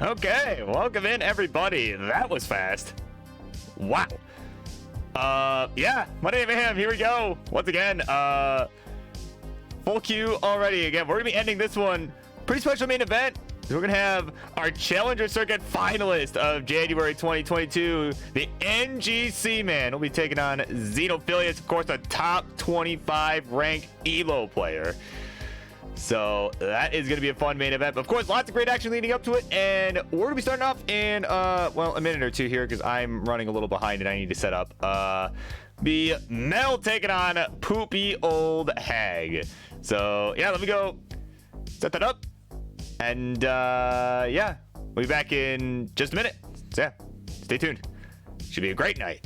Okay, welcome in everybody. That was fast. Wow. Yeah, Monday Night Mayhem, here we go. Once again, full queue already. Again, we're gonna be ending this one. Pretty special main event. We're gonna have our Challenger Circuit finalist of January 2022, the NGC man. Will be taking on Xenophilius, of course, a top 25 ranked ELO player. So that is going to be a fun main event. But of course, lots of great action leading up to it. And we're going to be starting off in, well, a minute or two here because I'm running a little behind and I need to set up. Be Mel taking on Poopy Old Hag. So, yeah, let me go set that up. And, yeah, we'll be back in just a minute. So, yeah, stay tuned. Should be a great night.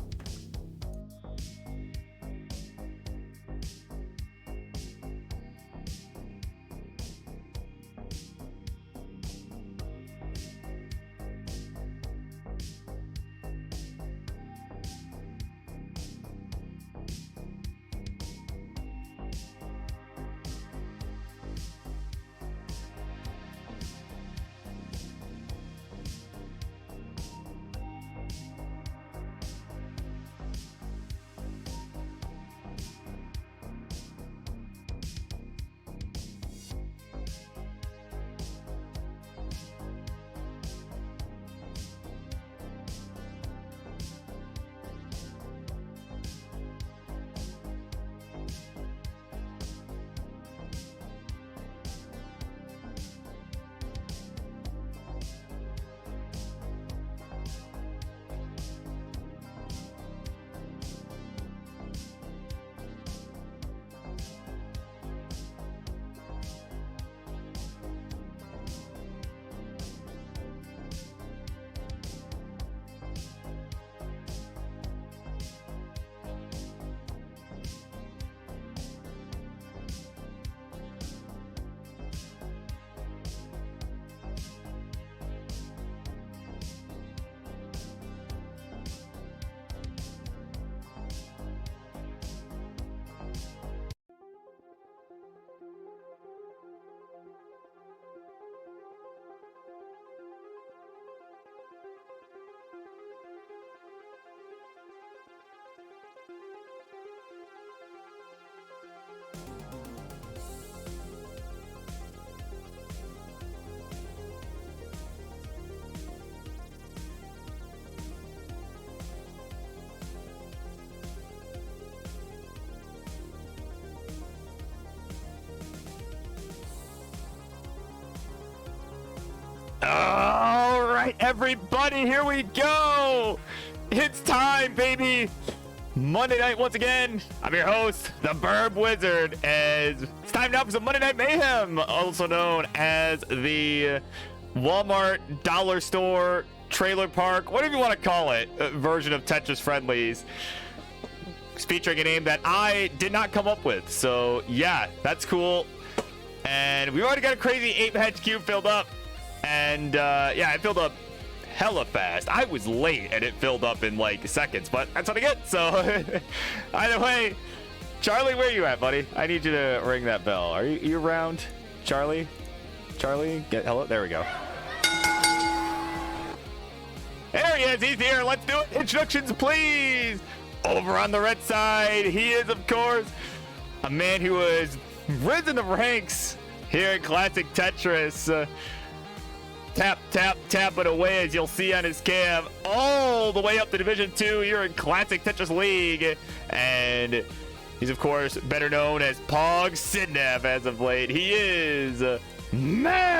All right, everybody, here we go. It's time, baby. Monday night once again. I'm your host, the Burb Wizard, as it's time now for some Monday Night Mayhem, also known as the Walmart dollar store trailer park, whatever you want to call it, version of Tetris Friendlies. It's featuring a name that I did not come up with. So yeah, that's cool. And we've already got a crazy 8-head cube filled up. And yeah, it filled up hella fast. I was late and it filled up in like seconds, but that's what I get. So either way, Charlie, where are you at, buddy? I need you to ring that bell. Are you around? Charlie, get hello. There we go. There he is. He's here. Let's do it. Introductions, please. Over on the red side, he is, of course, a man who has risen the ranks here in Classic Tetris. Tap, tap, tap it away, as you'll see on his cam, all the way up to Division 2 here in Classic Tetris League. And he's, of course, better known as Pog Sidnap as of late. He is Mel.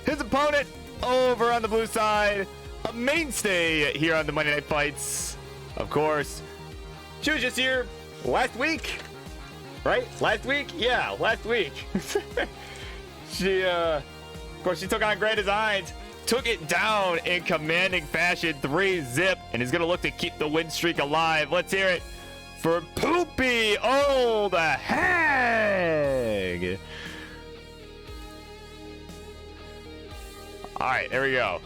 His opponent over on the blue side, a mainstay here on the Monday Night Fights. Of course, she was just here last week, right? Last week? Yeah, last week. She, of course, she took on Grand Designs, took it down in commanding fashion, 3-zip, and is going to look to keep the win streak alive. Let's hear it for Poopy Old Hag. All right, there we go.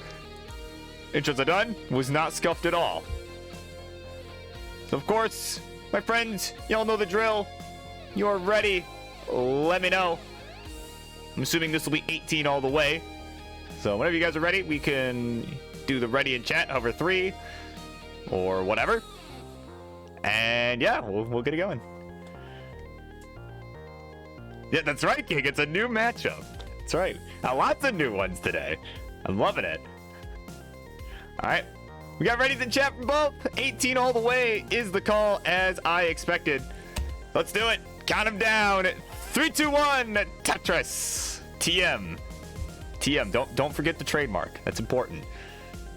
Intros are done. Was not scuffed at all. So, of course, my friends, y'all know the drill. You're ready. Let me know. I'm assuming this will be 18 all the way. So whenever you guys are ready, we can do the ready in chat, hover 3 or whatever. And yeah, we'll get it going. Yeah, that's right, King. It's a new matchup. That's right. Lots of new ones today. I'm loving it. All right. We got ready in chat from both. 18 all the way is the call, as I expected. Let's do it. Count them down. 3, 2, 1. Tetris. TM. TM. Don't forget the trademark. That's important.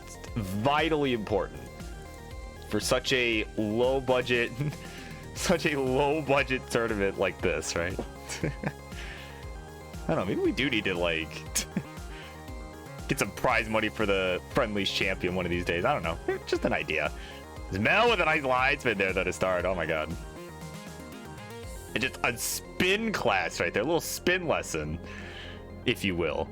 It's vitally important for such a low budget, tournament like this, right? I don't know. Maybe we do need to like get some prize money for the Friendlies champion one of these days. I don't know. Just an idea. There's Mel with a nice line spin there to start. Oh my god. And just a spin class right there. A little spin lesson, if you will.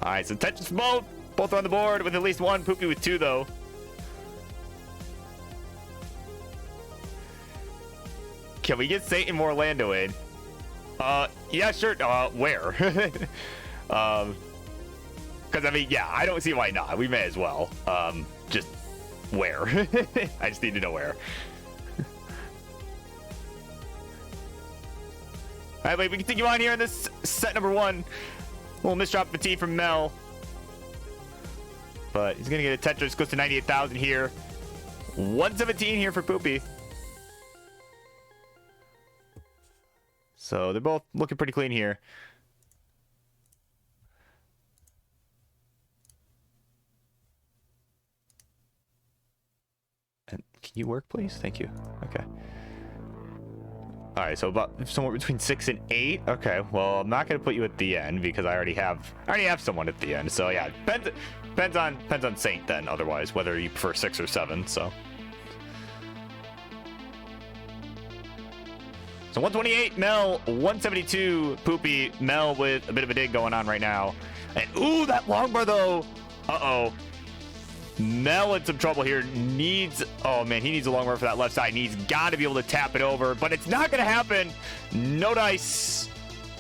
Alright, so Tetris for both. Both are on the board with at least one. Poopy with 2, though. Can we get Satan Orlando in? Yeah, sure. Where? Because, I mean, yeah, I don't see why not. We may as well. Just where? I just need to know where. All right, wait, we continue on here in this set number 1. Little misdrop of T from Mel. But he's going to get a Tetris. Goes to 98,000 here. 117 here for Poopy. So they're both looking pretty clean here. And can you work, please? Thank you. Okay. All right, so about somewhere between 6 and 8. Okay, well, I'm not gonna put you at the end because I already have someone at the end. So yeah, depends on Saint then. Otherwise, whether you prefer 6 or 7. So 128 Mel, 172 Poopy. Mel with a bit of a dig going on right now. And ooh, that long bar though. Uh-oh. Mel in some trouble here. Oh man, he needs a long bar for that left side. And he's got to be able to tap it over, but it's not going to happen. No dice.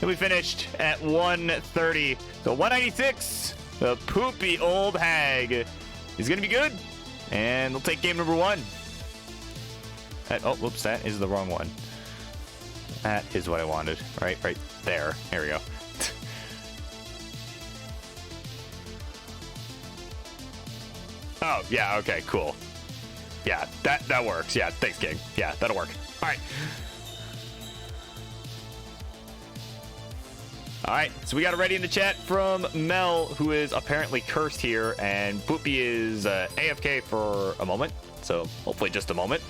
And we finished at 130. So 196. The Poopy old hag is going to be good. And we'll take game number 1. Oh, whoops, that is the wrong one. That is what I wanted. Right there. There we go. Oh, yeah, okay, cool. Yeah, that works. Yeah, thanks, King. Yeah, that'll work. All right. All right, so we got it ready in the chat from Mel, who is apparently cursed here, and Poopy is AFK for a moment, so hopefully just a moment.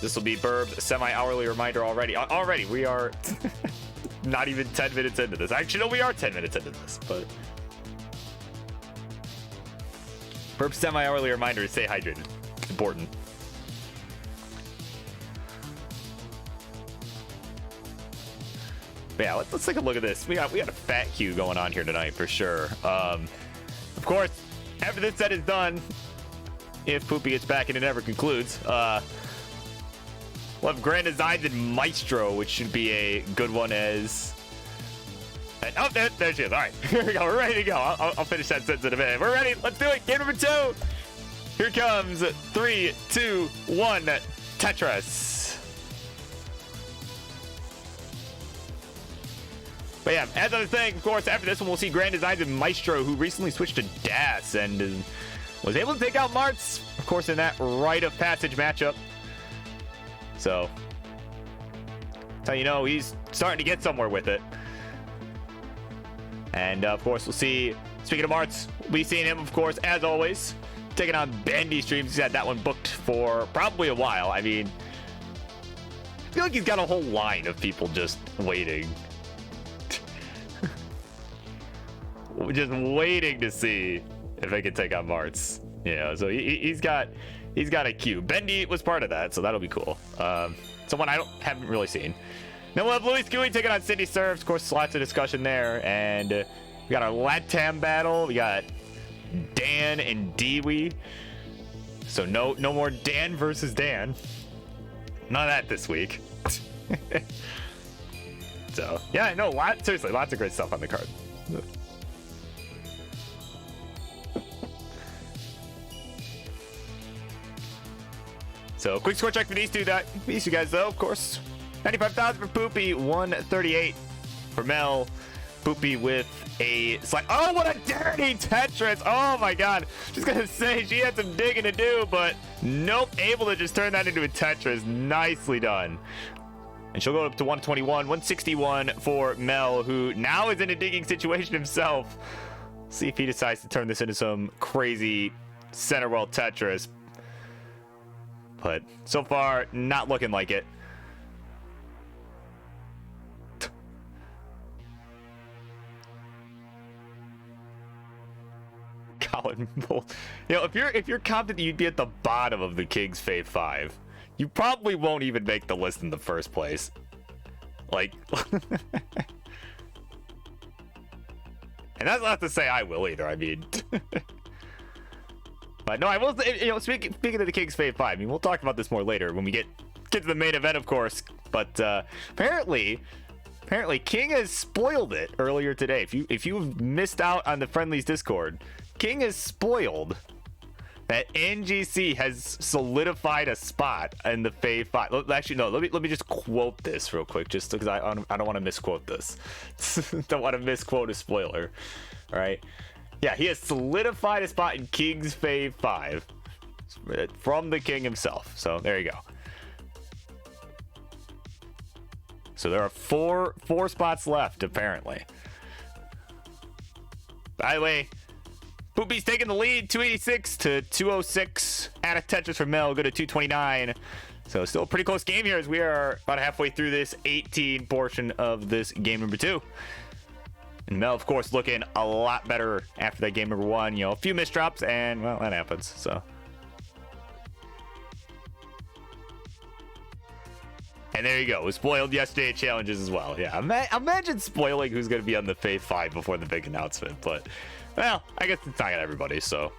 This will be Burb's semi-hourly reminder already. Already, we are not even 10 minutes into this. Actually, no, we are 10 minutes into this, but Burb's semi-hourly reminder to stay hydrated. It's important. But yeah, let's take a look at this. We got a fat queue going on here tonight for sure. Of course, after this set is done, if Poopy gets back and it never concludes, we'll have Grand Designs and Maestro, which should be a good one as... And, oh, there she is. All right, here we go. We're ready to go. I'll finish that sentence in a minute. We're ready. Let's do it. Game number 2. Here comes 3, 2, 1. Tetris. But yeah, as I was saying, of course, after this one, we'll see Grand Designs and Maestro, who recently switched to DAS and was able to take out Martz, of course, in that rite of passage matchup. So, that's how you know he's starting to get somewhere with it. And, of course, we'll see, speaking of Martz, we'll be seeing him, of course, as always, taking on Bendy streams. He's had that one booked for probably a while. I mean, I feel like he's got a whole line of people just waiting. Just waiting to see if I can take on Martz. You know, so he's got a queue. Bendy was part of that, so that'll be cool. Someone haven't really seen. Then we'll have Louis Gooey taking on Cindy Serves. Of course, lots of discussion there. And we got our Latam battle. We got Dan and Dewey. So no more Dan versus Dan. None of that this week. So yeah, no, seriously, lots of great stuff on the card. So quick score check for these two guys though, of course. 95,000 for Poopy, 138 for Mel. Poopy with a slide. Oh, what a dirty Tetris. Oh my god. Just gonna say she had some digging to do, but nope, able to just turn that into a Tetris. Nicely done. And she'll go up to 121, 161 for Mel, who now is in a digging situation himself. See if he decides to turn this into some crazy center well Tetris. But so far, not looking like it. Colin Bolt. You know, if you're confident you'd be at the bottom of the King's Fave 5, you probably won't even make the list in the first place. Like, and that's not to say I will either. I mean, but no, I will. You know, speaking of the King's Fave 5, I mean, we'll talk about this more later when we get to the main event, of course. But apparently, King has spoiled it earlier today. If you've missed out on the Friendlies Discord, King has spoiled that NGC has solidified a spot in the Fave 5. Actually, no, let me just quote this real quick, just because I don't want to misquote this. Don't want to misquote a spoiler. All right. Yeah, he has solidified a spot in King's Fave 5 from the King himself. So there you go. So there are four spots left, apparently. By the way, Poopy's taking the lead, 286 to 206. Out of Tetris for Mel, go to 229. So still a pretty close game here as we are about halfway through this 18 portion of this game number 2. And Mel, of course, looking a lot better after that game number 1. You know, a few misdrops, and, well, that happens, so. And there you go. We spoiled yesterday at challenges as well. Yeah, imagine spoiling who's going to be on the Fave 5 before the big announcement. But, well, I guess it's not everybody, so.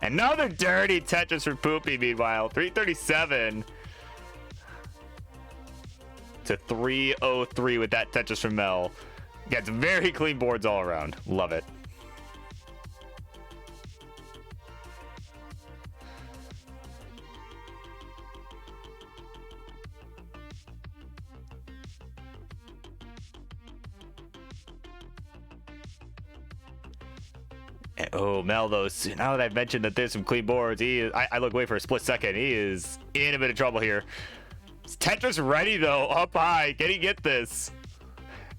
Another dirty Tetris for Poopy, meanwhile. 337 to 303 with that Tetris from Mel. Gets very clean boards all around. Love it. Oh, Mel, though, now that I've mentioned that there's some clean boards, I look away for a split second. He is in a bit of trouble here. Is Tetris ready, though, up high. Can he get this?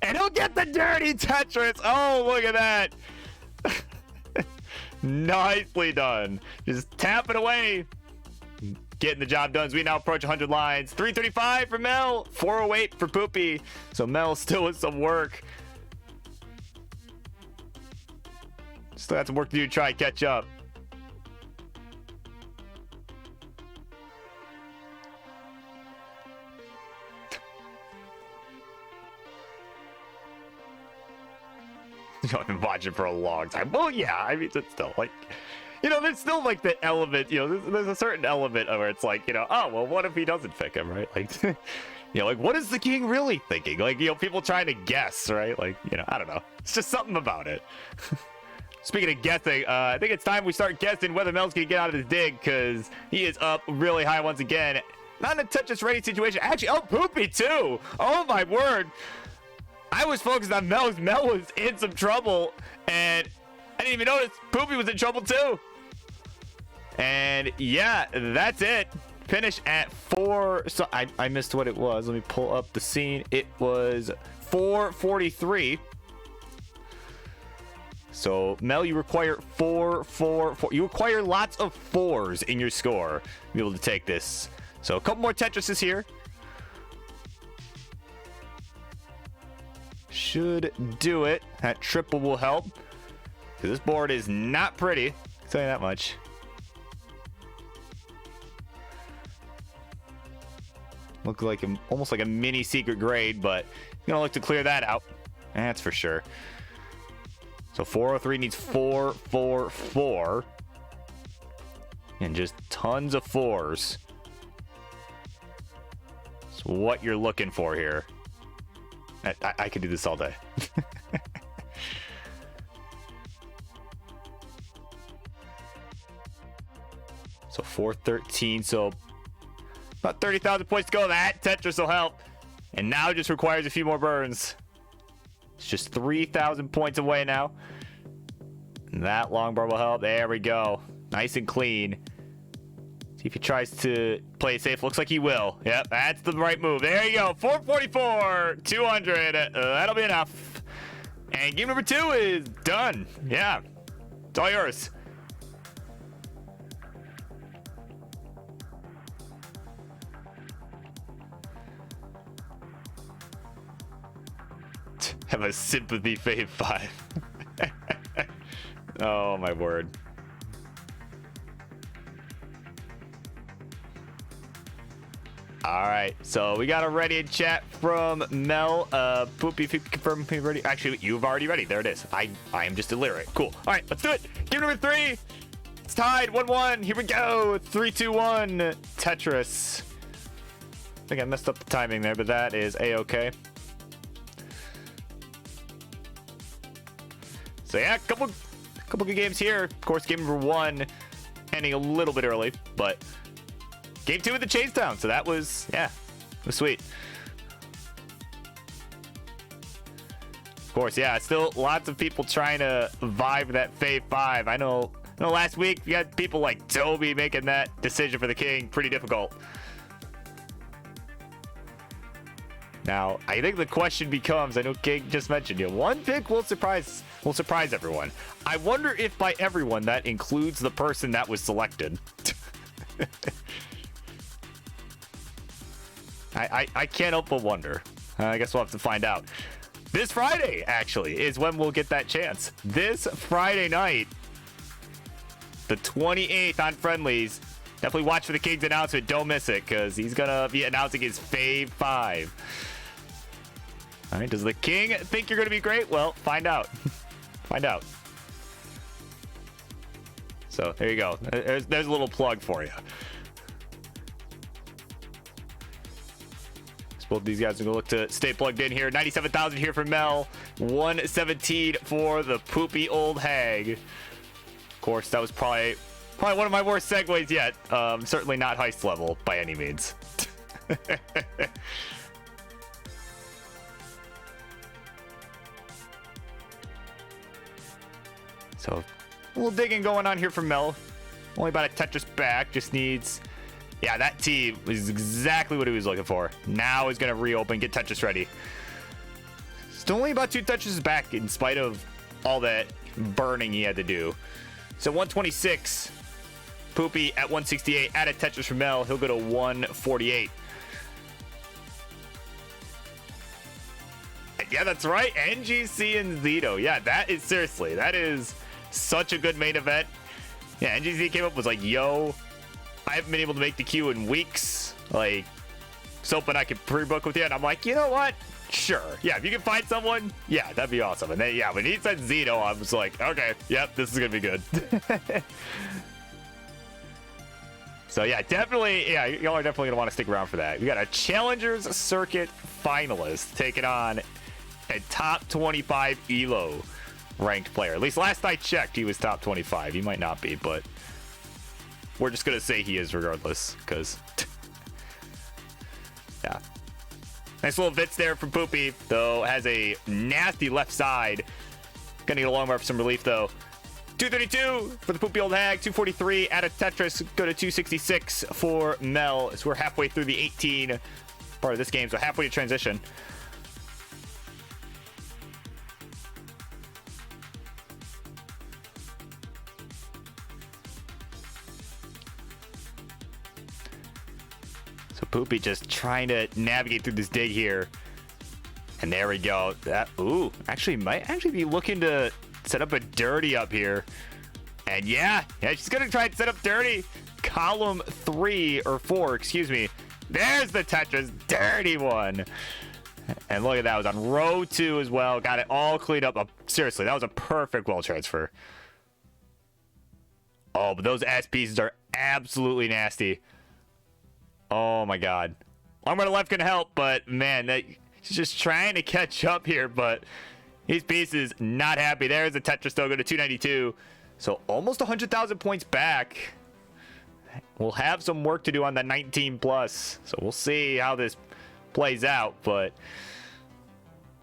And he'll get the dirty Tetris. Oh, look at that. Nicely done. Just tap it away. Getting the job done as we now approach 100 lines. 335 for Mel, 408 for Poopy. So Mel still with some work. Still have some work to do to try and catch up. I've been watching for a long time. Well, yeah, I mean, it's still like, you know, there's still like the element, you know, there's a certain element where it's like, you know, oh, well, what if he doesn't pick him, right? Like, you know, like, what is the King really thinking? Like, you know, people trying to guess, right? Like, you know, I don't know. It's just something about it. Speaking of guessing, I think it's time we start guessing whether Mel's going to get out of his dig, because he is up really high once again. Not in a Tetris ready situation. Actually, oh, Poopy too. Oh, my word. I was focused on Mel. Mel was in some trouble, and I didn't even notice Poopy was in trouble too. And yeah, that's it. Finish at 4. So I missed what it was. Let me pull up the scene. It was 443. So Mel, you require 4. You require lots of 4s in your score to be able to take this. So a couple more Tetrises here. Should do it. That triple will help, because this board is not pretty. I'll tell you that much. Looks like almost like a mini secret grade, but you're gonna look to clear that out. That's for sure. So 403 needs 444. And just tons of fours. That's what you're looking for here. I could do this all day. So 413. So about 30,000 points to go. That Tetris will help. And now just requires a few more burns. It's just 3,000 points away now. And that long bar will help. There we go. Nice and clean. See if he tries to play it safe. Looks like he will. Yep, that's the right move. There you go. 444, 200. That'll be enough. And game number 2 is done. Yeah, it's all yours. Have a sympathy fave 5. Oh my word. All right, so we got a ready in chat from Mel. Poopy, if you confirm me ready. Actually, you've already ready. There it is. I am just illiterate. Cool. All right, let's do it. Game number 3. It's tied 1-1. Here we go. 3-2-1. Tetris. I think I messed up the timing there, but that is a-okay. So yeah, a couple good games here. Of course, game number 1 ending a little bit early, but game 2 with the Chasedown. So that was, yeah, it was sweet. Of course, yeah, still lots of people trying to vibe that Fave 5. I know last week you had people like Toby making that decision for the King. Pretty difficult. Now, I think the question becomes, I know King just mentioned, one pick will surprise everyone. I wonder if by everyone that includes the person that was selected. I can't help but wonder. I guess we'll have to find out. This Friday, actually, is when we'll get that chance. This Friday night, the 28th on Friendlies. Definitely watch for the King's announcement. Don't miss it, because he's going to be announcing his Fave 5. All right, does the King think you're going to be great? Well, find out. Find out. So, there you go. There's a little plug for you. Both of these guys are going to look to stay plugged in here. 97,000 here for Mel. 117 for the poopy old hag. Of course, that was probably one of my worst segues yet. Certainly not heist level by any means. So, a little digging going on here for Mel. Only about a Tetris back. Just needs... Yeah, that T was exactly what he was looking for. Now he's going to reopen, get Tetris ready. Still only about 2 Tetris back in spite of all that burning he had to do. So 126. Poopy at 168. Add a Tetris from Mel. He'll go to 148. Yeah, that's right. NGC and Zito. Yeah, that is seriously. That is such a good main event. Yeah, NGC came up was like, yo... I haven't been able to make the queue in weeks. Like, so hoping I could pre-book with you. And I'm like, you know what? Sure. Yeah, if you can find someone, yeah, that'd be awesome. And then, yeah, when he said Zito, I was like, okay, yep, this is going to be good. So, yeah, definitely, yeah, y'all are definitely going to want to stick around for that. We got a Challengers Circuit finalist taking on a top 25 ELO ranked player. At least last I checked, he was top 25. He might not be, but... we're just going to say he is regardless, because... yeah. Nice little bits there from Poopy, though. Has a nasty left side. Going to get a long bar for some relief, though. 232 for the Poopy Old Hag. 243 out of Tetris. Go to 266 for Mel. So we're halfway through the 18 part of this game, so halfway to transition. Poopy just trying to navigate through this dig here. And there we go. That, ooh, actually might actually be looking to set up a dirty up here. And yeah, she's going to try and set up dirty. Column 3 or 4, excuse me. There's the Tetris dirty one. And look at that. It was on row 2 as well. Got it all cleaned up. Seriously, that was a perfect well transfer. Oh, but those S pieces are absolutely nasty. Oh, my God. Longbar to left can help, but, man, he's just trying to catch up here, but these pieces not happy. There's a Tetris still go to 292. So almost 100,000 points back. We'll have some work to do on the 19 plus. So we'll see how this plays out, but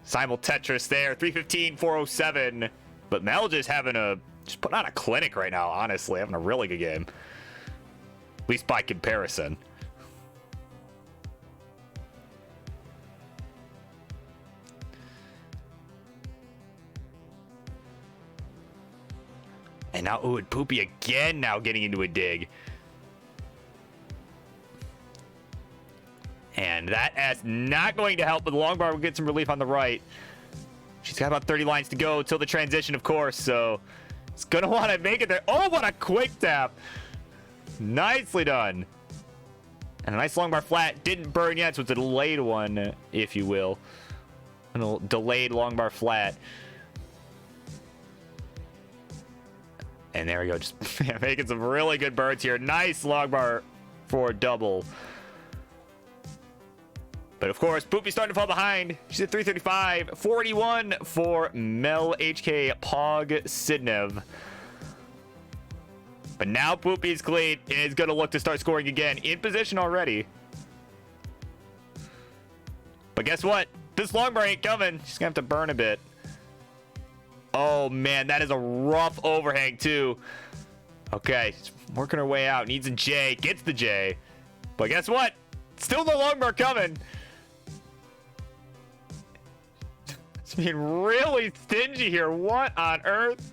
Simul Tetris there, 315, 407. But Mel just putting on a clinic right now, honestly, having a really good game. At least by comparison. And now, ooh, and Poopy again now getting into a dig. And that S not going to help, but the Longbar will get some relief on the right. She's got about 30 lines to go till the transition, of course, so it's going to want to make it there. Oh, what a quick tap. Nicely done. And a nice Longbar flat. Didn't burn yet, so it's a delayed one, if you will. A delayed Longbar flat. And there we go, just making some really good birds here. Nice Longbar for double. But of course, Poopy's starting to fall behind. She's at 335, 41 for Mel HK Pog Sidnev. But now Poopy's clean and is going to look to start scoring again. In position already. But guess what? This Longbar ain't coming. She's going to have to burn a bit. Oh, man, that is a rough overhang, too. Okay, she's working her way out. Needs a J. Gets the J. But guess what? Still no Longbar coming. It's being really stingy here. What on earth?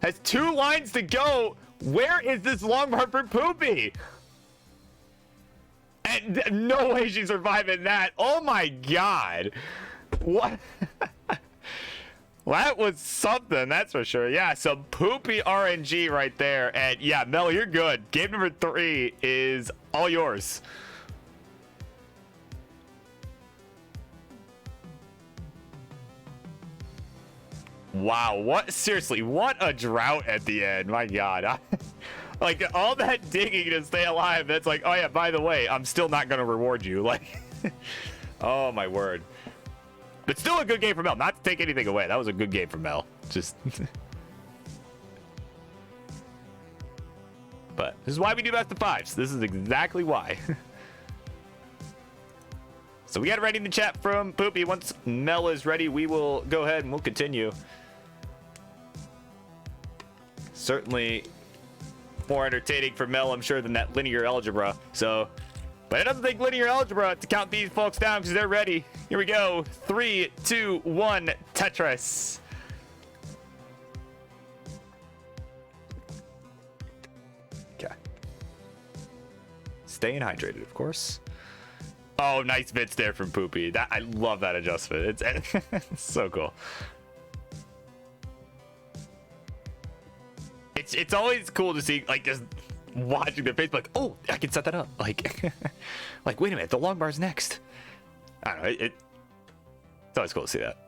Has 2 lines to go. Where is this Longbar for Poopy? And no way she's surviving that. Oh, my God. What? Well, that was something, that's for sure. Yeah, some Poopy RNG right there. And yeah, Mel, you're good. Game number 3 is all yours. Wow, seriously, what a drought at the end. My God. Like, all that digging to stay alive, that's like, oh yeah, by the way, I'm still not going to reward you. Like, oh my word. But still a good game for Mel. Not to take anything away. That was a good game for Mel. Just. But this is why we do best of 5s. This is exactly why. So we got it ready in the chat from Poopy. Once Mel is ready, we will go ahead and we'll continue. Certainly more entertaining for Mel, I'm sure, than that linear algebra. So. But it doesn't take linear algebra to count these folks down because they're ready. Here we go. 3, 2, 1, Tetris. Okay. Staying hydrated, of course. Oh, nice bits there from Poopy. I love that adjustment. It's so cool. It's always cool to see, like, just watching their face, like, oh, I can set that up. Like, like, wait a minute, the Longbar's next. I don't know. It's always cool to see that.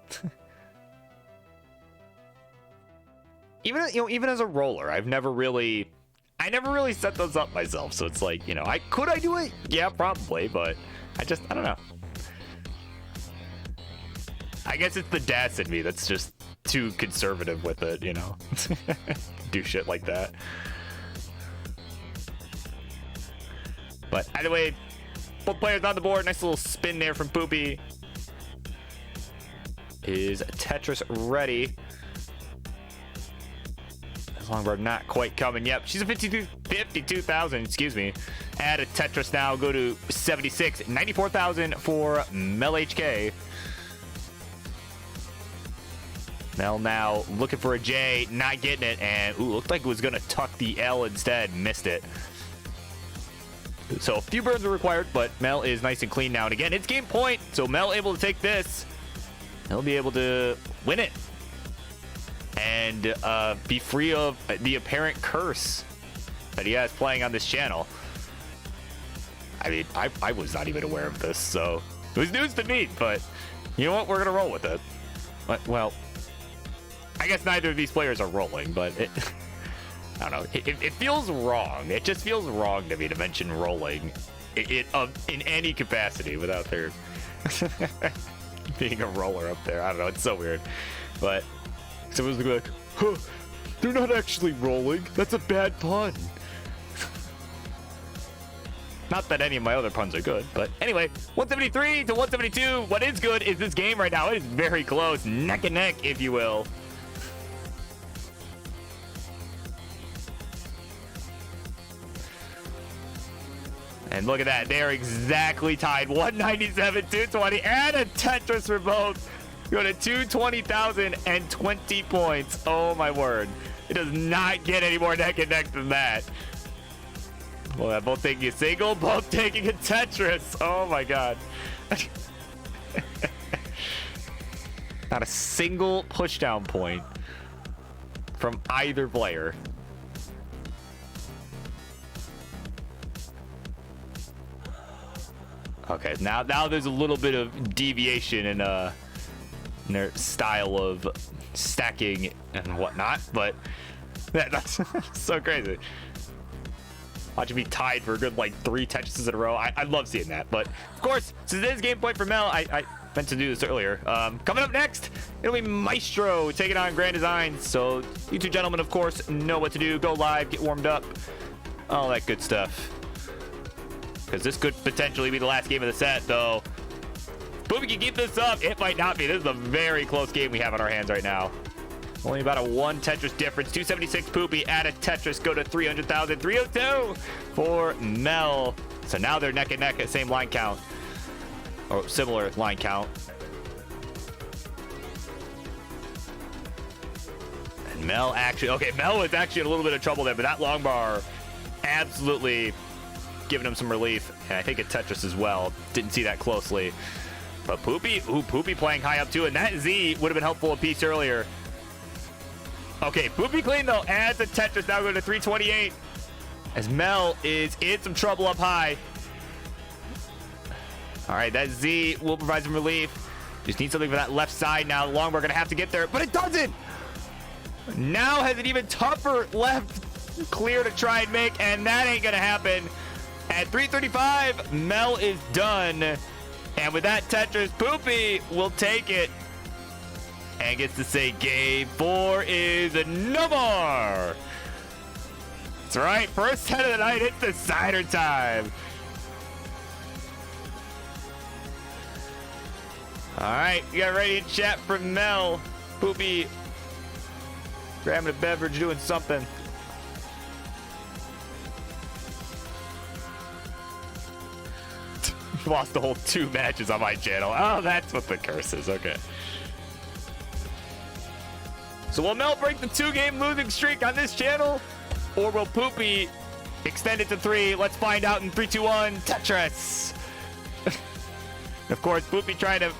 Even as a roller, I never really set those up myself. So it's like, could I do it? Yeah, probably, but I don't know. I guess it's the DAS in me that's just too conservative with it, do shit like that. But either way, both players on the board. Nice little spin there from Poopy. Is Tetris ready? Longbar not quite coming. Yep, she's a 52,000, excuse me. Add a Tetris now, go to 76, 94,000 for Mel HK. Mel now looking for a J, not getting it, and ooh, looked like it was gonna tuck the L instead, missed it. So a few burns are required, but Mel is nice and clean now. And again, it's game point, so Mel able to take this. He'll be able to win it. And be free of the apparent curse that he has playing on this channel. I mean, I was not even aware of this, so It was news to me, but you know what? We're gonna roll with it. Well, I guess neither of these players are rolling, but I don't know. It feels wrong. It just feels wrong to me to mention rolling in any capacity without there being a roller up there. I don't know. It's so weird. But someone's gonna be like, huh, they're not actually rolling. That's a bad pun. Not that any of my other puns are good, but anyway, 173 to 172. What is good is this game right now. It is very close, neck and neck, if you will. And look at that. They're exactly tied. 197, 220, and a Tetris for both. Go to 220,000 and 20 points. Oh, my word. It does not get any more neck and neck than that. Well, both taking a single, both taking a Tetris. Oh, my God. Not a single pushdown point from either player. Okay, now there's a little bit of deviation in their style of stacking and whatnot, but that's so crazy. Watching me tied for a good like 3 Tetrises in a row. I love seeing that. But of course, since it is game point for Mel, I meant to do this earlier. Coming up next, it'll be Maestro taking on Grand Designs. So you two gentlemen, of course, know what to do. Go live, get warmed up, all that good stuff. Because this could potentially be the last game of the set, though. But we can keep this up. It might not be. This is a very close game we have on our hands right now. Only about a 1 Tetris difference. 276 Poopy. Add a Tetris. Go to 300,000. 302 for Mel. So now they're neck and neck at same line count. Or similar line count. And Mel actually... Okay, Mel was actually in a little bit of trouble there, but that long bar absolutely giving him some relief. And I think a Tetris as well. Didn't see that closely. But Poopy... Ooh, Poopy playing high up too. And that Z would have been helpful a piece earlier. Okay, Poopy clean though, adds a Tetris, now going to 328. As Mel is in some trouble up high. All right, that Z will provide some relief. Just need something for that left side now. Longbar gonna have to get there, but it doesn't! Now has an even tougher left clear to try and make, and that ain't gonna happen. At 335, Mel is done. And with that Tetris, Poopy will take it. And gets to say game 4 is no more. That's right. First set of the night. It's decider time. All right. You got ready to chat from Mel. Poopy grabbing a beverage, doing something. Lost the whole 2 matches on my channel. Oh, that's what the curse is. Okay. So will Mel break the 2-game losing streak on this channel? Or will Poopy extend it to 3? Let's find out in 3, 2, 1. Tetris! Of course, Poopy trying to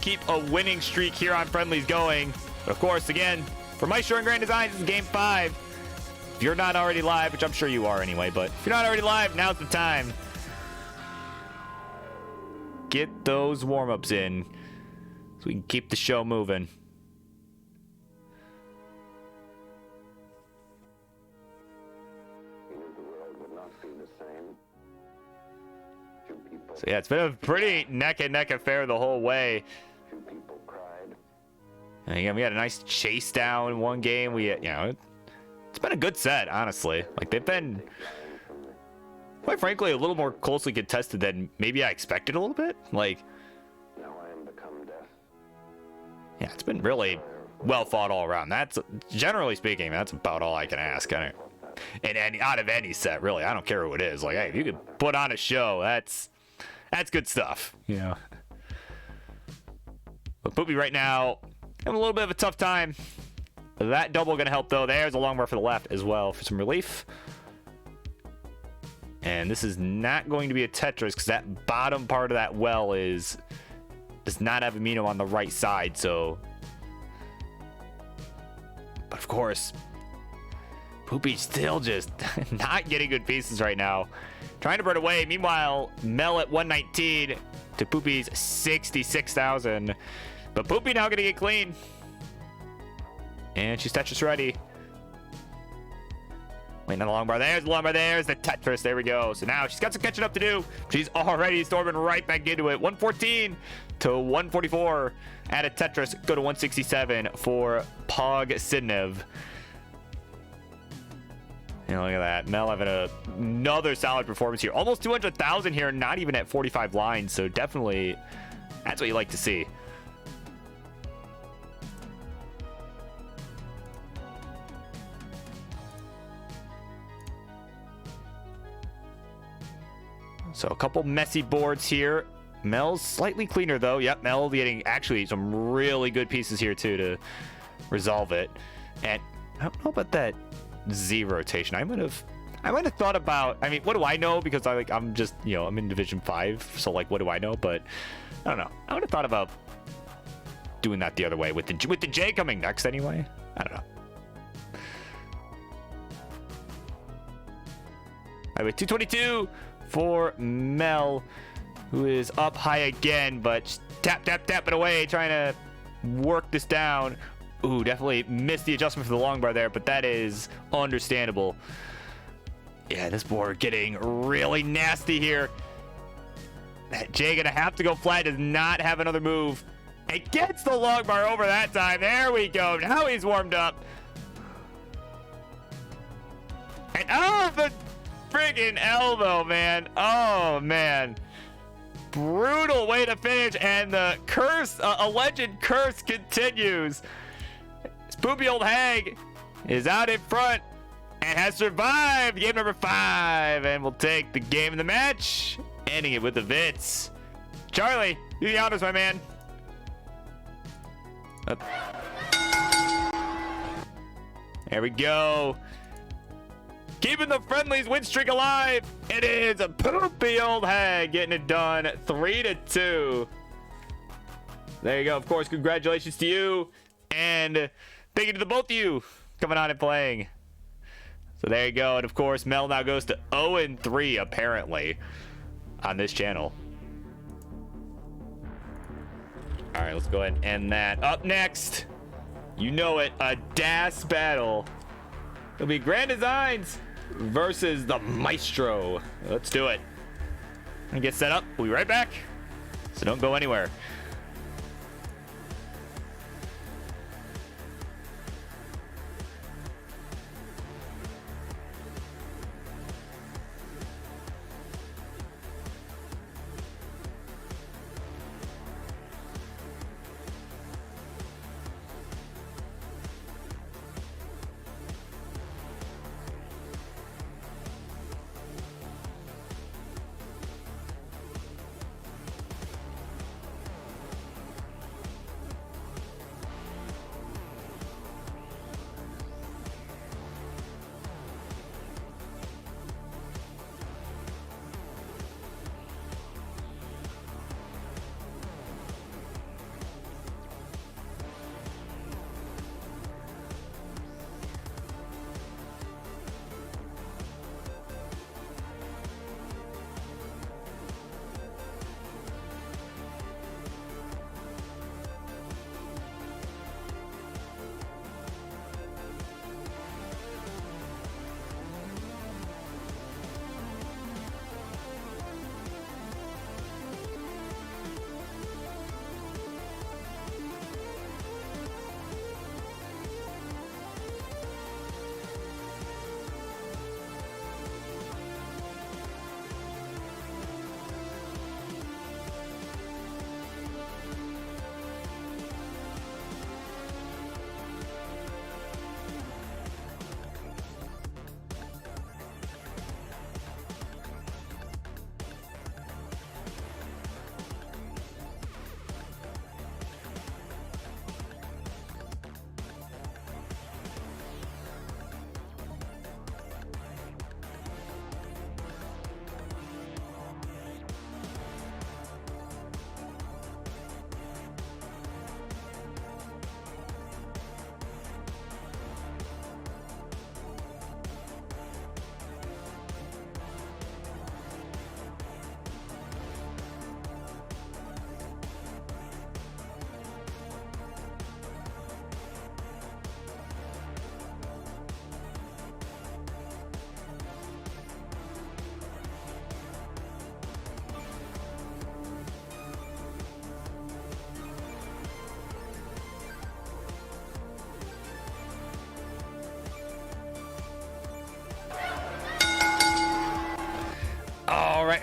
keep a winning streak here on Friendlies going. But of course, again, for Maestro and Grand Designs, this is game 5. If you're not already live, which I'm sure you are anyway, but if you're not already live, now's the time. Get those warm-ups in so we can keep the show moving. So yeah, it's been a pretty neck and neck affair the whole way. And again, we had a nice chase down in one game. We, it's been a good set, honestly. Like they've been, quite frankly, a little more closely contested than maybe I expected a little bit. Like, yeah, it's been really well fought all around. That's generally speaking, that's about all I can ask. And out of any set, really, I don't care who it is. Like, hey, if you could put on a show, that's good stuff. Yeah. But Poopy right now having a little bit of a tough time. That double gonna help though. There's a long bar for the left as well for some relief. And this is not going to be a Tetris because that bottom part of that well does not have amino on the right side. So, but of course, Poopy still just not getting good pieces right now. Trying to burn away. Meanwhile, Mel at 119 to to Poopy's 66,000. But Poopy now gonna get clean. And she's Tetris ready. Waiting on the long bar. There's the long bar. There's the Tetris. There we go. So now she's got some catching up to do. She's already storming right back into it. 114 to 144. Add a Tetris. Go to 167 for Pog Sidnev. And look at that. Mel having another solid performance here. Almost 200,000 here. Not even at 45 lines. So definitely that's what you like to see. So a couple messy boards here. Mel's slightly cleaner though. Yep, Mel getting actually some really good pieces here too to resolve it. And I don't know about that Z rotation. I might have thought about. I mean, what do I know? Because I'm just, you know, I'm in Division 5, so like, what do I know? But I don't know. I would have thought about doing that the other way with the J coming next anyway. I don't know. All right, 222 for Mel, who is up high again, but tap it away, trying to work this down. Ooh, definitely missed the adjustment for the long bar there, but that is understandable. Yeah, this board getting really nasty here. Jay gonna have to go flat, does not have another move. It gets the long bar over that time. There we go. Now he's warmed up. And oh, the friggin' elbow, man. Oh, man. Brutal way to finish, and the curse, alleged curse continues. This poopy old hag is out in front and has survived game number 5, and will take the game of the match, ending it with the Vits. Charlie, do the honors, my man. There we go. Keeping the friendlies win streak alive. It is a poopy old hag getting it done. 3-2. There you go. Of course, congratulations to you. And thank you to the both of you coming on and playing. So there you go. And of course, Mel now goes to 0-3 apparently on this channel. All right, let's go ahead and end that. Up next, you know it, a DAS battle. It'll be Grand Designs versus the Maestro. Let's do it. And get set up. We'll be right back. So don't go anywhere.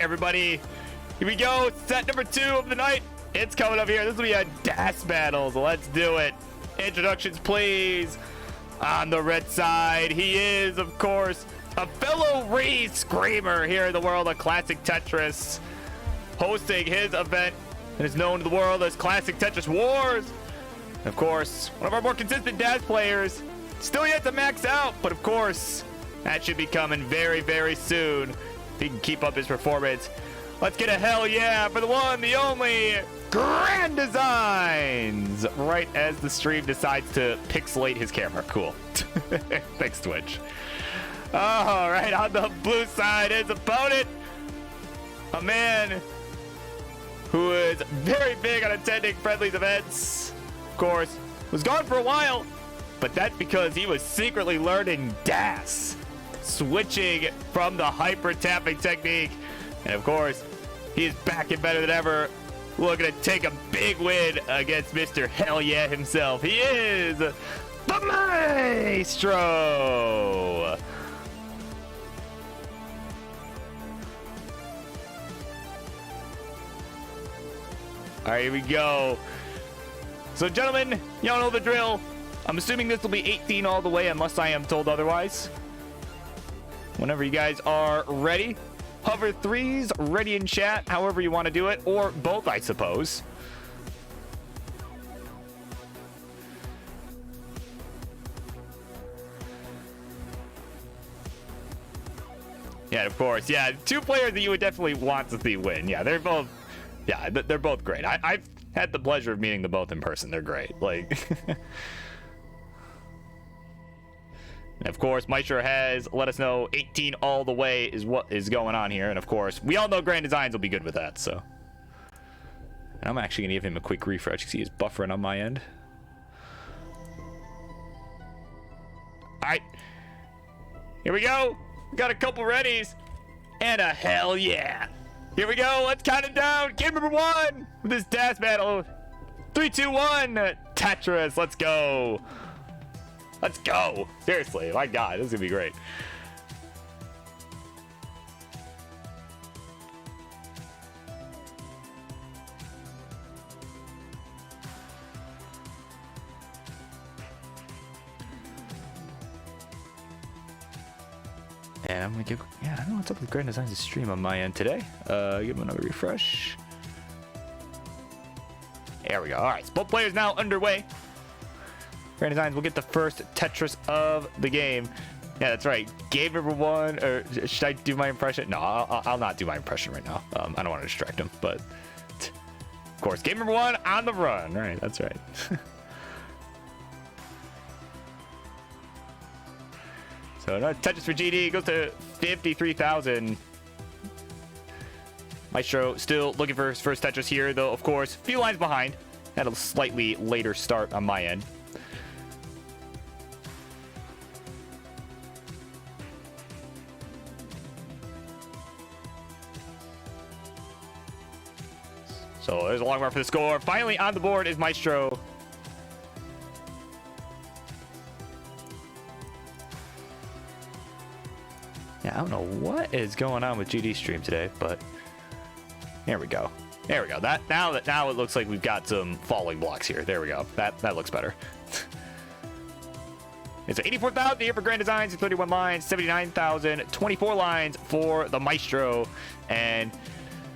right, everybody. Here we go. Set number 2 of the night. It's coming up here. This will be a DAS battle, so let's do it. Introductions, please. On the red side, he is, of course, a fellow re-screamer here in the world of Classic Tetris, hosting his event that is known to the world as Classic Tetris Wars. Of course, one of our more consistent DAS players, still yet to max out, but of course, that should be coming very, very soon if he can keep up his performance. Let's get a hell yeah for the one, the only, Grand Designs! Right as the stream decides to pixelate his camera. Cool. Thanks, Twitch. All right, on the blue side, his opponent, a man who is very big on attending Friendlies events. Of course, was gone for a while, but that's because he was secretly learning DAS, switching from the hyper tapping technique. And of course, he is back and better than ever, looking to take a big win against Mr. Hell Yeah himself. He is the Maestro. All right, here we go. So, gentlemen, y'all know the drill. I'm assuming this will be 18 all the way, unless I am told otherwise. Whenever you guys are ready, hover 3s, ready in chat, however you want to do it, or both, I suppose. Yeah, of course. Yeah, 2 players that you would definitely want to see win. Yeah, they're both great. I've had the pleasure of meeting them both in person. They're great. Like, and of course, Maestro has let us know 18 all the way is what is going on here. And of course, we all know Grand Designs will be good with that. So, and I'm actually gonna give him a quick refresh because he is buffering on my end. All right, here we go. We got a couple readies and a hell yeah. Here we go. Let's count it down. Game number 1 with this DAS battle. 3, 2, 1. Tetris. Let's go. Let's go. Seriously. My God. This is going to be great. And I'm gonna give, yeah, I don't know what's up with Grand Designs' stream on my end today. Give him another refresh. There we go. All right, so both players now underway. Grand Designs will get the first Tetris of the game. Yeah, that's right. Game number 1, or should I do my impression? No, I'll not do my impression right now. I don't want to distract him, but of course, game number 1 on the run. All right, that's right. So no Tetris for GD goes to 53,000. Maestro still looking for his first Tetris here, though, of course, a few lines behind. Had a slightly later start on my end. So there's a long run for the score. Finally on the board is Maestro. Yeah, I don't know what is going on with GD stream today, but here we go. There we go. Now it looks like we've got some falling blocks here. There we go. That looks better. It's 84,000 here for Grand Designs, 31 lines, 79,000, 24 lines for the Maestro, and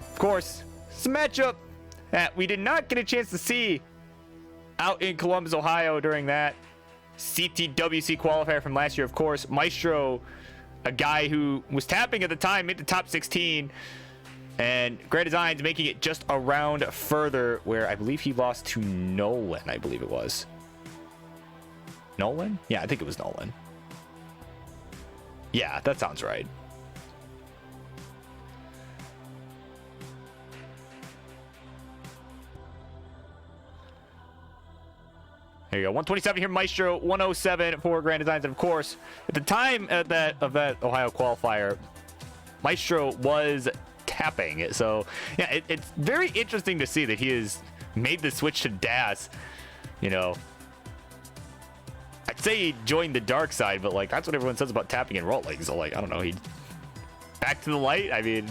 of course, it's a matchup that we did not get a chance to see out in Columbus, Ohio during that CTWC qualifier from last year. Of course, Maestro, a guy who was tapping at the time, made the top 16, and Grand Designs making it just a round further, where I believe he lost to Nolan, I believe it was. Nolan? Yeah, I think it was Nolan. Yeah, that sounds right. There you go. 127 here, Maestro. 107 for Grand Designs. And of course, at the time of that Ohio qualifier, Maestro was tapping. So yeah, it's very interesting to see that he has made the switch to DAS. You know, I'd say he joined the dark side, but like that's what everyone says about tapping and rolling. So like, I don't know, he back to the light. I mean,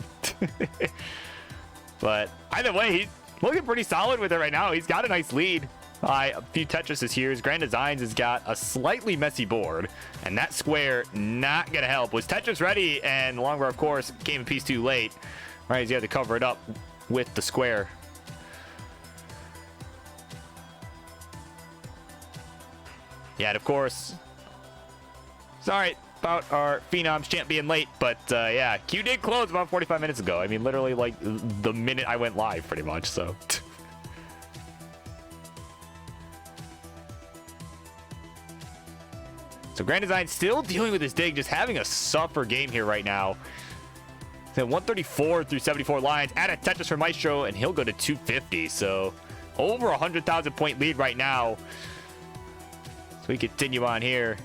But either way, he's looking pretty solid with it right now. He's got a nice lead by a few Tetrises here. Grand Designs has got a slightly messy board, and that square not going to help. Was Tetris ready? And Longbar, of course, came a piece too late. All right, he had to cover it up with the square. Yeah, and of course, sorry about our Phenoms champ being late, but yeah, Q did close about 45 minutes ago. I mean, literally like the minute I went live, pretty much, so. So Grand Design still dealing with this dig, just having a suffer game here right now. Then 134 through 74 lines, add a Tetris for Maestro, and he'll go to 250. So over 100,000 point lead right now. So we continue on here.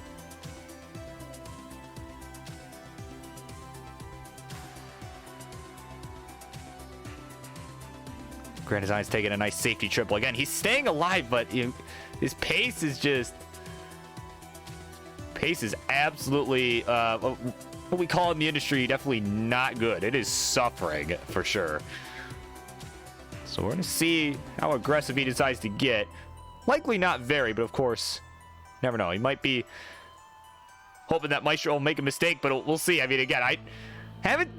Grand Design's taking a nice safety triple. Again, he's staying alive, but you know, his pace is just... Pace is absolutely, what we call in the industry, definitely not good. It is suffering, for sure. So we're going to see how aggressive he decides to get. Likely not very, but of course, never know. He might be hoping that Maestro will make a mistake, but we'll see. I mean, again, I haven't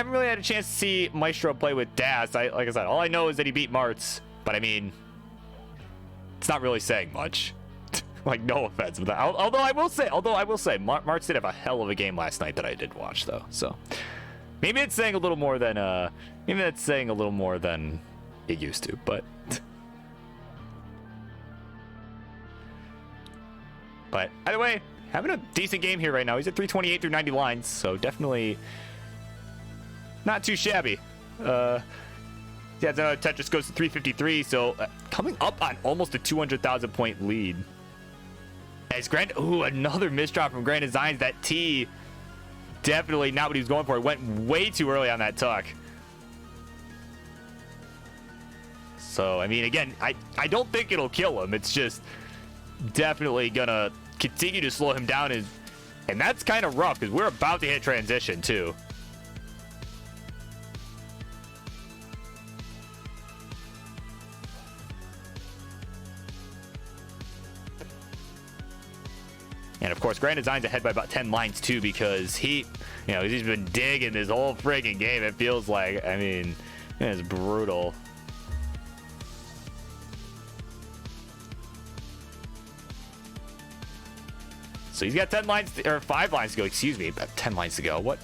really had a chance to see Maestro play with Das. Like I said, all I know is that he beat Martz, but I mean, it's not really saying much. Like, no offense, but although I will say, Martz did have a hell of a game last night that I did watch, though. So maybe it's saying a little more than it used to, but. But either way, having a decent game here right now. He's at 328 through 90 lines, so definitely not too shabby. Yeah, Tetris goes to 353, so coming up on almost a 200,000 point lead. As another misdrop from Grand Designs. That T, definitely not what he was going for. It went way too early on that tuck. So, I mean, again, I don't think it'll kill him. It's just definitely gonna continue to slow him down. And that's kind of rough because we're about to hit transition, too. And of course, Grand Design's ahead by about 10 lines too, because he's been digging this whole friggin' game. It feels like, I mean, it's brutal. So he's got 5 lines to go. Excuse me, about 10 lines to go. What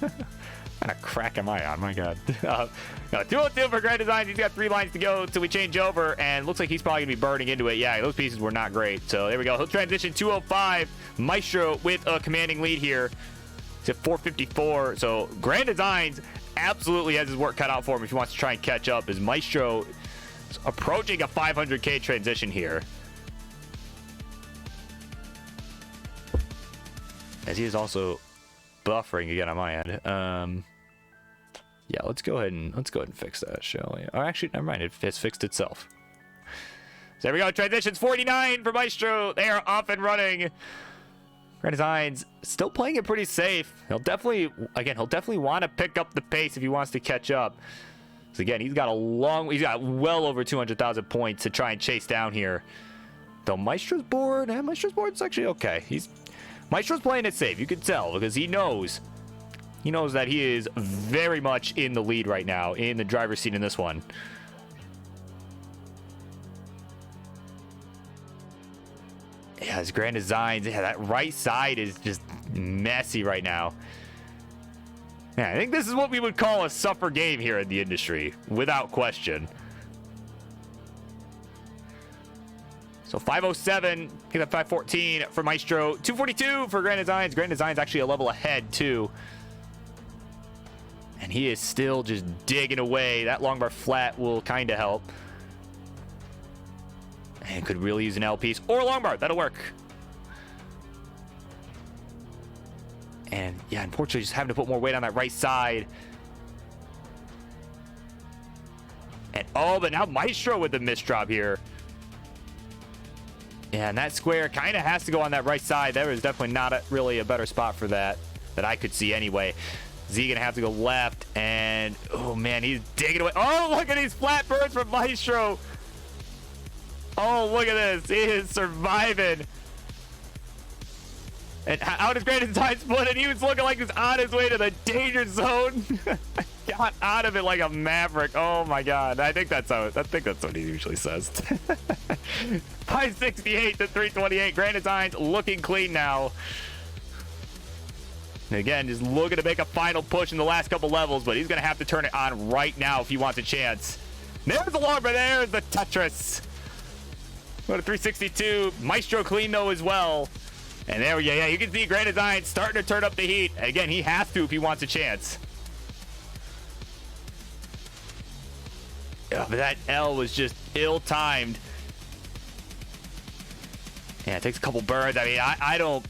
kind of crack am I on? My God. 202 for Grand Designs. He's got 3 lines to go till we change over, and looks like he's probably gonna be burning into it. Yeah, those pieces were not great. So there we go. He'll transition 205. Maestro with a commanding lead here to 454. So Grand Designs absolutely has his work cut out for him if he wants to try and catch up, as Maestro is approaching a 500K transition here. As he is also buffering again on my end. Yeah, let's go ahead and fix that, shall we? Or actually, never mind. It has fixed itself. So there we go. Transitions 49 for Maestro. They are off and running. Grand Designs still playing it pretty safe. He'll definitely want to pick up the pace if he wants to catch up. So again, he's got well over 200,000 points to try and chase down here. Though Maestro's board's actually okay. Maestro's playing it safe. You can tell because he knows that he is very much in the lead right now, in the driver's seat in this one. Yeah, his Grand Designs, yeah, that right side is just messy right now. Yeah, I think this is what we would call a suffer game here in the industry, without question. So 507, get that 514 for Maestro. 242 for Grand Designs. Grand Designs actually a level ahead, too. And he is still just digging away. That long bar flat will kind of help. And could really use an L piece or a long bar. That'll work. And yeah, unfortunately, just having to put more weight on that right side. And but now Maestro with the misdrop here. Yeah, and that square kind of has to go on that right side. There is definitely not really a better spot for that I could see anyway. Z gonna have to go left, and oh man, he's digging away. Oh, look at these flat birds from Maestro. Oh, look at this. He is surviving. And out is Grand Design split, and he was looking like he's on his way to the danger zone. Got out of it like a maverick. Oh my god. I think that's what he usually says. 568 to 328. Grand Designs looking clean now. And again, just looking to make a final push in the last couple levels, but he's going to have to turn it on right now if he wants a chance. There's the Lorber, there's the Tetris. Go to 362. Maestro clean though as well. And there we go. Yeah, you can see Grand Design starting to turn up the heat. Again, he has to if he wants a chance. But that L was just ill-timed. Yeah, it takes a couple burns. I mean, I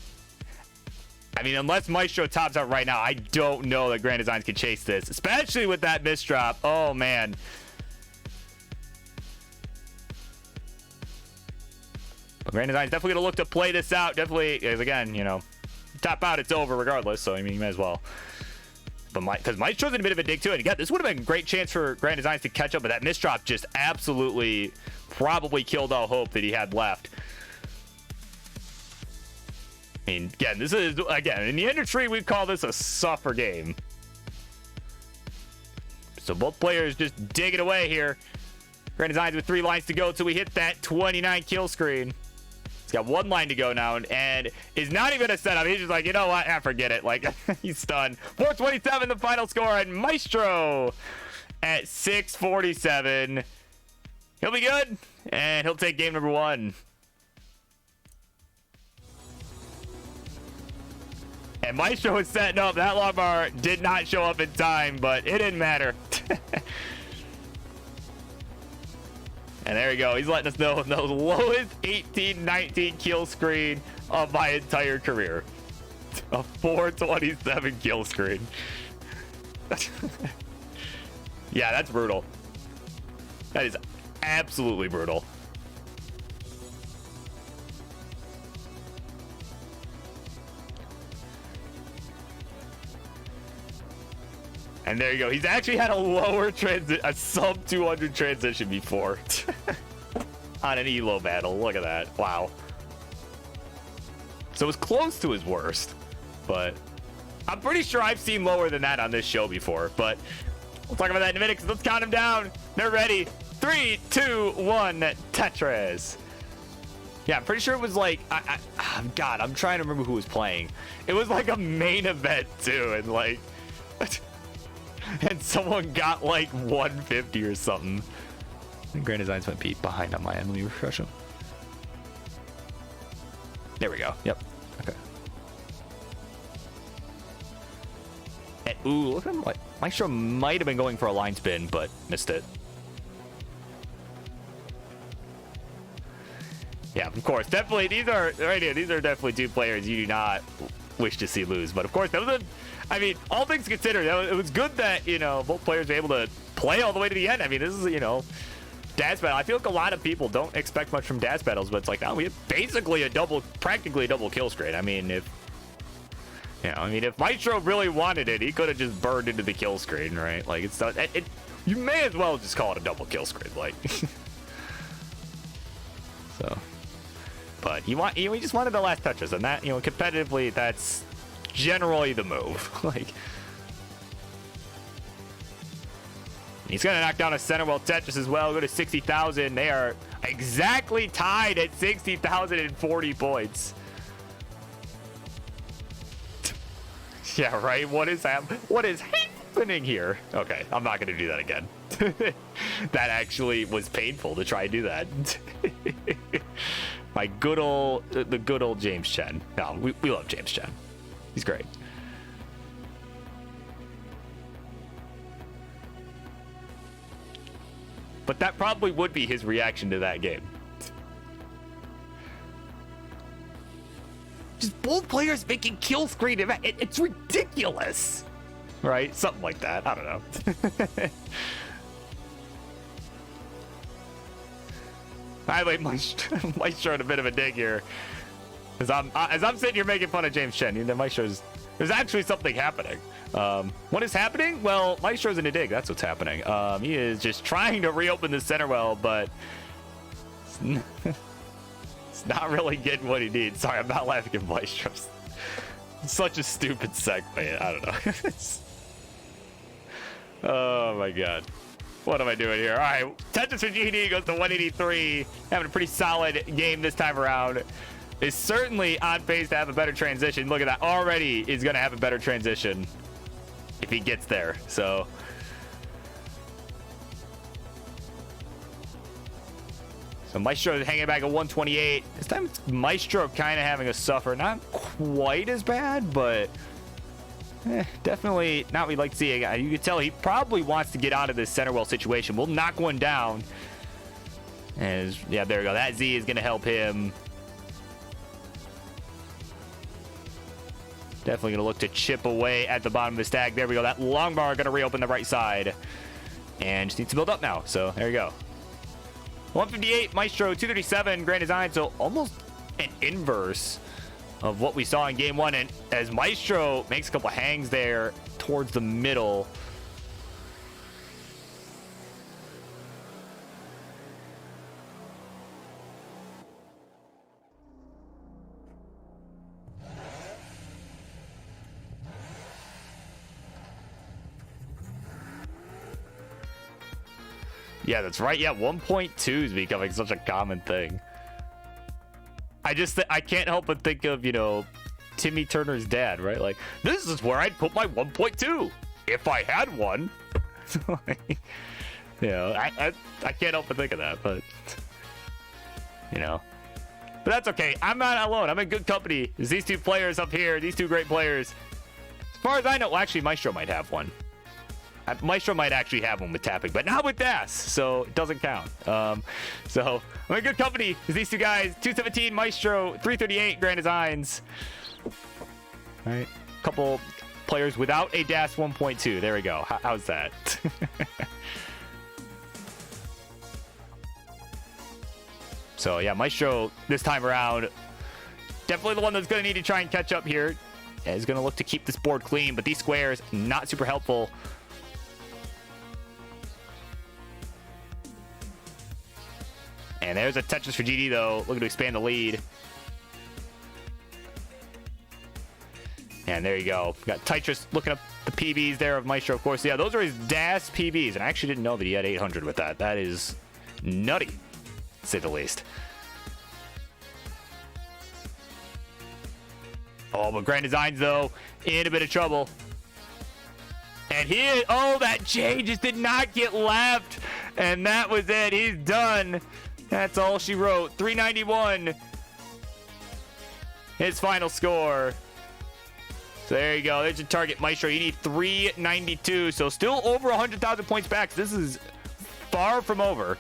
mean, unless Maestro tops out right now, I don't know that Grand Designs can chase this, especially with that misdrop. Oh, man. But Grand Designs definitely going to look to play this out. Definitely, again, you know, top out, it's over regardless. So, I mean, you might as well. But because Maestro's in a bit of a dig, too. And again, this would have been a great chance for Grand Designs to catch up, but that misdrop just absolutely probably killed all hope that he had left. I mean, again, this is, again, in the industry, we call this a suffer game. So both players just digging away here. Grand Designs with 3 lines to go till we hit that 29 kill screen. He's got 1 line to go now, and is not even a setup. He's just like, you know what? Forget it. Like, he's stunned. 427, the final score, and Maestro at 647. He'll be good, and he'll take game number 1. And Maestro was setting up. That long bar did not show up in time, but it didn't matter. And there you go. He's letting us know the lowest 18, 19 kill screen of my entire career. A 427 kill screen. Yeah, that's brutal. That is absolutely brutal. And there you go. He's actually had a lower transit, a sub 200 transition before on an Elo battle. Look at that. Wow. So it's close to his worst, but I'm pretty sure I've seen lower than that on this show before. But we'll talk about that in a minute, because let's count them down. They're ready. 3, 2, 1, Tetris. Yeah, I'm pretty sure it was like, God, I'm trying to remember who was playing. It was like a main event too, and like, and someone got like 150 or something. And Grand Designs went behind on my end. Let me refresh him. There we go. Yep. Okay. And, ooh, look at him. Like, Maestro might have been going for a line spin, but missed it. Yeah, of course. Definitely, these are right here. These are definitely 2 players you do not wish to see lose. But of course, that was I mean, all things considered, it was good that, you know, both players were able to play all the way to the end. I mean, this is, you know, Daz battle. I feel like a lot of people don't expect much from Daz battles, but it's like, no, we have basically practically a double kill screen. I mean, if Maestro really wanted it, he could have just burned into the kill screen, right? Like, it's not, you may as well just call it a double kill screen, like. So, but he just wanted the last touches, and that, you know, competitively, that's generally the move. Like, he's gonna knock down a center well Tetris as well. Go to 60,000. They are exactly tied at 60,040 points. Yeah, right. What is happening here? Okay, I'm not gonna do that again. That actually was painful to try and do that. The good old James Chen. No, we love James Chen. He's great. But that probably would be his reaction to that game. Just both players making kill screen. It's ridiculous. Right? Something like that. I don't know. I like Maestro in a bit of a dig here. As I'm sitting here making fun of James Chen, you know, there's actually something happening. What is happening? Well, Maestro's in a dig. That's what's happening. He is just trying to reopen the center well, but it's not really getting what he needs. Sorry, I'm not laughing at Maestro's. Such a stupid segue. I don't know. Oh my god. What am I doing here? All right, Tetris for GD goes to 183. Having a pretty solid game this time around. Is certainly on pace to have a better transition. Look at that. Already is going to have a better transition if he gets there. So Maestro is hanging back at 128. This time it's Maestro kind of having a suffer. Not quite as bad, but definitely not what we'd like to see. You can tell he probably wants to get out of this center well situation. We'll knock one down. Yeah, there we go. That Z is going to help him. Definitely going to look to chip away at the bottom of the stack. There we go. That long bar going to reopen the right side. And just needs to build up now. So there you go. 158, Maestro, 237, Grand Design. So almost an inverse of what we saw in game one. And as Maestro makes a couple hangs there towards the middle. Yeah, that's right. Yeah, 1.2 is becoming such a common thing. I can't help but think of, you know, Timmy Turner's dad, right? Like, this is where I'd put my 1.2 if I had one. You know, I can't help but think of that, but you know, but that's okay. I'm not alone. I'm in good company. There's these two players up here, these two great players. As far as I know, well, actually, Maestro might have one. Maestro might actually have one with tapping, but not with DAS, so it doesn't count. So I'm in good company. There's these two guys, 217 Maestro, 338 Grand Designs. All right, couple players without a DAS 1.2. There we go. How's that? So yeah, Maestro this time around, definitely the one that's going to need to try and catch up here. Is going to look to keep this board clean, but these squares not super helpful. And there's a Tetris for GD, though, looking to expand the lead. And there you go. We got Tetris looking up the PBs there of Maestro, of course. Yeah, those are his DAS PBs, and I actually didn't know that he had 800 with that. That is nutty, to say the least. Oh, but Grand Designs, though, in a bit of trouble. And oh, that J just did not get left. And that was it. He's done. That's all she wrote. 391. His final score. So there you go. There's your target, Maestro. You need 392. So still over 100,000 points back. This is far from over.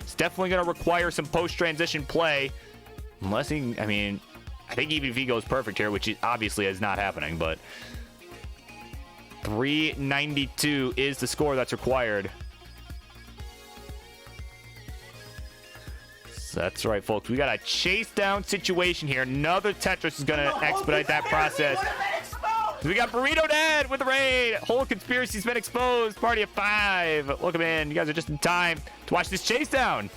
It's definitely going to require some post-transition play. Unless he, I mean, I think even if he goes perfect here, which obviously is not happening, but 392 is the score that's required. That's right, folks. We got a chase down situation here. Another Tetris is going to expedite that process. We got Burrito Dad with the raid. Whole conspiracy's been exposed. Party of 5. Welcome in. You guys are just in time to watch this chase down.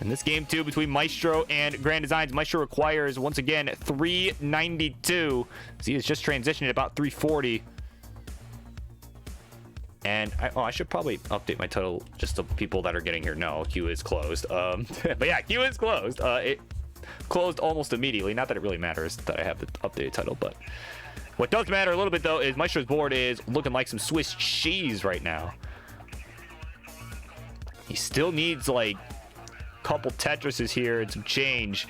And this game, too, between Maestro and Grand Designs. Maestro requires, once again, 392. So he has just transitioned at about 340. And I should probably update my title just so people that are getting here know queue is closed. But yeah, queue is closed. It closed almost immediately. Not that it really matters that I have the updated title, but what does matter a little bit, though, is Maestro's board is looking like some Swiss cheese right now. He still needs, like, a couple Tetrises here and some change.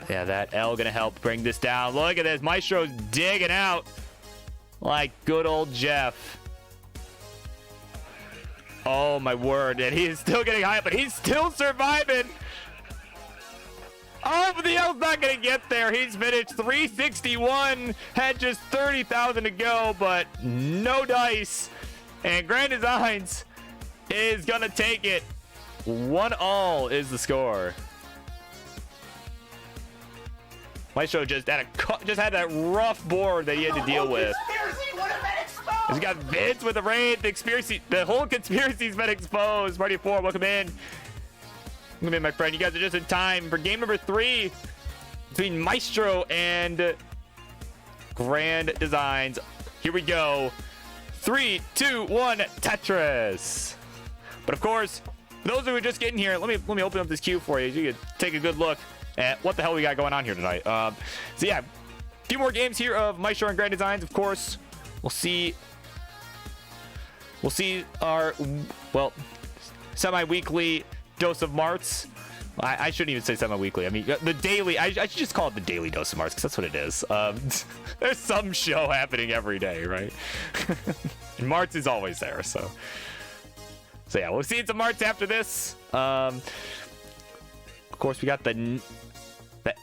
Yeah, that L gonna help bring this down. Look at this. Maestro's digging out. Like good old Jeff. Oh my word, and he is still getting high, but he's still surviving. Oh, but the L's not gonna get there. He's finished 361, had just 30,000 to go, but no dice. And Grand Designs is gonna take it. 1-all is the score. Maestro just had that rough board that he had to deal with. He's got Vince with the raid. The whole conspiracy's been exposed. Party of 4, welcome in. Welcome in, my friend. You guys are just in time for game number 3 between Maestro and Grand Designs. Here we go. 3, 2, 1, Tetris. But of course, for those who are just getting here, let me open up this queue for you so you can take a good look at what the hell we got going on here tonight. So yeah, a few more games here of Maestro and Grand Designs. Of course, we'll see our, well, semi-weekly dose of Marts. I shouldn't even say semi-weekly. I mean, the daily. I should just call it the daily dose of Marts because that's what it is. There's some show happening every day, right? And Marts is always there. So yeah, we'll see some Marts after this. Of course, we got the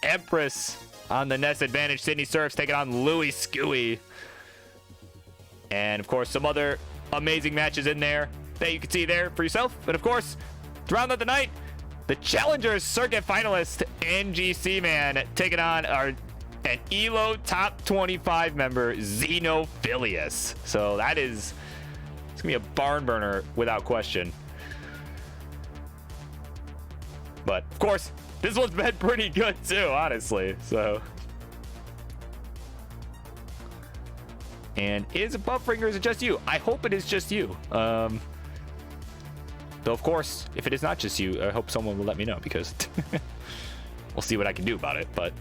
Empress on the Nest Advantage. Sydney Surfs taking on Louis Scooey. And of course, some other amazing matches in there that you can see there for yourself. And of course, to round out the night, the Challengers Circuit finalist NGC Man taking on an ELO top 25 member, Xenophilius. So it's gonna be a barn burner without question. But of course, this one's been pretty good too, honestly. So, and is it Buffringer or is it just you? I hope it is just you. Though of course, if it is not just you, I hope someone will let me know because we'll see what I can do about it. But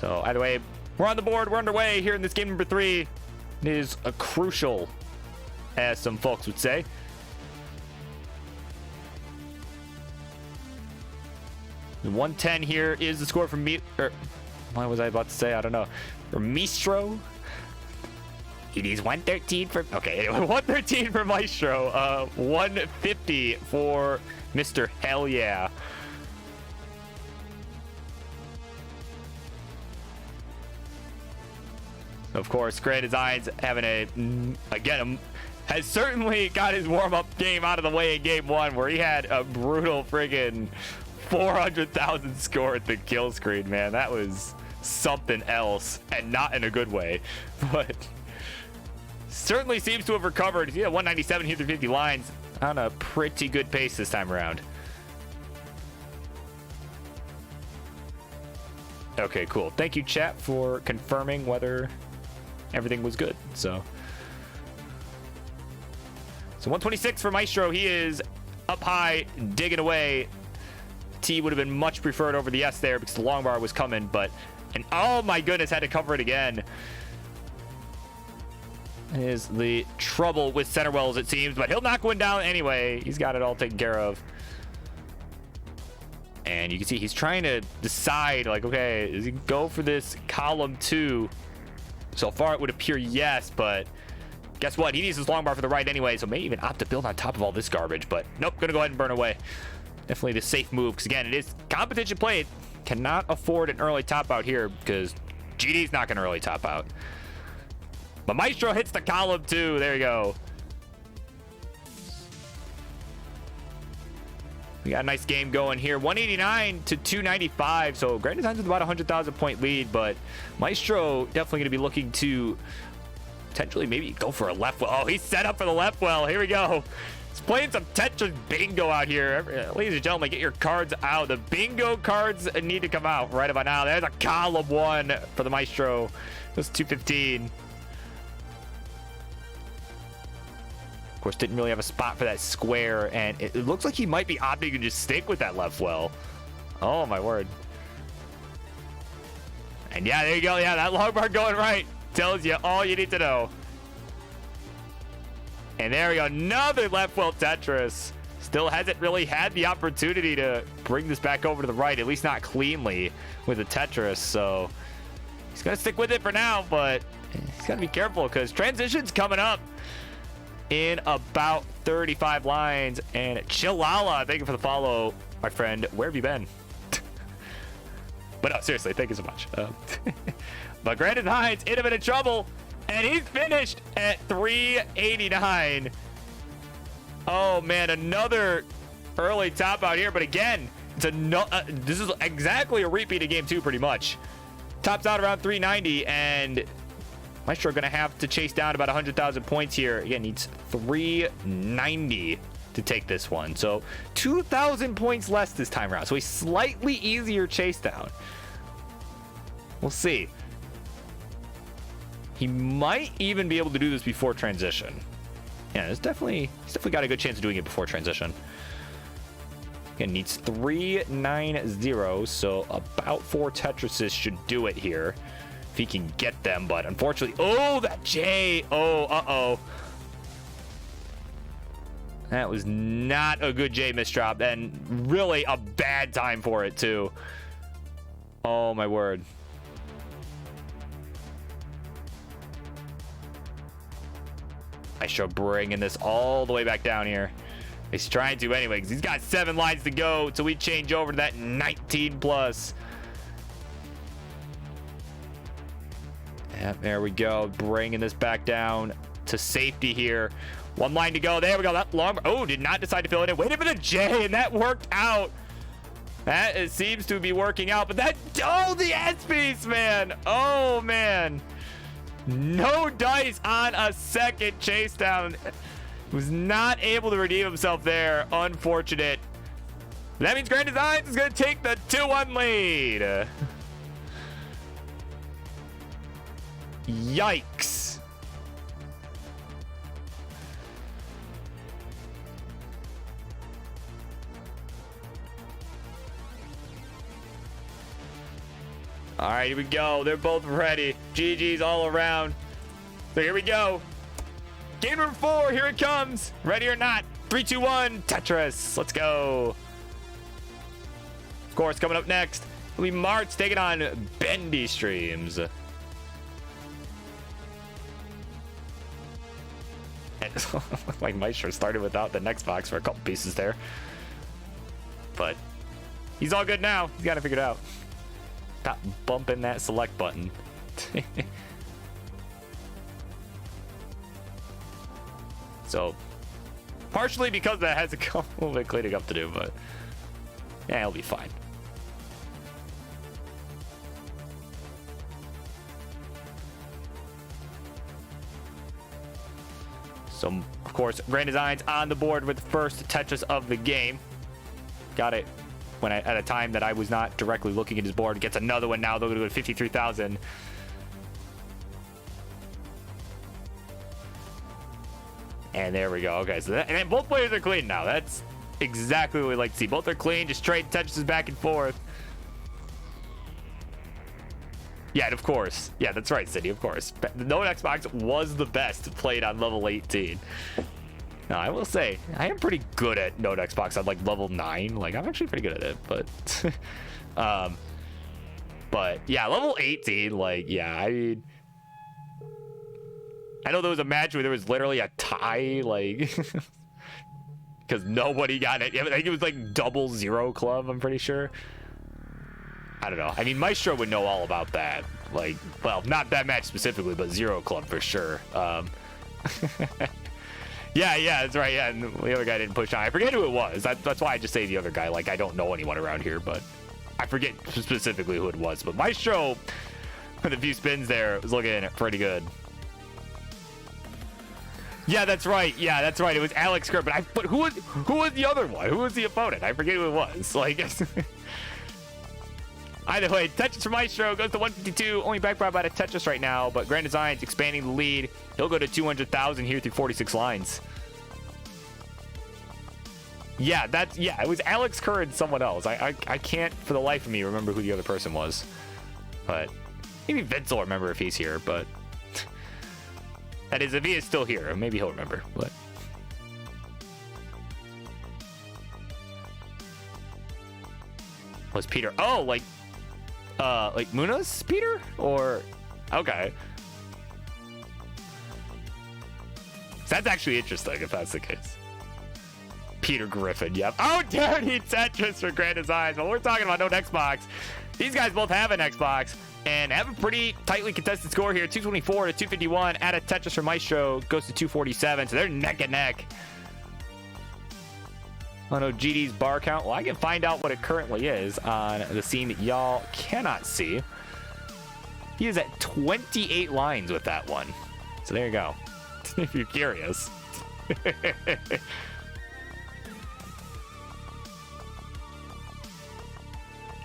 so either way, we're on the board. We're underway here in this game number 3. It is a crucial, as some folks would say. The 110 here is the score from me. What was I about to say? I don't know. For Maestro. It is 113 for. Okay, anyway, 113 for Maestro. 150 for Mr. Hell Yeah. Of course, Grand Designs having has certainly got his warm-up game out of the way in game 1, where he had a brutal friggin' 400,000 score at the kill screen, man. That was something else, and not in a good way. But certainly seems to have recovered. Yeah, 197 here through 50 lines on a pretty good pace this time around. Okay, cool. Thank you, chat, for confirming whether everything was good. So 126 for Maestro. He is up high, digging away. T would have been much preferred over the S there because the long bar was coming, and oh my goodness, had to cover it again. Is the trouble with center wells, it seems, but he'll knock one down anyway. He's got it all taken care of. And you can see he's trying to decide, like, okay, does he go for this column 2? So far, it would appear yes, but guess what? He needs his long bar for the right anyway, so may even opt to build on top of all this garbage. But nope, gonna go ahead and burn away. Definitely the safe move, because again, it is competition play. It cannot afford an early top out here because GD's not gonna early top out. But Maestro hits the column 2. There you go. We got a nice game going here. 189 to 295. So Grand Designs with about 100,000 point lead, but Maestro definitely going to be looking to potentially maybe go for a left well. Oh, he's set up for the left well. Here we go. He's playing some Tetris bingo out here. Ladies and gentlemen, get your cards out. The bingo cards need to come out right about now. There's a column 1 for the Maestro. That's 215. Of course, didn't really have a spot for that square, and it looks like he might be opting to just stick with that left well. Oh my word. And yeah, there you go. Yeah, that long bar going right tells you all you need to know. And there we go, another left well Tetris. Still hasn't really had the opportunity to bring this back over to the right, at least not cleanly with the Tetris. So he's gonna stick with it for now, but he's gotta be careful because transition's coming up in about 35 lines. And Chilala, thank you for the follow, my friend. Where have you been? But no, seriously, thank you so much. But Grand Designs in a bit of trouble. And he's finished at 389. Oh, man, another early top out here. But again, it's this is exactly a repeat of game 2, pretty much. Tops out around 390, and Maestro going to have to chase down about 100,000 points here. Again, needs 390 to take this one. So 2,000 points less this time around. So a slightly easier chase down. We'll see. He might even be able to do this before transition. Yeah, he's definitely got a good chance of doing it before transition. Again, needs 390, so about 4 Tetrises should do it here if he can get them. But unfortunately, oh, that J. Oh, uh-oh. That was not a good J misdrop, and really a bad time for it too. Oh my word. Maestro bringing this all the way back down here. He's trying to anyway, because he's got 7 lines to go till we change over to that 19 plus. Yeah, there we go. Bringing this back down to safety here. 1 line to go. There we go. That long. Oh, did not decide to fill it in. Waited for the J, and that worked out. That seems to be working out. But that. Oh, the S piece, man. Oh, man. No dice on a second chase down. Was not able to redeem himself there. Unfortunate. That means Grand Designs is going to take the 2-1 lead. Yikes. All right, here we go. They're both ready. GG's all around. So here we go. Game number 4, here it comes. Ready or not. 3, 2, 1, Tetris. Let's go. Of course, coming up next will be March taking on Bendy Streams. Like Maestro started without the next box for a couple pieces there. But he's all good now. He's got it figured out. Stop bumping that select button. So, partially because that has a little bit cleaning up to do, but yeah, it'll be fine. So, of course, Grand Designs on the board with the first Tetris of the game. Got it at a time that I was not directly looking at his board. Gets another one now. They're going to go to 53,000. And there we go. Okay, so and then both players are clean now. That's exactly what we like to see. Both are clean. Just trade Tetrises back and forth. Yeah, and of course. Yeah, that's right, City. Of course. The Note Xbox was the best played on level 18. Now, I will say, I am pretty good at Note Xbox on like level 9. Like, I'm actually pretty good at it, but yeah, level 18, like, yeah, I mean, I know there was a match where there was literally a tie, like, because nobody got it. I think it was like 00 club, I'm pretty sure. I don't know. I mean, Maestro would know all about that. Like, well, not that match specifically, but 0 club for sure. Yeah, that's right. Yeah, and the other guy didn't push on. I forget who it was. That's why I just say the other guy. Like, I don't know anyone around here, but I forget specifically who it was. But Maestro, with a few spins there, was looking pretty good. Yeah, that's right. Yeah, that's right. It was Alex Kerr. But who was the other one? Who was the opponent? I forget who it was. Like, either way, Tetris for Maestro goes to 152. Only back by about a Tetris right now. But Grand Design's expanding the lead. He'll go to 200,000 here through 46 lines. Yeah, it was Alex Kerr and someone else. I can't for the life of me remember who the other person was. But maybe Vince will remember if he's here. But that is, if he is still here, maybe he'll remember. But was Peter? Oh, like Muna's Peter? Or okay. That's actually interesting if that's the case. Peter Griffin, yep. Oh, dirty Tetris for Grand Designs. Well, we're talking about no Xbox. These guys both have an Xbox and have a pretty tightly contested score here. 224 to 251. Add a Tetris for Maestro, goes to 247. So they're neck and neck. Oh no, GD's bar count. Well, I can find out what it currently is on the scene that y'all cannot see. He is at 28 lines with that one. So there you go. If you're curious.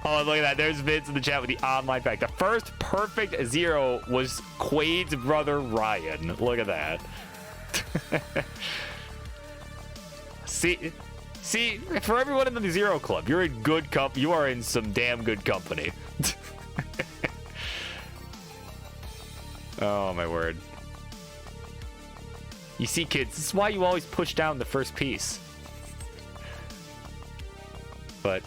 Oh, look at that. There's Vince in the chat with the online pack. The first perfect zero was Quade's brother, Ryan. Look at that. See, for everyone in the Zero Club, you're in good company. You are in some damn good company. Oh, my word. You see, kids, this is why you always push down the first piece. But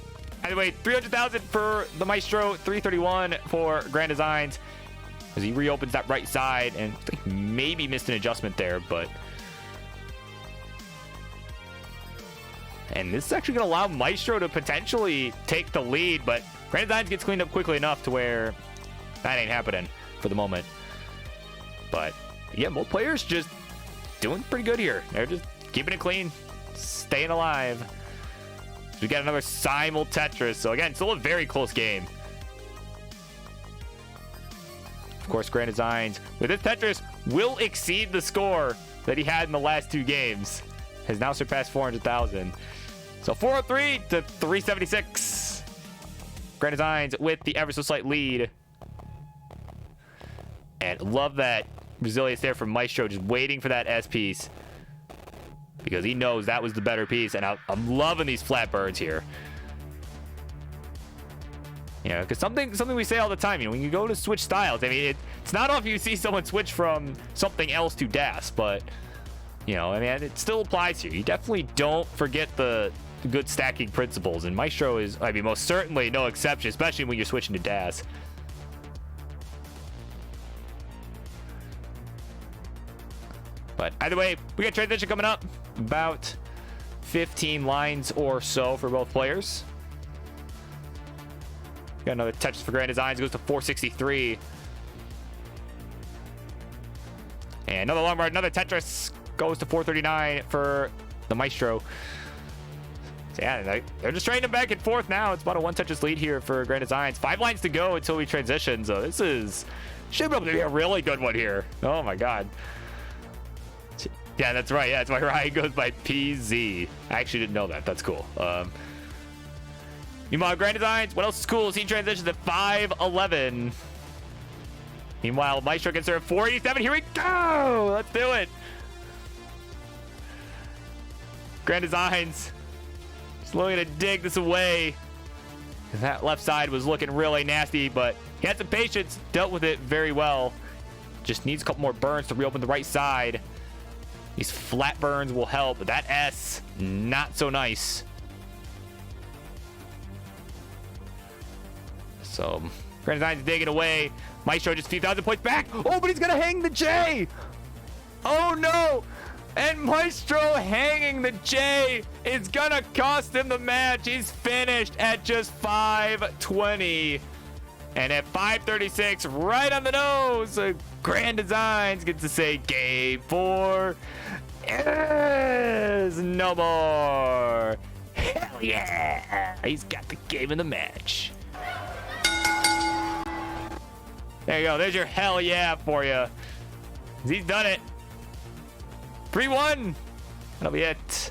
anyway, 300,000 for the Maestro, 331 for Grand Designs as he reopens that right side, and I think maybe missed an adjustment there, but and this is actually going to allow Maestro to potentially take the lead, but Grand Designs gets cleaned up quickly enough to where that ain't happening for the moment. But yeah, both players just doing pretty good here. They're just keeping it clean, staying alive. We got another simul Tetris. So again, still a very close game. Of course, Grand Designs with this Tetris will exceed the score that he had in the last two games. Has now surpassed 400,000. So 403 to 376. Grand Designs with the ever so slight lead. And love that resilience there from Maestro, just waiting for that S piece. Because he knows that was the better piece. And I'm loving these flat birds here. You know, because something we say all the time, you know, when you go to switch styles, I mean, it's not often you see someone switch from something else to DAS, but, you know, I mean, it still applies here. You definitely don't forget the good stacking principles. And Maestro is, I mean, most certainly no exception, especially when you're switching to DAS. But either way, we got transition coming up. About 15 lines or so for both players. Got another Tetris for Grand Designs. Goes to 463. And another long bar, another Tetris goes to 439 for the Maestro. So yeah, they're just trading them back and forth now. It's about a one Tetris lead here for Grand Designs. 5 lines to go until we transition. So this should be able to be a really good one here. Oh my god. Yeah, that's right. Yeah, that's why Ryan goes by PZ. I actually didn't know that. That's cool. Meanwhile, Grand Designs, what else is cool is he transitions at 511. Meanwhile, Maestro gets there at 487. Here we go. Let's do it. Grand Designs just looking to dig this away. That left side was looking really nasty, but he had some patience, dealt with it very well. Just needs a couple more burns to reopen the right side. These flat burns will help, but that S, not so nice. So, Grand Design's digging away. Maestro just a few thousand points back. Oh, but he's going to hang the J. Oh, no. And Maestro hanging the J is going to cost him the match. He's finished at just 520. And at 536, right on the nose, Grand Designs gets to say game 4 is no more. Hell yeah. He's got the game in the match. There you go. There's your hell yeah for you. He's done it. 3-1. That'll be it.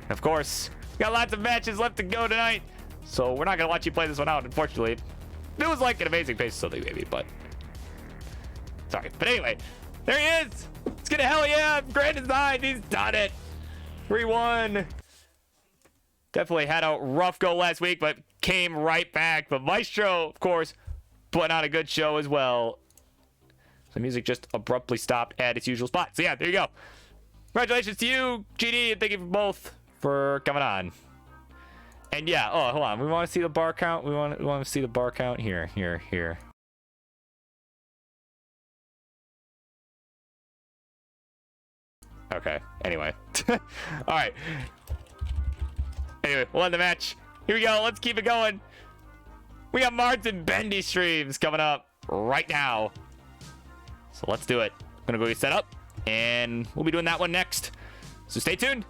Of course, we got lots of matches left to go tonight. So we're not going to watch you play this one out, unfortunately. It was like an amazing pace or something, maybe, but sorry. But anyway, there he is. Let's get a hell yeah. Grand Design. He's done it. 3-1. Definitely had a rough go last week, but came right back. But Maestro, of course, putting on a good show as well. The music just abruptly stopped at its usual spot. So yeah, there you go. Congratulations to you, GD, and thank you both for coming on. And yeah, oh, hold on. We want to see the bar count. We want to see the bar count here. Okay. Anyway. All right. Anyway, we'll end the match. Here we go. Let's keep it going. We got Martin Bendy streams coming up right now. So let's do it. I'm going to go get set up, and we'll be doing that one next. So stay tuned.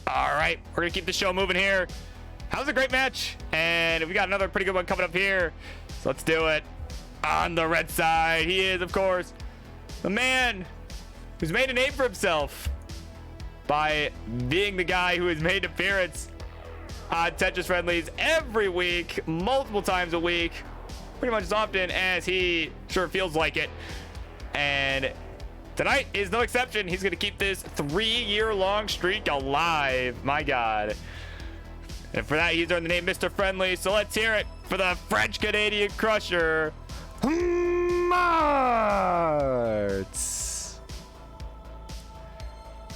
All right, we're gonna keep the show moving here. That was a great match, and we got another pretty good one coming up here. So let's do it. On the red side, he is, of course, the man who's made a name for himself by being the guy who has made an appearance on Tetris Friendlies every week, multiple times a week, pretty much as often as he sure feels like it. And tonight is no exception. He's going to keep this 3-year-long streak alive. My God. And for that, he's earned the name Mr. Friendly. So let's hear it for the French-Canadian crusher, Martz.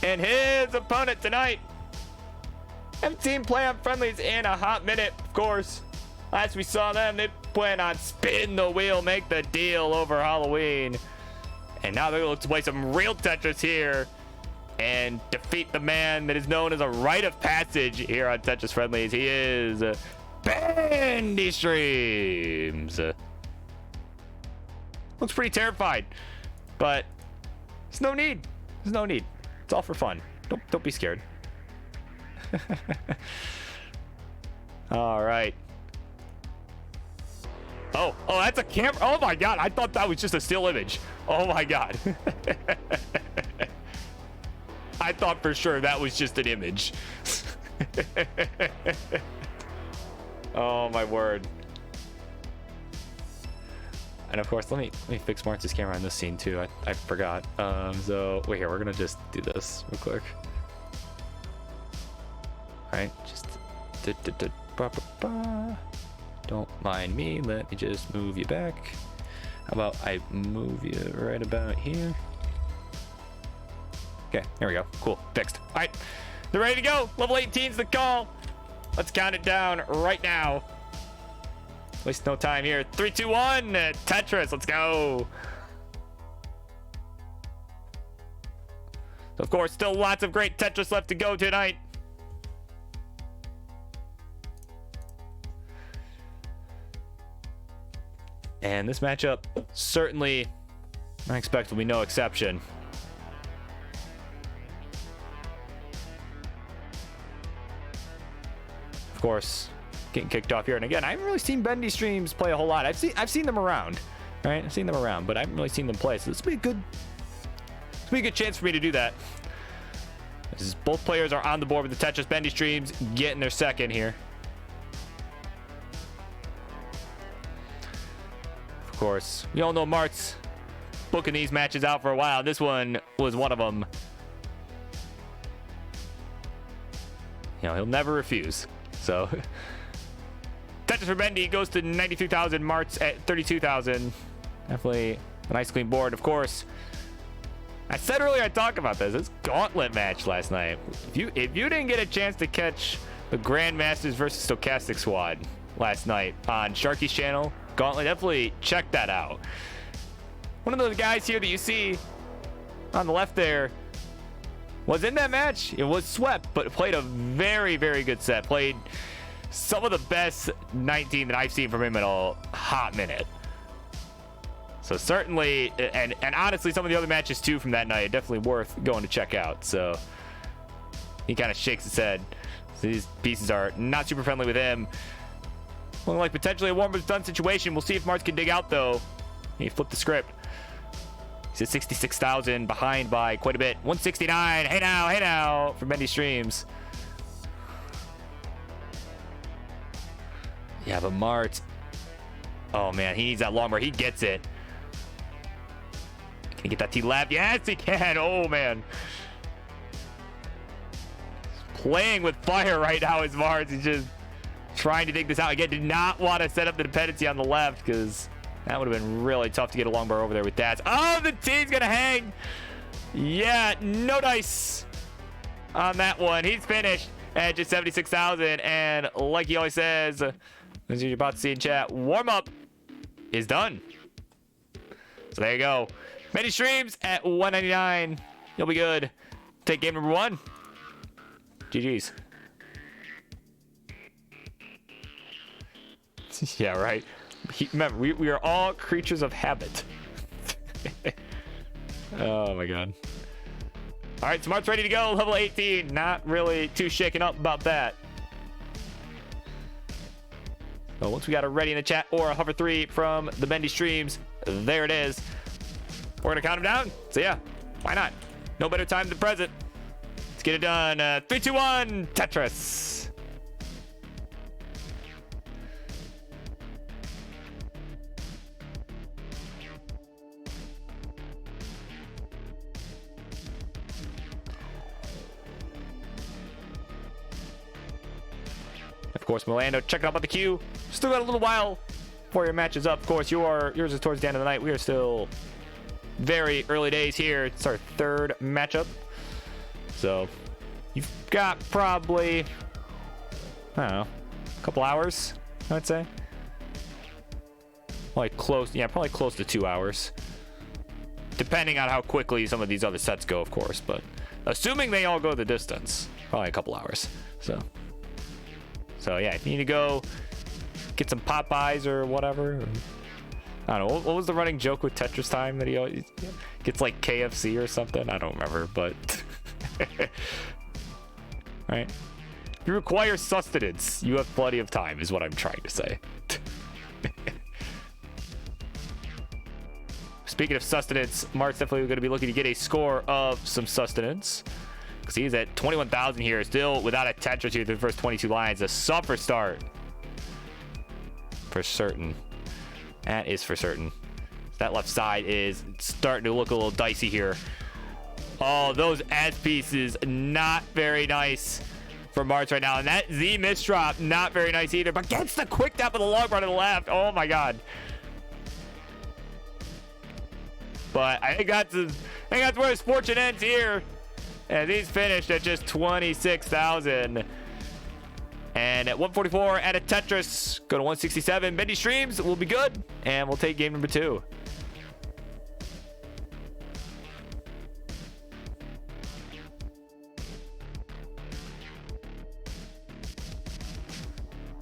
And his opponent tonight. Haven't seen play on Friendlies in a hot minute, of course. Last we saw them, they plan on spin the wheel, make the deal over Halloween. And now they look to play some real Tetris here and defeat the man that is known as a rite of passage here on Tetris Friendlies. He is Bendy Streams. Looks pretty terrified, but there's no need. There's no need. It's all for fun. Don't be scared. All right. Oh, that's a camera. Oh my God. I thought that was just a still image. Oh my God. I thought for sure that was just an image. Oh my word. And of course, let me fix Martz's camera on this scene too. I forgot. So wait here, we're gonna just do this real quick. All right, just don't mind me. Let me just move you back. How about I move you right about here? Okay, there we go. Cool, fixed. All right, they're ready to go. Level 18's the call. Let's count it down right now. Waste no time here. 3, 2, 1. Tetris, let's go. Of course, still lots of great Tetris left to go tonight. And this matchup, certainly, I expect will be no exception. Of course, getting kicked off here. And again, I haven't really seen Bendy Streams play a whole lot. I've seen them around, right? I've seen them around, but I haven't really seen them play. So this will be a good chance for me to do that. This is, both players are on the board with the Tetris. Bendy Streams getting their second here. Of course, we all know Mart's booking these matches out for a while. This one was one of them. You know, he'll never refuse. So Tetris for Bendy goes to 93,000. Mart's at 32,000. Definitely a nice clean board. Of course, I said earlier I'd talk about this gauntlet match last night. If you didn't get a chance to catch the Grandmasters versus Stochastic Squad last night on Sharky's channel, Gauntlet, definitely check that out. One of those guys here that you see on the left there was in that match. It was swept, but played a very, very good set. Played some of the best 19 that I've seen from him in a hot minute. So certainly, and honestly, some of the other matches too from that night are definitely worth going to check out. So he kind of shakes his head. So these pieces are not super friendly with him. Looking like potentially a warm but done situation. We'll see if Martz can dig out though. He flipped the script. He's at 66,000, behind by quite a bit. 169. Hey now from Bendy Streams. Yeah, but Martz. Oh man, he needs that long bar. He gets it. Can he get that T left? Yes, he can. Oh man. He's playing with fire right now is Martz. He's just trying to dig this out. Again, did not want to set up the dependency on the left because that would have been really tough to get a long bar over there with that. Oh, the T's gonna hang. Yeah, no dice on that one. He's finished at just 76,000. And like he always says, as you're about to see in chat, warm up is done. So there you go. Many streams at 199. You'll be good. Take game number 1. GG's. Yeah, right. Remember, we are all creatures of habit. Oh my god. All right, Smart's ready to go. Level 18. Not really too shaken up about that. So once we got a ready in the chat or a hover 3 from the Bendy Streams, there it is. We're gonna count them down. So yeah, why not? No better time than present. Let's get it done. 3, 2, 1. Tetris. Of course, Milando checking up on the queue. Still got a little while before your match is up. Of course, yours is towards the end of the night. We are still very early days here. It's our 3rd matchup. So you've got probably, I don't know, a couple hours, I would say. Probably close to 2 hours. Depending on how quickly some of these other sets go, of course. But assuming they all go the distance, probably a couple hours. So yeah, if you need to go get some Popeyes or whatever. I don't know. What was the running joke with Tetris Time that he always gets, like KFC or something? I don't remember, but right. If you require sustenance, you have plenty of time, is what I'm trying to say. Speaking of sustenance, Mark's definitely going to be looking to get a score of some sustenance. Because he's at 21,000 here, still without a Tetris here through the first 22 lines. A suffer start. For certain. That is for certain. That left side is starting to look a little dicey here. Oh, those ad pieces, not very nice. for Martz right now. And that Z misdrop, not very nice either. But gets the quick tap of the long run to the left. Oh my god. But I think that's where his fortune ends here. And he's finished at just 26,000. And at 144 at a Tetris, go to 167. Bendy Streams will be good. And we'll take game number 2.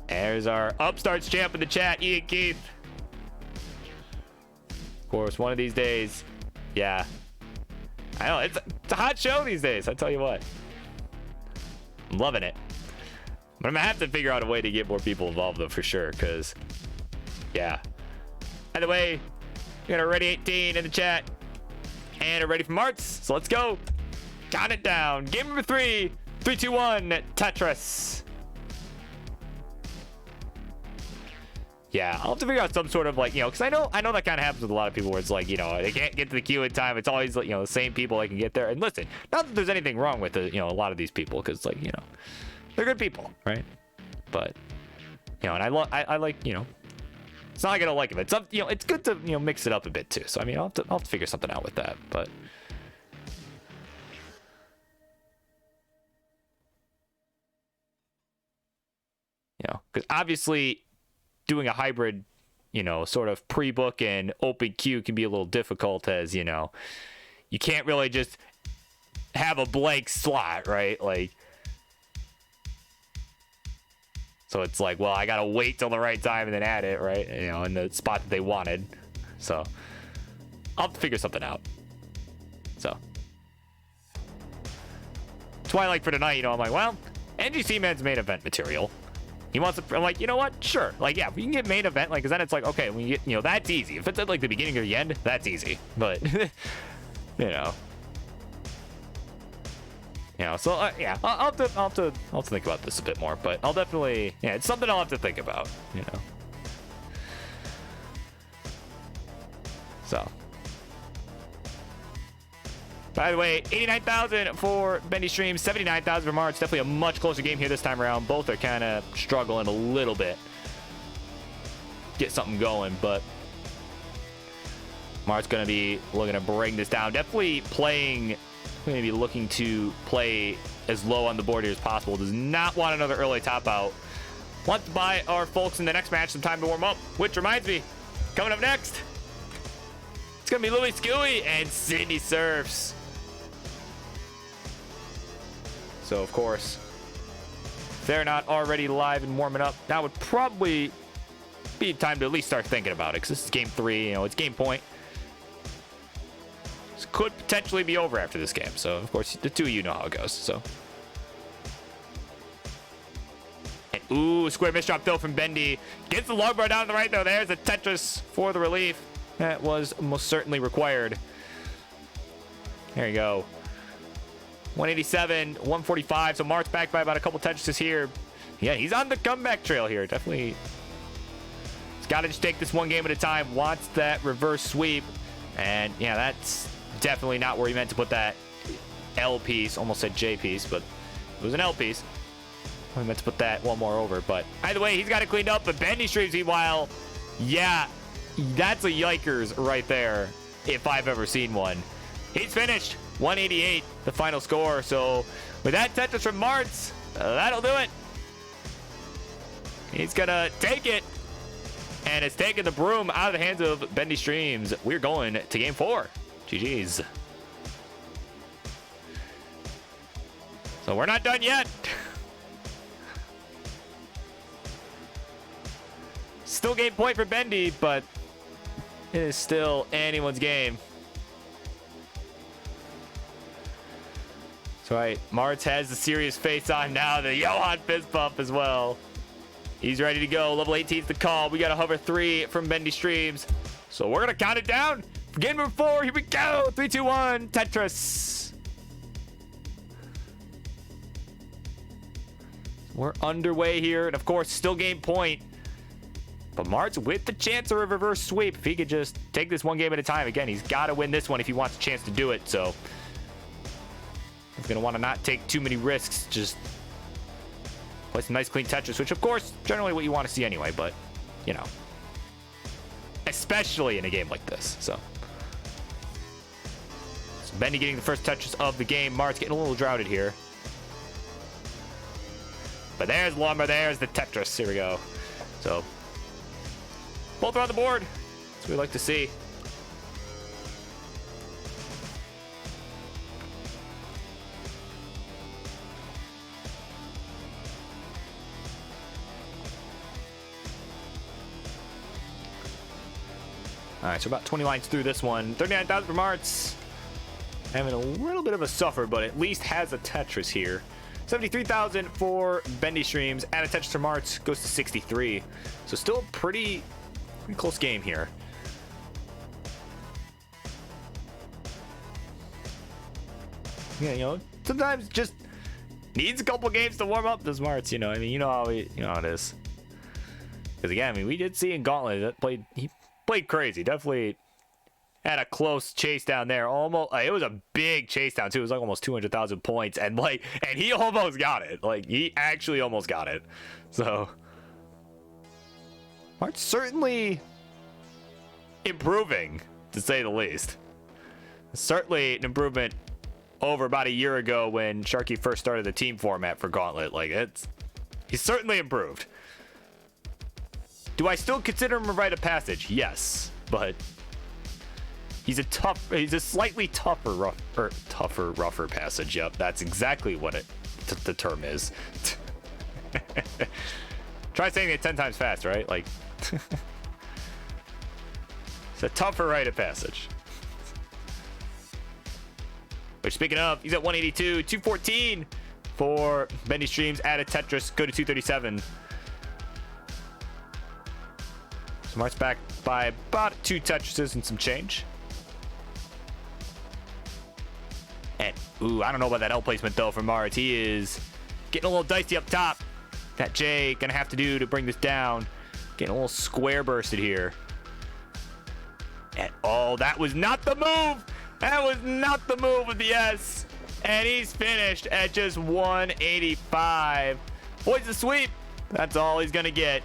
There's our Upstarts champ in the chat, Ian Keith. Of course, one of these days. Yeah. I know, it's a hot show these days, I tell you what. I'm loving it. But I'm gonna have to figure out a way to get more people involved though, for sure, because, yeah. By the way, we got a Ready 18 in the chat. And a Ready for Martz, so let's go. Count it down. Game number 3, 3, 2, 1, Tetris. Yeah, I'll have to figure out some sort of, like, you know, because I know that kind of happens with a lot of people where it's like, you know, they can't get to the queue in time. It's always, like, you know, the same people that can get there. And listen, not that there's anything wrong with you know, a lot of these people, because, like, you know, they're good people, right? But, you know, and I like, you know, it's not like I don't like it. It's up, you know, it's good to, you know, mix it up a bit too. So I mean, I'll have to figure something out with that. But you know, because obviously doing a hybrid, you know, sort of pre-book and open queue can be a little difficult, as, you know, you can't really just have a blank slot, right? Like, so it's like, well, I gotta wait till the right time and then add it, right? You know, in the spot that they wanted. So I'll have to figure something out. So that's why, like, for tonight, you know, I'm like, well, NGC Man's main event material. He wants to, I'm like, you know what? Sure. Like, yeah, we can get main event, like, because then it's like, okay, when you get, you know, that's easy. If it's at, like, the beginning or the end, that's easy. But, you know. You know, so, yeah, I'll have to think about this a bit more. But I'll definitely, yeah, it's something I'll have to think about, you know. So. By the way, 89,000 for Bendy Streams, 79,000 for Martz. Definitely a much closer game here this time around. Both are kind of struggling a little bit. Get something going, but Martz going to be looking to bring this down. Definitely playing, maybe looking to play as low on the board here as possible. Does not want another early top out. Wants to buy our folks in the next match some time to warm up, which reminds me, coming up next, it's going to be Louis Skewy and Sydney Surfs. So, of course, if they're not already live and warming up, that would probably be time to at least start thinking about it, because this is game 3, you know, it's game point. This could potentially be over after this game, so, of course, the two of you know how it goes, so. And, ooh, square misdrop though from Bendy. Gets the long bar down to the right, though. There's a Tetris for the relief. That was most certainly required. There you go. 187, 145. So Martz back by about a couple Tetrises here. Yeah, he's on the comeback trail here. Definitely. He's got to just take this one game at a time. Wants that reverse sweep. And yeah, that's definitely not where he meant to put that L piece. Almost said J piece, but it was an L piece. I meant to put that one more over. But either way, he's got it cleaned up. But Bendy Streams, meanwhile, yeah, that's a yikers right there, if I've ever seen one. He's finished. 188, the final score. So with that Tetris from Martz, that'll do it. He's gonna take it, and it's taking the broom out of the hands of Bendy Streams. We're going to game 4. GG's. So we're not done yet. Still game point for Bendy, but it is still anyone's game. That's right. Martz has the serious face on now. The Johan fist bump as well. He's ready to go. Level 18 is the call. We got a hover 3 from Bendy Streams. So we're going to count it down. For game number 4. Here we go. 3, 2, 1. Tetris. We're underway here. And of course, still game point. But Martz with the chance of a reverse sweep. If he could just take this one game at a time. Again, he's got to win this one if he wants a chance to do it. So he's going to want to not take too many risks. Just Play some nice clean Tetris, which of course, generally what you want to see anyway, but, you know. Especially in a game like this, so. Bendy getting the first touches of the game. Mart's getting a little droughted here. But there's Lumber, there's the Tetris. Here we go. So, both are on the board. That's what we like to see. All right, so about 20 lines through this one. 39,000 for Martz. Having a little bit of a suffer, but at least has a Tetris here. 73,000 for Bendy Streams. Add a Tetris to Martz, goes to 63. So still a pretty close game here. Yeah, you know, sometimes just needs a couple games to warm up the Martz. You know, I mean, you know how it is. Because again, I mean, we did see in Gauntlet that he played crazy. Definitely had a close chase down there. Almost, it was a big chase down too. It was like almost 200,000 points, and he almost got it. Like, he actually almost got it. So, Martz certainly improving, to say the least. Certainly an improvement over about a year ago when Sharky first started the team format for Gauntlet. Like, he's certainly improved. Do I still consider him a rite of passage? Yes, but he's a slightly tougher, rougher passage. Yep, that's exactly what the term is. Try saying it 10 times fast, right? Like, it's a tougher rite of passage. Which, speaking of, he's at 182, 214 for Bendy Streams. Add a Tetris, go to 237. So Mart's back by about 2 Tetrises and some change. And, ooh, I don't know about that L placement, though, for Martz. He is getting a little dicey up top. That J gonna have to do to bring this down. Getting a little square bursted here. And, oh, that was not the move! That was not the move with the S. And he's finished at just 185. Boys, the sweep. That's all he's gonna get.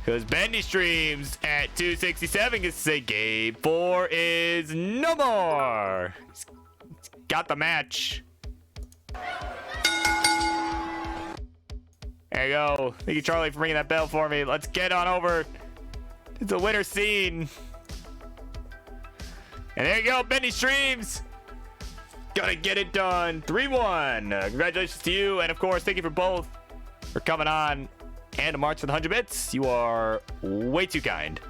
Because Bendy Streams at 267 gets to say game 4 is no more. He's got the match. There you go. Thank you, Charlie, for ringing that bell for me. Let's get on over to the winner scene. And there you go, Bendy Streams. Gonna get it done. 3-1. Congratulations to you. And of course, thank you for both for coming on. And to Martz for the 100 bits. You are way too kind.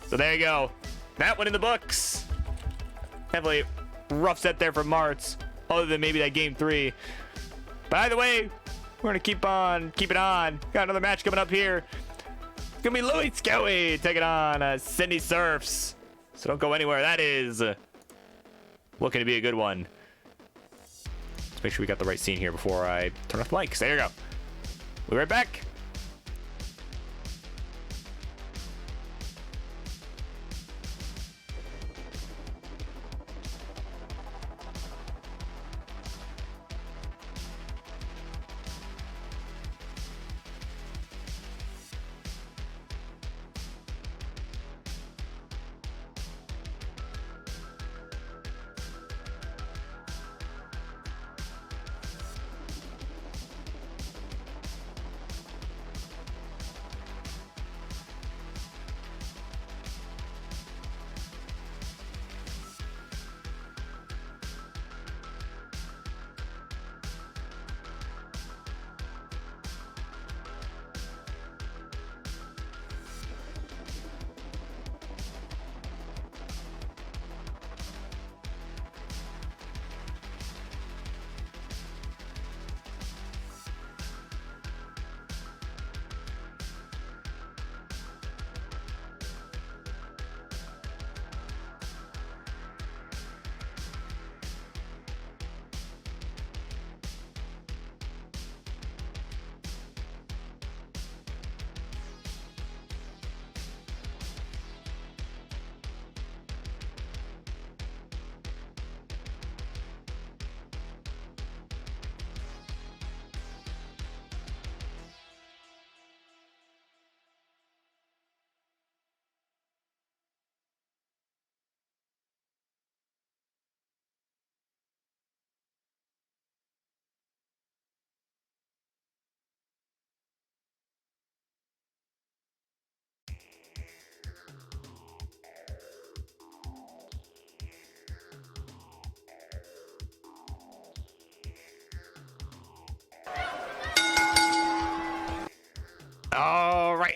So there you go. That one in the books. Definitely rough set there for Martz. Other than maybe that game 3. By the way, we're going to keep it on. Got another match coming up here. It's going to be Louis Scowie taking on Cindy Surfs. So don't go anywhere. That is looking to be a good one. Let's make sure we got the right scene here before I turn off the mics. There you go. We'll be right back.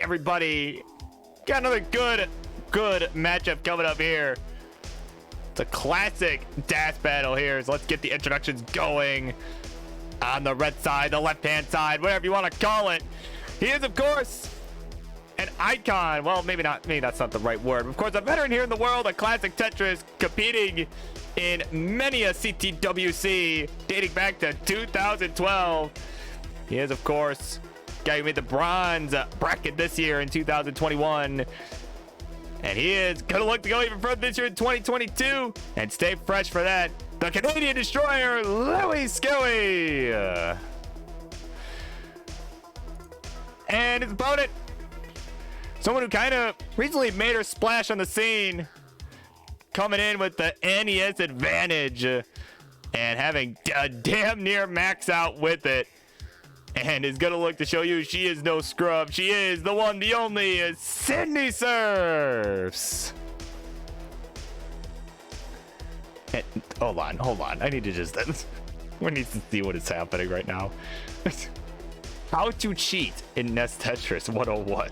everybody. Got another good matchup coming up here. It's a classic dash battle here. So let's get the introductions going. On the red side, the left-hand side, whatever you want to call it. He is, of course, an icon. Well, maybe that's not the right word. Of course, a veteran here in the world, a classic Tetris, competing in many a CTWC dating back to 2012. He is, of course, guy who made the bronze bracket this year in 2021. And he is gonna look to go even further this year in 2022 and stay fresh for that. The Canadian Destroyer, Louis Skilly. And his opponent, someone who kind of recently made her splash on the scene, coming in with the NES advantage and having a damn near max out with it. And is gonna look to show you she is no scrub. She is the one, the only, Sydney Surfs. And, hold on. I need to just... we need to see what is happening right now. How to cheat in NES Tetris 101.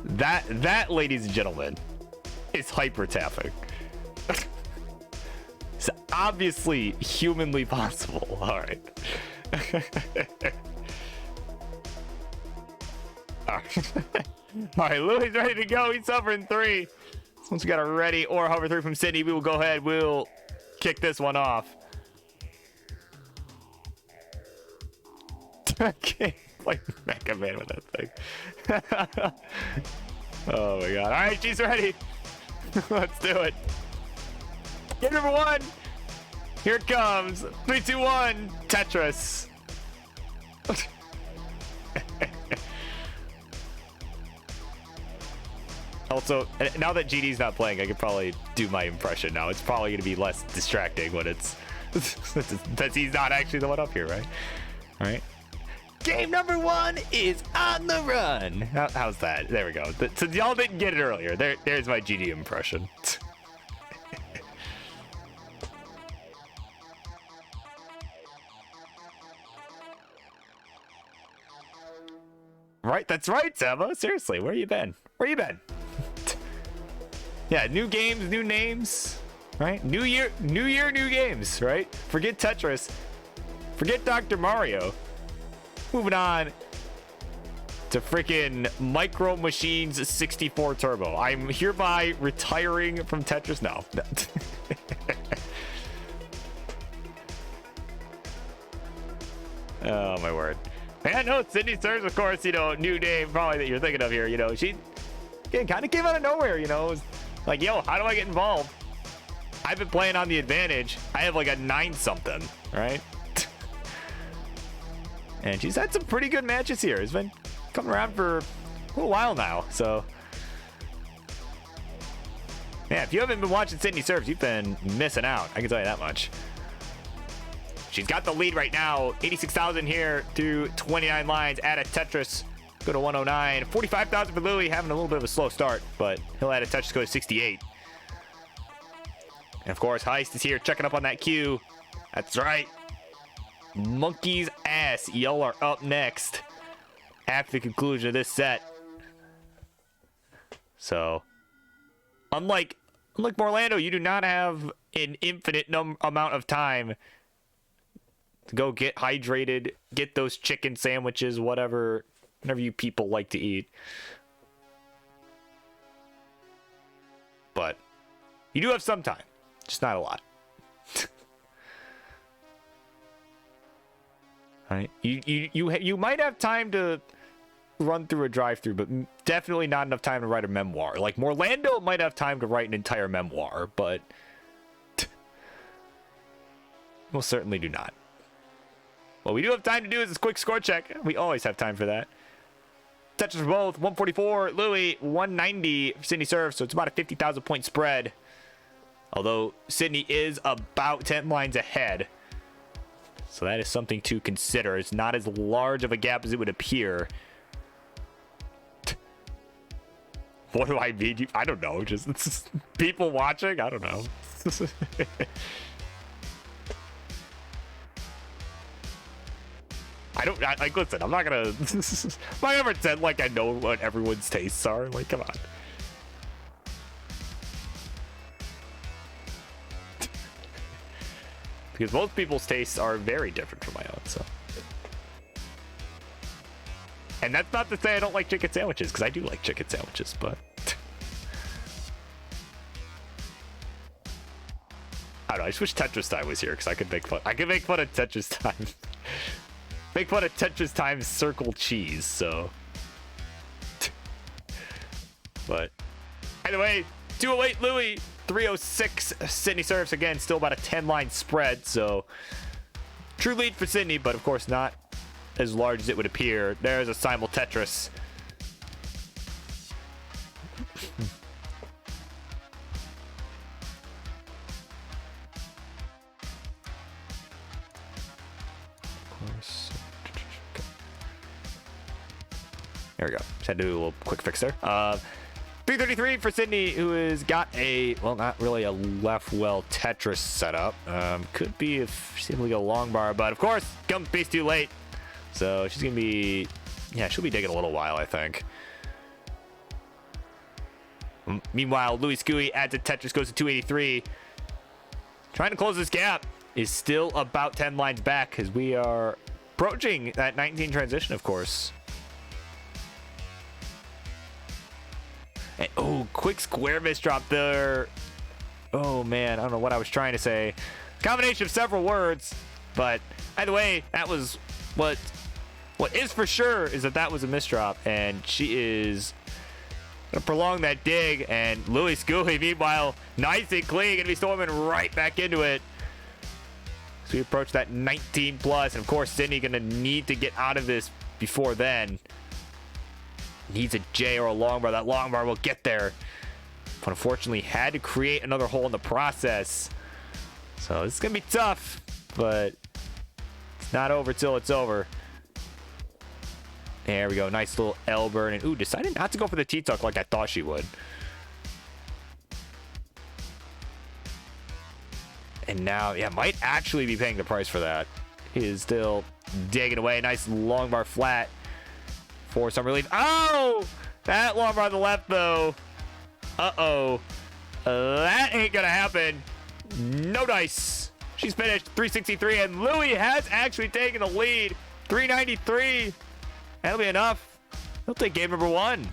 that, ladies and gentlemen, is hyper tapping. It's obviously humanly possible. All right. All right, Louis ready to go. He's hovering 3. Once we got a ready or hover 3 from Sydney, we will go ahead. We'll kick this one off. Okay, like Mega Man with that thing. Oh my god. All right, she's ready. Let's do it. Game number 1. Here it comes. 3, 2, 1. Tetris. Also, now that GD's not playing, I could probably do my impression now. It's probably going to be less distracting when it's that he's not actually the one up here, right? All right. Game number 1 is on the run. How's that? There we go. So y'all didn't get it earlier. There's my GD impression. Right, that's right, Saba. Seriously, where you been? Where you been? Yeah, new games, new names, right? New year, new games, right? Forget Tetris. Forget Dr. Mario. Moving on to freaking Micro Machines 64 Turbo. I'm hereby retiring from Tetris. No. Oh, my word. Yeah, no, Sydney Surfs, of course, you know, new name probably that you're thinking of here. You know, she kind of came out of nowhere, you know. It was like, yo, how do I get involved? I've been playing on the advantage. I have like a 9-something, right? And she's had some pretty good matches here. It's been coming around for a little while now, so. Yeah, if you haven't been watching Sydney Surfs, you've been missing out. I can tell you that much. She's got the lead right now. 86,000 here through 29 lines. Add a Tetris. Go to 109. 45,000 for Louis. Having a little bit of a slow start, but he'll add a Tetris. Go to 68. And of course, Heist is here checking up on that queue. That's right. Monkey's ass. Y'all are up next after the conclusion of this set. So, unlike Morlando, you do not have an infinite amount of time to go get hydrated, get those chicken sandwiches, whatever you people like to eat. But you do have some time, just not a lot. All right, you might have time to run through a drive-through, but definitely not enough time to write a memoir. Like Morlando might have time to write an entire memoir, but most certainly do not. What we do have time to do is this quick score check. We always have time for that. Tetris for both. 144, Louis. 190 for Sydney Surf. So it's about a 50,000 point spread. Although Sydney is about 10 lines ahead. So that is something to consider. It's not as large of a gap as it would appear. What do I mean? I don't know. Just people watching? I don't know. like, listen, I'm not gonna pretend like I know what everyone's tastes are. Like, come on. Because most people's tastes are very different from my own, so. And that's not to say I don't like chicken sandwiches, because I do like chicken sandwiches, but. I don't know, I just wish Tetris Time was here, because I could make fun. I could make fun of Tetris Time. Make fun of Tetris Time's circle cheese, so. But. Either way, 208 Louis. 306 Sydney serves again, still about a 10-line spread, so true lead for Sydney, but of course not as large as it would appear. There's a simul Tetris. There we go. Just had to do a little quick fix there. 333 for Sydney, who has got a, well, not really a left well Tetris setup. Could be if she's able to go long bar, but of course, comes piece too late. So she's going to be, yeah, she'll be taking a little while, I think. Meanwhile, Louis Scooey adds a Tetris, goes to 283. Trying to close this gap. Is still about 10 lines back, because we are approaching that 19 transition, of course. And, oh, quick square miss drop there. Oh, man. I don't know what I was trying to say. Combination of several words. But either way, that was what is for sure is that was a misdrop. And she is going to prolong that dig. And Louis Scooey, meanwhile, nice and clean. Going to be storming right back into it. So we approach that 19 plus. And, of course, Sydney going to need to get out of this before then. Needs a J or a long bar. That long bar will get there. But unfortunately, had to create another hole in the process. So this is going to be tough. But it's not over till it's over. There we go. Nice little L burn. And ooh, decided not to go for the T-tuck like I thought she would. And now, yeah, might actually be paying the price for that. He is still digging away. Nice long bar flat. For some relief. Oh! That long bar on the left, though. Uh-oh. That ain't gonna happen. No dice. She's finished 363, and Louis has actually taken the lead. 393. That'll be enough. He'll take game number 1.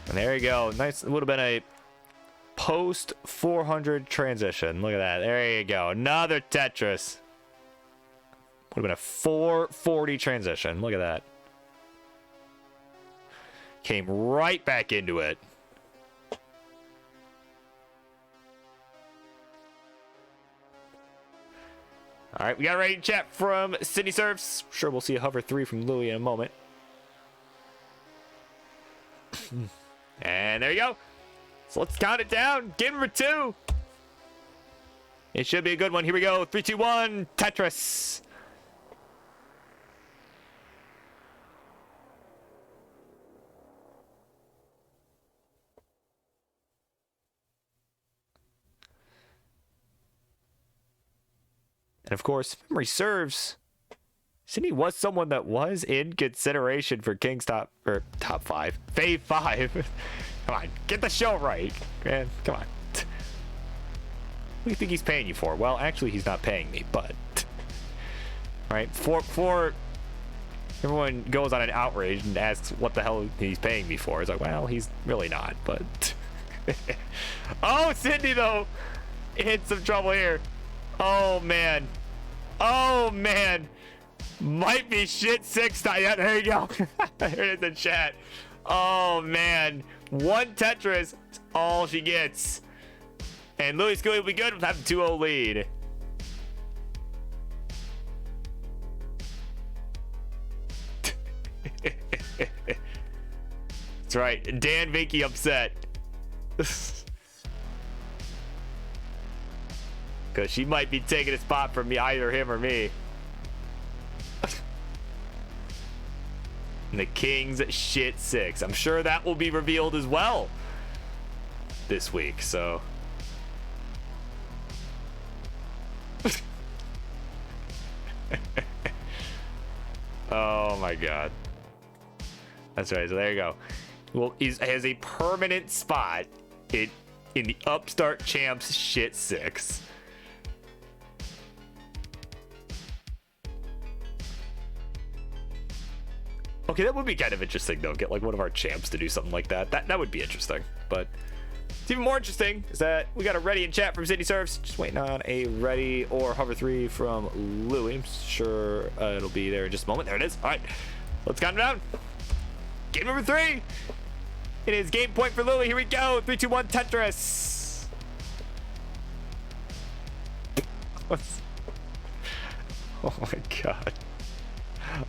And there you go. Nice. It would have been a post 400 transition. Look at that. There you go. Another Tetris. Would have been a 440 transition. Look at that. Came right back into it. All right, we got a rating chat from Sydney Serves. Sure, we'll see a hover 3 from Louis in a moment. And there you go. So let's count it down. Game number 2. It should be a good one. Here we go. 3, 2, 1. Tetris. And of course, if memory serves, Sydney was someone that was in consideration for King's top 5. Fave 5. Come on, get the show right, man. Come on. What do you think he's paying you for? Well, actually, he's not paying me, but. All right, for everyone goes on an outrage and asks what the hell he's paying me for. It's like, well, he's really not, but. Oh, Sydney, though, in some trouble here. Oh, man. Oh, man. Might be shit 6 times. Yeah, there you go. Here it is in chat. Oh, man. 1 Tetris. That's all she gets. And Louis Scooey will be good with having 2-0 lead. That's right. Dan Vinky upset. Because she might be taking a spot from me, either him or me. And the King's shit 6. I'm sure that will be revealed as well this week, so. Oh my god. That's right. So there you go. Well, he has a permanent spot in the Upstart Champs shit 6. Okay, that would be kind of interesting though. Get like one of our champs to do something like that. That would be interesting. But it's even more interesting is that we got a ready in chat from Sydney Serves. Just waiting on a ready or hover 3 from Louis. I'm sure it'll be there in just a moment. There it is. All right, let's count it down. Game number 3. It is game point for Louis. Here we go. 3, 2, 1, Tetris. Oh my god.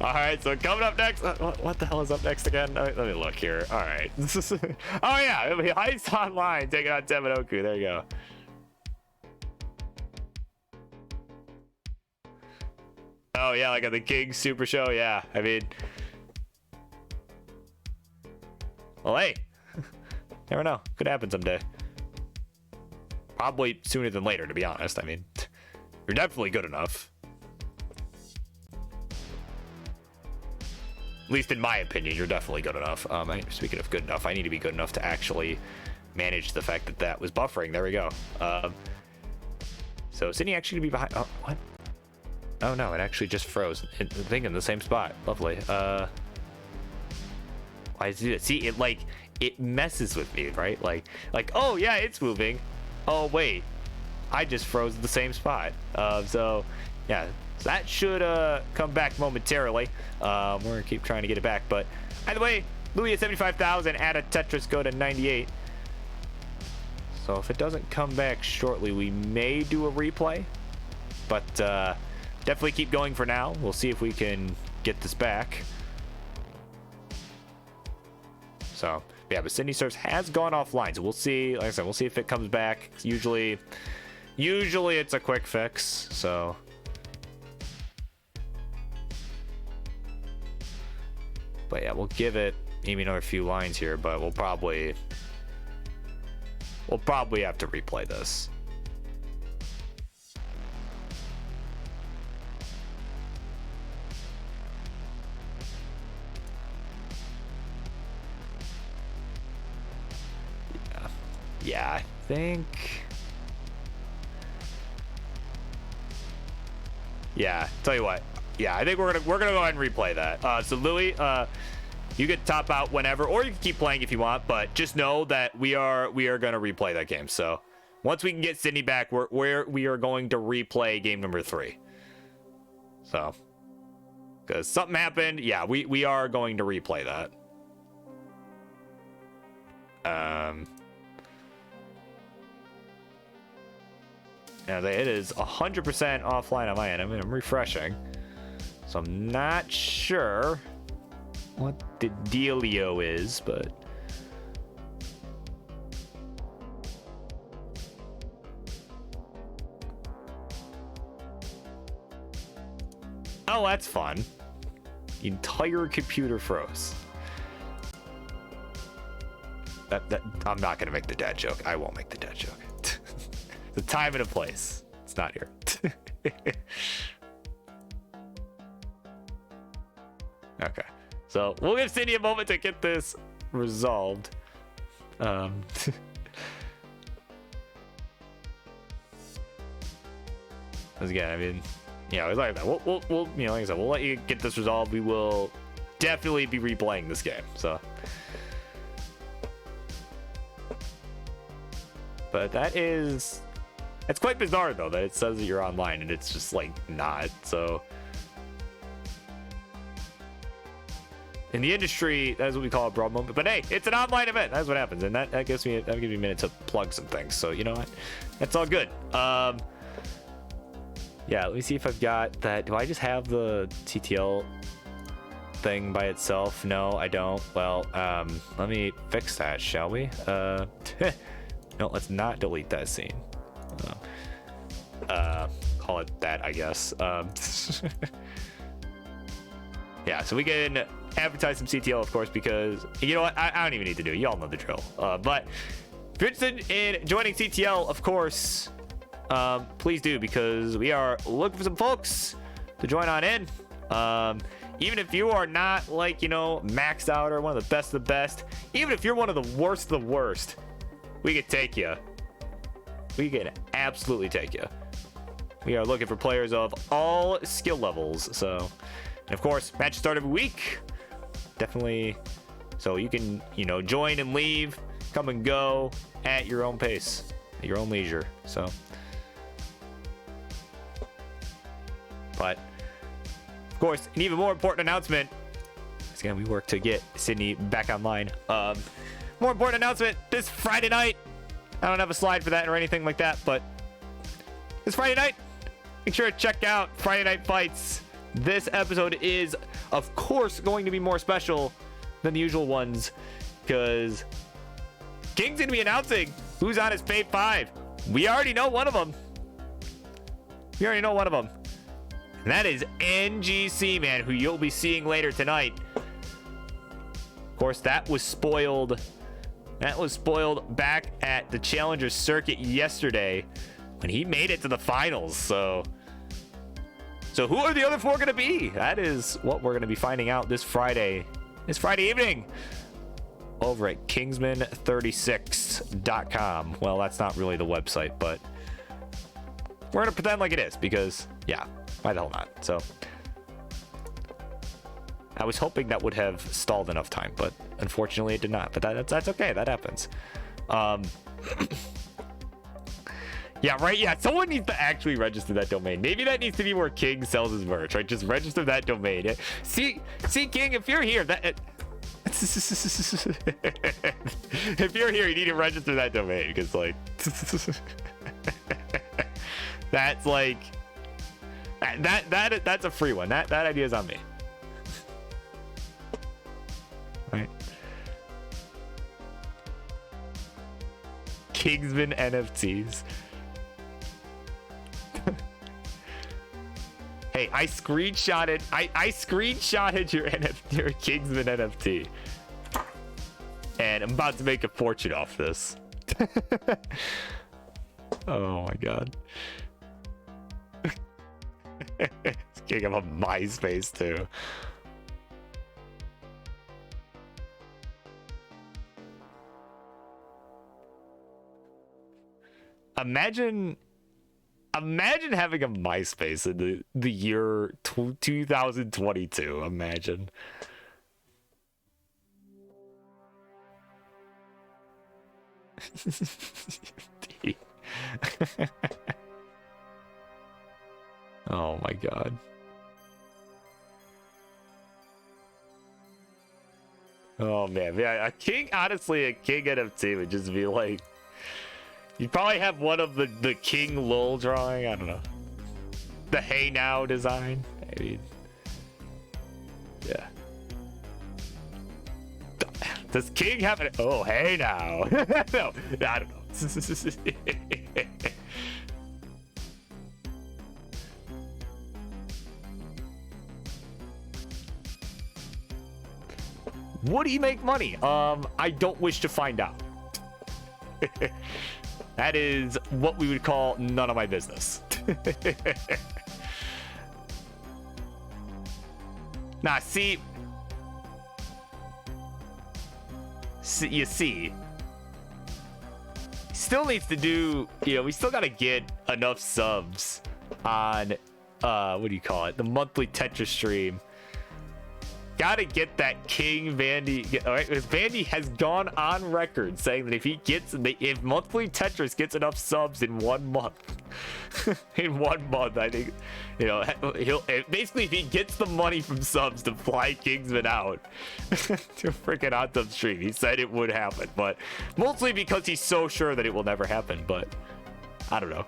All right, so coming up next, what the hell is up next again? Let me look here. All right. Oh yeah, it'll be Heist Online taking on Teminoku. There you go. Oh yeah, like at the King Super Show. Yeah, I mean, well, hey, never know. Could happen someday. Probably sooner than later, to be honest. I mean, you're definitely good enough. At least in my opinion, you're definitely good enough. Speaking of good enough, I need to be good enough to actually manage the fact that that was buffering. There we go. So Sydney actually gonna be behind. Oh, what? Oh no, it actually just froze. I think in the same spot. Lovely. Why does it do that? See, it messes with me, right? Like, oh yeah, it's moving. Oh wait, I just froze at the same spot. So yeah. So that should come back momentarily. We're gonna keep trying to get it back, but either way, Louis at 75,000. Add a Tetris, go to 98. So if it doesn't come back shortly, we may do a replay, but definitely keep going for now. We'll see if we can get this back. So yeah, but Sydney Serves has gone offline, so we'll see. Like I said, we'll see if it comes back. Usually it's a quick fix. So. But yeah, we'll give it maybe another few lines here, but we'll probably have to replay this. Yeah, I think. Yeah, tell you what. Yeah, I think we're gonna go ahead and replay that. So Louis, you can top out whenever, or you can keep playing if you want. But just know that we are gonna replay that game. So once we can get Sydney back, we are going to replay game number 3. So because something happened, yeah, we are going to replay that. Yeah, it is 100% offline on my end. I mean, I'm refreshing. So I'm not sure what the dealio is, but oh, that's fun. The entire computer froze. That I'm not gonna make the dad joke. I won't make the dad joke. The time and a place. It's not here. Okay, so we'll give Sydney a moment to get this resolved. As again, I mean, yeah, it's like that. We'll you know, like I said, we'll let you get this resolved. We will definitely be replaying this game. So, but it's quite bizarre though that it says that you're online and it's just like not. So. In the industry, that's what we call a broad moment. But hey, it's an online event. That's what happens, and that gives me a minute to plug some things. So you know what? That's all good. Yeah, let me see if I've got that. Do I just have the TTL thing by itself? No, I don't. Well, let me fix that, shall we? No, let's not delete that scene. Call it that, I guess. Yeah, so we can advertise some CTL, of course, because you know what? I don't even need to do it. You all know the drill. But if you're interested in joining CTL, of course, please do, because we are looking for some folks to join on in. Even if you are not like, you know, maxed out or one of the best, even if you're one of the worst of the worst, we could take you. We can absolutely take you. We are looking for players of all skill levels. So, and of course, matches start every week. Definitely. So you can, you know, join and leave, come and go at your own pace, at your own leisure. So, but of course, an even more important announcement. Again, we work to get Sydney back online. More important announcement this Friday night. I don't have a slide for that or anything like that, but this Friday night, make sure to check out Friday Night Fights. This episode is, of course, going to be more special than the usual ones because King's going to be announcing who's on his Fate 5. We already know one of them. And that is NGC, man, who you'll be seeing later tonight. Of course, that was spoiled. That was spoiled back at the Challenger Circuit yesterday when he made it to the finals. So who are the other four going to be? That is what we're going to be finding out this Friday evening over at Kingsman36.com. Well, that's not really the website, but we're going to pretend like it is because, yeah, why the hell not? So I was hoping that would have stalled enough time, but unfortunately it did not. But that's okay. That happens. Yeah, right. Yeah, someone needs to actually register that domain. Maybe that needs to be where King sells his merch, right? Just register that domain. See, King, if you're here, if you're here, you need to register that domain because, like, that's like that's a free one. That idea is on me. Right. Kingsman NFTs. Hey, I screenshotted your your Kingsman NFT. And I'm about to make a fortune off this. Oh my god. King of a MySpace too. Imagine having a MySpace in the year 2022. Imagine. Oh my god. Oh man, yeah, a King NFT would just be like, you'd probably have one of the King Lul drawing. I don't know. The Hey Now design. I mean, yeah. Does King have an... Oh, hey now. No, I don't know. Would he make money? I don't wish to find out. That is what we would call none of my business. Nah, see, you see, still needs to do, we still got to get enough subs on, what do you call it? The monthly Tetris stream. Gotta get that King Vandy. All right, because Vandy has gone on record saying that if monthly Tetris gets enough subs in 1 month, I think, he'll basically, if he gets the money from subs to fly Kingsman out to a freaking Anthem stream, he said it would happen, but mostly because he's so sure that it will never happen. But I don't know.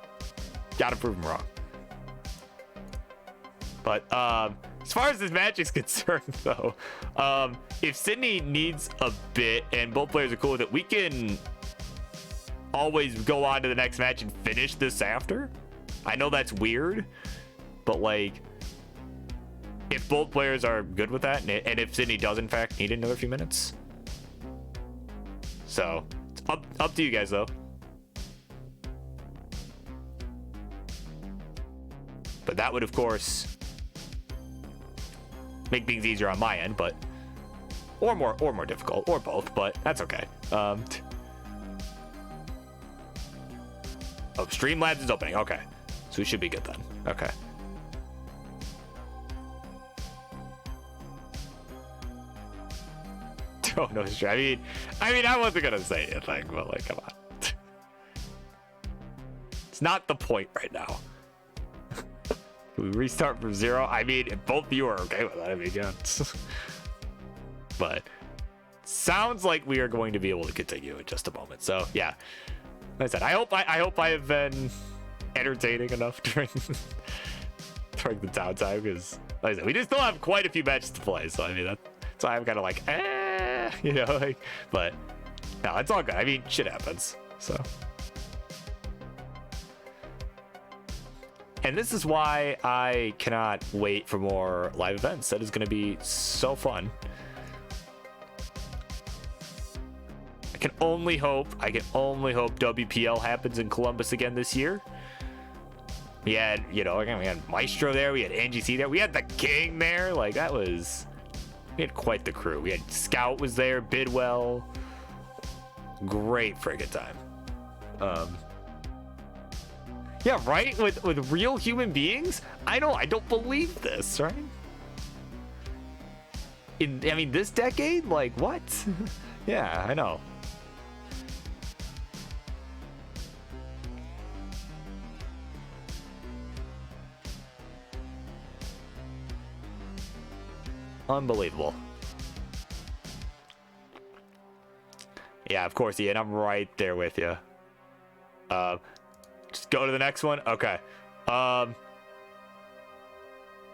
Gotta prove him wrong. But as far as this match is concerned, though, if Sydney needs a bit and both players are cool with it, we can always go on to the next match and finish this after. I know that's weird, but like, if both players are good with that, and if Sydney does in fact need another few minutes, so it's up to you guys though. But that would, of course, make things easier on my end, but or more difficult, or both, but that's okay. Oh, Streamlabs is opening. Okay, so we should be good then. Okay. Oh no, I mean, I wasn't gonna say anything, but like, come on. It's not the point right now. We restart from 0. I mean, if both of you are okay with that, I mean, yeah. But sounds like we are going to be able to continue in just a moment. So yeah, like I said, I hope I have been entertaining enough during during the downtime, because like I said, we just still have quite a few matches to play. So I mean, that's why I'm kind of like, you know, like, but no, it's all good. I mean, shit happens. So. And this is why I cannot wait for more live events. That is going to be so fun. I can only hope WPL happens in Columbus again this year. We had, you know, again, we had Maestro there. We had NGC there. We had the King there. Like, we had quite the crew. We had Scout was there, Bidwell. Great friggin' time. Yeah, right? With real human beings? I don't believe this, right? I mean, this decade? Like, what? Yeah, I know. Unbelievable. Yeah, of course, Ian. I'm right there with you. Just go to the next one. Okay. All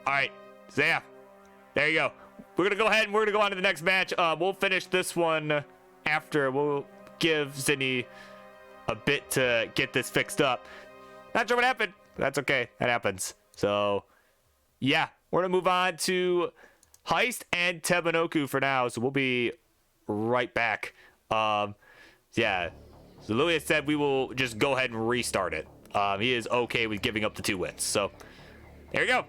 right, Zaya. There you go. We're gonna go ahead and we're gonna go on to the next match. We'll finish this one after. We'll give Sydney a bit to get this fixed up. Not sure what happened. That's okay. That happens. So, yeah, we're gonna move on to Heist and Tebanoku for now. So we'll be right back. Yeah. So Louis said we will just go ahead and restart it. He is okay with giving up the 2 wins. So there you go.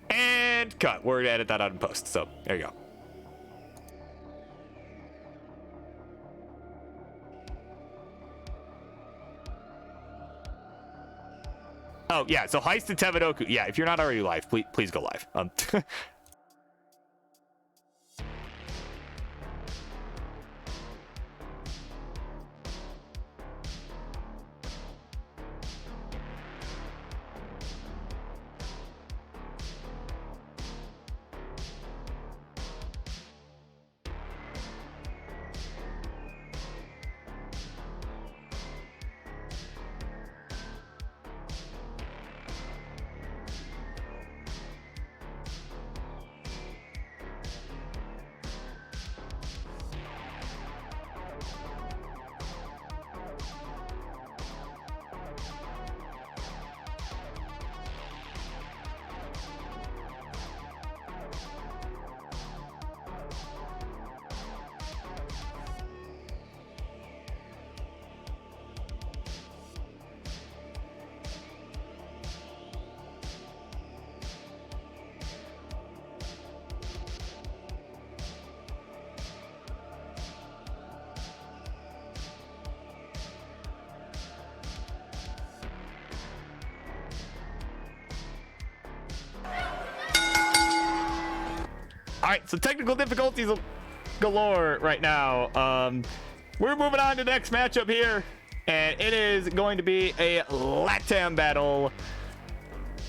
And cut. We're gonna edit that out in post. So there you go. Oh yeah. So Heist and Tebanoku. Yeah. If you're not already live, please go live. All right, so technical difficulties galore right now. We're moving on to the next matchup here, and it is going to be a LATAM battle.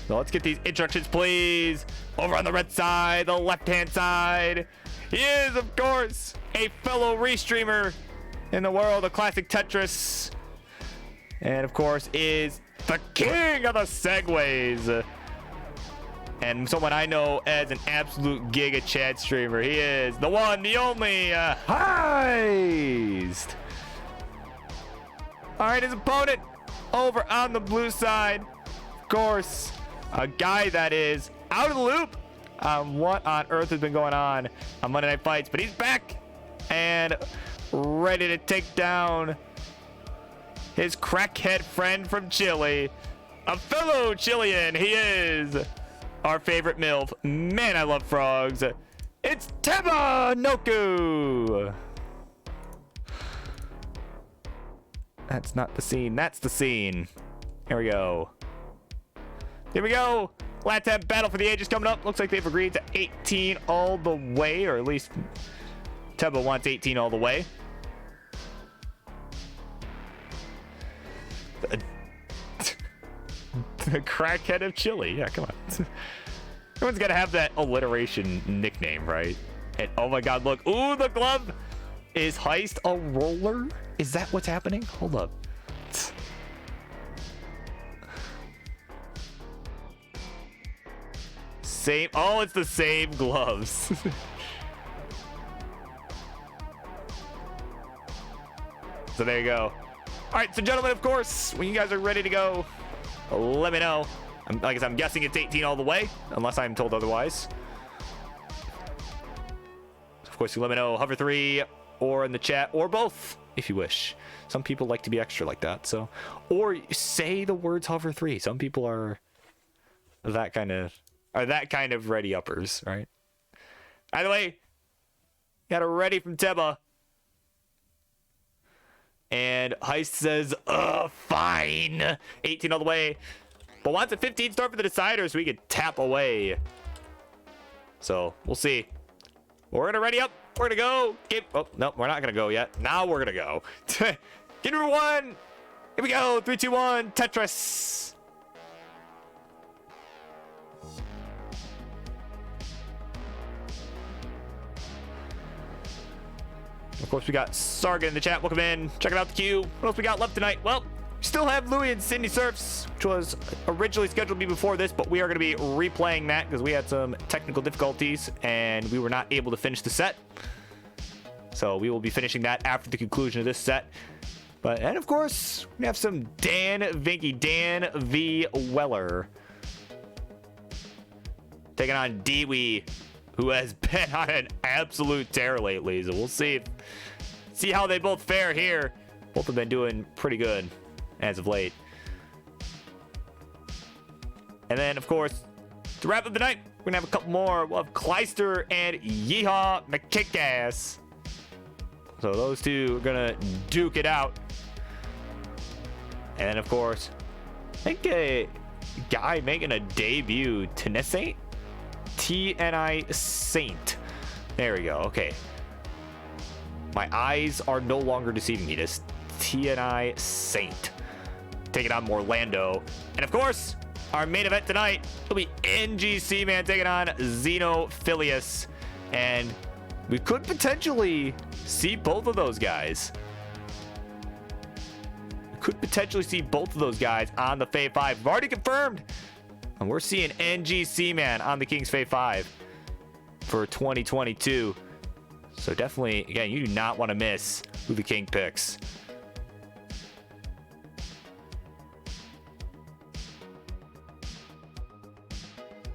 So let's get these instructions, please. Over on the red side, the left-hand side, he is, of course, a fellow restreamer in the world of classic Tetris, and of course is the king of the segways. And someone I know as an absolute Giga Chad streamer. He is the one, the only, Heist. All right, his opponent over on the blue side. Of course, a guy that is out of the loop on what on earth has been going on Monday Night Fights. But he's back and ready to take down his crackhead friend from Chile. A fellow Chilean, he is our favorite MILF. Man, I love frogs. It's Teba Noku. That's not the scene. That's the scene. Here we go. Here we go. LATAM Battle for the Ages coming up. Looks like they've agreed to 18 all the way, or at least Teba wants 18 all the way. The crackhead of Chile. Yeah, come on. Everyone's got to have that alliteration nickname, right? And oh my god, look. Ooh, the glove. Is Heist a roller? Is that what's happening? Hold up. Same. Oh, it's the same gloves. So there you go. All right, so gentlemen, of course, when you guys are ready to go, let me know. Like I said, I'm guessing it's 18 all the way, unless I'm told otherwise. Of course, you let me know, Hover 3, or in the chat, or both, if you wish. Some people like to be extra like that, so. Or say the words Hover 3. Some people are that kind of ready uppers, right? By the way, got a ready from Teba. And Heist says, fine. 18 all the way. But wants a 15 star for the decider so we can tap away. So, we'll see. We're going to ready up. We're going to go. Oh, no, we're not going to go yet. Now we're going to go. Game number 1. Here we go. 3, 2, 1. Tetris. Of course, we got Sargon in the chat. Welcome in. Checking out the queue. What else we got left tonight? Well, still have Louis and Sydney Surfs, which was originally scheduled to be before this, but we are going to be replaying that because we had some technical difficulties and we were not able to finish the set. So we will be finishing that after the conclusion of this set. And of course, we have some Dan Vinky, Dan V. Weller, taking on Dewey, who has been on an absolute tear lately. So we'll see how they both fare here. Both have been doing pretty good as of late. And then, of course, to wrap up the night, we're gonna have a couple more. We'll have Kleister and Yeehaw McKickass. So those two are gonna duke it out. And then, of course, I think a guy making a debut, Tennessee. TNI Saint. There we go. Okay. My eyes are no longer deceiving me. This TNI Saint taking on Orlando. And of course, our main event tonight will be NGC Man taking on Xenophilius. And we could potentially see both of those guys. We could potentially see both of those guys on the Fave 5. We've already confirmed. And we're seeing NGC Man on the King's Fave 5 for 2022. So definitely, again, you do not want to miss who the King picks.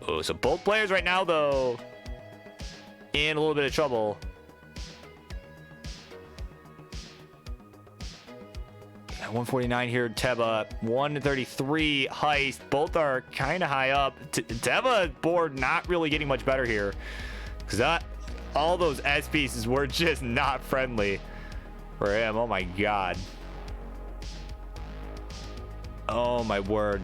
Oh, so both players right now, though, in a little bit of trouble. 149 here, Teba. 133 Heist. Both are kind of high up. Teba board not really getting much better here, because all those S pieces were just not friendly for him. Oh my god. Oh my word.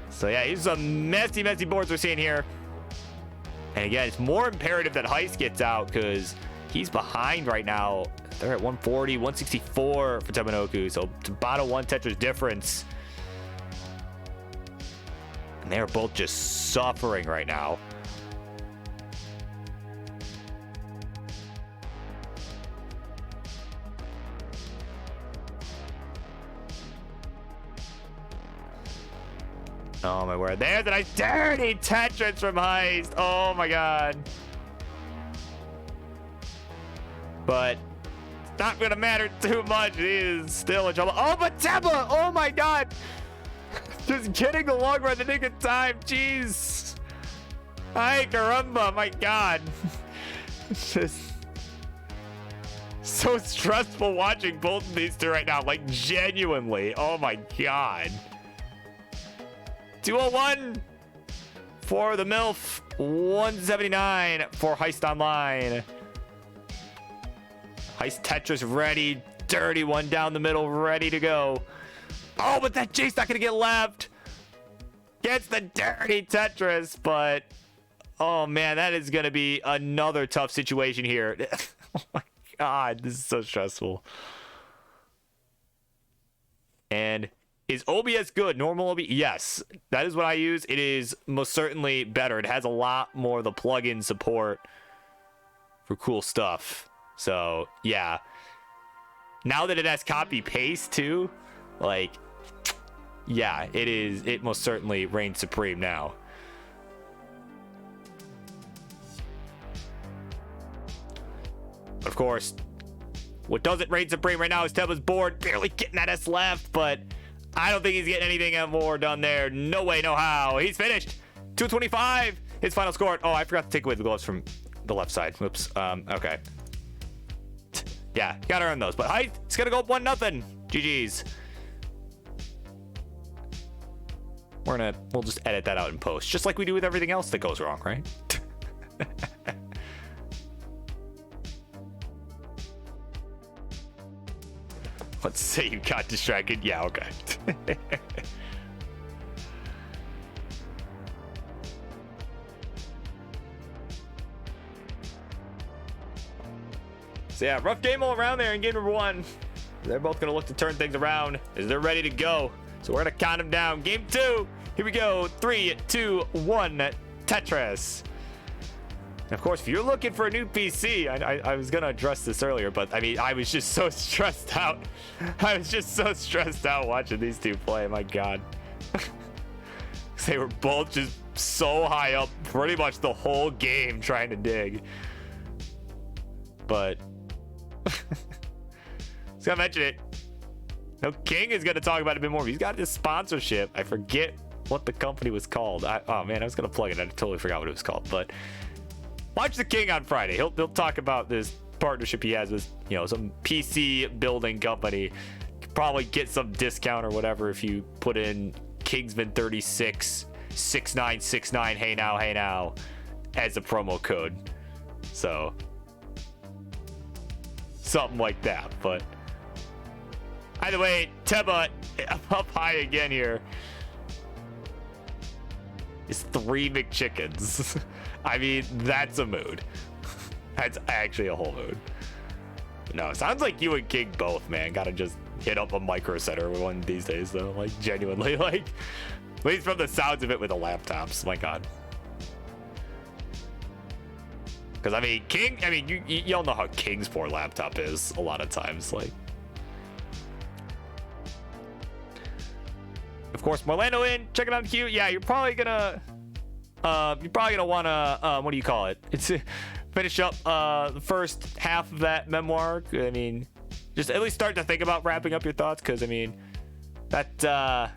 So yeah, these are some messy boards we're seeing here. And again, it's more imperative that Heist gets out because he's behind right now. They're at 140, 164 for Teba Noku. So it's about a 1 Tetris difference. And they're both just suffering right now. Oh my word. There's a nice dirty Tetris from Heist. Oh my god. But it's not going to matter too much. He is still in trouble. Oh, but Teba! Oh my god. Just getting the long run the nick of time. Jeez. Ay, caramba. My god. It's just so stressful watching both of these two right now. Like, genuinely. Oh my god. 201. for the MILF. 179 for Heist Online. Heist Tetris ready. Dirty one down the middle, ready to go. Oh, but that Jake's not going to get left. Gets the dirty Tetris, but... Oh, man, that is going to be another tough situation here. Oh, my God. This is so stressful. And is OBS good? Normal OBS? Yes. That is what I use. It is most certainly better. It has a lot more of the plugin support for cool stuff. So, yeah. Now that it has copy-paste, too, like, yeah, it most certainly reigns supreme now. But of course, what doesn't reign supreme right now is Teba's board, barely getting that S left, but I don't think he's getting anything more done there. No way, no how. He's finished. 225, his final score. Oh, I forgot to take away the gloves from the left side. Whoops. Okay. Yeah, gotta earn those. But it's gonna go up 1-0. GG's. We'll just edit that out in post, just like we do with everything else that goes wrong, right? Let's say you got distracted. Yeah, okay. So yeah, rough game all around there in game number 1. They're both gonna look to turn things around as they're ready to go. So we're gonna count them down. Game 2. Here we go. 3, 2, 1. Tetris. And of course, if you're looking for a new PC, I was gonna address this earlier, but I mean, I was just so stressed out. I was just so stressed out watching these two play. My God. They were both just so high up pretty much the whole game trying to dig. But I was gonna mention it. No, King is gonna talk about it a bit more. He's got this sponsorship. I forget what the company was called. Oh man, I was gonna plug it. I totally forgot what it was called. But watch the King on Friday. He'll talk about this partnership he has with, you know, some PC building company. Probably get some discount or whatever if you put in Kingsman 36 6969 hey now as a promo code. So something like that. But either way, Teba up high again here. It's 3 McChickens. I mean, that's a mood. That's actually a whole mood. No, it sounds like you and King both, man. Gotta just hit up a Micro Center one these days, though. Like, genuinely, like, at least from the sounds of it with the laptops. My God. Because, I mean, King, I mean, y'all know how King's poor laptop is a lot of times. Like, of course, Morlando in, checking out the queue. Yeah, you're probably gonna want to, what do you call it? It's finish up the first half of that memoir. I mean, just at least start to think about wrapping up your thoughts, because I mean, that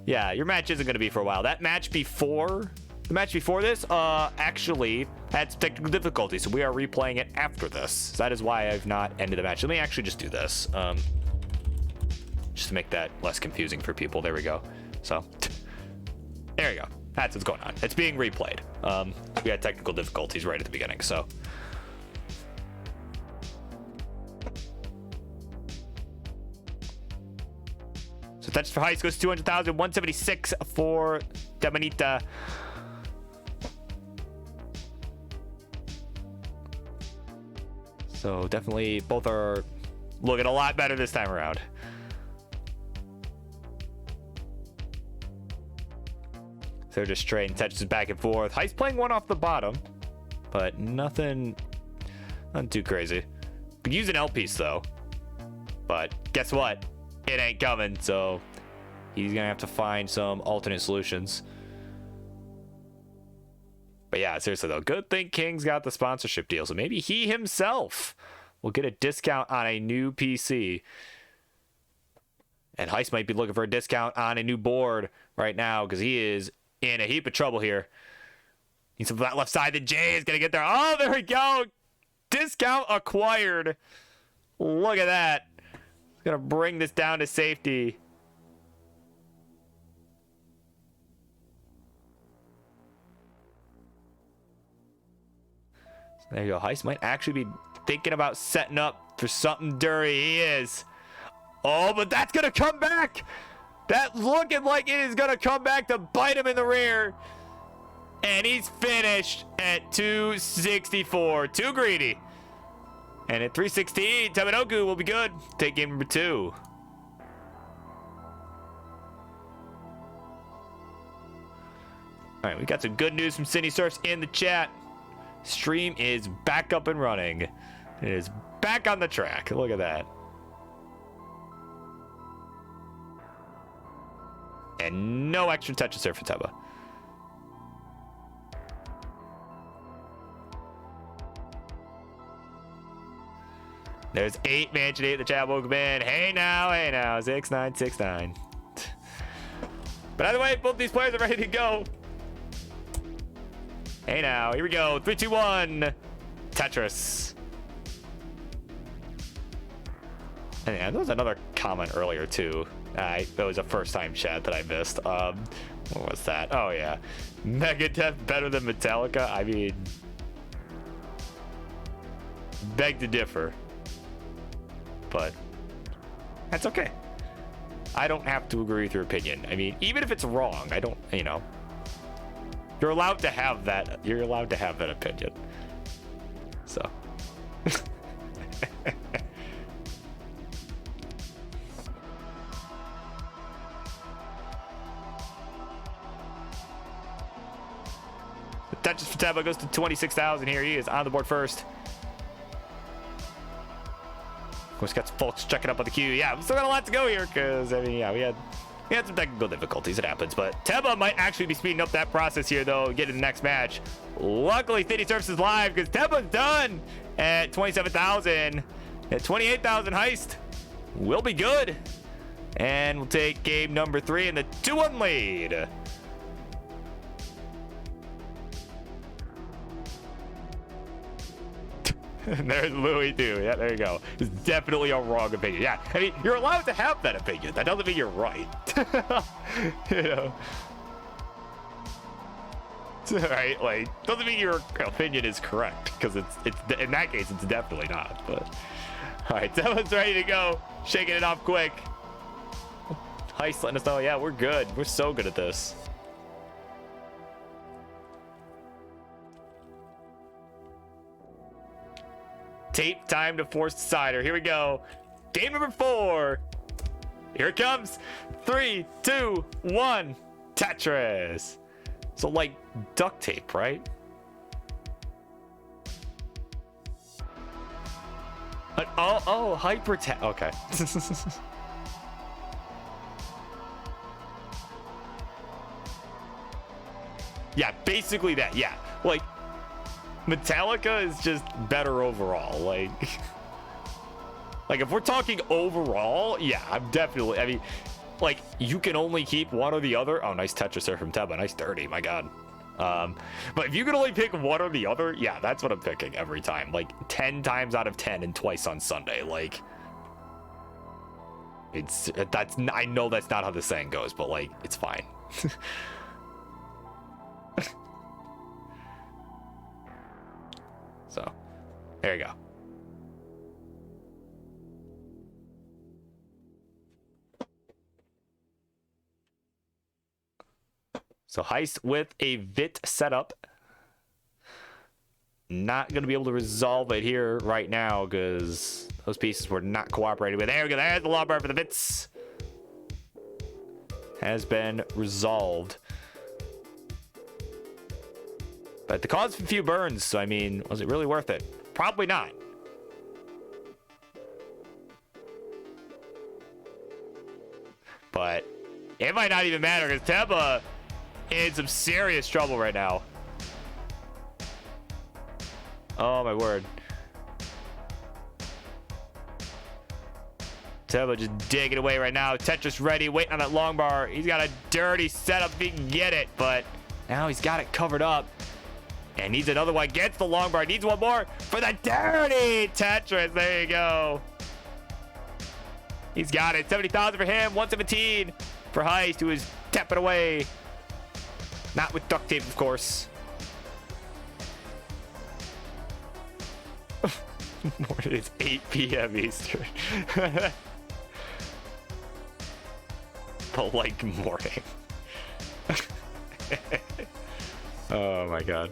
yeah, your match isn't going to be for a while. That match before the match before this actually had some technical difficulties, so we are replaying it after this. So that is why I've not ended the match. Let me actually just do this, just to make that less confusing for people. There we go. So there you go. That's what's going on. It's being replayed. We had technical difficulties right at the beginning, so. So Tetris for Heist goes to 200,000, 176 for Demonita. So definitely both are looking a lot better this time around. So they're just trading Tetris back and forth. Heist playing one off the bottom, but nothing too crazy. Could use an L piece though, but guess what? It ain't coming, so he's gonna have to find some alternate solutions. But yeah, seriously though, good thing King's got the sponsorship deal, so maybe he himself will get a discount on a new PC. And Heist might be looking for a discount on a new board right now, because he is in a heap of trouble here. Needs some that left side. The J is gonna get there. Oh, there we go. Discount acquired. Look at that. Gonna bring this down to safety. There you go. Heist might actually be thinking about setting up for something dirty. He is. Oh, but that's going to come back. That's looking like it is going to come back to bite him in the rear. And he's finished at 264. Too greedy. And at 316, Taminoku will be good. Take game number 2. All right, we got some good news from Cindy Surfs in the chat. Stream is back up and running. It is back on the track. Look at that. And no extra touch of surf for Teba. There's 8 Mansion 8 in the chat. Welcome in. Hey now, 6969. But either way, both these players are ready to go. Hey now, here we go. 3, 2, 1. Tetris. And yeah, there was another comment earlier too. That was a first-time chat that I missed. What was that? Oh yeah, Megadeth better than Metallica. I mean, beg to differ, but that's okay. I don't have to agree with your opinion. I mean, even if it's wrong, I don't. You know, you're allowed to have that. You're allowed to have that opinion. So. Touches for Teba goes to 26,000 here. He is on the board first. Of course, got some folks checking up on the queue. Yeah, we still got a lot to go here because, I mean, yeah, we had some technical difficulties. It happens, but Teba might actually be speeding up that process here, though, getting the next match. Luckily, City Surfs is live because Teba's done at 27,000. At 28,000, Heist will be good. And we'll take game number 3 in the 2-1 lead. There's Louis too. Yeah, there you go. It's definitely a wrong opinion. Yeah, I mean, you're allowed to have that opinion. That doesn't mean you're right. You know, right? Like, doesn't mean your opinion is correct because it's in that case it's definitely not. But all right, Teba's ready to go. Shaking it off quick. Heist letting us know. Yeah, we're good. We're so good at this. Tape time to force decider. Here we go. Game number 4. Here it comes. 3, 2, 1. Tetris. So like duct tape, right? Hyper tap. Okay. Yeah, basically that. Yeah, like. Metallica is just better overall. Like if we're talking overall, yeah, I mean, like, you can only keep one or the other. Oh, nice Tetris there from Teba. Nice 30, my God. But if you can only pick one or the other, yeah, that's what I'm picking every time. Like 10 times out of 10 and twice on Sunday. Like, I know that's not how the saying goes, but like, it's fine. So, there you go. So, Heist with a VIT setup. Not going to be able to resolve it here right now because those pieces were not cooperating with. There we go. There's the law bar for the VITs. Has been resolved. But the cause of a few burns, so I mean, was it really worth it? Probably not. But it might not even matter because Teba is in some serious trouble right now. Oh my word. Teba just digging away right now. Tetris ready, waiting on that long bar. He's got a dirty setup if he can get it, but now he's got it covered up. And needs another one. Gets the long bar. Needs one more for the dirty Tetris. There you go. He's got it. 70,000 for him. 117 for Heist, who is tapping away. Not with duct tape, of course. It's 8 p.m. Eastern. But like morning. Oh my god.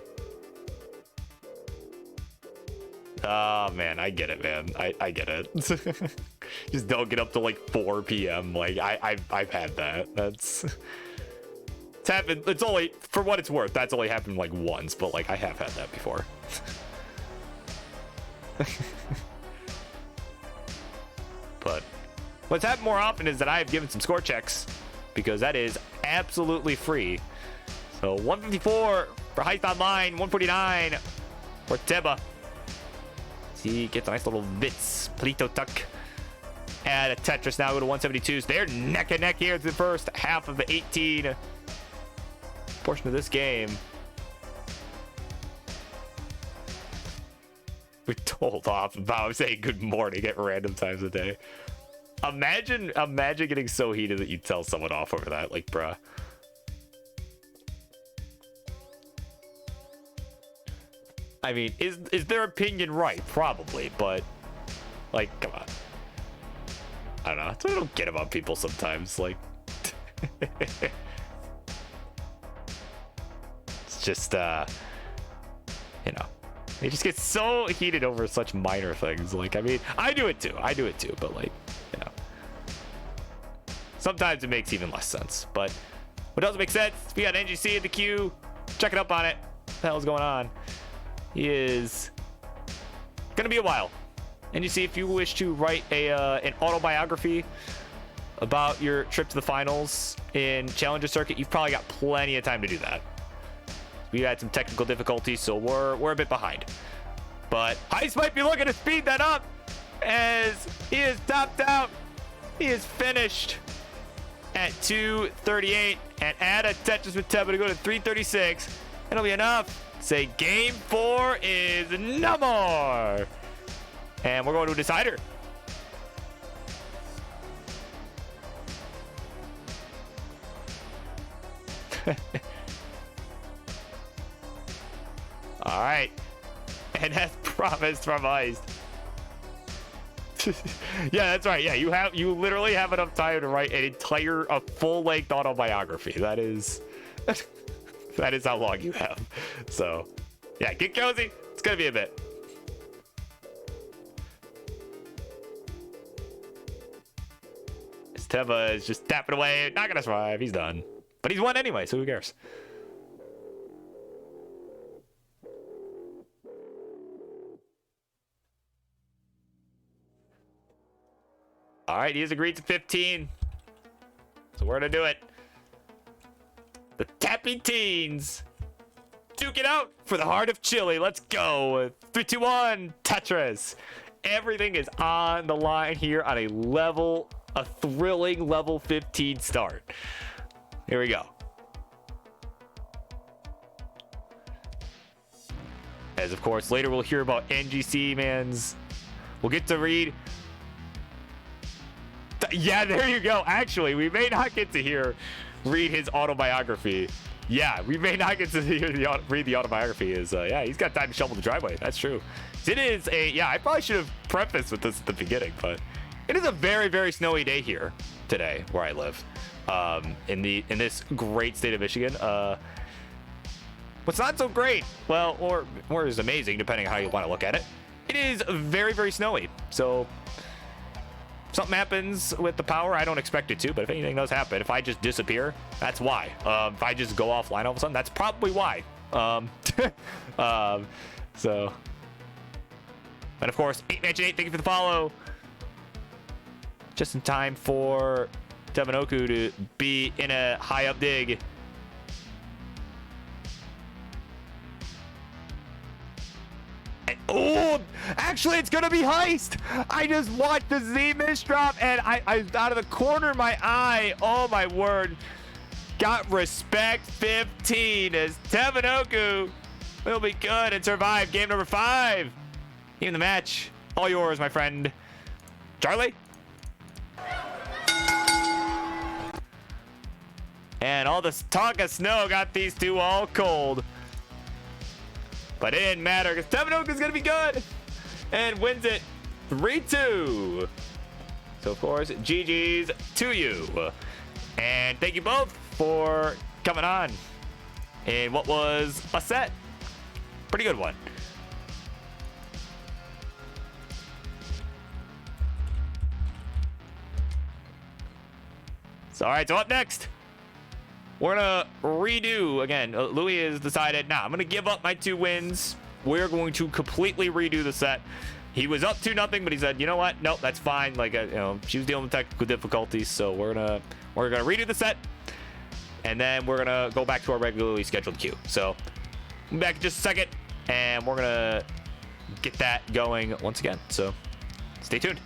Oh man, I get it, man. I get it. Just don't get up to like 4 p.m. Like I've had that. It's happened. It's only, for what it's worth, that's only happened like once, but like I have had that before. But what's happened more often is that I have given some score checks, because that is absolutely free. So 154 for Heist Online, 149 for Teba. He gets a nice little Vitz Plito tuck. And a Tetris now go to 172s. They're neck and neck here through the first half of the 18 portion of this game. We're told off about saying good morning at random times of day. Imagine getting so heated that you tell someone off over that. Like, bruh. I mean, is their opinion right? Probably, but like, come on. I don't know. That's what I don't get about people sometimes. Like, it's just, you know, they just get so heated over such minor things. Like, I mean, I do it too, but like, you know, sometimes it makes even less sense. But what doesn't make sense, we got NGC in the queue. Check it up on it. What the hell is going on? He is gonna be a while. And you see, if you wish to write an autobiography about your trip to the finals in Challenger Circuit, you've probably got plenty of time to do that. We had some technical difficulties, so we're a bit behind. But Heist might be looking to speed that up, as he is topped out. He is finished at 2:38, and add a Tetris with Teba to go to 3:36. It'll be enough. Say game 4 is no more. And we're going to a decider. All right. And as promised from Heist. Yeah, that's right. Yeah, you literally have enough time to write a full-length autobiography. That is that is how long you have. So, yeah, get cozy. It's gonna be a bit. Teba is just tapping away, not gonna survive. He's done, but he's won anyway, so who cares? All right, he has agreed to 15, so we're gonna do it. The Tappy Teens duke it out for the heart of Chile. Let's go. 3, 2, 1, Tetris. Everything is on the line here on a thrilling level 15 start. Here we go. As of course, later we'll hear about NGC Man's. We'll get to read. Yeah, there you go. Actually, we may not get to read his autobiography. Yeah, we may not get to read the autobiography. Yeah, he's got time to shovel the driveway. That's true. It is I probably should have prefaced with this at the beginning, but it is a very, very snowy day here today where I live, in this great state of Michigan. What's not so great, well, or is amazing, depending on how you want to look at it. It is very, very snowy. So something happens with the power. I don't expect it to, but if anything does happen, if I just disappear, that's why. If I just go offline all of a sudden, that's probably why. So, and of course, 8Mansion8, thank you for the follow. Just in time for Devinoku to be in a high up dig. And, oh, actually, it's gonna be Heist. I just watched the Z miss drop, and I out of the corner of my eye. Oh my word! Got respect 15 as Devinoku will be good and survive game number 5. Even the match, all yours, my friend. Charlie. And all this talk of snow got these two all cold. But it didn't matter because Devinoku is going to be good. and wins it 3-2. So, of course, GG's to you. And thank you both for coming on in what was a set. Pretty good one. So, all right, so up next, we're going to redo again. Louis has decided, nah, I'm going to give up my 2 wins. We're going to completely redo the set. He was up 2-0, but he said, you know what? Nope, that's fine. Like, you know, she was dealing with technical difficulties, so we're gonna redo the set, and then we're gonna go back to our regularly scheduled queue. So, we'll be back in just a second, and we're gonna get that going once again. So, stay tuned.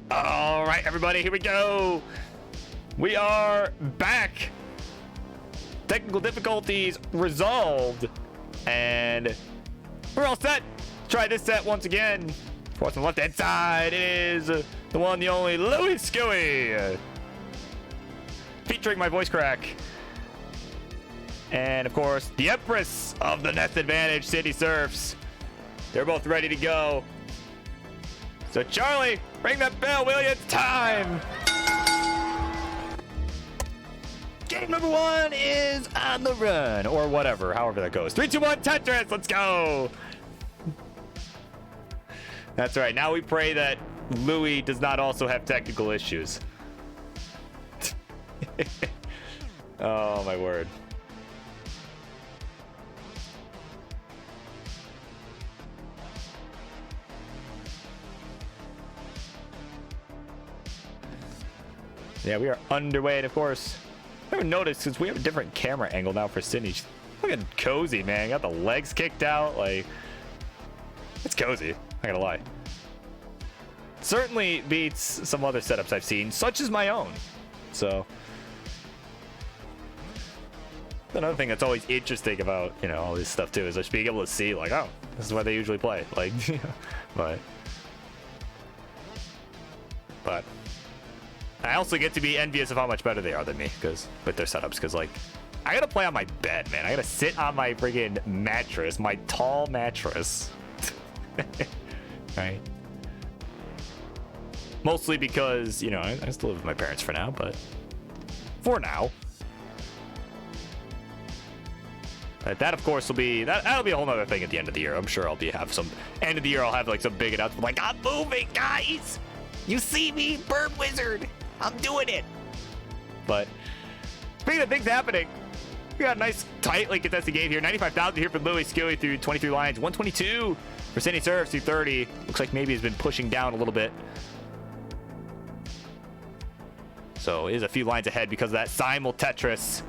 All right, everybody, here we go. We are back. Technical difficulties resolved, and we're all set. Try this set once again. Of course, on the left-hand side is the one, the only Louis Skewy, featuring my voice crack. And, of course, the Empress of the Nest Advantage, City Surfs. They're both ready to go. So, Charlie, ring that bell, will you? It's time. Game number 1 is on the run, or whatever, however that goes. 3, 2, 1, Tetris, let's go. That's right. Now we pray that Louis does not also have technical issues. Oh, my word. Yeah, we are underway, and of course, I haven't noticed because we have a different camera angle now for Sydney. She's looking cozy, man. Got the legs kicked out, like, it's cozy. Not gonna lie. Certainly beats some other setups I've seen, such as my own. So, another thing that's always interesting about, you know, all this stuff too is just being able to see, like, oh, this is where they usually play, like, but I also get to be envious of how much better they are than me, because with their setups, because like, I gotta play on my bed, man. I gotta sit on my friggin' mattress, my tall mattress. Right? Mostly because, you know, I still live with my parents for now, but for now. But that, of course, will be that'll be a whole nother thing at the end of the year. I'm sure I'll have some end of the year. I'll have like some big announcement, like, I'm moving, guys. You see me, Bird Wizard. I'm doing it. But speaking of things happening, we got a nice, tightly contested game here. 95,000 here for Louis Skewy through 23 lines. 122 for Cindy Surfs through 30. Looks like maybe he's been pushing down a little bit. So is a few lines ahead because of that simul Tetris.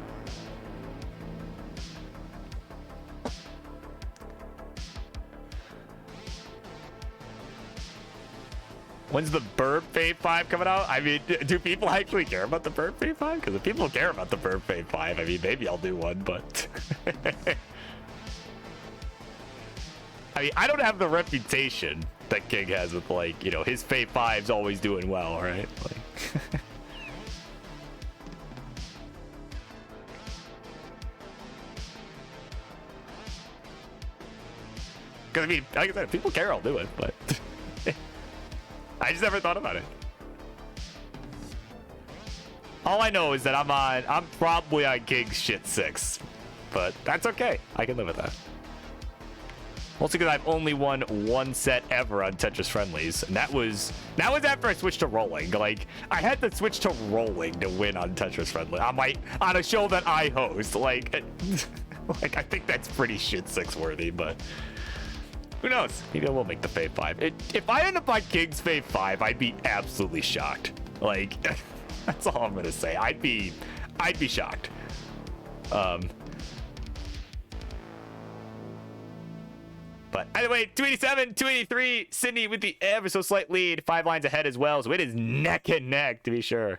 When's the Burp Fave 5 coming out? I mean, do people actually care about the Burp Fave 5? Because if people care about the Burp Fave 5, I mean, maybe I'll do one, but... I mean, I don't have the reputation that King has with, like, you know, his Fave 5's always doing well, right? Like... Because, I mean, like I said, if people care, I'll do it, but... I just never thought about it. All I know is that I'm probably on King's shit 6. But that's okay. I can live with that. Mostly because I've only won one set ever on Tetris Friendlies. And that was after I switched to rolling. Like, I had to switch to rolling to win on Tetris Friendly. On a show that I host. Like, like I think that's pretty shit 6 worthy, but... Who knows? Maybe I will make the Fave 5. If I end up on King's Fave 5, I'd be absolutely shocked. Like, that's all I'm gonna say. I'd be shocked. But either way, 287, 283, Sydney with the ever so slight lead, 5 lines ahead as well. So it is neck and neck to be sure.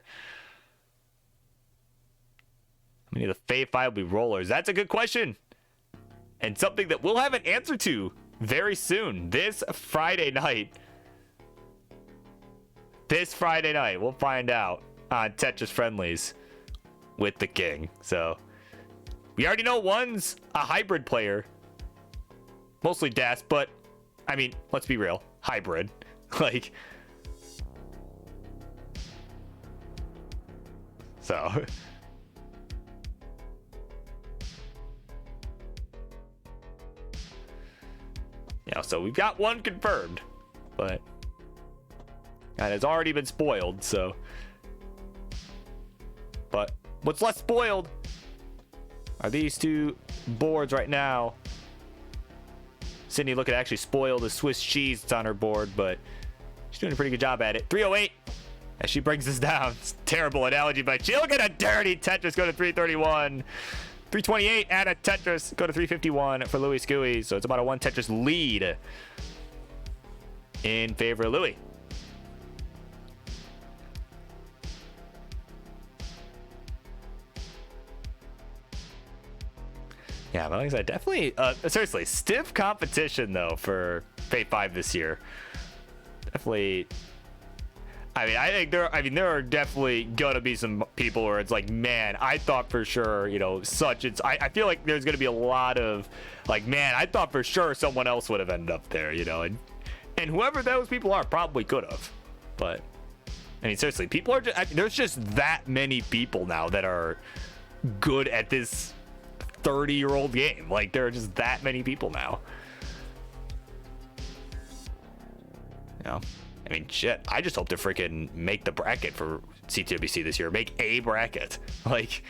How many of the Fave 5 will be rollers? That's a good question. And something that we'll have an answer to very soon, this Friday night. We'll find out on Tetris Friendlies with the King. So, we already know one's a hybrid player. Mostly DAS, but, I mean, let's be real. Hybrid. Like, so... Yeah, so we've got one confirmed, but that has already been spoiled, so. But what's less spoiled are these two boards right now. Sydney looking to actually spoil the Swiss cheese that's on her board, but she's doing a pretty good job at it. 308 as she brings this down. It's a terrible analogy, but she'll get a dirty Tetris, go to 331. 328 and a Tetris, go to 351 for Louis Scooey. So it's about a 1 Tetris lead in favor of Louis. Yeah, but like I said, definitely, seriously, stiff competition though for Fave 5 this year. Definitely. I mean, I think there are definitely gonna be some people where it's like, man, I thought for sure, you know, I feel like there's gonna be a lot of like, man, I thought for sure someone else would have ended up there, you know, and whoever those people are probably could have, but I mean, seriously, people are just, there's just that many people now that are good at this 30-year-old game. Like, there are just that many people now. You know? I mean, shit, I just hope to freaking make the bracket for CTWC this year. Make a bracket. Like,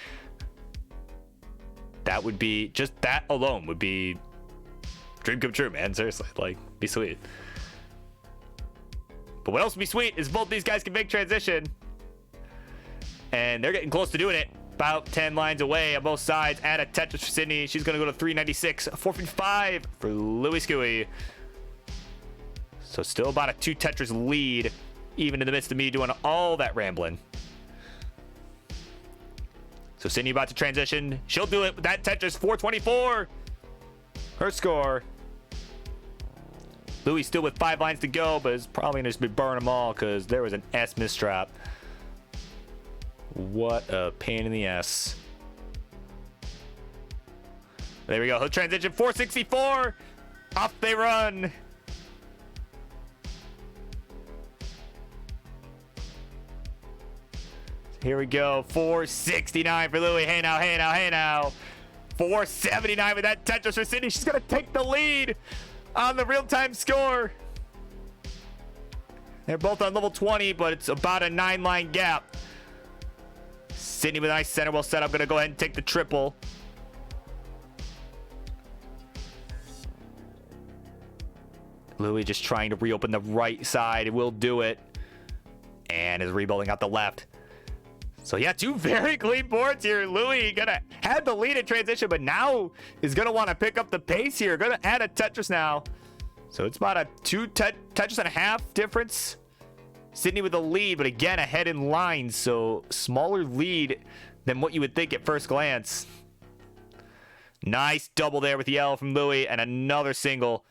that would be, just that alone would be dream come true, man. Seriously, like, be sweet. But what else would be sweet is both these guys can make transition. And they're getting close to doing it. About 10 lines away on both sides. Add a Tetris for Sydney. She's going to go to 396. 455 for Louis Scooey. So still about a 2 Tetris lead, even in the midst of me doing all that rambling. So Sydney about to transition. She'll do it with that Tetris. 424. Her score. Louis still with 5 lines to go, but is probably going to just be burn them all because there was an S mistrap. What a pain in the ass. There we go. He'll transition. 464. Off they run. Here we go. 469 for Louis. Hey now, hey now, hey now. 479 with that Tetris for Sydney. She's going to take the lead on the real-time score. They're both on level 20, but it's about a 9-line gap. Sydney with a nice center well set up. Going to go ahead and take the triple. Louis just trying to reopen the right side. It will do it. And is rebuilding out the left. So yeah, 2 very clean boards here. Louis gonna had the lead in transition, but now is gonna want to pick up the pace here. Gonna add a Tetris now. So it's about a 2 Tetris and a half difference Sydney with a lead, but again, ahead in line. So smaller lead than what you would think at first glance. Nice double there with the L from Louis, and another single.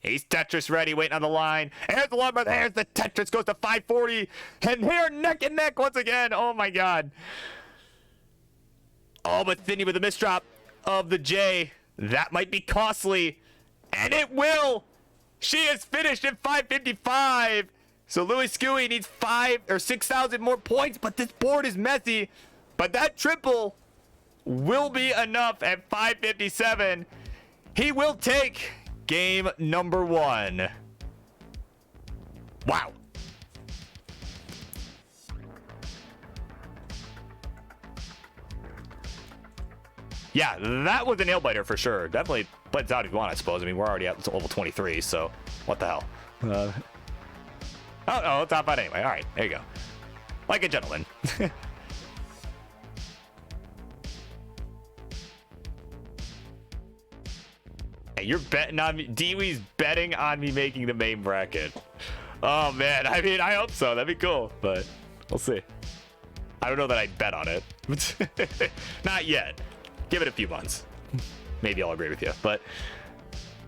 He's Tetris ready, waiting on the line. Here's the lumber. There's the Tetris. Goes to 540. And here, neck and neck once again. Oh, my God. Oh, but Sydney with a misdrop of the J. That might be costly. And it will. She is finished at 555. So Louis Scuey needs 5,000 or 6,000 more points. But this board is messy. But that triple will be enough at 557. He will take game number 1. Wow. Yeah, that was a nail biter for sure. Definitely blends out if you want, I suppose. I mean, we're already at level 23, so what the hell? Oh, no, top 5 anyway. All right, there you go. Like a gentleman. You're betting on me. Dewey's betting on me making the main bracket. Oh, man. I mean, I hope so. That'd be cool, but we'll see. I don't know that I'd bet on it. Not yet. Give it a few months. Maybe I'll agree with you. But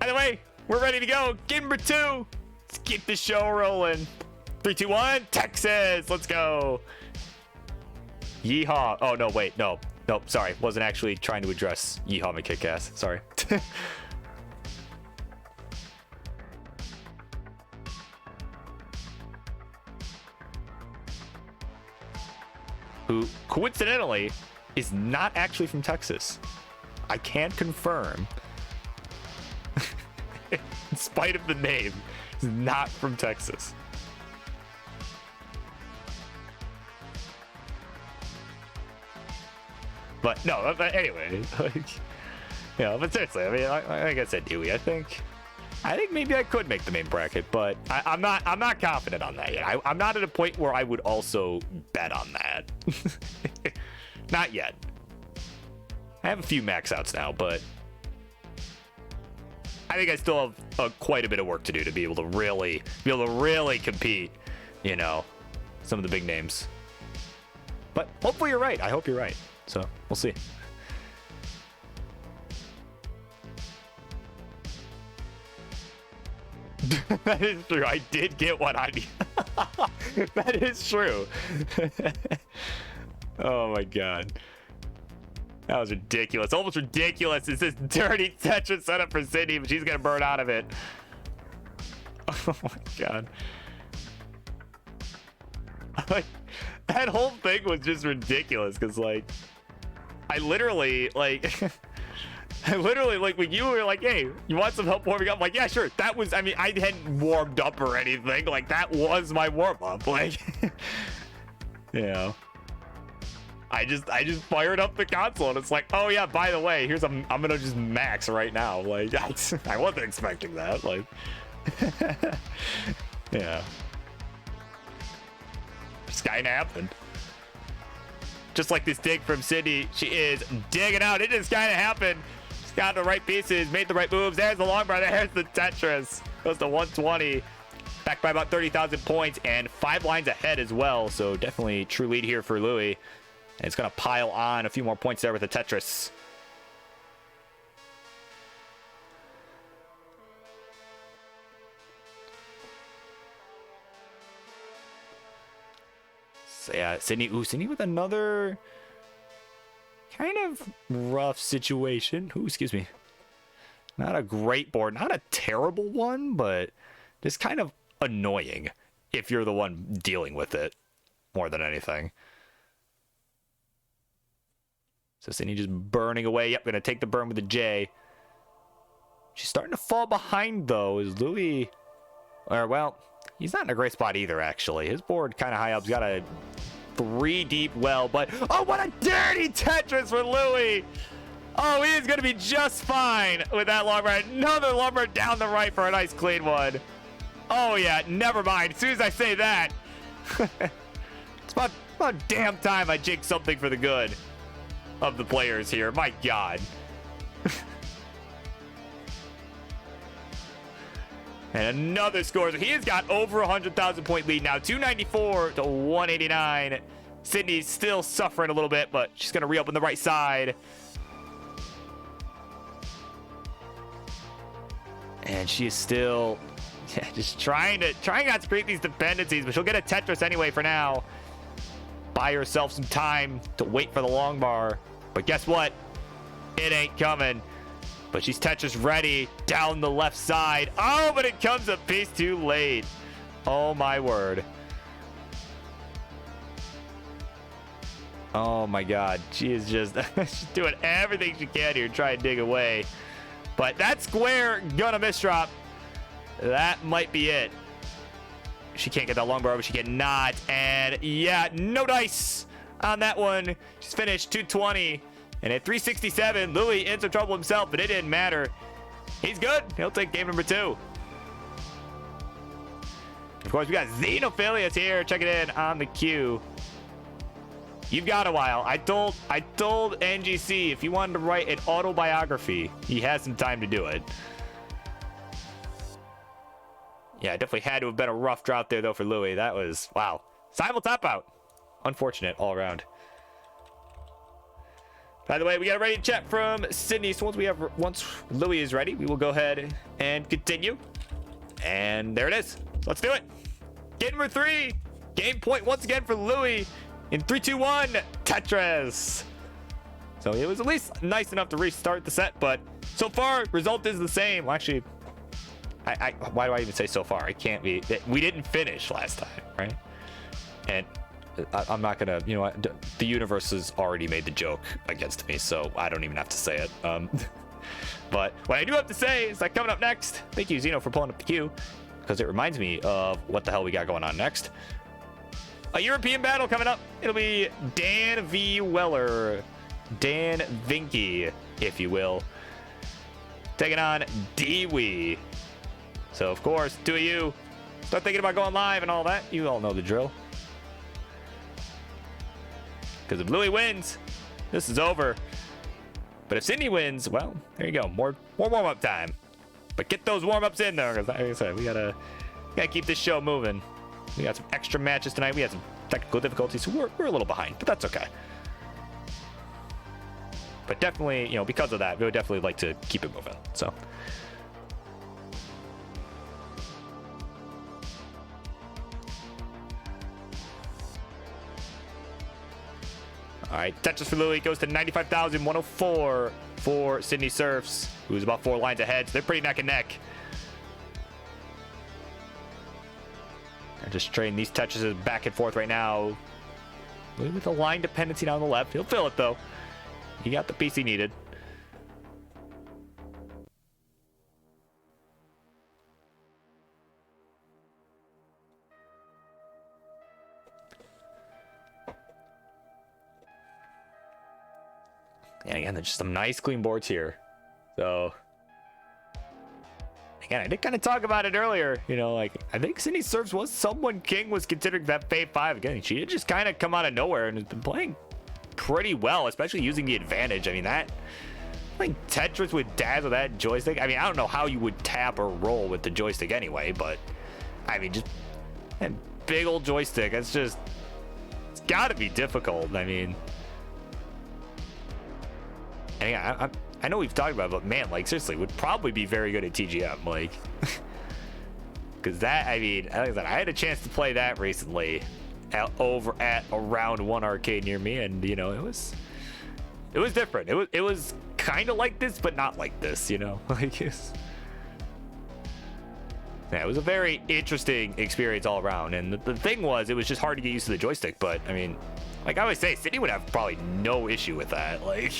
either way, we're ready to go. Game number 2. Let's keep the show rolling. 3, 2, 1. Texas. Let's go. Yeehaw. Oh, no, wait. No. Nope. Sorry. Wasn't actually trying to address Yeehaw McKickass. Sorry. Who coincidentally is not actually from Texas. I can confirm. In spite of the name, is not from Texas. But no, but anyway, like, you know, but seriously, I mean, like I said, Dewey, I think maybe I could make the main bracket, but I'm not confident on that yet. I'm not at a point where I would also bet on that. Not yet. I have a few max outs now, but I think I still have quite a bit of work to do to be able to really compete, you know, some of the big names. But hopefully you're right. I hope you're right. So we'll see. That is true. I did get one on you. That is true. Oh my God. That was ridiculous. Almost ridiculous. It's this dirty Tetris setup for Sydney, but she's going to burn out of it. Oh my God. Like, that whole thing was just ridiculous because, like, I literally, like, when you were like, hey, you want some help warming up? I'm like, yeah, sure. That was, I mean, I hadn't warmed up or anything. Like, that was my warm up. Like, you know, I just fired up the console and it's like, oh yeah, by the way, here's I'm going to just max right now. Like, I wasn't expecting that. Like, yeah. Just kind of happened. Just like this dig from Sydney, she is digging out. It just kind of happened. She's got the right pieces, made the right moves. There's the long bar. There's the Tetris. Goes to 120. Back by about 30,000 points and 5 lines ahead as well. So definitely true lead here for Louis. And it's going to pile on a few more points there with the Tetris. So yeah, Sydney with another kind of rough situation. Ooh, excuse me. Not a great board, not a terrible one, but just kind of annoying if you're the one dealing with it more than anything. So Sydney just burning away. Yep, gonna take the burn with the J. She's starting to fall behind though. Is Louis, or well, he's not in a great spot either, actually. His board kind of high up. He's got a 3 deep well, but oh, what a dirty Tetris for Louis. Oh, he is going to be just fine with that long run. Another lumber down the right for a nice clean one. Oh, yeah, never mind. As soon as I say that, it's about damn time I jinx something for the good of the players here. My God. And another score. So he has got over 100,000 point lead now. 294 to 189. Sydney's still suffering a little bit, but she's going to reopen the right side. And she is still just trying not to create these dependencies, but she'll get a Tetris anyway for now. Buy herself some time to wait for the long bar. But guess what? It ain't coming. But she's Tetris ready down the left side. Oh, but it comes a piece too late. Oh, my word. Oh, my God. She is just she's doing everything she can here to try and dig away. But that square gonna misdrop. That might be it. She can't get that long bar, but she cannot. And yeah, no dice on that one. She's finished 220. And at 367, Louis in some trouble himself, but it didn't matter. He's good. He'll take game number 2. Of course, we got Xenophilius here checking in on the queue. You've got a while. I told NGC if he wanted to write an autobiography, he has some time to do it. Yeah, it definitely had to have been a rough drought there, though, for Louis. That was, wow. Simul tap out. Unfortunate all around. By the way, we got a ready chat from Sydney. So once Louis is ready, we will go ahead and continue. And there it is. Let's do it. Game number 3. Game point once again for Louis. In 3, 2, 1, Tetris. So it was at least nice enough to restart the set, but so far, result is the same. Well, actually, why do I even say so far? It can't be. We didn't finish last time, right? And I'm not gonna, you know what? The universe has already made the joke against me, so I don't even have to say it. But what I do have to say is that coming up next, thank you, Xeno, for pulling up the queue, because it reminds me of what the hell we got going on next. A European battle coming up. It'll be Dan V. Weller. Dan Vinky, if you will. Taking on Dewey. So, of course, 2 of you start thinking about going live and all that. You all know the drill. Because if Louis wins, this is over. But if Sydney wins, well, there you go. More warm-up time. But get those warm-ups in there. Because like I said, we gotta keep this show moving. We got some extra matches tonight. We had some technical difficulties, so we're a little behind, but that's okay. But definitely, you know, because of that, we would definitely like to keep it moving. So. All right, Tetris for Louis goes to 95,104 for Sydney Surfs, who's about 4 lines ahead. So they're pretty neck and neck. Just trading these Tetrises back and forth right now. With a line dependency down the left. He'll fill it, though. He got the piece he needed. And again, there's just some nice clean boards here. So... again, I did kind of talk about it earlier, you know, like, I think Sydney Surfs was someone King was considering that Fave 5. Again, she did just kind of come out of nowhere and has been playing pretty well, especially using the advantage. I mean, playing Tetris with Daz with that joystick, I mean, I don't know how you would tap or roll with the joystick anyway, but, I mean, just that big old joystick, it's got to be difficult. I mean, and yeah, I know we've talked about it, but man, like, seriously, would probably be very good at TGM, like, because that, I mean, like I said, I had a chance to play that recently over at around one arcade near me, and, you know, it was different. It was kind of like this, but not like this, you know, like, yeah, it was a very interesting experience all around, and the thing was, it was just hard to get used to the joystick, but, I mean, like I always say, Sydney would have probably no issue with that, like...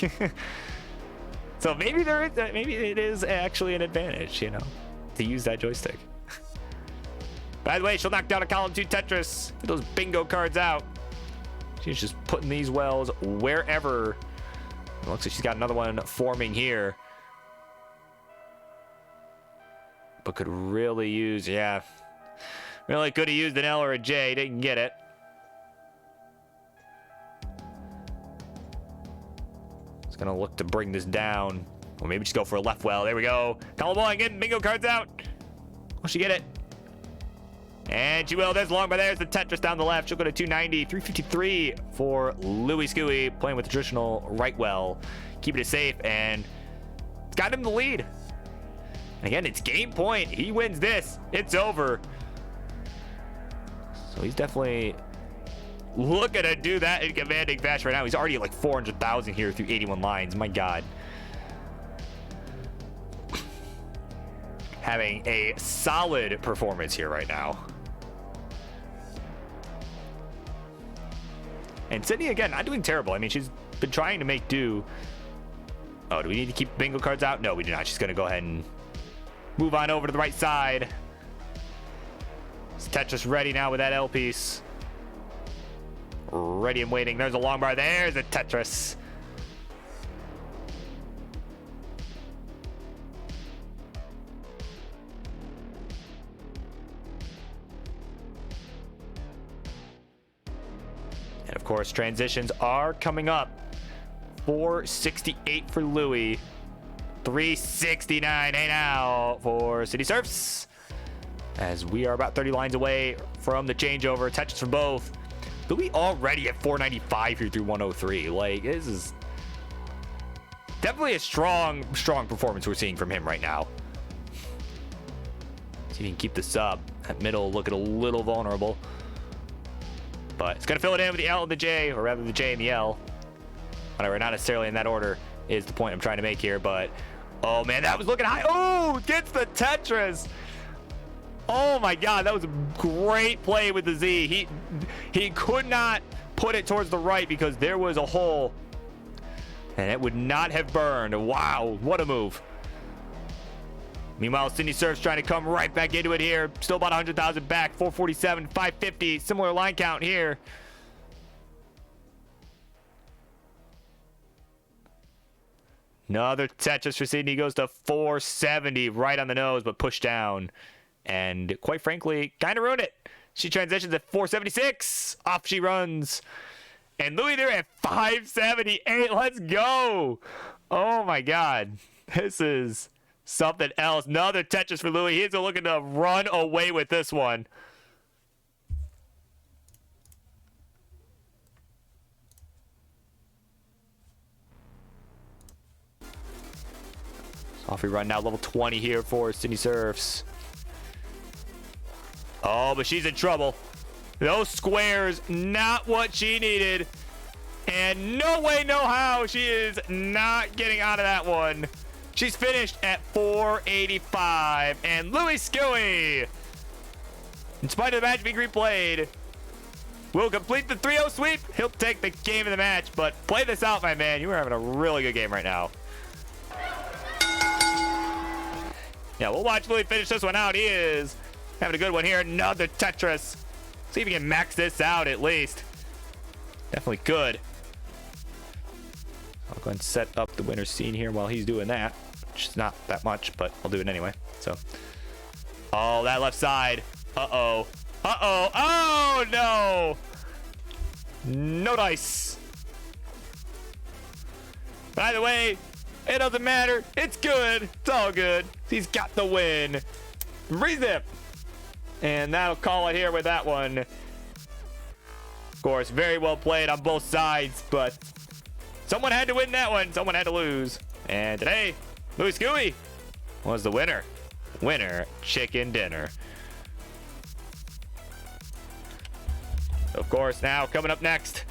So maybe it is actually an advantage, you know, to use that joystick. By the way, she'll knock down a column 2 Tetris. Get those bingo cards out. She's just putting these wells wherever. It looks like she's got another one forming here. But could really use, yeah. Really could have used an L or a J. Didn't get it. Gonna look to bring this down, or maybe just go for a left well. There we go. Column 1, getting bingo cards out. Will she get it? And she will. There's long, but there's the Tetris down the left. She'll go to 290, 353 for Louis Scuey, playing with the traditional right well. Keeping it safe, and it's got him the lead. And again, it's game point. He wins this. It's over. So he's definitely looking to do that in commanding fashion right now. He's already at like 400,000 here through 81 lines. My God. Having a solid performance here right now. And Sydney, again, not doing terrible. I mean, she's been trying to make do. Oh, do we need to keep bingo cards out? No, we do not. She's going to go ahead and move on over to the right side. Is Tetris ready now with that L piece? Ready and waiting. There's a long bar. There's a Tetris. And of course, transitions are coming up. 468 for Louis. 369 now for City Surfs. As we are about 30 lines away from the changeover. Tetris for both. Louis already at 495 here through 103. Like, this is definitely a strong performance we're seeing from him right now. See if he can keep this up. That middle looking a little vulnerable. But it's going to fill it in with the L and the J, or rather the J and the L. Whatever, not necessarily in that order is the point I'm trying to make here, but oh man, that was looking high. Oh, gets the Tetris. Oh my God, that was a great play with the Z. He could not put it towards the right because there was a hole and it would not have burned. Wow, what a move. Meanwhile, Sydney Surf's trying to come right back into it here. Still about 100,000 back. 447, 550. Similar line count here. Another Tetris for Sydney. Goes to 470. Right on the nose, but pushed down. And quite frankly, kind of ruined it. She transitions at 476. Off she runs. And Louis there at 578. Let's go. Oh my God. This is something else. Another Tetris for Louis. He's looking to run away with this one. So off we run now. Level 20 here for Sydney Surfs. Oh, but she's in trouble. Those squares, not what she needed. And no way, no how, she is not getting out of that one. She's finished at 485. And Louis Scuey, in spite of the match being replayed, will complete the 3-0 sweep. He'll take the game of the match. But play this out, my man. You are having a really good game right now. Yeah, we'll watch Louis finish this one out. He is having a good one here. Another Tetris. See if he can max this out at least. Definitely good. I'll go ahead and set up the winner scene here while he's doing that. Which is not that much, but I'll do it anyway. So, oh, that left side. Uh-oh. Uh-oh. Oh, no. No dice. By the way, it doesn't matter. It's good. It's all good. He's got the win. Rezip. And that'll call it here with that one. Of course, very well played on both sides, but someone had to win that one. Someone had to lose. And today, Louis Scuey was the winner. Winner, chicken dinner. Of course, now coming up next,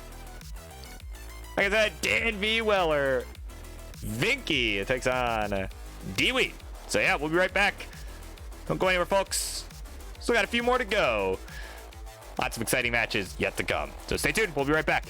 like I said, Dan V. Weller. Vinky takes on Dewey. So yeah, we'll be right back. Don't go anywhere, folks. Still got a few more to go. Lots of exciting matches yet to come. So stay tuned. We'll be right back.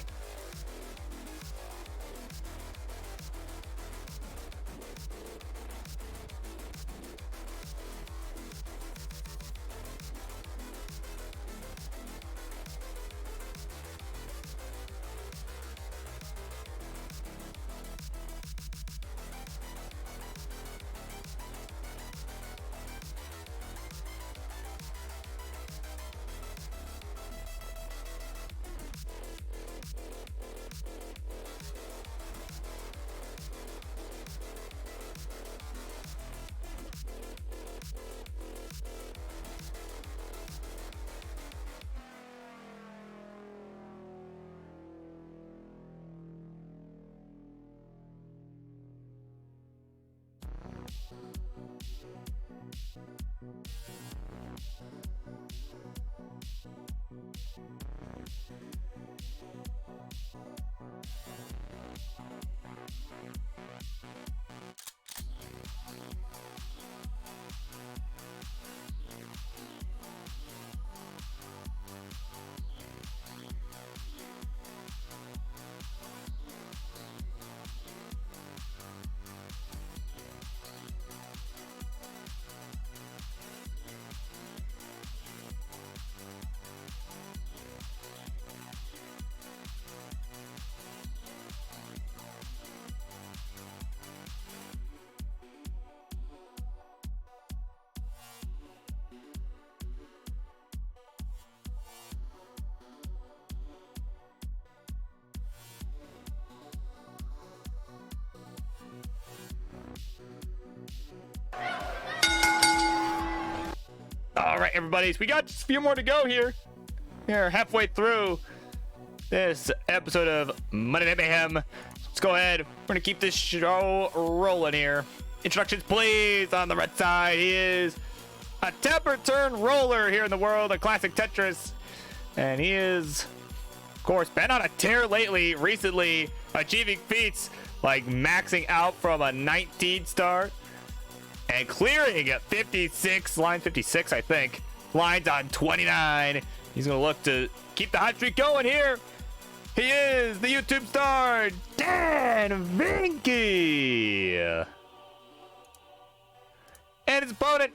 All right, everybody. So we got just a few more to go here. We're halfway through this episode of Monday Night Mayhem. Let's go ahead. We're going to keep this show rolling here. Introductions, please. On the red side, he is a temper turn roller here in the world of classic Tetris. And he is, of course, been on a tear lately, recently achieving feats like maxing out from a 19 star and clearing at 56, line 56, I think. Lines on 29. He's going to look to keep the hot streak going here. He is the YouTube star, Dan Vinky. And his opponent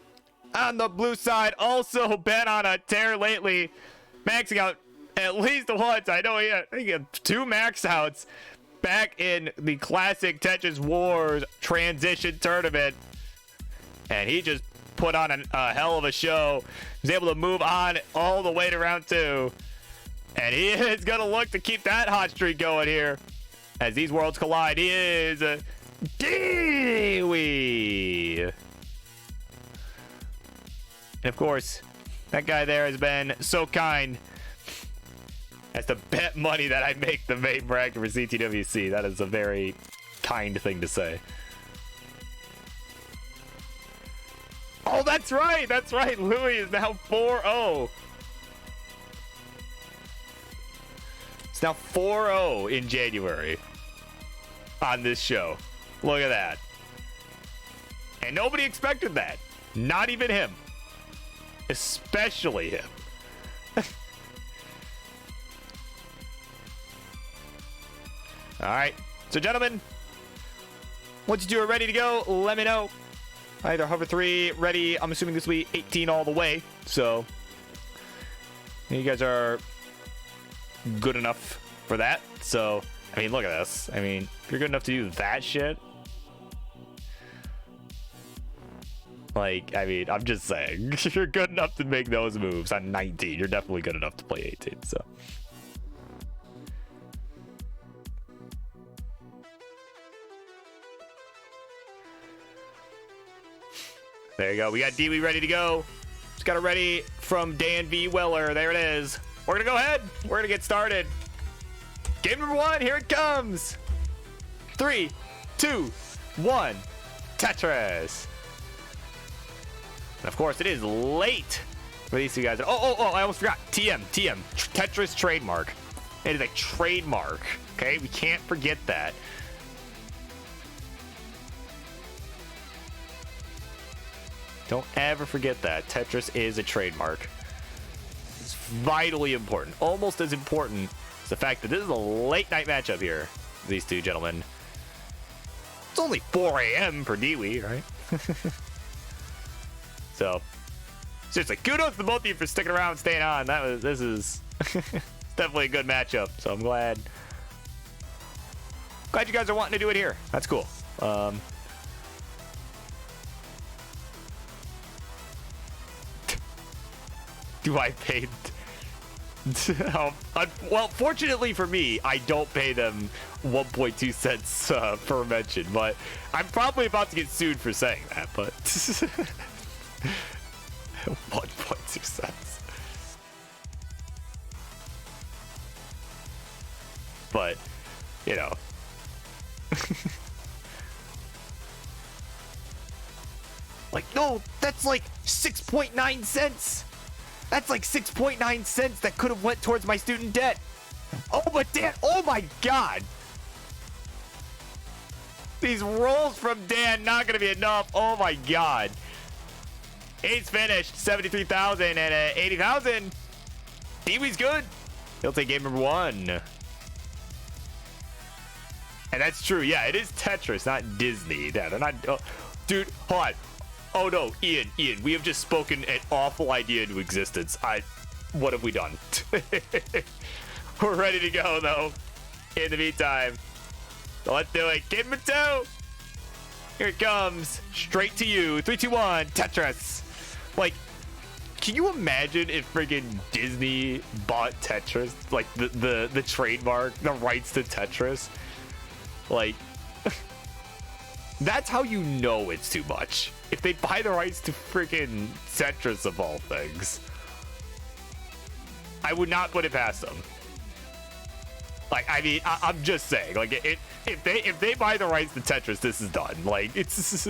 on the blue side also been on a tear lately, maxing out at least once. I know he had 2 max outs back in the classic Tetris Wars transition tournament. And he just put on a hell of a show. He was able to move on all the way to round 2. And he is going to look to keep that hot streak going here. As these worlds collide, he is Dewey. And of course, that guy there has been so kind as to bet money that I make the main bracket for CTWC. That is a very kind thing to say. Oh, that's right. That's right. Louis is now 4-0. It's now 4-0 in January on this show. Look at that. And nobody expected that. Not even him. Especially him. All right. So, gentlemen, once you two are ready to go, let me know. Either hover 3 ready. I'm assuming this will be 18 all the way. So you guys are good enough for that. So, I mean, look at this. I mean, if you're good enough to do that shit, like, I mean, I'm just saying, if you're good enough to make those moves on 19, you're definitely good enough to play 18. So. There you go. We got Dewey ready to go. Just got it ready from Dan V. Weller. There it is. We're going to go ahead. We're going to get started. Game number 1. Here it comes. 3, 2, 1. Tetris. And of course, it is late for these two guys. Oh, I almost forgot. TM. Tetris trademark. It is a trademark. Okay? We can't forget that. Don't ever forget that. Tetris is a trademark. It's vitally important. Almost as important as the fact that this is a late night matchup here. These two gentlemen. It's only 4 a.m. for Dewey, right? So, seriously, kudos to both of you for sticking around and staying on. This is definitely a good matchup. So I'm glad you guys are wanting to do it here. That's cool. Do I pay? Well, fortunately for me, I don't pay them 1.2 cents per mention, but I'm probably about to get sued for saying that. But 1.2 cents. But you know. Like, no, That's like 6.9 cents. That's like 6.9 cents that could have went towards my student debt. Oh, but Dan, oh my God. These rolls from Dan not gonna be enough. Oh my God. Ace finished 73,000 and 80,000. Dewey's good. He'll take game number 1. And that's true. Yeah, it is Tetris, not Disney. Yeah, they're not. Oh, dude, hold on. Oh no, Ian, we have just spoken an awful idea into existence. What have we done? We're ready to go though. In the meantime, so let's do it. Game number 2. Here it comes. Straight to you. 3, 2, 1. Tetris. Like, can you imagine if friggin' Disney bought Tetris? Like the trademark, the rights to Tetris? Like, that's how you know it's too much. If they buy the rights to friggin' Tetris of all things. I would not put it past them. Like, I mean, I'm just saying, like, if they buy the rights to Tetris, this is done. Like, it's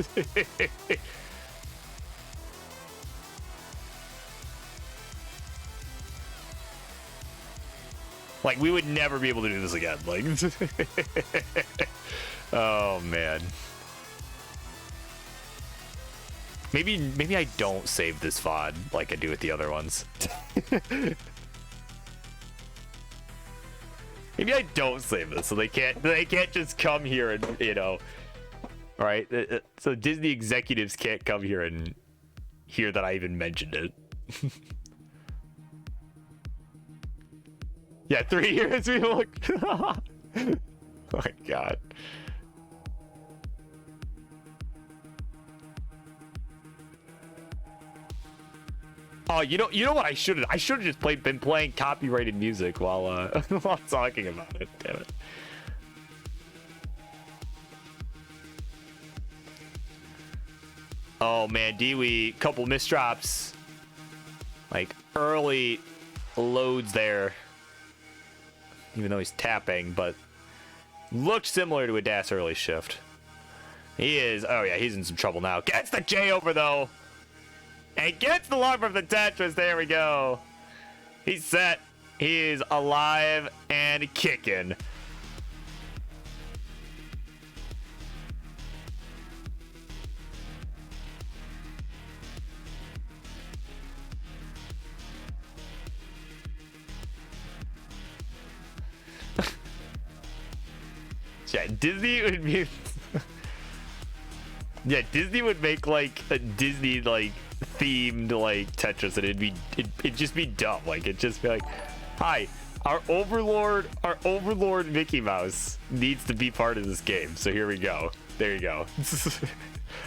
like, we would never be able to do this again. Like, oh man. Maybe I don't save this VOD like I do with the other ones. Maybe I don't save this so they can't just come here and, you know, right? So Disney executives can't come here and hear that I even mentioned it. Yeah, 3 years we look. Oh my God. Oh, you know what I should have just been playing copyrighted music while while talking about it. Damn it. Oh man, Dewey, couple misdrops. Like early loads there. Even though he's tapping, but looked similar to a Das early shift. He is. Oh yeah, he's in some trouble now. Gets the J over though. And gets the log from the Tetris. There we go. He's set. He's alive and kicking. Yeah, Disney would be. Yeah, Disney would make like a Disney like themed like Tetris, and it'd just be dumb. Like it'd just be like, hi, our overlord Mickey Mouse needs to be part of this game. So here we go. There you go.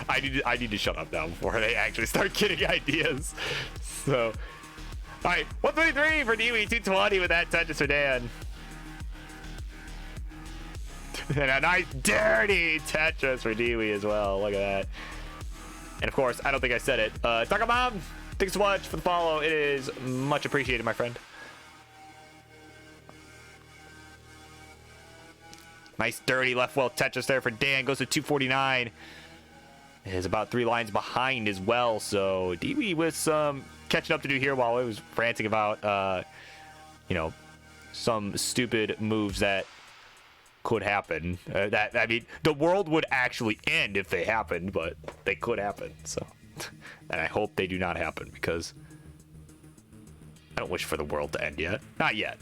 I need to shut up now before they actually start getting ideas. So, all right, 123 for Dewey, 220 with that Tetris for Dan. And a nice dirty Tetris for Dewey as well. Look at that. And of course, I don't think I said it. Taco Mom, thanks so much for the follow. It is much appreciated, my friend. Nice dirty left well Tetris there for Dan. Goes to 249. It is about 3 lines behind as well. So Dewey with some catching up to do here while I was ranting about, you know, some stupid moves that could happen. I mean, the world would actually end if they happened, but they could happen. So, and I hope they do not happen because I don't wish for the world to end yet. Not yet.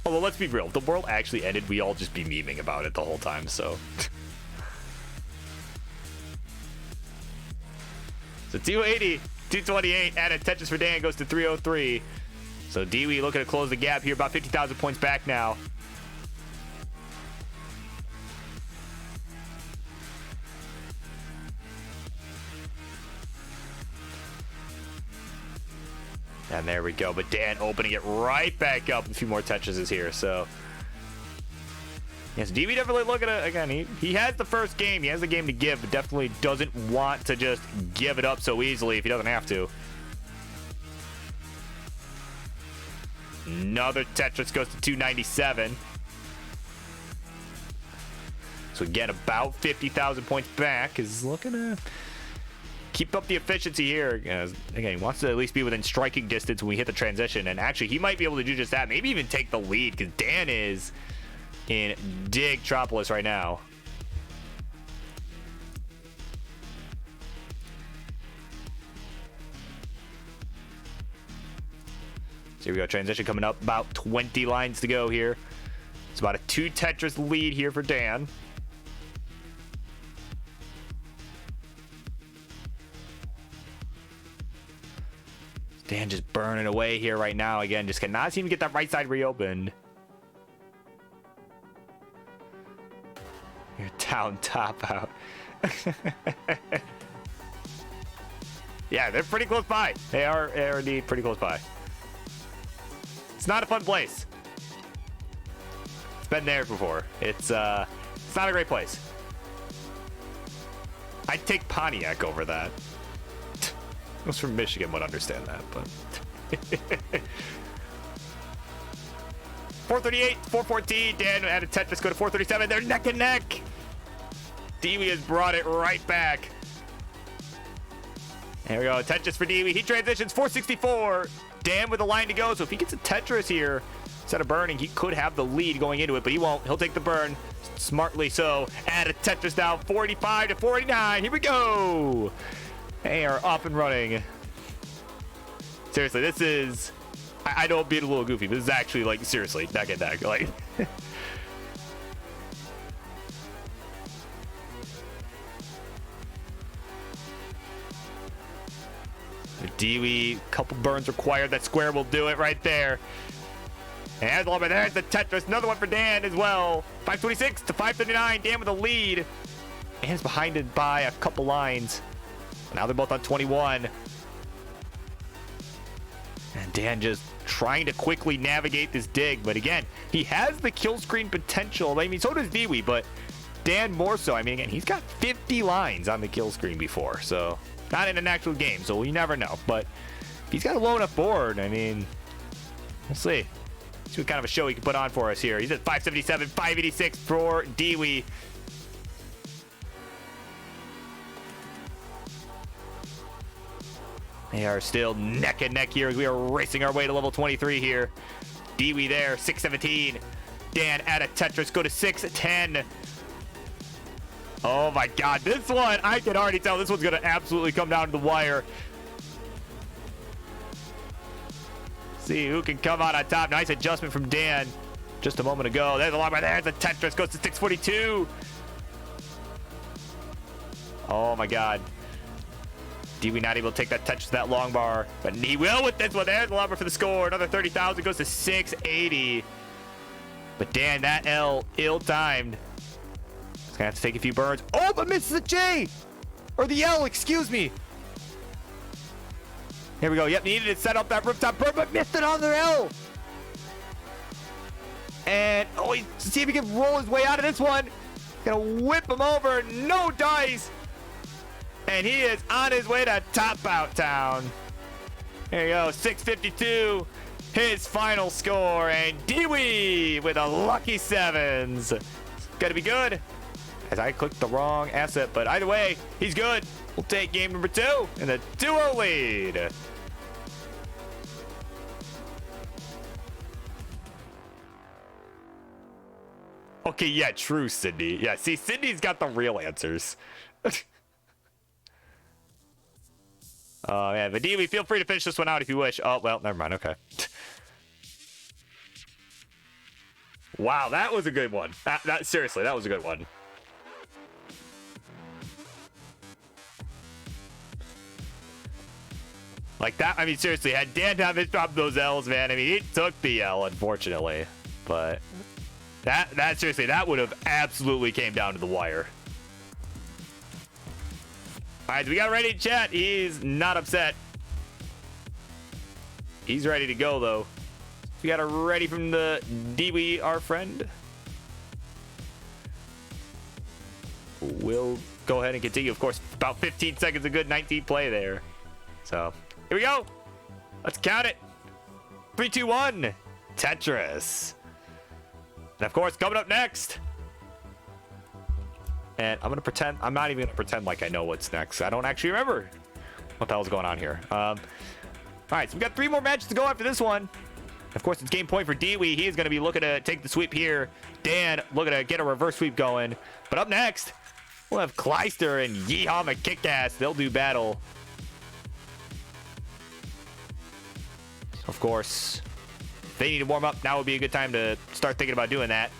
Although, let's be real, if the world actually ended, we all just be memeing about it the whole time, so. So 280, 228, added Tetris for Dan goes to 303. So Dewey looking to close the gap here, about 50,000 points back now. And there we go. But Dan opening it right back up. A few more Tetrises here. So, yes, Dewey definitely looking at, again, he has the first game. He has the game to give, but definitely doesn't want to just give it up so easily if he doesn't have to. Another Tetris goes to 297. So again, about 50,000 points back. Is looking to keep up the efficiency here. Again, he wants to at least be within striking distance when we hit the transition. And actually, he might be able to do just that. Maybe even take the lead, because Dan is in Digtropolis right now. So here we go. Transition coming up. About 20 lines to go here. It's about a 2 Tetris lead here for Dan. Dan just burning away here right now. Again, just cannot seem to get that right side reopened. You're down top out. Yeah, they're pretty close by. They are indeed pretty close by. It's not a fun place. It's been there before. It's not a great place. I'd take Pontiac over that. Those from Michigan would understand that, but 438, 414. Dan had a Tetris go to 437. They're neck and neck. Dewey has brought it right back. There we go. Tetris for Dewey. He transitions 464. Dan with a line to go. So if he gets a Tetris here instead of burning, he could have the lead going into it, but he won't. He'll take the burn. Smartly so. Add a Tetris down 45 to 49. Here we go. They are up and running. Seriously, this is... I know I'm being a little goofy, but this is actually, like, seriously, neck and neck. Like... Dewey, couple burns required. That square will do it right there. And there's the Tetris. Another one for Dan as well. 526 to 539. Dan with a lead. Dan's behind it by a couple lines. Now they're both on 21. And Dan just trying to quickly navigate this dig. But again, he has the kill screen potential. I mean, so does Dewey, but Dan more so. I mean, again, he's got 50 lines on the kill screen before. So not in an actual game, so you never know. But if he's got a low enough board, I mean, we'll see. See what kind of a show he can put on for us here. He's at 577, 586 for Dewey. They are still neck and neck here as we are racing our way to level 23 here. Dewey there, 617. Dan at a Tetris, go to 610. Oh my God, this one, I can already tell this one's gonna absolutely come down to the wire. See who can come out on top. Nice adjustment from Dan just a moment ago. There's a long right there. The Tetris goes to 642. Oh my God. Dewey not able to take that Tetris, that long bar, but he will with this one. There's the lumber for the score. Another 30,000 goes to 680. But Dan, that L ill-timed. He's gonna have to take a few burns. Oh, but misses the J! Or the L, excuse me. Here we go. Yep, needed to set up that rooftop burn, but missed it on the L. And, oh, see if he can roll his way out of this one. Gonna whip him over. No dice. And he is on his way to Top Out Town. There you go. 652. His final score. And Dewey with a lucky sevens. Gonna be good. As I clicked the wrong asset, but either way, he's good. We'll take game number 2 in the duo lead. Okay, yeah, true, Sydney. Yeah, see, Sydney's got the real answers. Oh, man, but Dewey, feel free to finish this one out if you wish. Oh, well, never mind. Okay. Wow, that was a good one. Seriously, that was a good one. Like that, I mean, seriously, had Dan not dropped those L's, man, I mean, he took the L, unfortunately. But that seriously, that would have absolutely came down to the wire. All right, we got ready to chat. He's not upset. He's ready to go, though. We got a ready from the Dewey, our friend. We'll go ahead and continue. Of course, about 15 seconds of good 19 play there. So, here we go. Let's count it. 3, 2, 1. Tetris. And of course, coming up next. And I'm not even gonna pretend like I know what's next. I don't actually remember what the hell's going on here. All right, so we got 3 more matches to go after this one. Of course, it's game point for Dewey. He is going to be looking to take the sweep here. Dan looking to get a reverse sweep going. But up next, we'll have Kleister and Yeehaw McKickass. They'll do battle. Of course, if they need to warm up, now would be a good time to start thinking about doing that.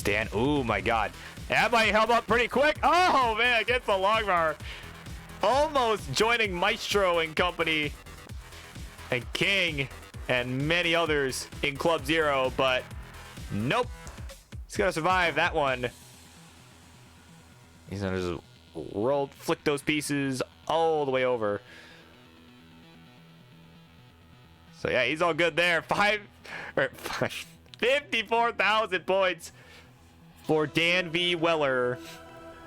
Dan, oh my god. That might help up pretty quick. Oh man, gets the long bar. Almost joining Maestro and company and King and many others in Club Zero, but nope. He's gonna survive that one. He's gonna just flick those pieces all the way over. So yeah, he's all good there. 54,000 points for Dan V. Weller.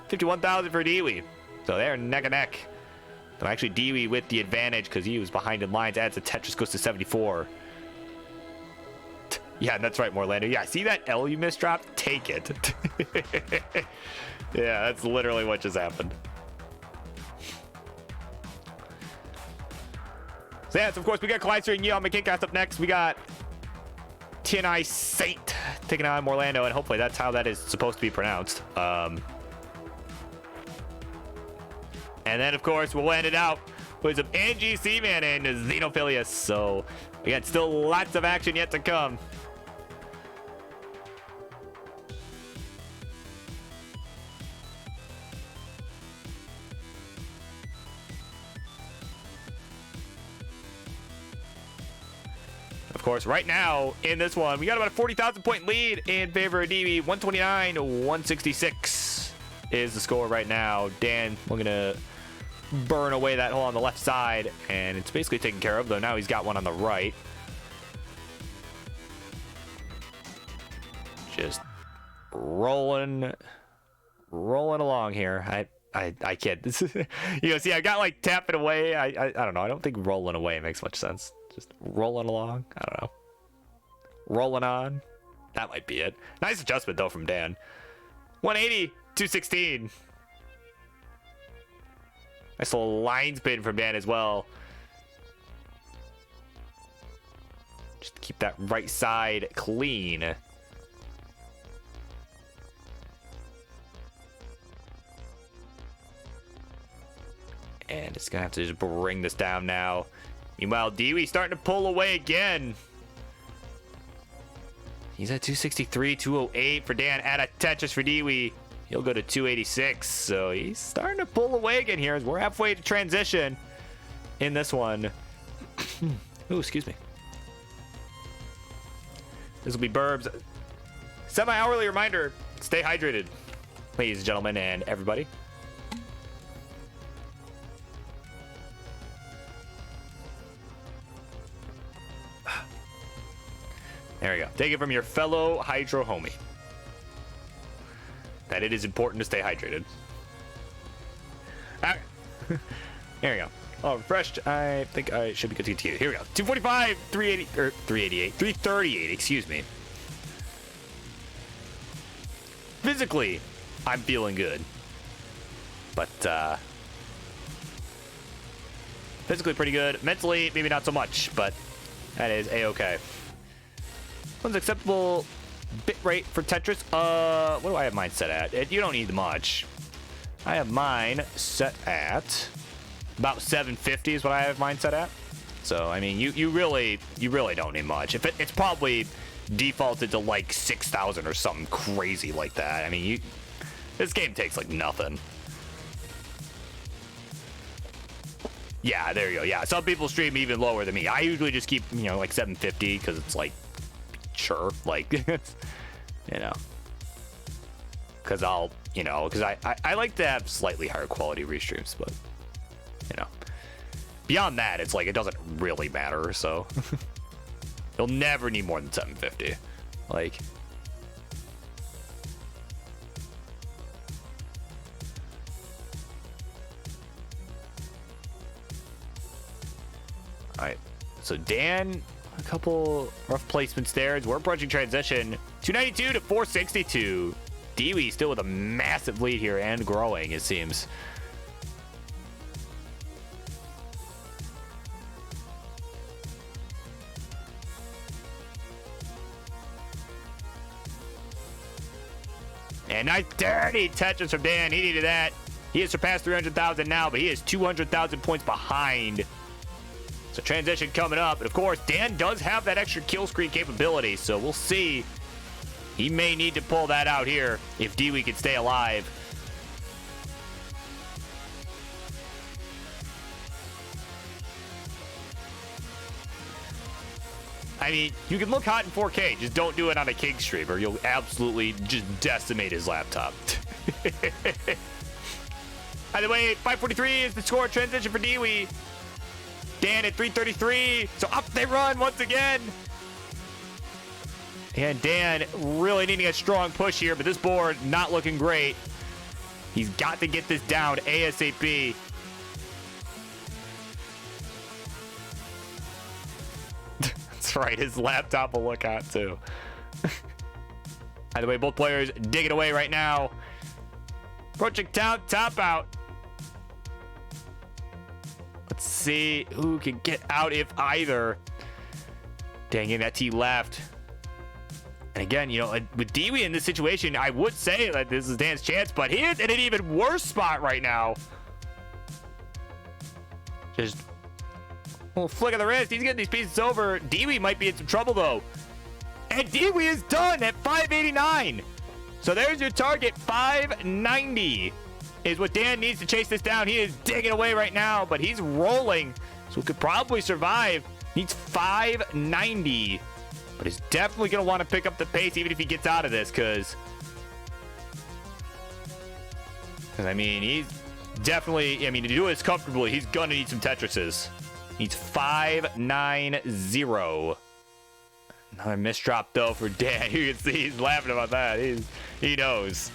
51,000 for Dewey. So they're neck and neck. But actually Dewey with the advantage because he was behind in lines. Adds a Tetris, goes to 74. Yeah, that's right, Morlando. Yeah, see that L you misdropped? Take it. Yeah, that's literally what just happened. So yes, of course, we got Kleister and Yeehaw McKickass up next. We got TNI Saint taking on Morlando, and hopefully that's how that is supposed to be pronounced. And then, of course, we'll end it out with some Angie Seaman and Xenophilius. So, again, still lots of action yet to come. Of course, right now in this one, we got about a 40,000 point lead in favor of DB. 129-166 is the score right now. Dan looking to burn away that hole on the left side, and it's basically taken care of, though now he's got one on the right. Just rolling along here. I can't. This is, see, I got like tapping away. I don't know. I don't think rolling away makes much sense. Just rolling along. I don't know. Rolling on. That might be it. Nice adjustment though from Dan. 180, 216. Nice little line spin from Dan as well. Just keep that right side clean. And it's gonna have to just bring this down now. Meanwhile, Dewey starting to pull away again. He's at 263, 208 for Dan. Add a Tetris for Dewey. He'll go to 286. So he's starting to pull away again here as we're halfway to transition in this one. Ooh, excuse me. This will be Burbs. Semi-hourly reminder, stay hydrated, ladies and gentlemen, and everybody. There we go. Take it from your fellow Hydro homie. That it is important to stay hydrated. All right. There we go. Oh, refreshed. I think I should be good to get to you. Here we go. 245, 380, or 388, 338, excuse me. Physically, I'm feeling good. But, physically pretty good. Mentally, maybe not so much, but that is A-okay. What's acceptable bit rate for Tetris? What do I have mine set at? You don't need much. I have mine set at about 750 is what I have mine set at. So I mean, you really don't need much. If it's probably defaulted to like 6,000 or something crazy like that. I mean, this game takes like nothing. Yeah, there you go. Yeah, some people stream even lower than me. I usually just keep like 750 because it's like. Sure, like it's, because I'll because I like to have slightly higher quality restreams, but beyond that it's like it doesn't really matter. So you'll never need more than 750. Like, all right, So Dan, a couple rough placements there as we're approaching transition. 292 to 462. Dewey still with a massive lead here and growing, it seems. And nice dirty Tetris from Dan. He needed that. He has surpassed 300,000 now, but he is 200,000 points behind. So transition coming up. And of course, Dan does have that extra kill screen capability, so we'll see. He may need to pull that out here if Dewey can stay alive. I mean, you can look hot in 4K. Just don't do it on a King stream or you'll absolutely just decimate his laptop. Either way, 543 is the score. Transition for Dewey. Dan at 333. So up they run once again. And Dan really needing a strong push here, but this board not looking great. He's got to get this down ASAP. That's right, his laptop will look hot too. Either way, both players digging away right now. Approaching top out. Let's see who can get out if either. Dang, getting that T left. And again, you know, with Dewey in this situation, I would say that this is Dan's chance, but he is in an even worse spot right now. Just a little flick of the wrist. He's getting these pieces over. Dewey might be in some trouble, though. And Dewey is done at 589. So there's your target. 590 is what Dan needs to chase this down. He is digging away right now, but he's rolling. So he could probably survive. Needs 590. But he's definitely going to want to pick up the pace even if he gets out of this, because I mean, he's definitely, I mean, to do this comfortably, he's going to need some Tetrises. Needs 590. Another misdrop, though, for Dan. You can see he's laughing about that. He knows.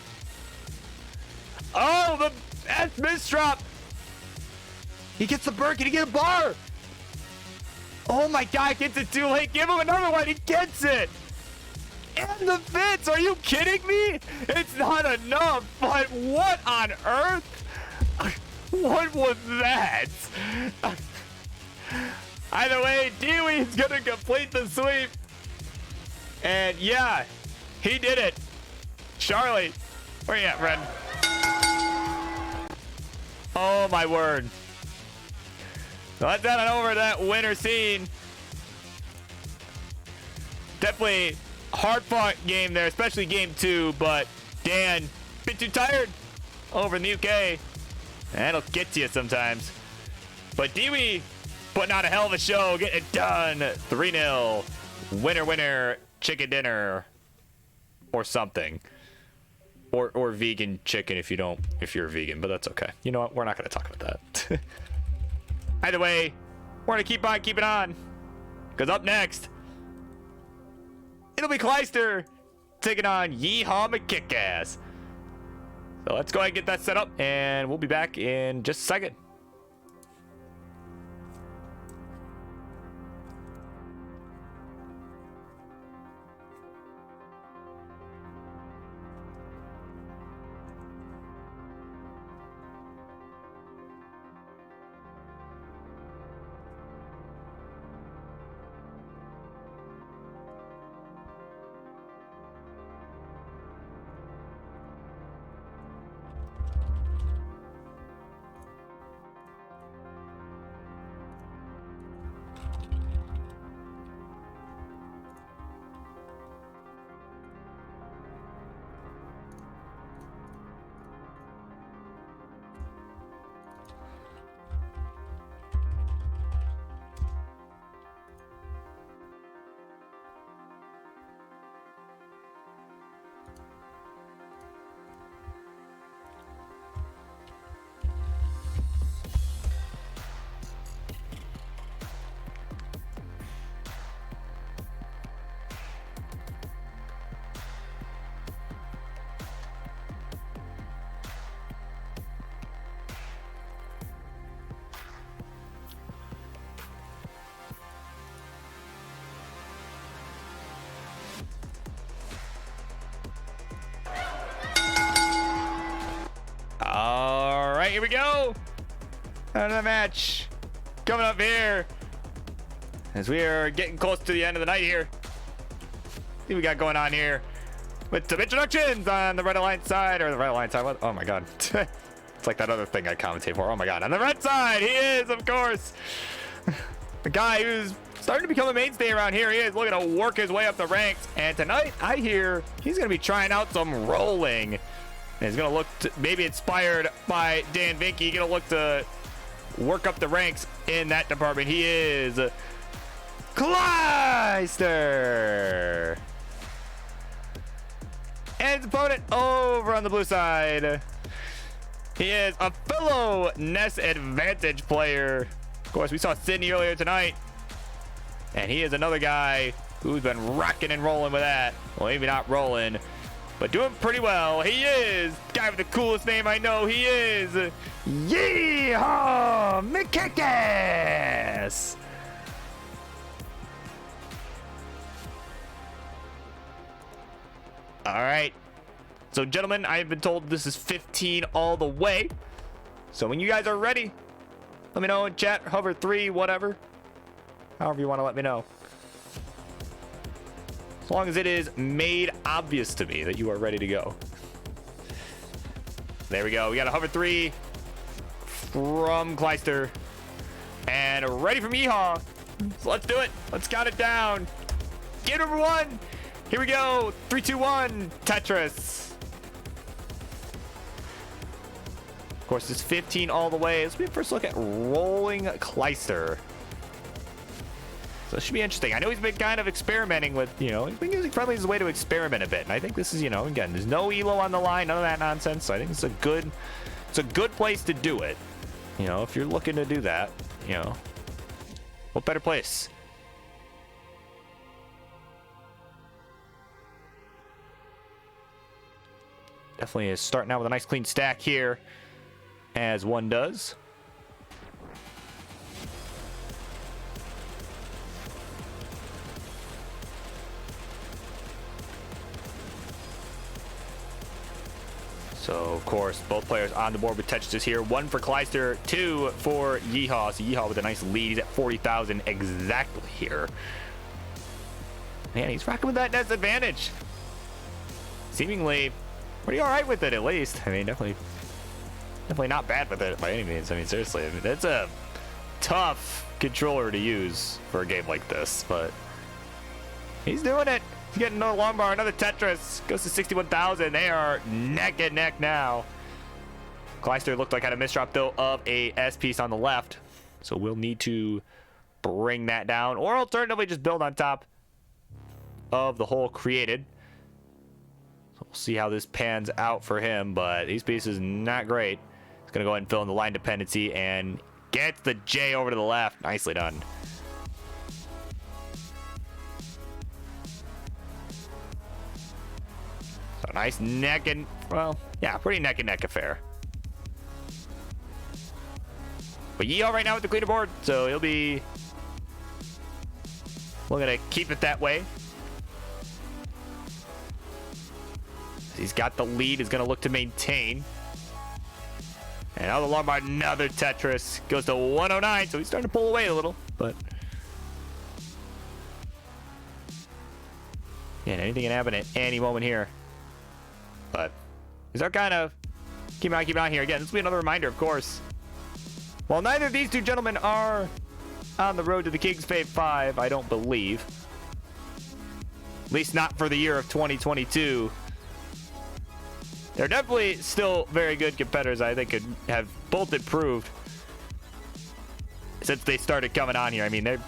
Oh, that's misdrop. He gets the bird. Can he get a bar? Oh my God, gets it too late. Give him another one. He gets it. And the Fitz. Are you kidding me? It's not enough. But what on earth? What was that? Either way, Dewey's going to complete the sweep. And yeah, he did it. Charlie, where you at, friend? Oh my word. Let's head on over to that winner scene. Definitely hard-fought game there, especially game 2, but Dan, a bit too tired over in the UK. That'll get to you sometimes. But Dewey putting on a hell of a show, getting it done. 3-0. Winner, winner, chicken dinner. Or something. Or vegan chicken if you're a vegan, but that's okay. You know what? We're not going to talk about that. Either way, we're going to keep on keeping on. Because up next, it'll be Kleister taking on Yeehaw McKickass. So let's go ahead and get that set up, and we'll be back in just a second. here we go. Another match coming up here as we are getting close to the end of the night here. See what we got going on here with some introductions on the Red Alliance side, or the Red Alliance side. What? Oh my god. It's like that other thing I commentate for. Oh my god. On the red side, he is, of course, the guy who's starting to become a mainstay around here. He is looking to work his way up the ranks. And tonight, I hear he's going to be trying out some rolling. And he's going to look to, maybe inspired by Dan Vinky, going to look to work up the ranks in that department. He is Kleister. And his opponent over on the blue side, he is a fellow Ness Advantage player. Of course, we saw Sydney earlier tonight, and he is another guy who's been rocking and rolling with that. Well, maybe not rolling, but doing pretty well. He is the guy with the coolest name I know. He is Yeehaw Mikikis. All right. So, gentlemen, I've been told this is 15 all the way. So when you guys are ready, let me know in chat, hover 3, whatever. However you want to let me know. As long as it is made obvious to me that you are ready to go. There we go. We got a hover 3 from Kleister. And ready from Yeehaw. So let's do it. Let's count it down. Game number 1. Here we go. 3, 2, 1. Tetris. Of course, it's 15 all the way. Let's first look at rolling Kleister. So it should be interesting. I know he's been kind of experimenting with, he's been using friendly as a way to experiment a bit. And I think this is, again, there's no elo on the line, none of that nonsense. So I think it's a good place to do it. If you're looking to do that, what better place? Definitely is starting out with a nice clean stack here, as one does. So, of course, both players on the board with Tetris here. 1 for Kleister, 2 for Yeehaw. So Yeehaw with a nice lead. He's at 40,000 exactly here. Man, he's rocking with that Ness Advantage. Seemingly pretty all right with it, at least. I mean, definitely not bad with it by any means. I mean, seriously, that's a tough controller to use for a game like this, but he's doing it. He's getting another long bar, another Tetris. Goes to 61,000. They are neck and neck now. Kleister looked like had a misdrop, though, of a S piece on the left. So we'll need to bring that down, or alternatively just build on top of the hole created. So we'll see how this pans out for him, but these pieces not great. He's going to go ahead and fill in the line dependency and gets the J over to the left. Nicely done. So nice neck and, well, yeah, pretty neck and neck affair. But Yeehaw right now with the cleaner board, so he'll be looking to keep it that way. He's got the lead, is going to look to maintain. And now the long bar, another Tetris. Goes to 109, so he's starting to pull away a little, but yeah, anything can happen at any moment here. But these are kind of keep an eye here. Again, this will be another reminder, of course. While neither of these two gentlemen are on the road to the King's Fave 5, I don't believe. At least not for the year of 2022. They're definitely still very good competitors. I think could have both improved since they started coming on here. I mean, they're,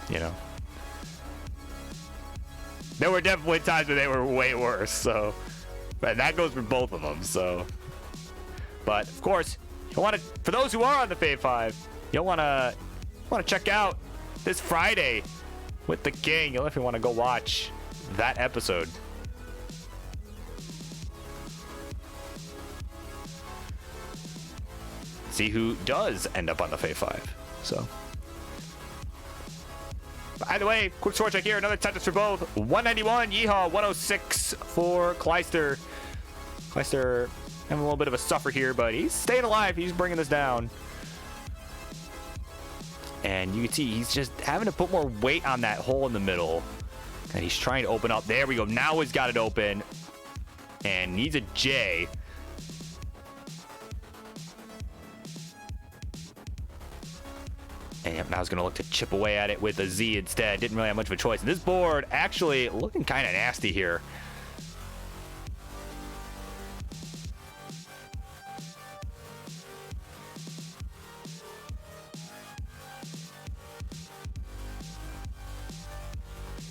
there were definitely times where they were way worse. So, but that goes for both of them. So, but of course, you want to, for those who are on the Fave 5, you'll want to check out this Friday with the King. You'll definitely want to go watch that episode. See who does end up on the Fave 5. So, by the way, quick score check here. Another Tetris for both. 191 Yeehaw, 106 for Kleister. Kleister Having a little bit of a suffer here, but he's staying alive. He's bringing this down. And you can see he's just having to put more weight on that hole in the middle. And he's trying to open up. There we go. Now he's got it open. And needs a J. And now he's going to look to chip away at it with a Z instead. Didn't really have much of a choice. This board actually looking kind of nasty here.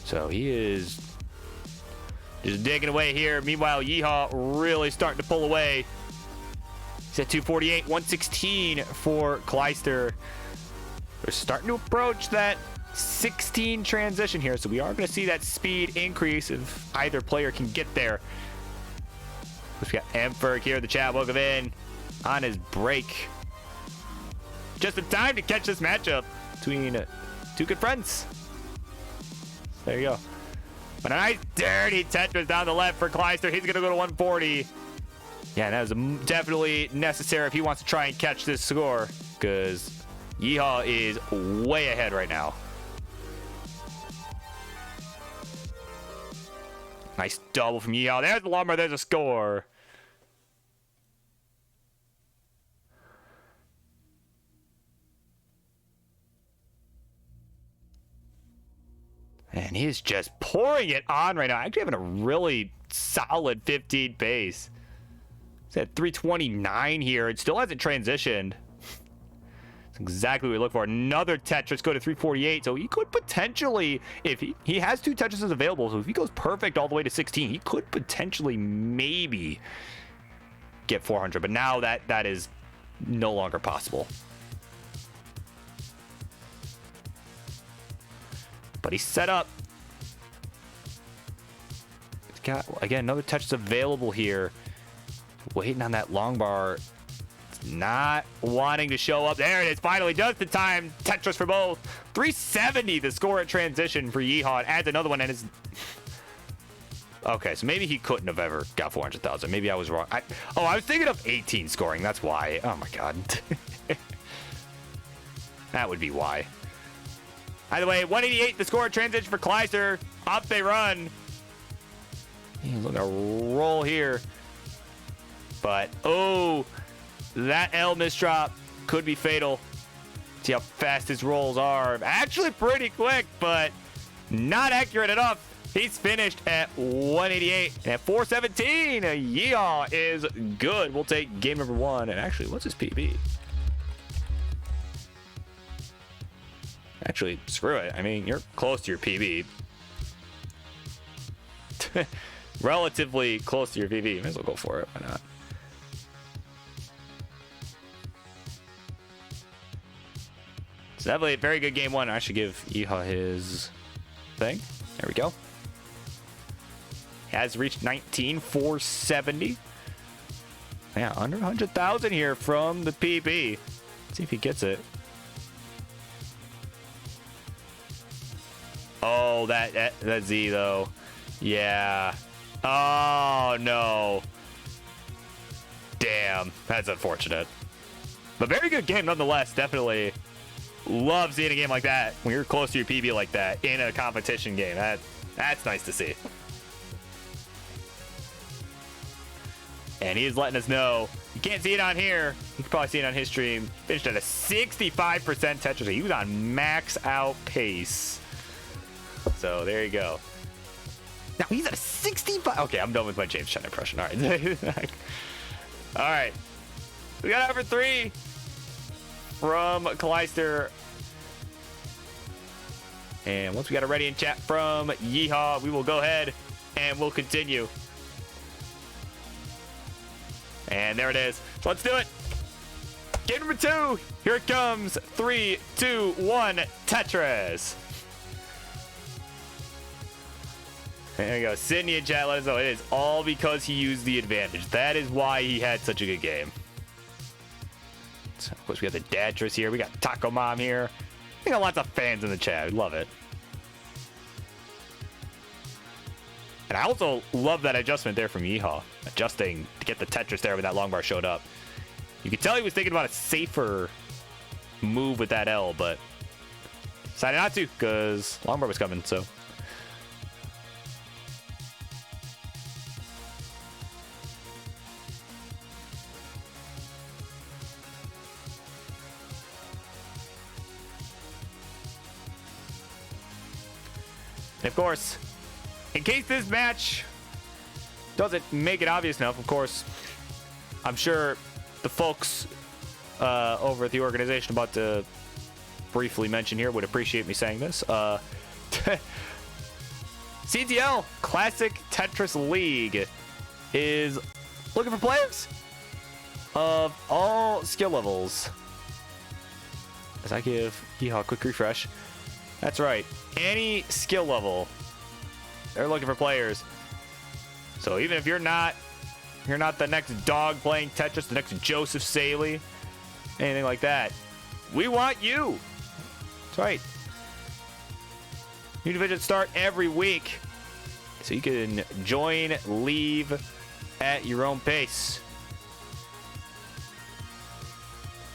So he is just digging away here. Meanwhile, Yeehaw really starting to pull away. He's at 248, 116 for Kleister. We're starting to approach that 16 transition here, so we are going to see that speed increase if either player can get there. We've got Emperor here in the chat. Welcome in on his break. Just in time to catch this matchup between two good friends. There you go. But a nice dirty Tetris down the left for Kleister. He's going to go to 140. Yeah, that is definitely necessary if he wants to try and catch this score, because Yeehaw is way ahead right now. Nice double from Yeehaw. There's the lumber. There's a score. And he's just pouring it on right now. Actually having a really solid 15 pace. He's at 329 here. It still hasn't transitioned. That's exactly what we look for. Another Tetris go to 348. So he could potentially, if he has two Tetrises available, so if he goes perfect all the way to 16, he could potentially maybe get 400. But now that is no longer possible. But he's set up. He's got, again, another Tetris available here. Waiting on that long bar. Not wanting to show up. There it is. Finally, just the time. Tetris for both. 370 the score at transition for Yeehaw. Adds another one and is... Okay, so maybe he couldn't have ever got 400,000. Maybe I was wrong. I was thinking of 18 scoring. That's why. Oh my god. That would be why. Either way, 188 the score at transition for Kleister. Up they run. He's looking to roll here. But, oh, that L misdrop could be fatal. See how fast his rolls are. Actually pretty quick, but not accurate enough. He's finished at 188. And at 417, Yeehaw is good. We'll take game number one. And actually, what's his PB? Actually, screw it. I mean, you're close to your PB. Relatively close to your PB. Might as well go for it. Why not? It's definitely a very good game one. I should give Yeehaw his thing. There we go. Has reached 19,470. Yeah, under 100,000 here from the PB. Let's see if he gets it. Oh, that Z though. Yeah. Oh no. Damn, that's unfortunate. But very good game nonetheless. Definitely love seeing a game like that when you're close to your PB like that in a competition game. That's nice to see. And he's letting us know. You can't see it on here. You can probably see it on his stream. Finished at a 65% Tetris. He was on max out pace. So there you go. Now he's at a 65. Okay, I'm done with my James Chen impression. All right. All right. We got number 3 from Kleister. And once we got it ready in chat from Yeehaw, we will go ahead and we'll continue. And there it is. So let's do it. Game number 2. Here it comes. 3, 2, 1. Tetris. There you go. Sydney in chat, let us know. It is all because he used the advantage. That is why he had such a good game. So, of course, we got the Dadris here. We got Taco Mom here. We got lots of fans in the chat. We love it. And I also love that adjustment there from Yeehaw. Adjusting to get the Tetris there when that long bar showed up. You could tell he was thinking about a safer move with that L, but decided not to because long bar was coming, so. And of course, in case this match doesn't make it obvious enough, of course, I'm sure the folks over at the organization about to briefly mention here would appreciate me saying this. CTL Classic Tetris League is looking for players of all skill levels. As I give Yeehaw a quick refresh. That's right. Any skill level, they're looking for players. So even if you're not the next dog playing Tetris, the next Joseph Saley, anything like that, we want you. That's right. New divisions start every week, so you can join, leave at your own pace.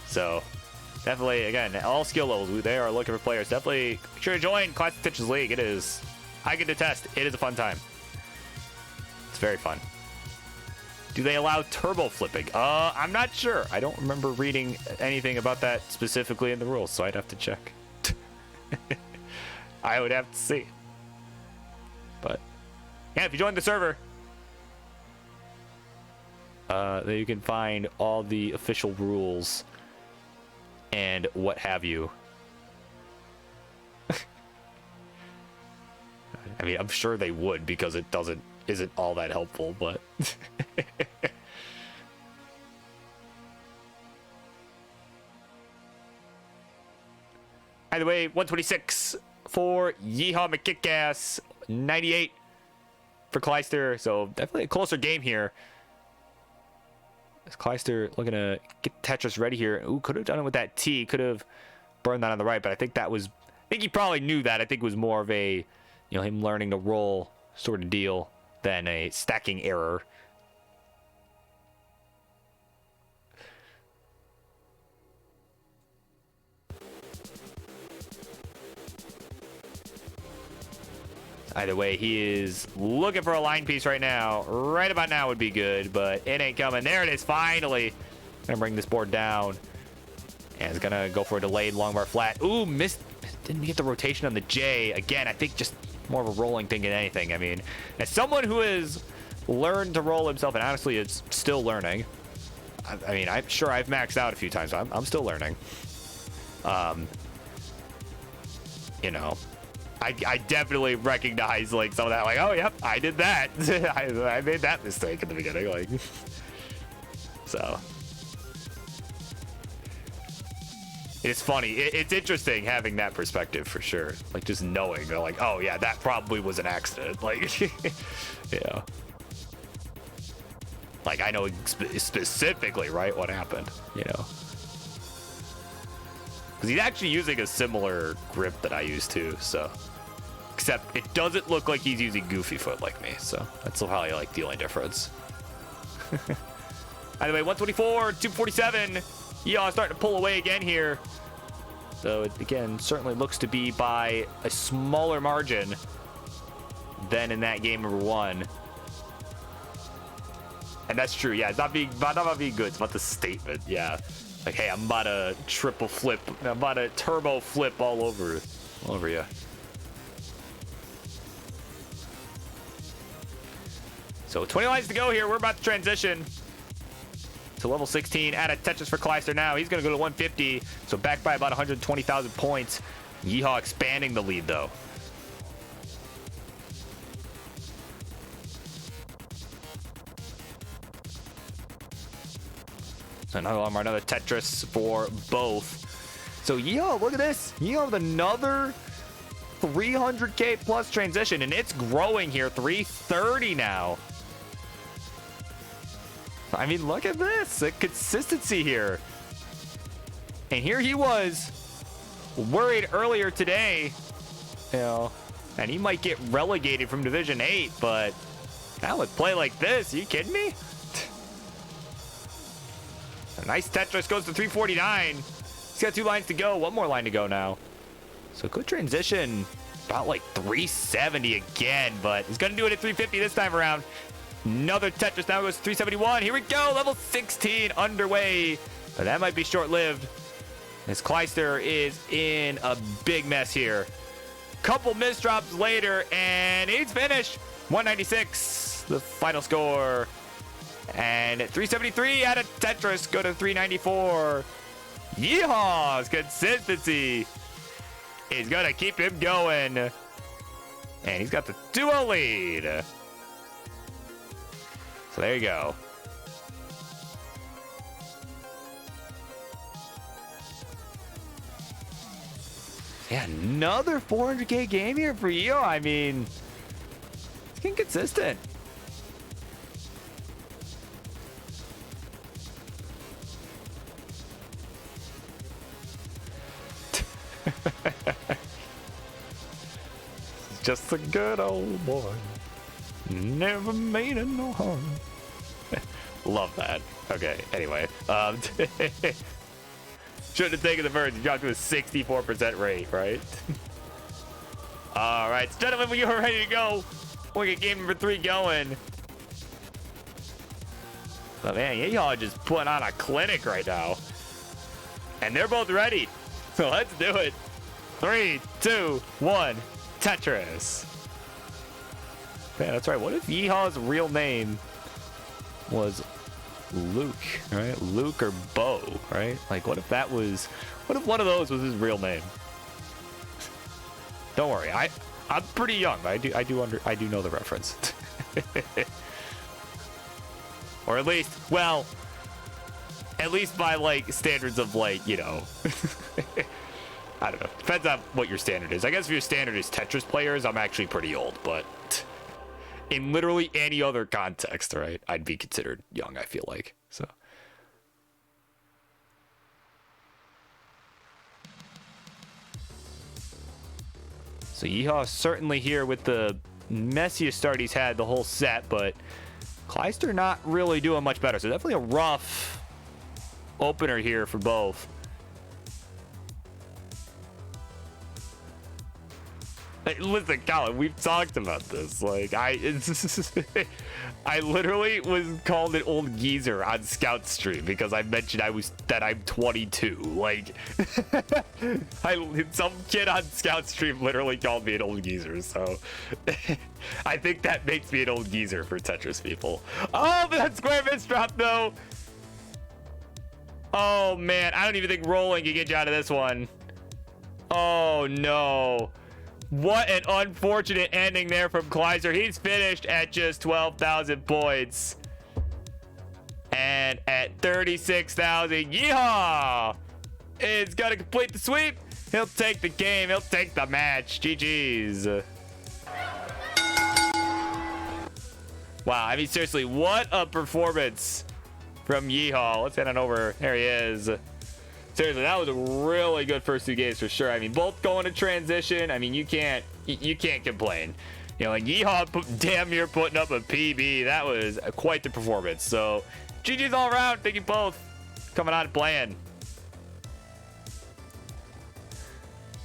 So definitely, again, all skill levels, they are looking for players. Definitely make sure to join Classic Tetris League. It is, I can attest, it is a fun time. It's very fun. Do they allow turbo flipping? I'm not sure. I don't remember reading anything about that specifically in the rules, so I'd have to check. I would have to see. But yeah, if you join the server, then you can find all the official rules and what have you. I mean, I'm sure they would because it isn't all that helpful, but either way, 126 for Yeehaw McKickass, 98 for Kleister. So definitely a closer game here. As Kleister looking to get Tetris ready here. Ooh, could have done it with that T. Could have burned that on the right, but I think he probably knew that. I think it was more of a, him learning to roll sort of deal than a stacking error. Either way, he is looking for a line piece right now. Right about now would be good, but it ain't coming. There it is, finally. Gonna bring this board down. And it's gonna go for a delayed long bar flat. Ooh, missed. Didn't get the rotation on the J. Again, I think just more of a rolling thing than anything. I mean, as someone who has learned to roll himself, and honestly, it's still learning. I mean, I'm sure I've maxed out a few times. I'm still learning. I definitely recognize like some of that, like, oh yep, I did that. I made that mistake at the beginning, like. So it's funny. It's interesting having that perspective for sure. Like just knowing, like, oh yeah, that probably was an accident. Like, yeah. Like I know specifically, right, what happened. Because he's actually using a similar grip that I use too, so. Except it doesn't look like he's using Goofy Foot like me, so that's probably like the only difference. Anyway, 124, 247. Yeehaw starting to pull away again here. So it, again, certainly looks to be by a smaller margin than in that game number one. And that's true, yeah. It's not about being good. It's about the statement, yeah. Like, hey, I'm about to triple flip. I'm about to turbo flip all over you. So 20 lines to go here. We're about to transition to level 16. Add a Tetris for Kleister now. He's going to go to 150. So back by about 120,000 points. Yeehaw expanding the lead, though. So another Tetris for both. So Yeehaw, look at this. Yeehaw with another 300k plus transition, and it's growing here. 330 now. I mean, look at this. The consistency here. And here he was, worried earlier today, And he might get relegated from Division 8, but now with play like this, are you kidding me? A nice Tetris goes to 349. He's got 2 lines to go. 1 more line to go now. So good transition. About like 370 again, but he's going to do it at 350 this time around. Another Tetris now goes to 371. Here we go. Level 16 underway. But that might be short-lived, as Kleister is in a big mess here. Couple misdrops later, and he's finished. 196, the final score. And at 373 out of Tetris, go to 394. Yeehaw's consistency is going to keep him going. And he's got the 2-0 lead. So there you go. Yeah, another 400k game here for you. I mean, it's getting consistent. Just a good old boy. Never made it no harm. Love that. Okay, anyway. Shouldn't have taken the birds. You dropped to a 64% rate, right? All right, gentlemen, when you're ready to go, we'll get game number 3 going. But man, y'all just putting on a clinic right now. And they're both ready. So let's do it. 3, 2, 1, Tetris. Man, that's right. What if Yeehaw's real name was Luke, right? Luke or Bo, right? Like, what if one of those was his real name? Don't worry, I'm pretty young, but I do know the reference. Or at least, well, at least by like standards of like, you know, I don't know. Depends on what your standard is. I guess if your standard is Tetris players, I'm actually pretty old, but in literally any other context, right, I'd be considered young, I feel like. So Yeehaw certainly here with the messiest start he's had the whole set, but Kleister not really doing much better. So definitely a rough opener here for both. Hey, listen, Colin, we've talked about this. Like, I literally was called an old geezer on Scout Stream because I mentioned that I'm 22. Like, some kid on Scout Stream literally called me an old geezer. So, I think that makes me an old geezer for Tetris people. Oh, but that square misdrop though. Oh man, I don't even think rolling can get you out of this one. Oh no. What an unfortunate ending there from Kleister. He's finished at just 12,000 points. And at 36,000, Yeehaw is going to complete the sweep. He'll take the game. He'll take the match. GG's. Wow, I mean, seriously, what a performance from Yeehaw. Let's head on over. There he is. Seriously, that was a really good first 2 games for sure. I mean, both going to transition. I mean, you can't complain. You know, like Yeehaw damn near putting up a PB. That was quite the performance. So, GG's all around. Thank you both coming on and playing.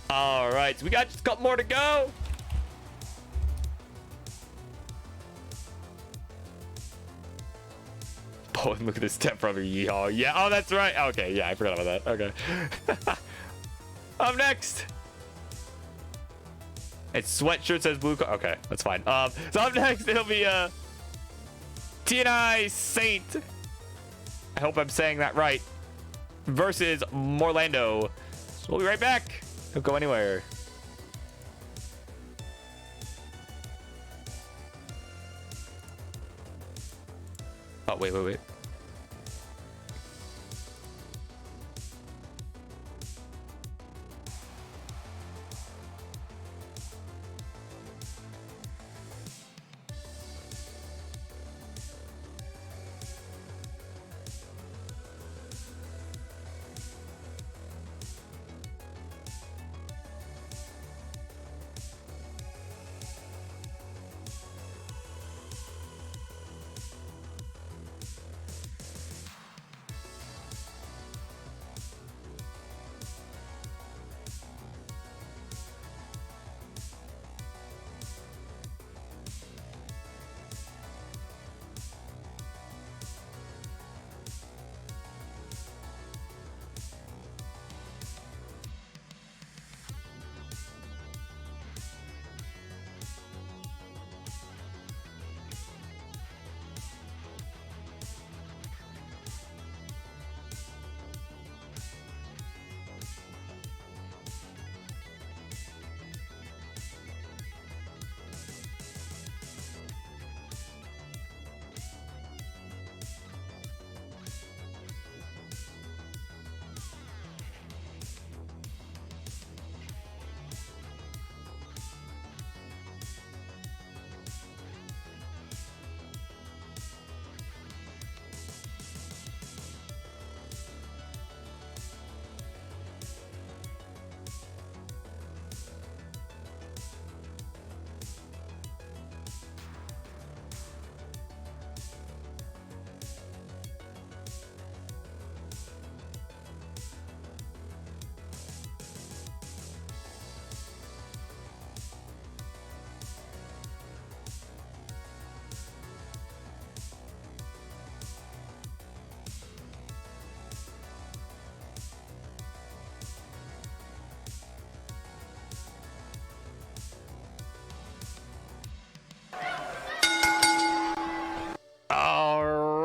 All right, so we got just a couple more to go. Oh, and look at this stepbrother Yeehaw. Yeah, oh, that's right. Okay, yeah, I forgot about that. Okay. Up next. Its sweatshirt says blue. Okay, that's fine. So up next, it'll be TNI Saint. I hope I'm saying that right. Versus Morlando. So we'll be right back. Don't go anywhere. Oh, wait.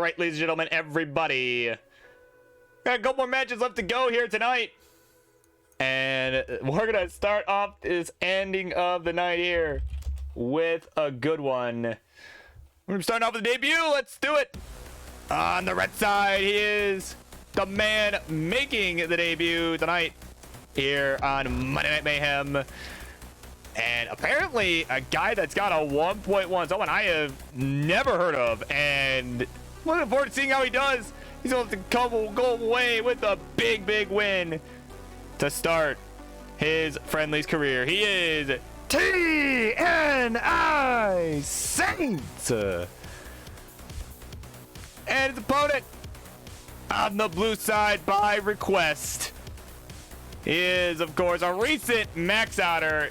right, ladies and gentlemen, everybody. Got a couple more matches left to go here tonight. And we're going to start off this ending of the night here with a good one. We're starting off with the debut. Let's do it. On the red side, he is the man making the debut tonight here on Monday Night Mayhem. And apparently a guy that's got a 1.1, someone I have never heard of. And looking forward to seeing how he does. He's going to go away with a big, big win to start his Friendlies career. He is TNI Saint. And his opponent on the blue side by request is, of course, a recent max outer.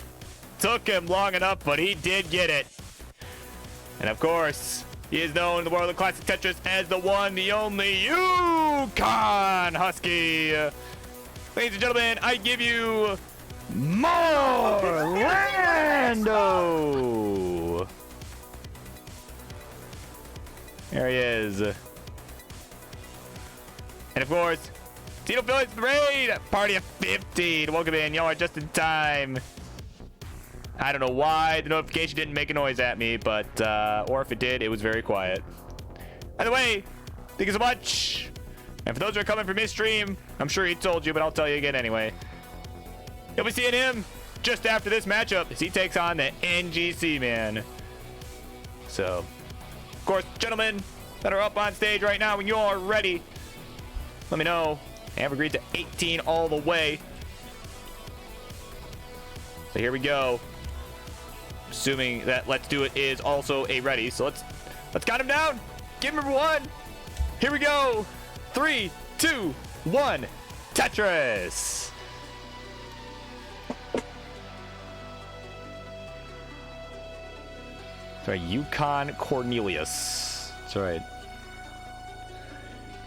Took him long enough, but he did get it. And of course, he is known in the world of classic Tetris as the one, the only Yukon Husky. Ladies and gentlemen, I give you Morlando. There he is. And of course, Tito Phillips Parade, party of 15. Welcome in, y'all are just in time. I don't know why the notification didn't make a noise at me, but, or if it did, it was very quiet. By the way, thank you so much. And for those who are coming from his stream, I'm sure he told you, but I'll tell you again anyway. You'll be seeing him just after this matchup as he takes on the NGC man. So, of course, gentlemen that are up on stage right now, when you all are ready, let me know. I have agreed to 18 all the way. So here we go. Assuming that Let's Do It is also a ready. So let's count him down. Give him number one. Here we go. 3, 2, 1. Tetris. That's right, Yukon Cornelius. That's right.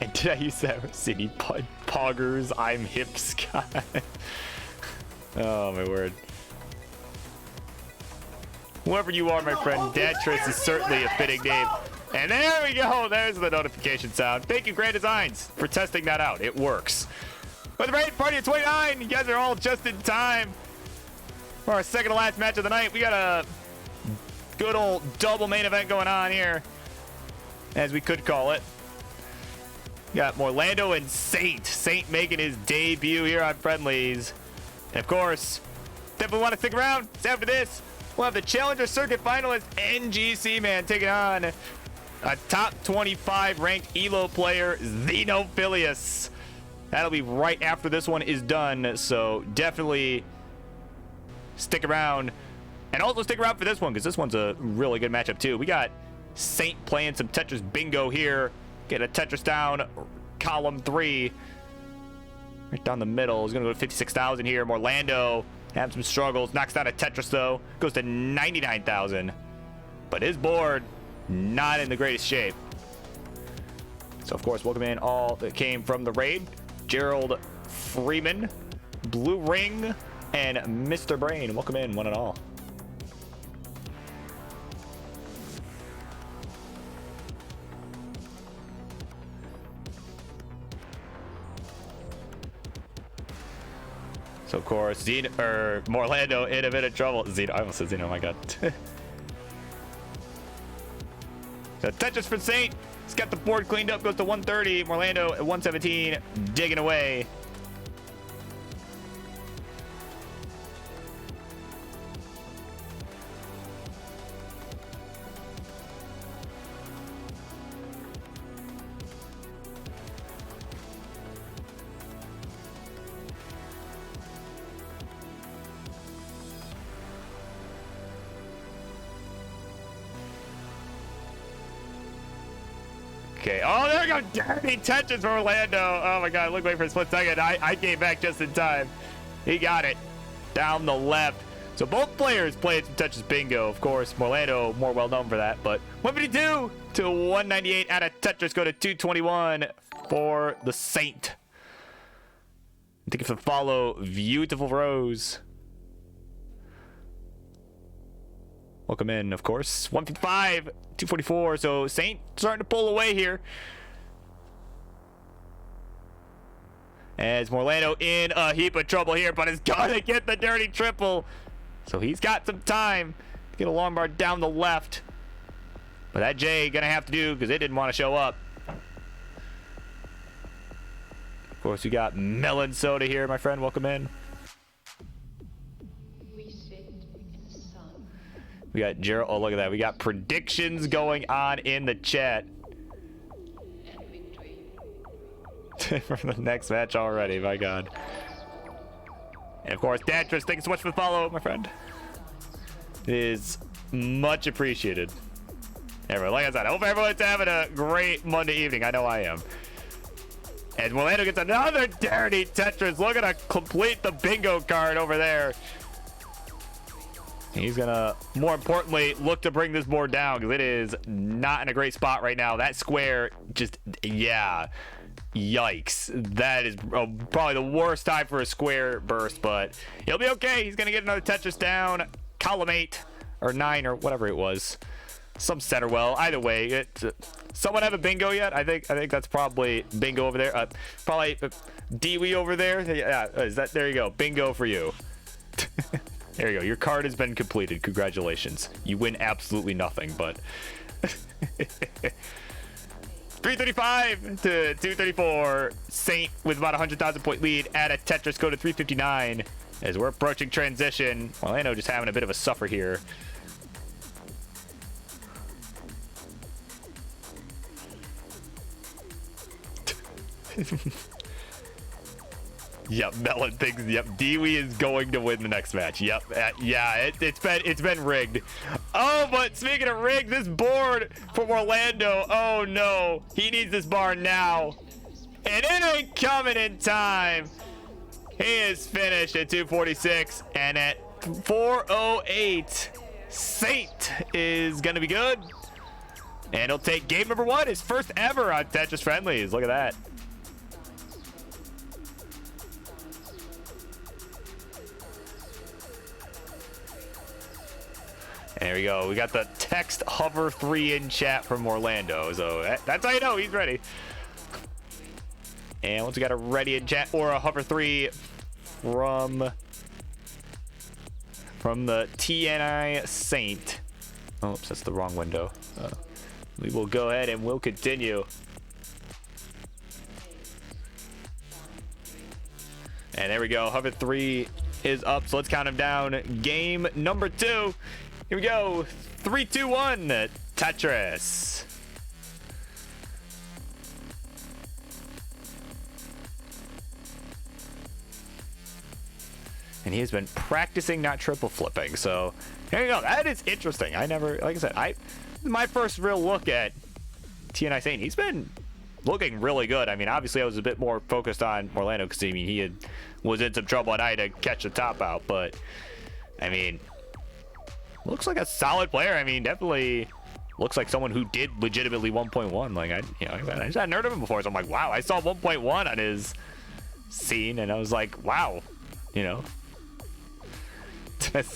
And did I use that City Poggers? I'm hip Sky. Oh my word. Whoever you are, my friend, Datris is certainly a fitting name. And there we go. There's the notification sound. Thank you, Grand Designs, for testing that out. It works. With the raid party at 29, you guys are all just in time for our second to last match of the night. We got a good old double main event going on here, as we could call it. We got Morlando and Saint. Saint making his debut here on Friendlies. And of course, definitely want to stick around. So after this, we'll have the Challenger Circuit finalist NGC man taking on a top 25 ranked ELO player, Xenophilius. That'll be right after this one is done, so definitely stick around. And also stick around for this one, because this one's a really good matchup too. We got Saint playing some Tetris bingo here. Get a Tetris down, column 3. Right down the middle. He's going to go to 56,000 here. Morlando having some struggles. Knocks down a Tetris, though. Goes to 99,000. But his board, not in the greatest shape. So, of course, welcome in all that came from the raid. Gerald Freeman, Blue Ring, and Mr. Brain. Welcome in, one and all. So, of course, Morlando in a bit of trouble. I almost said Xeno, oh my god. So, Tetris for Saint. He's got the board cleaned up, goes to 130. Morlando at 117, digging away. Okay. Oh, there we go. Dirty Tetris for Orlando. Oh my god. Look away for a split second. I came back just in time. He got it. Down the left. So both players played some Tetris bingo. Of course, Morlando more well known for that. But 152 to 198 out of Tetris. Go to 221 for the Saint. Thank you for the follow. Beautiful Rose. Welcome in, of course. 155, 244. So Saint starting to pull away here. As Morlando in a heap of trouble here, but is gonna get the dirty triple. So he's got some time to get a long bar down the left. But that J gonna have to do because it didn't want to show up. Of course, we got Melon Soda here, my friend. Welcome in. We sit in the sun. We got Gerald. Oh, look at that. We got predictions going on in the chat And victory. for the next match already. My God. And of course, Dantress, thank you so much for the follow, my friend. It is much appreciated. Everyone, like I said, I hope everyone's having a great Monday evening. I know I am. And Morlando gets another dirty Tetris. Looking to complete the bingo card over there. He's gonna, more importantly, look to bring this board down because it is not in a great spot right now. That square just, yeah, yikes. That is probably the worst time for a square burst, but he'll be okay. He's gonna get another Tetris down. Column 8 or 9 or whatever it was. Some center well. Either way, someone have a bingo yet? I think that's probably bingo over there. Probably Dewey over there. Yeah, is that? There you go. Bingo for you. There you go. Your card has been completed. Congratulations. You win absolutely nothing, but 335 to 234. Saint with about 100,000 point lead at a Tetris go to 359 as we're approaching transition. Morlando just having a bit of a suffer here. Yep, Melon thinks. Yep, Dewey is going to win the next match. Yep, yeah, it's been rigged. Oh, but speaking of rigged, this board for Morlando. Oh no, he needs this bar now, and it ain't coming in time. He is finished at 246, and at 408, Saint is gonna be good, and he'll take game number 1, his first ever on Tetris Friendlies. Look at that. There we go. We got the text hover 3 in chat from Morlando. So that's how you know he's ready. And once we got a ready in chat or a hover 3 from the TNI Saint. Oops, that's the wrong window. We will go ahead and we'll continue. And there we go. Hover 3 is up. So let's count him down. Game number 2. Here we go. 3, 2, 1. Tetris. And he has been practicing not triple flipping. So here you go. That is interesting. I never, like I said, my first real look at TNI Saint. He's been looking really good. I mean, obviously I was a bit more focused on Morlando because I mean he was in some trouble and I had to catch the top out. But I mean, looks like a solid player. I mean, definitely looks like someone who did legitimately 1.1. Like I just hadn't heard of him before, so I'm like, wow, I saw 1.1 on his scene, and I was like, wow, you know. And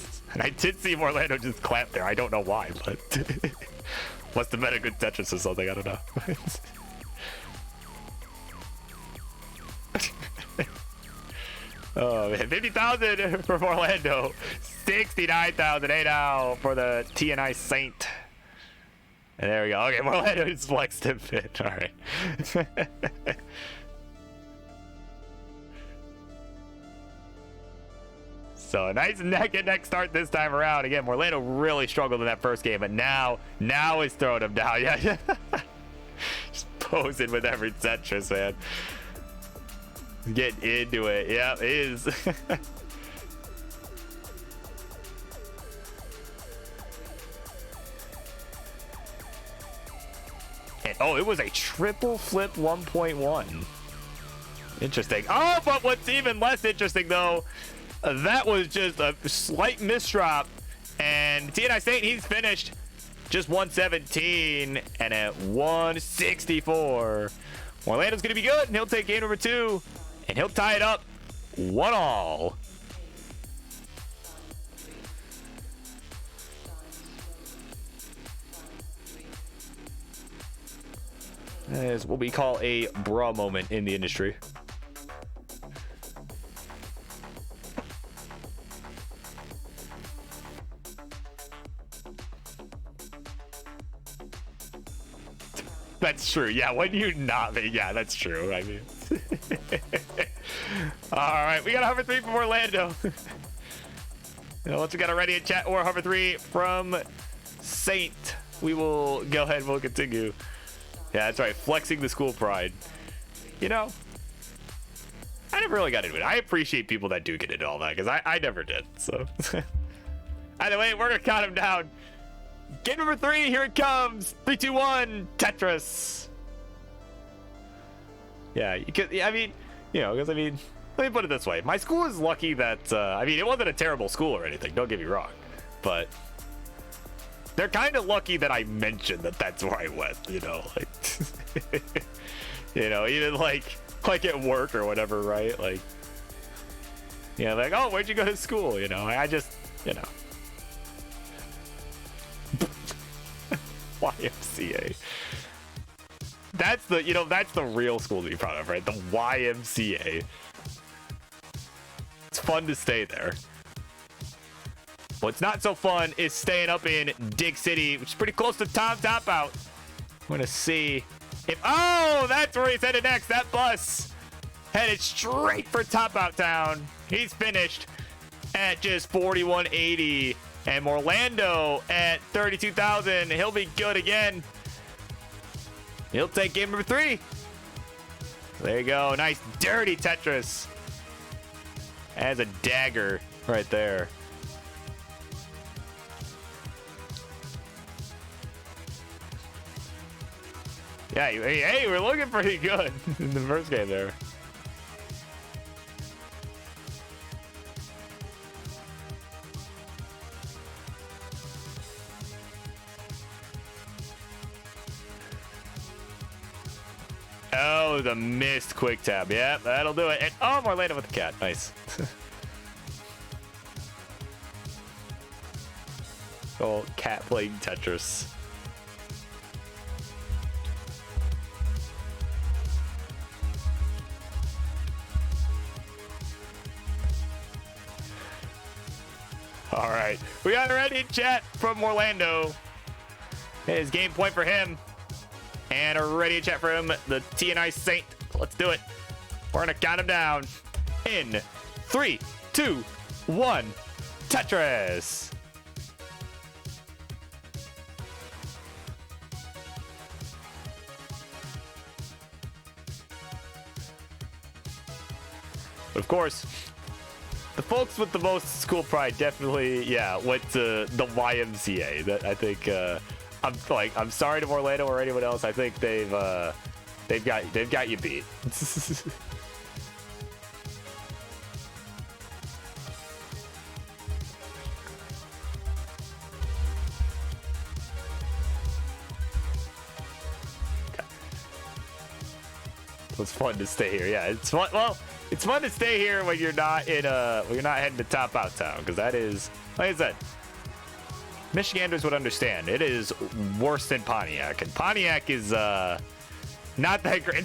I did see Morlando just clap there. I don't know why, but must have been a good Tetris or something. I don't know. Oh man, 50,000 for Morlando, 69,000 now for the TNI Saint. And there we go. Okay, Morlando is flexed a bit. All right. So a nice neck and neck start this time around. Again, Morlando really struggled in that first game, but now he's throwing him down. Yeah, just posing with every Tetris, man. Getting into it. Yeah, it is. And, oh, it was a triple flip 1.1. Interesting. Oh, but what's even less interesting, though, that was just a slight misdrop. And TNI Saint, he's finished just 117 and at 164. Morlando's going to be good, and he'll take game number 2. And he'll tie it up 1-all. That is what we call a bra moment in the industry. That's true. Yeah, when you not make, yeah, that's true. I mean, all right, we got a hover 3 from Orlando. Once we got a ready in chat or hover 3 from Saint, we will go ahead and we'll continue. Yeah, that's right. Flexing the school pride. You know, I never really got into it. I appreciate people that do get into all that because I never did. So, either way, we're gonna count him down. Game number 3, here it comes. 3, 2, 1, Tetris. Yeah, you could. I mean, you know, because I mean, let me put it this way: my school is lucky that I mean, it wasn't a terrible school or anything. Don't get me wrong, but they're kind of lucky that I mentioned that that's where I went. You know, like, you know, even like at work or whatever, right? Like, yeah, like, oh, where'd you go to school? You know, I just, you know. YMCA. That's the, you know, that's the real school to be proud of, right? The YMCA. It's fun to stay there. What's not so fun is staying up in Dig City, which is pretty close to Top Out. I'm gonna see if, oh, that's where he's headed next. That bus headed straight for Top Out Town. He's finished at just 4180. And Orlando at 32,000. He'll be good again. He'll take game number 3. There you go. Nice dirty Tetris. As a dagger right there. Yeah, hey, we're looking pretty good in the first game there. Oh, the missed quick tab. Yeah, that'll do it. And oh, Orlando with the cat. Nice. Oh, cat playing Tetris. All right, we got a ready chat from Orlando. His game point for him. And a ready chat for him, the TNI Saint. Let's do it. We're gonna count him down in 3, 2, 1. Tetris. Of course, the folks with the most school pride definitely, yeah, went to the YMCA. That I think. I'm sorry to Orlando or anyone else. I think they've got you beat. It's fun to stay here. Yeah, it's fun. Well, it's fun to stay here when you're not in when you're not heading to Top Out Town, because that is, like I said, Michiganders would understand. It is worse than Pontiac, and Pontiac is not that great.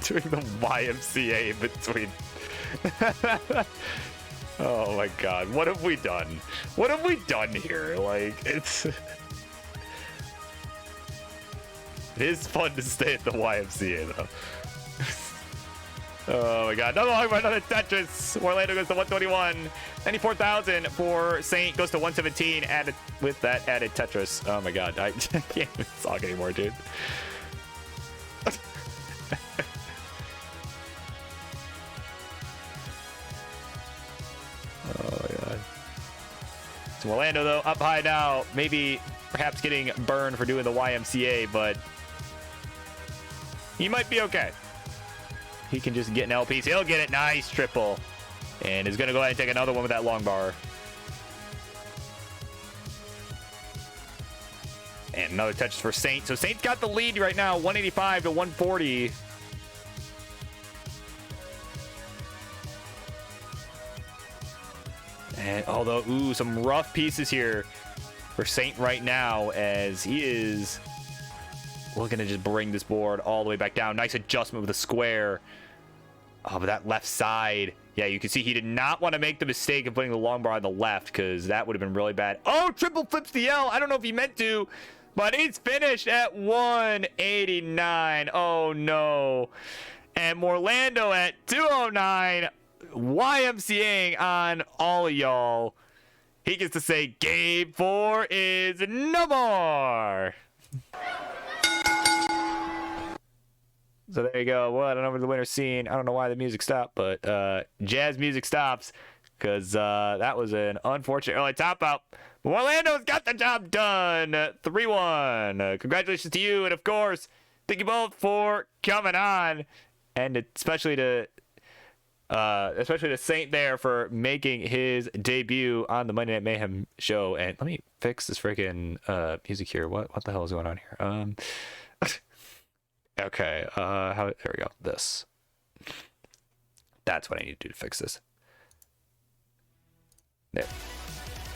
Doing the YMCA in between. Oh my God, what have we done? What have we done here? Like, it's it is fun to stay at the YMCA though. Oh my God, another Tetris. Orlando goes to 121. 94,000 for Saint, goes to 117 added with that added Tetris. Oh my God, I can't even talk anymore, dude. Oh my God. So Orlando though up high now, maybe perhaps getting burned for doing the YMCA, but he might be okay. He can just get an LP. He'll get it. Nice triple. And is going to go ahead and take another one with that long bar. And another touch for Saint. So Saint's got the lead right now, 185 to 140. And although, ooh, some rough pieces here for Saint right now, as he is looking to just bring this board all the way back down. Nice adjustment with the square. Oh, but that left side. Yeah, you can see he did not want to make the mistake of putting the long bar on the left because that would have been really bad. Oh, triple flips the L. I don't know if he meant to, but he's finished at 189. Oh, no. And Morlando at 209. YMCAing on all of y'all. He gets to say game 4 is no more. So there you go. Well, I don't know where the winner's scene. I don't know why the music stopped, but jazz music stops because that was an unfortunate early top out. Orlando's got the job done. 3-1. Congratulations to you, and of course, thank you both for coming on, and especially to Saint there for making his debut on the Monday Night Mayhem show. And let me fix this freaking music here. What the hell is going on here? Okay, there we go. This. That's what I need to do to fix this.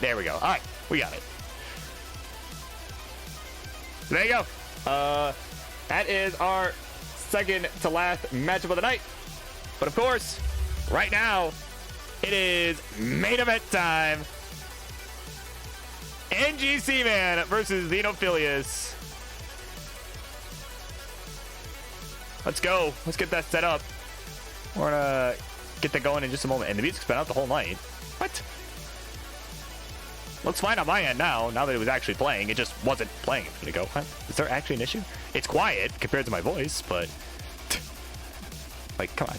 There we go. All right, we got it. So there you go. That is our second to last matchup of the night. But of course, right now, it is main event time. NGC Man versus Xenophilius. Let's go. Let's get that set up. We're gonna get that going in just a moment. And the music's been out the whole night. What? Looks fine on my end now that it was actually playing. It just wasn't playing. It's gonna go. What? Is there actually an issue? It's quiet compared to my voice, but like, come on.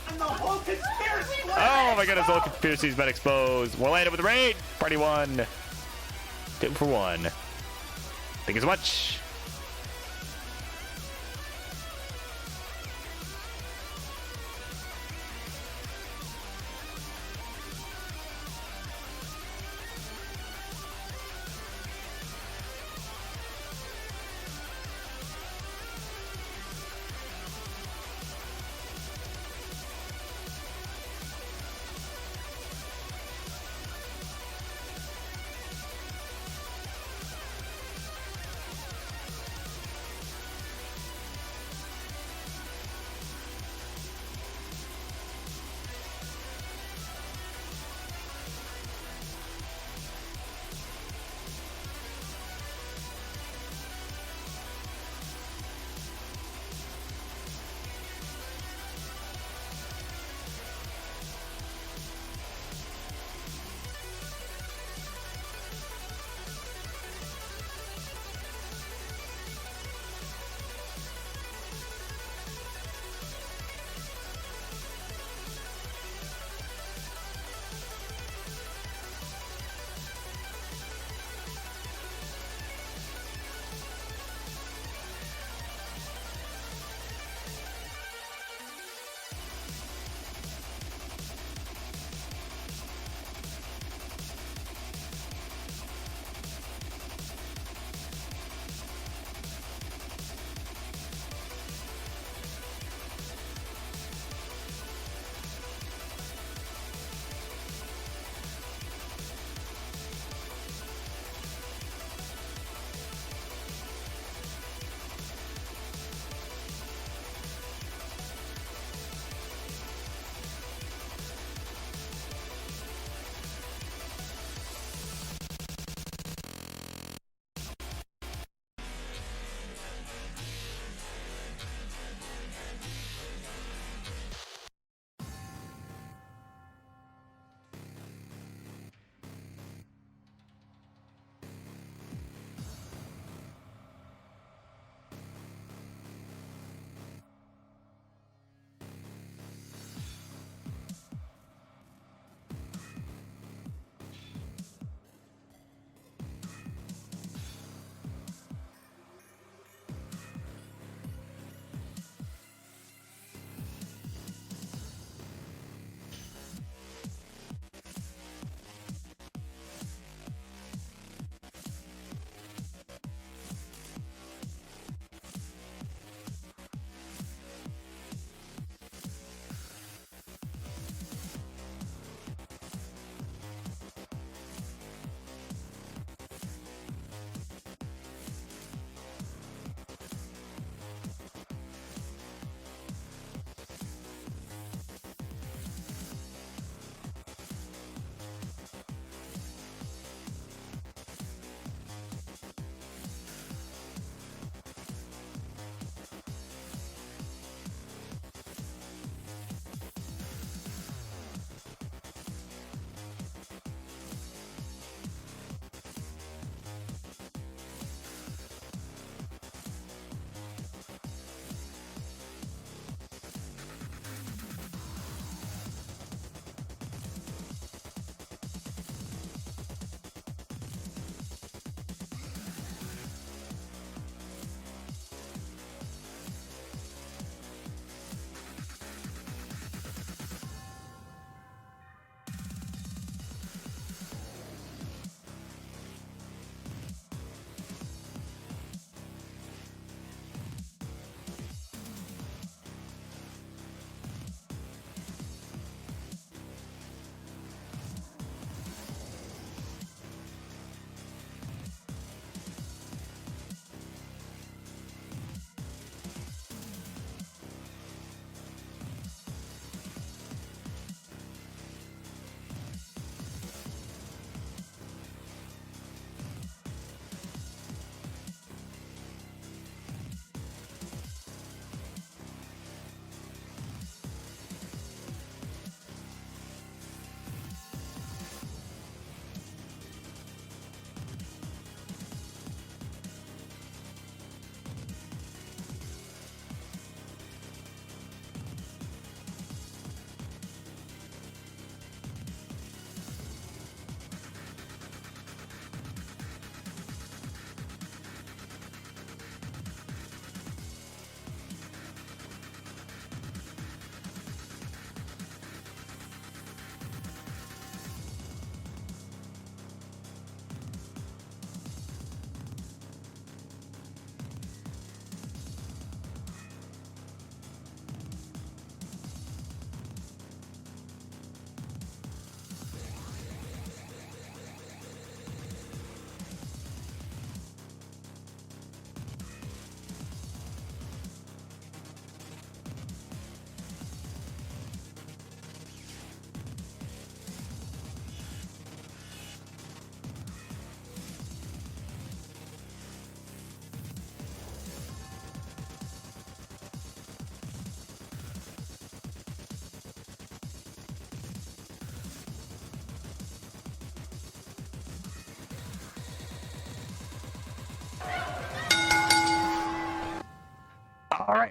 And the whole conspiracy. Oh my goodness, the whole conspiracy's been exposed. Orlando with the raid. Party 1. 2 for 1. Thank you so much.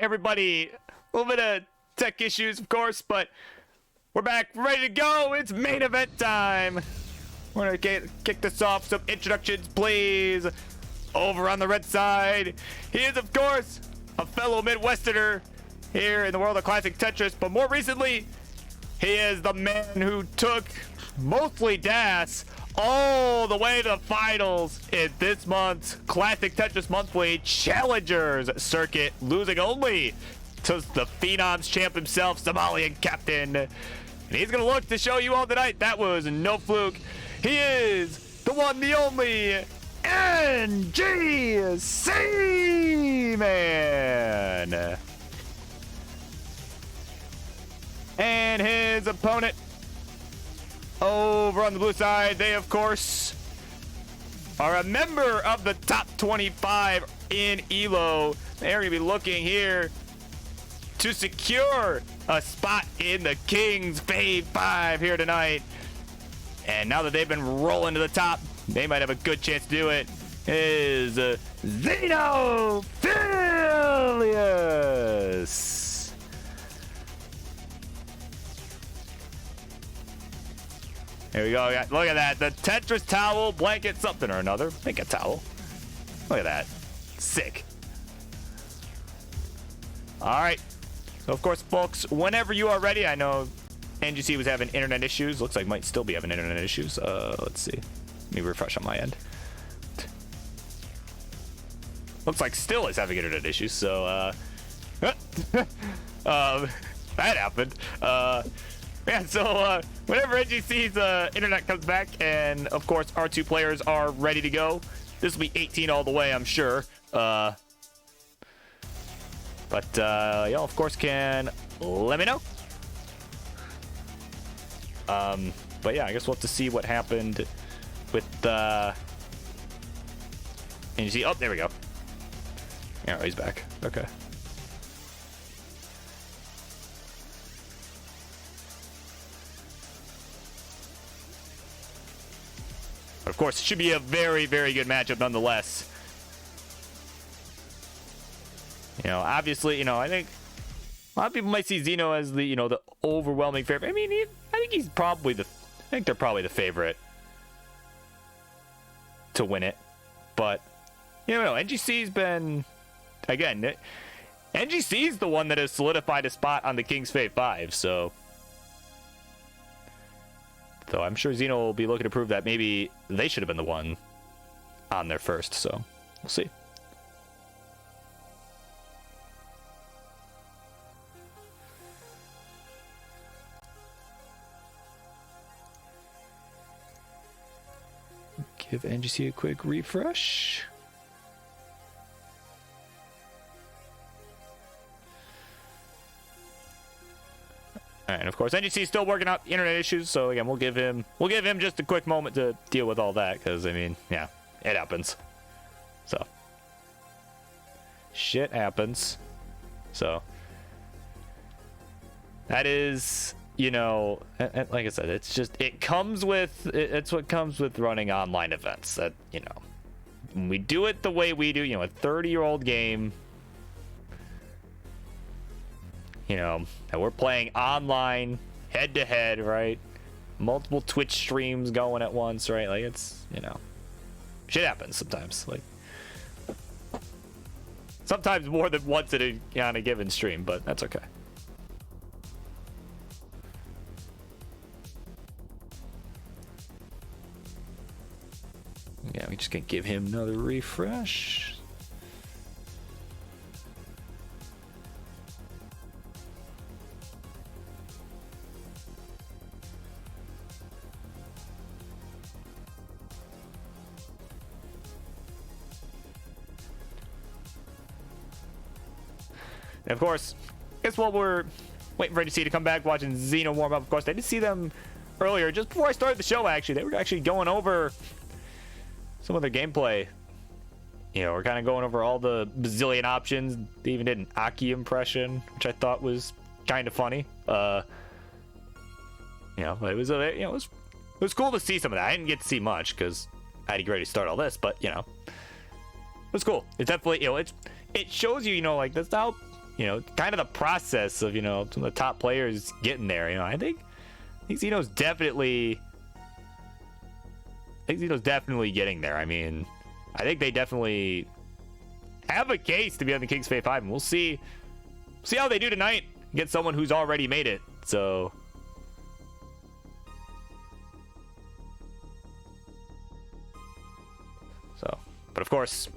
right, everybody. A little bit of tech issues, of course, but we're back, ready to go. It's main event time. We're gonna kick this off. Some introductions, please. Over on the red side, he is, of course, a fellow Midwesterner here in the world of classic Tetris, but more recently, he is the man who took mostly Das all the way to the finals in this month's Classic Tetris Monthly Challengers circuit, losing only to the Phenoms champ himself, Somalian Captain. And he's going to look to show you all tonight. That was no fluke. He is the one, the only NGC Man. And his opponent over on the blue side, they of course are a member of the top 25 in ELO. They're going to be looking here to secure a spot in the King's Fave 5 here tonight. And now that they've been rolling to the top, they might have a good chance to do it. Is Xenophilius. Here we go. Look at that. The Tetris towel, blanket, something or another. Make a towel. Look at that. Sick. All right. So, of course, folks, whenever you are ready, I know NGC was having internet issues. Looks like might still be having internet issues. Let's see. Let me refresh on my end. Looks like still is having internet issues. So, that happened. Yeah, so whenever NGC's internet comes back, and of course our two players are ready to go, this will be 18 all the way, I'm sure. But y'all of course can let me know. But yeah, I guess we'll have to see what happened with NGC. Oh, there we go. Yeah, he's back. Okay. Of course, it should be a very, very good matchup nonetheless. You know, obviously, you know, I think a lot of people might see Xeno as the, you know, the overwhelming favorite. I mean, I think he's probably I think they're probably the favorite to win it. But, you know, NGC's been, again, NGC's the one that has solidified a spot on the King's Fave 5, so I'm sure Xeno will be looking to prove that maybe they should have been the one on there first. So we'll see. Give NGC a quick refresh. All right, and of course, NGC is still working out internet issues, so again, we'll give him just a quick moment to deal with all that, because I mean, yeah, it happens. So, shit happens. So, that is, you know, like I said, it's what comes with running online events. That, you know, when we do it the way we do, you know, a 30-year-old game, you know, and we're playing online, head-to-head, right? Multiple Twitch streams going at once, right? Like, it's, you know, shit happens sometimes. Like, sometimes more than once on a given stream, but that's okay. Yeah, we just gonna give him another refresh. And of course, guess what, we're waiting for NGC to come back, watching Xeno warm up. Of course, I did see them earlier, just before I started the show, actually. They were actually going over some of their gameplay. You know, we're kind of going over all the bazillion options. They even did an Aki impression, which I thought was kind of funny. You know, it was cool to see some of that. I didn't get to see much because I had to get ready to start all this, but you know, it was cool. It's definitely, you know, it shows you, you know, like that's how, kind of the process of, some of the top players getting there. I think Xeno's definitely getting there. I mean, I think they definitely have a case to be on the King's Fate 5, and we'll see how they do tonight. Get someone who's already made it. So but of course,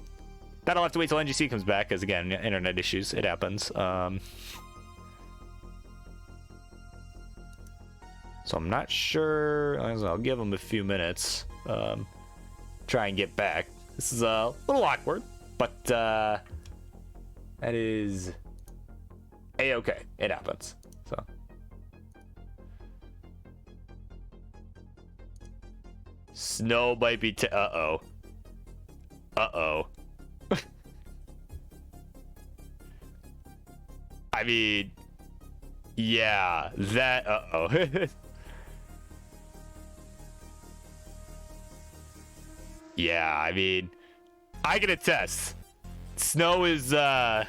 that'll have to wait till NGC comes back, because again, internet issues, it happens. So I'm not sure. I'll give them a few minutes. Try and get back. This is a little awkward, but that is a-okay. It happens. So Snow might be uh-oh. I mean, yeah, that uh-oh. Yeah, I mean, I can attest. Snow is and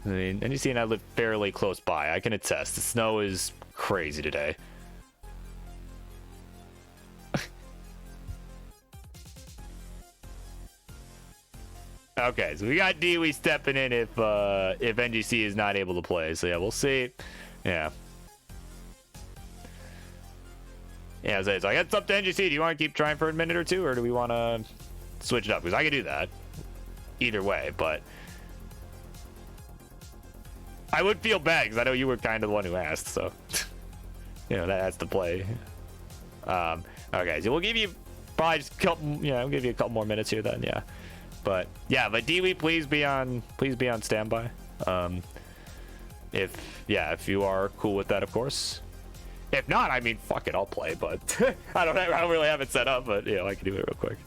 you see, and I live fairly close by. I can attest. The snow is crazy today. Okay, so we got Dewey stepping in if NGC is not able to play. So yeah, we'll see. Yeah. Yeah, so I guess it's up to NGC. Do you want to keep trying for a minute or two, or do we want to switch it up? Because I can do that either way, but I would feel bad because I know you were kind of the one who asked, so that's the play. Okay, so we'll give you probably just a couple. We'll give you a couple more minutes here then. Yeah. But Dewey, please be on standby. If you are cool with that, of course. If not, I mean, fuck it, I'll play. But I don't really have it set up. But I can do it real quick.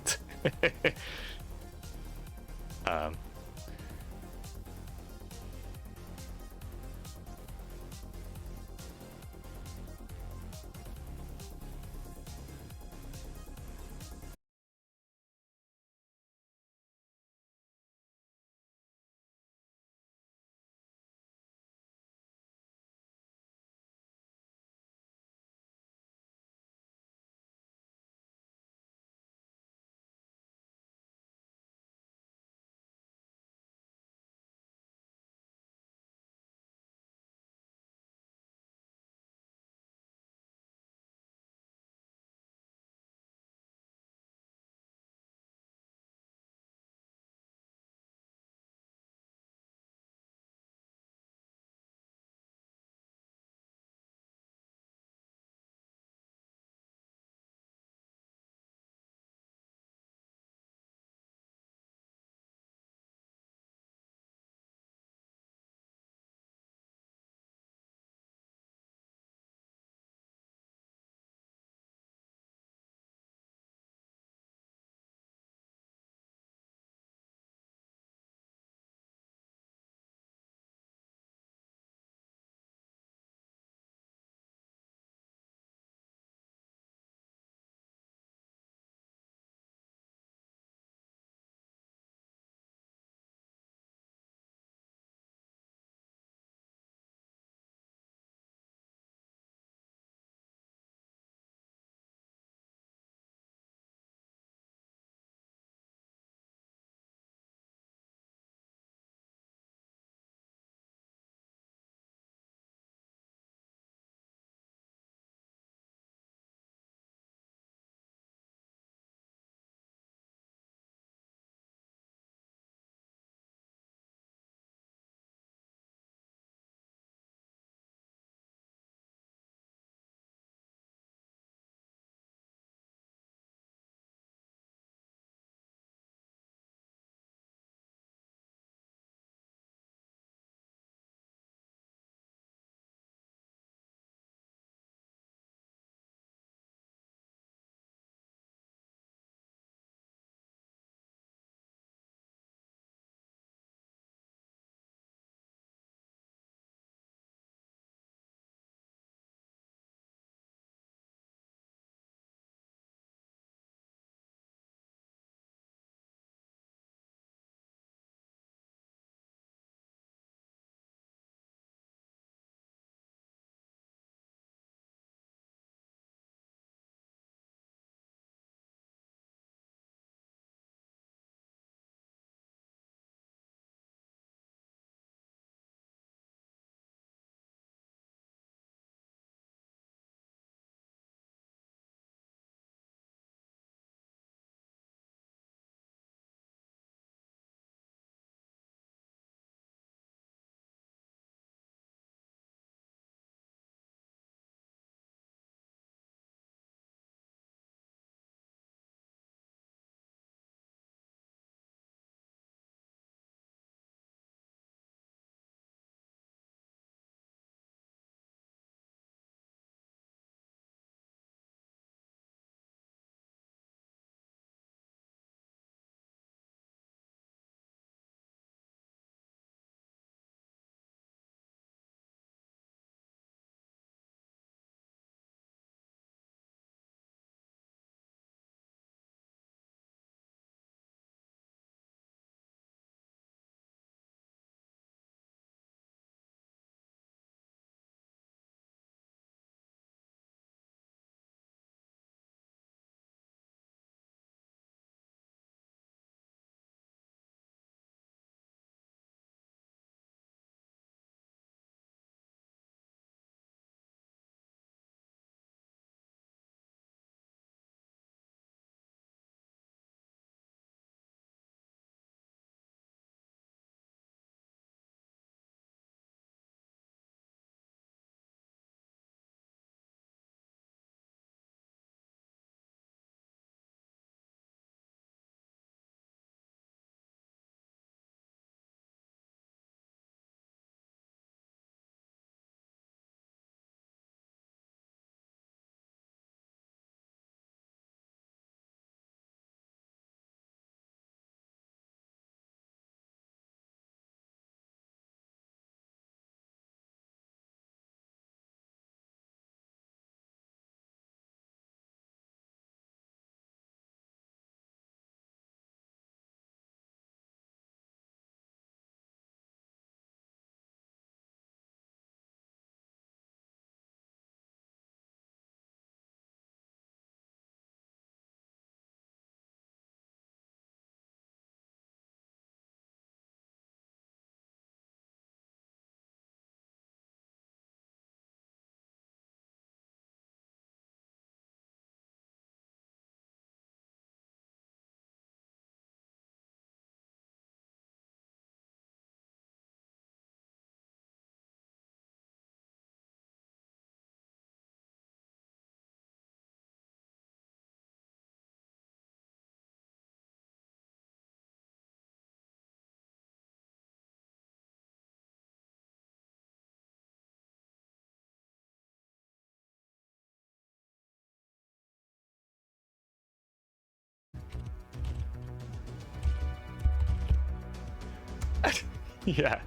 Yeah.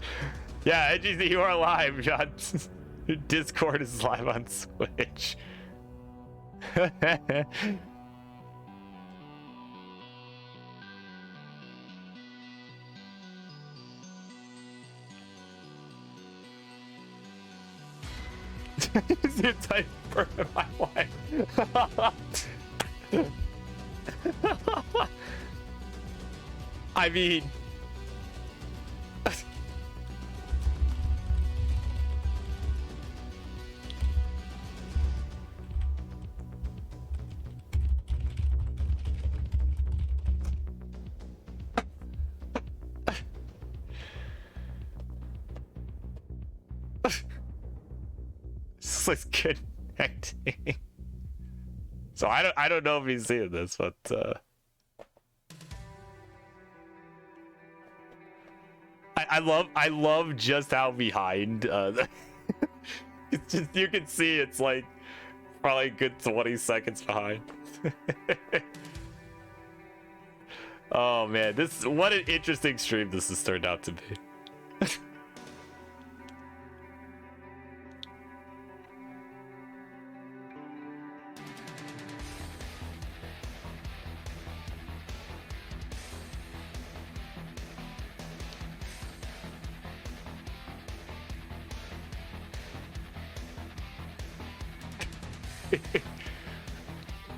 Yeah, NGC, you are live, John. Discord is live on Switch. You type for my wife. I mean, this is connecting. So I don't know if he's seeing this, but I love just how behind it's just, you can see it's like probably a good 20 seconds behind. Oh man, what an interesting stream this has turned out to be.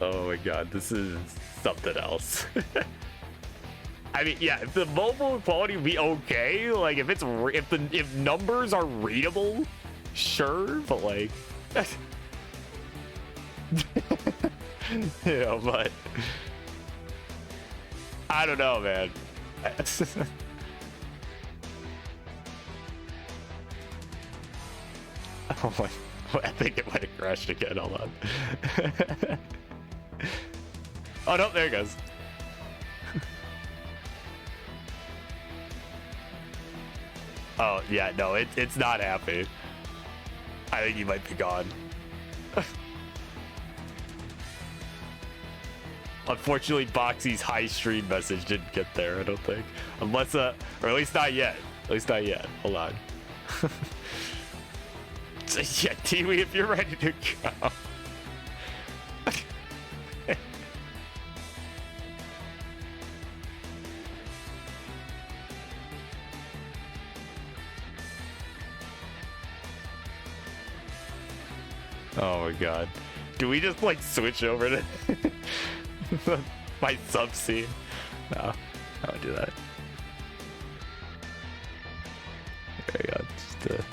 Oh my god, this is something else. I mean, yeah, if the mobile quality be okay, like if numbers are readable, sure, but like, you know, but I don't know, man. Oh my. I think it might have crashed again. Hold on. Oh no, there it goes. Oh yeah, no, it's not happy. I think you might be gone. Unfortunately, Boxy's high stream message didn't get there. I don't think, unless or at least not yet. At least not yet. Hold on. Yeah, Tiwi, if you're ready to go. Oh my god. Do we just like switch over to my sub scene? No, I don't do that. There we go. Just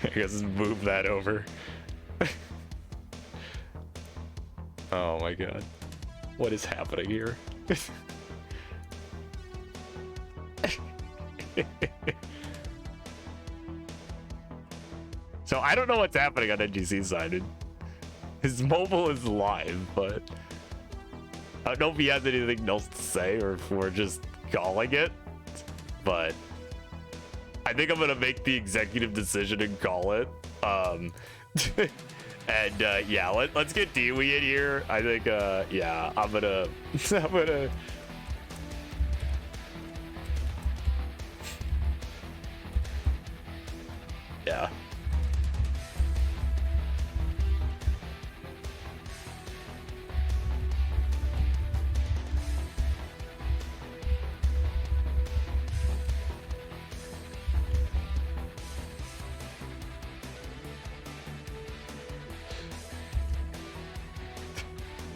I guess just move that over. Oh my god. What is happening here? So I don't know what's happening on NGC's side. His mobile is live, but I don't know if he has anything else to say or if we're just calling it, but I think I'm gonna make the executive decision and call it. And yeah, let's get Dewey in here. I think yeah, I'm gonna yeah.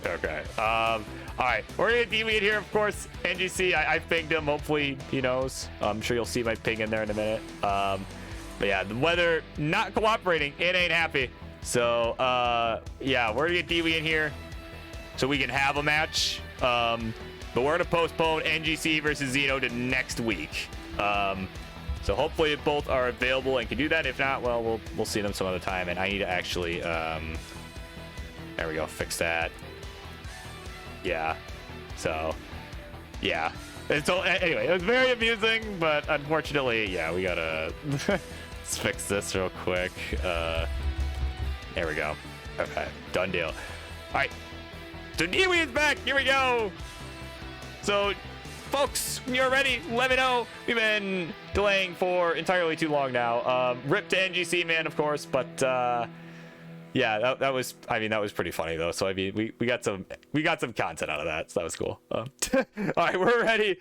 Okay. All right. We're gonna get Dewey in here, of course. NGC, I pinged him. Hopefully he knows. I'm sure you'll see my ping in there in a minute. But yeah, the weather not cooperating. It ain't happy. So yeah, we're gonna get Dewey in here so we can have a match. But we're gonna postpone NGC versus Xeno to next week. So hopefully both are available and can do that. If not, well, we'll see them some other time. And I need to actually there we go, fix that. Yeah. So yeah. And so anyway, it was very amusing, but unfortunately, yeah, we gotta let's fix this real quick. There we go. Okay, done deal. All right. So Dewey is back. Here we go. So, folks, when you're ready, let me know. We've been delaying for entirely too long now. Rip to NGC, man, of course, but yeah, that was, I mean, that was pretty funny though. So I mean, we got some content out of that, so that was cool. All right, we're ready.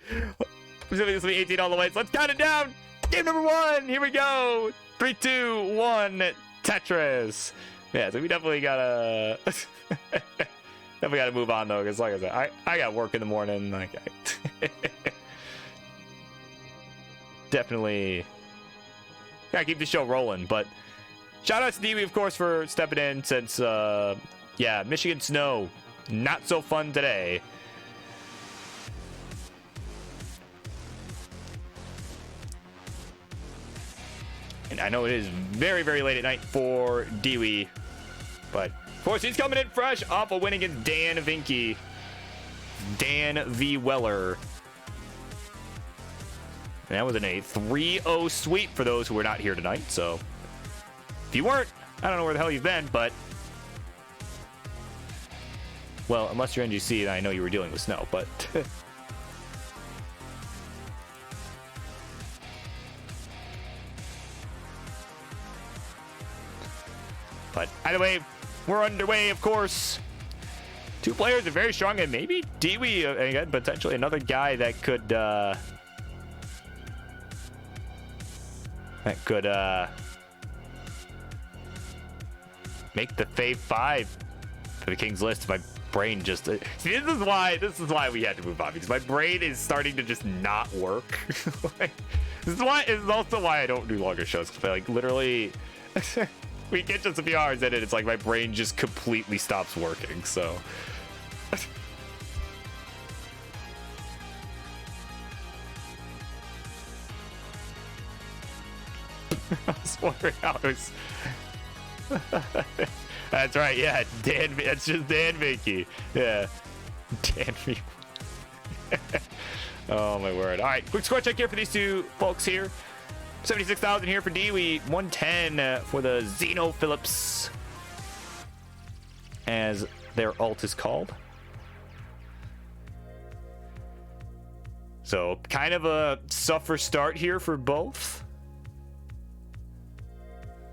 This will be 18 all the way. So let's count it down. Game number 1. Here we go. 3, 2, 1. Tetris. Yeah, so we definitely gotta move on though, because like I said, I got work in the morning. Like, definitely gotta keep the show rolling. But shout out to Dewey, of course, for stepping in since yeah, Michigan snow not so fun today. And I know it is very, very late at night for Dewey, but of course he's coming in fresh off a win against Dan Vinky. Dan V. Weller. And that was in a 3-0 sweep for those who were not here tonight. So if you weren't, I don't know where the hell you've been, but well, unless you're NGC, then I know you were dealing with snow, but but either way, we're underway, of course. 2 players are very strong, and maybe Dewey, again, potentially another guy that could make the Fave 5 for the King's List. My brain just see, this is why we had to move on, because my brain is starting to just not work. Like, this is also why I don't do longer shows, because I like literally we get just a few hours in it, it's like my brain just completely stops working. So I was wondering how it was. That's right, yeah, Dan. It's just Dan Vinky. Yeah, Dan Vinky. Oh my word! All right, quick score check here for these 2 folks here. 76,000 here for Dewey, 110 for the Xeno Phillips, as their alt is called. So kind of a suffer start here for both.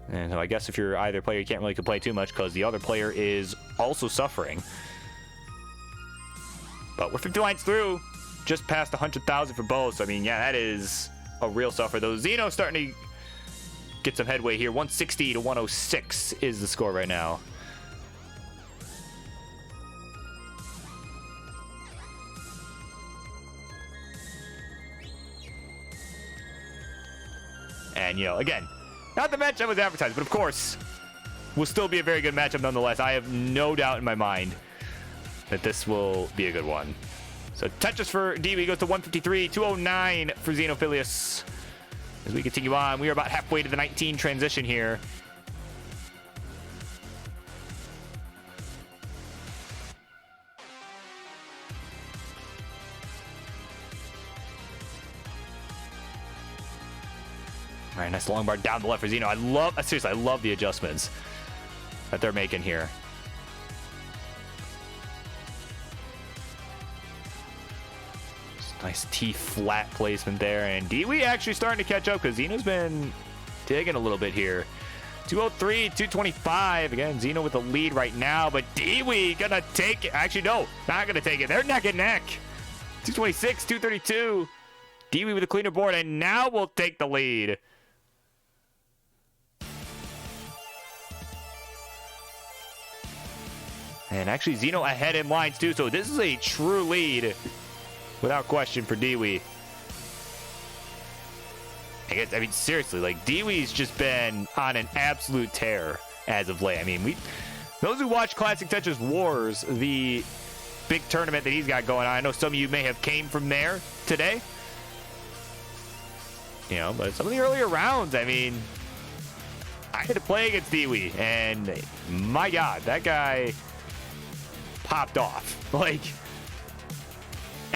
And so I guess if you're either player, you can't really complain too much because the other player is also suffering. But we're 50 lines through, just past 100,000 for both. So I mean, yeah, that is a real suffer. Though Xeno starting to get some headway here. 160 to 106 is the score right now. And, you know, again, not the match that was advertised, but of course, will still be a very good matchup nonetheless. I have no doubt in my mind that this will be a good one. So touches for Dewey goes to 153, 209 for Xenophilius. As we continue on, we are about halfway to the 19 transition here. All right, nice long bar down the left for Xeno. Seriously, I love the adjustments that they're making here. Nice T flat placement there, and Dewey actually starting to catch up because Xeno's been digging a little bit here. 203, 225. Again, Xeno with the lead right now, but Dewey gonna take it. Actually, no, not gonna take it. They're neck and neck. 226, 232. Dewey with a cleaner board, and now we'll take the lead. And actually, Xeno ahead in lines too, so this is a true lead. Without question for Dewey. I mean, seriously, like, Dewey's just been on an absolute tear as of late. I mean, those who watch Classic Tetris Wars, the big tournament that he's got going on, I know some of you may have came from there today. You know, but some of the earlier rounds, I mean, I had to play against Dewey, and my God, that guy popped off. Like,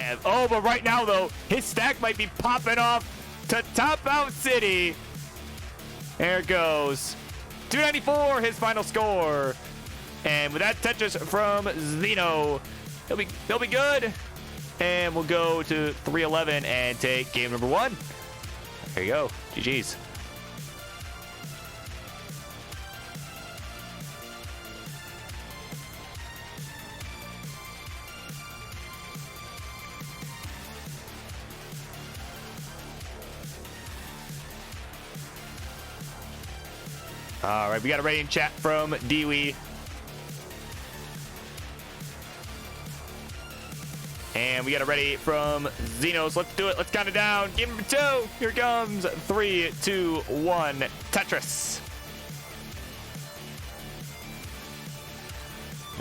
and, oh, but right now, though, his stack might be popping off to top out City. There it goes. 294, his final score. And with that Tetris from Xeno, he'll be good. And we'll go to 311 and take game number 1. There you go. GG's. All right, we got a rating chat from Dewey. And we got it ready from Xenos. Let's do it. Let's count it down. Game number 2. Here it comes. 3, 2, 1. Tetris.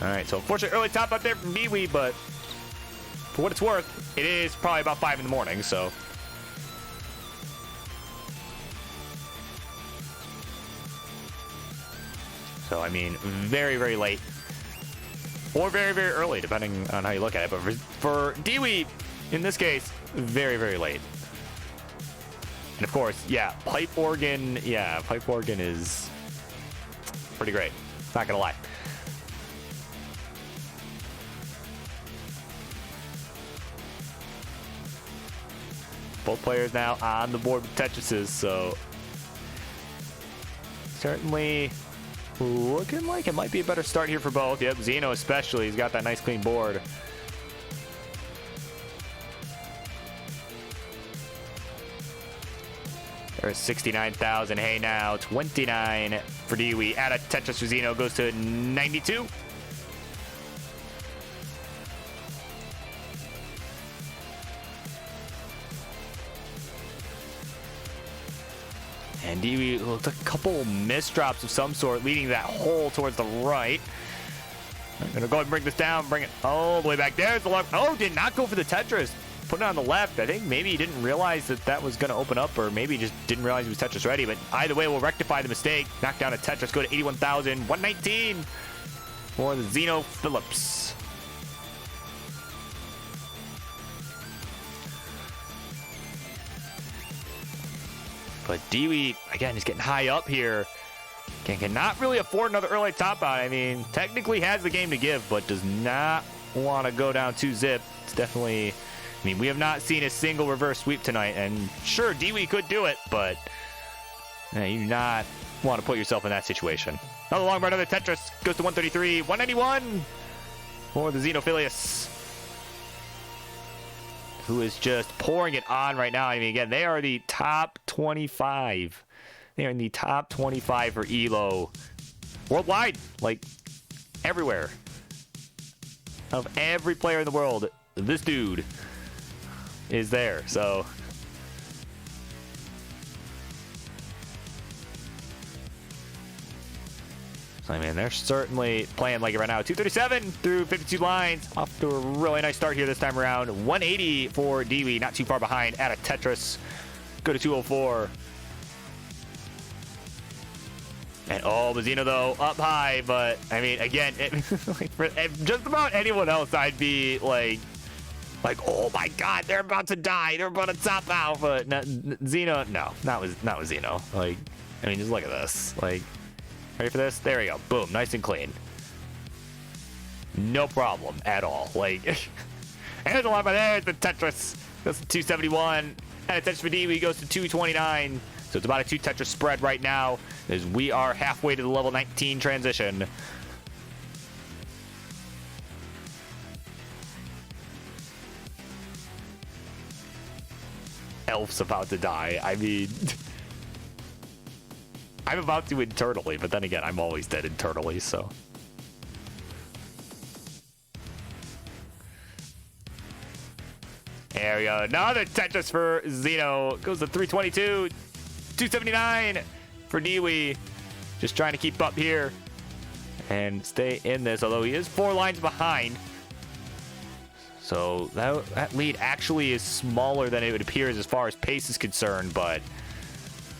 All right, so unfortunately early top out there from Dewey, but for what it's worth, it is probably about 5 in the morning, so. So, I mean, very, very late. Or very, very early, depending on how you look at it. But for Dewey, in this case, very, very late. And of course, yeah, pipe organ. Yeah, pipe organ is pretty great. Not gonna lie. Both players now on the board with Tetrises, so certainly looking like it might be a better start here for both. Yep, Xeno especially. He's got that nice clean board. There's 69,000. Hey, now 29 for Dewey. Add a Tetris for Xeno. Goes to 92. And Dewey looked a couple misdrops of some sort, leading that hole towards the right. I'm going to go ahead and bring this down, bring it all the way back. There's the left. Oh, did not go for the Tetris. Put it on the left. I think maybe he didn't realize that that was going to open up, or maybe he just didn't realize he was Tetris ready. But either way, we'll rectify the mistake. Knock down a Tetris. Go to 81,000. 119 for the Xeno Phillips. But Dewey, again, he's getting high up here. Cannot really afford another early top out. I mean, technically has the game to give, but does not want to go down 2-zip. It's definitely, I mean, we have not seen a single reverse sweep tonight. And sure, Dewey could do it, but you do not want to put yourself in that situation. Another long run, another Tetris. Goes to 133. 191 for the Xenophilius, who is just pouring it on right now. I mean, again, they are the top 25. They are in the top 25 for ELO worldwide, like everywhere. Of every player in the world, this dude is there. So I mean, they're certainly playing like it right now. 237 through 52 lines. Off to a really nice start here this time around. 180 for Dewey, not too far behind. At a Tetris. Go to 204. And oh, Xeno though, up high. But, I mean, again, like for just about anyone else, I'd be like, oh my God, they're about to die. They're about to top out. But Xeno, no, not with Xeno. Like, I mean, just look at this. Like, ready for this? There we go. Boom. Nice and clean. No problem at all. Like, and there's a lot by there. The Tetris goes to 271. And a Tetris for Dewey goes to 229. So it's about a 2 Tetris spread right now, as we are halfway to the level 19 transition. Elf's about to die. I mean, I'm about to internally, but then again, I'm always dead internally, so. There we go. Another Tetris for Xeno. Goes to 322. 279 for Dewey. Just trying to keep up here and stay in this, although he is 4 lines behind. So that lead actually is smaller than it would appear as far as pace is concerned, but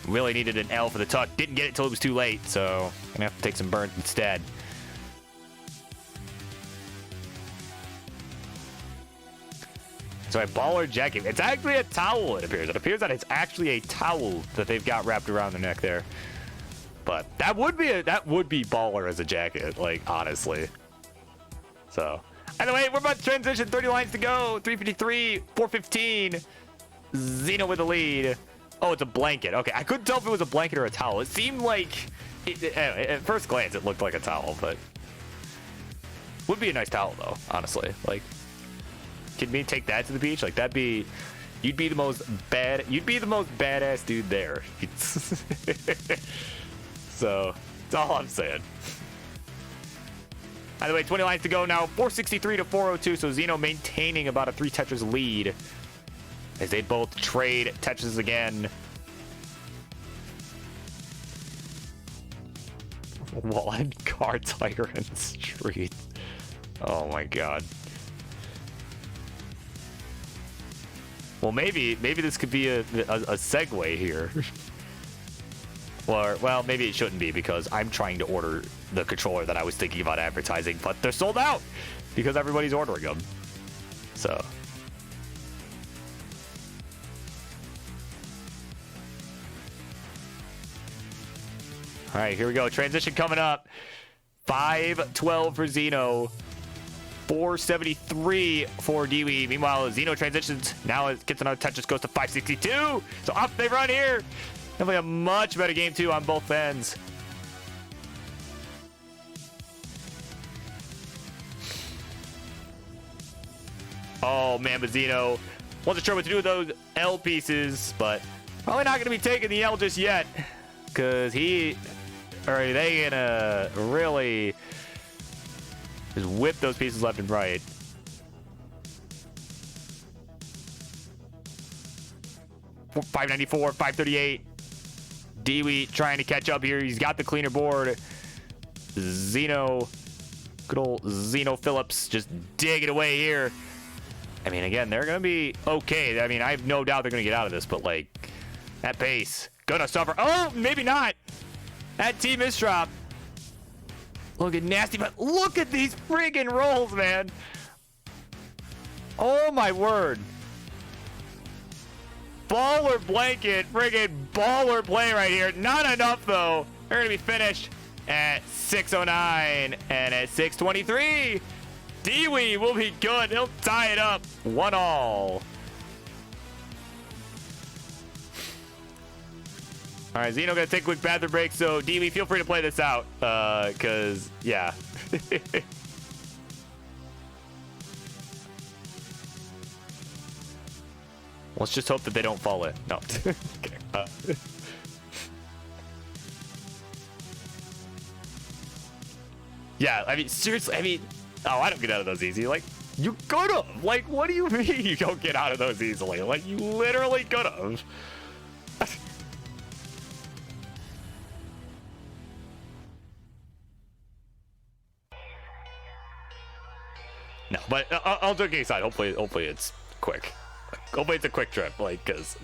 really needed an L for the tuck. Didn't get it till it was too late, so gonna have to take some burns instead. So a baller jacket. It's actually a towel, it appears. It appears that it's actually a towel that they've got wrapped around their neck there. But that would be baller as a jacket, like, honestly. So Either way, we're about to transition. 30 lines to go. 353, 415. Xeno with the lead. Oh, it's a blanket. Okay, I couldn't tell if it was a blanket or a towel. It seemed like, at first glance, it looked like a towel, but would be a nice towel though, honestly. Like, can me take that to the beach? Like, that'd be, you'd be the most badass dude there. So, that's all I'm saying. By the way, 20 lines to go now. 463 to 402. So Xeno maintaining about a 3 Tetris lead as they both trade Tetris again. One car tyrant street. Oh my god. Well, maybe this could be a segue here. Or, well, maybe it shouldn't be because I'm trying to order the controller that I was thinking about advertising, but they're sold out because everybody's ordering them. So. All right, here we go. Transition coming up. 512 for Xeno. 473 for Dewey. Meanwhile, Xeno transitions. Now it gets another touch. Just goes to 562. So up they run here. Definitely a much better game, too, on both ends. Oh, man, but Xeno wasn't sure what to do with those L pieces, but probably not going to be taking the L just yet. Because they going to really just whip those pieces left and right. $594, $538. Dewey trying to catch up here. He's got the cleaner board. Xeno, good old Xeno Phillips just digging away here. I mean, again, they're going to be okay. I mean, I have no doubt they're going to get out of this, but like that pace gonna suffer. Oh, maybe not. That T misdrop. Looking nasty, but look at these friggin' rolls, man. Oh my word. Baller blanket, friggin' baller play right here. Not enough though. They're gonna be finished at 609 and at 623. Dewey will be good. He'll tie it up 1-1. All right, Xeno gonna take a quick bathroom break. So Dewey, feel free to play this out, cause yeah. Let's just hope that they don't fall in. No. Okay. Yeah, I mean, seriously, I mean, oh, I don't get out of those easy. Like, you could have. Like, what do you mean you don't get out of those easily? Like, you literally could have. No, but I'll joking aside. Hopefully it's quick. Hopefully it's a quick trip, like, cause.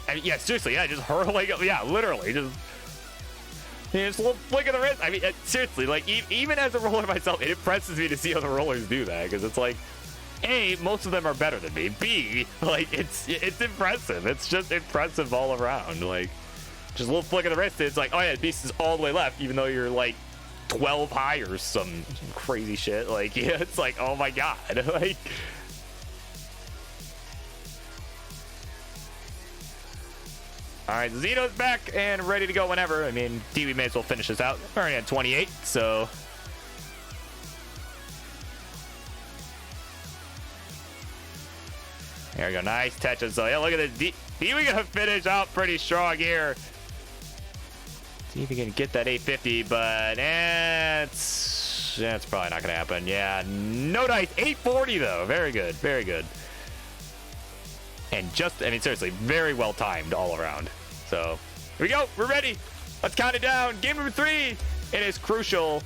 I mean, yeah, seriously, yeah, just hurling, yeah, literally, just a little flick of the wrist. I mean, seriously, like, even as a roller myself, it impresses me to see other rollers do that, because it's like, A, most of them are better than me. B, like, it's impressive. It's just impressive all around. Like, just a little flick of the wrist, it's like, oh yeah, the piece is all the way left, even though you're like 12 high or some crazy shit. Like, yeah, it's like, oh my god, like. All right, Xeno's back and ready to go whenever. I mean, Dewey may as well finish this out. Already at 28, so. There we go, nice touches. So yeah, look at this. Dewey gonna finish out pretty strong here. See if he can get that 850, but it's probably not gonna happen. Yeah, no dice. 840 though. Very good, very good. And just, I mean, seriously, very well timed all around. So, here we go. We're ready. Let's count it down. Game number 3. It is crucial.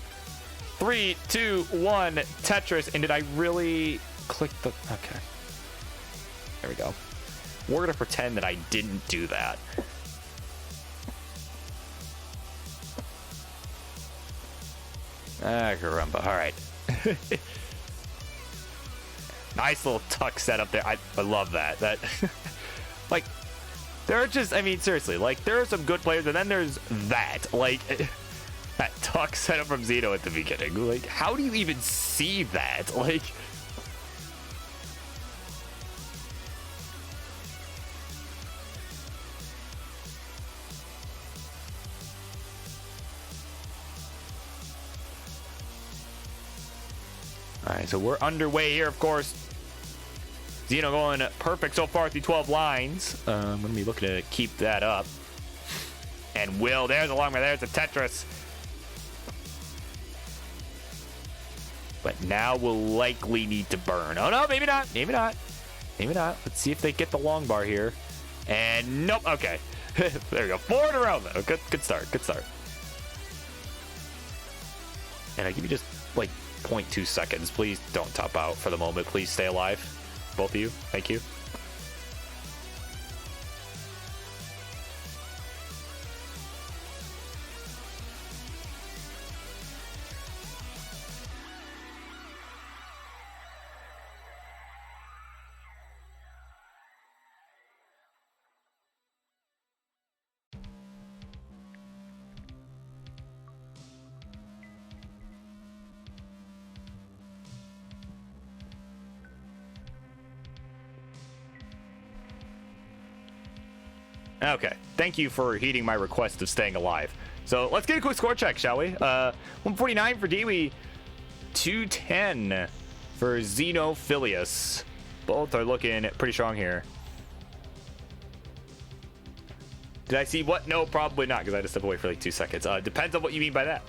3, 2, 1. Tetris. And did I really click the... Okay. There we go. We're gonna pretend that I didn't do that. Ah, caramba. All right. Nice little tuck setup there. I love that. That, like, there are just, I mean, seriously, like, there are some good players, and then there's that. Like, that tuck setup from Xeno at the beginning. Like, how do you even see that? Like, all right, so we're underway here, of course. Xeno going perfect so far through 12 lines. I'm going to be looking to keep that up. And Will, there's a long way. There's a Tetris. But now we'll likely need to burn. Oh, no, maybe not. Maybe not. Maybe not. Let's see if they get the long bar here. And nope. Okay. There we go. 4 in a row, though. Good start. Good start. And I give you just, like, 0.2 seconds. Please don't top out for the moment. Please stay alive. Both of you. Thank you. Okay, thank you for heeding my request of staying alive. So let's get a quick score check, shall we? 149 for Dewey, 210 for Xenophilius. Both are looking pretty strong here. Did I see what? No, probably not, because I had to step away for like 2 seconds. Depends on what you mean by that.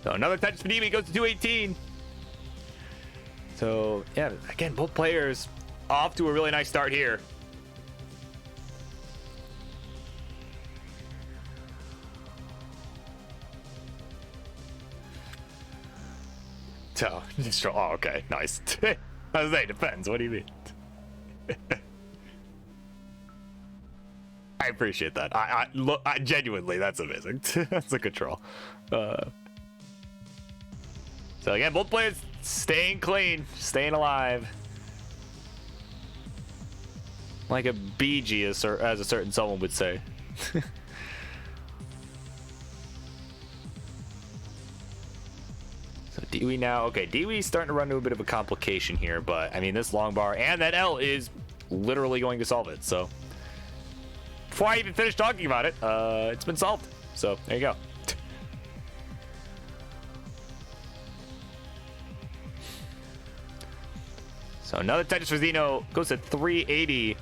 So another touch for Dewey, goes to 218. So, yeah, again, both players off to a really nice start here. So, oh, okay, nice. I was saying, depends. What do you mean? I appreciate that. Look, genuinely, that's amazing. That's a control. So again, both players staying clean, staying alive. Like a BG, as a certain someone would say. So Dewey now, okay, Dewey's starting to run into a bit of a complication here, but I mean, this long bar and that L is literally going to solve it. So before I even finish talking about it, it's been solved. So there you go. So another Tetris for Xeno, goes to 380.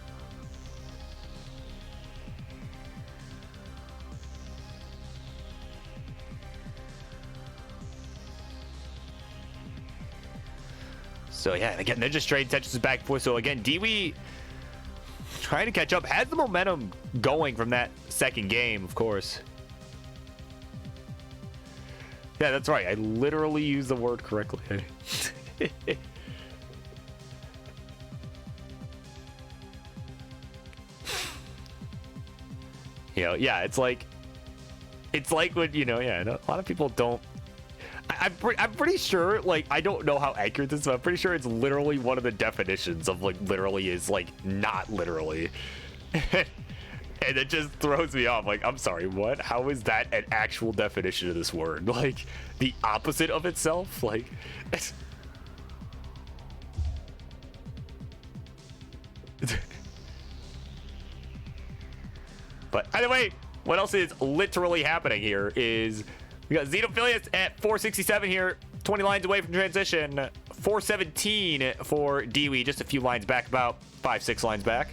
So yeah, again, they're just trading Tetris back and forth. So again, Dewey trying to catch up, has the momentum going from that second game, of course. Yeah, that's right. I literally used the word correctly. You know, yeah, it's like when, you know, yeah, a lot of people don't. I'm pretty sure, like, I don't know how accurate this is, but I'm pretty sure it's literally one of the definitions of, like, literally is, like, not literally. And it just throws me off. Like, I'm sorry, what? How is that an actual definition of this word? Like, the opposite of itself? Like, it's... But either way, what else is literally happening here is we got Xenophilius at 467 here, 20 lines away from transition. 417 for Dewey, just a few lines back, about 5-6 lines back.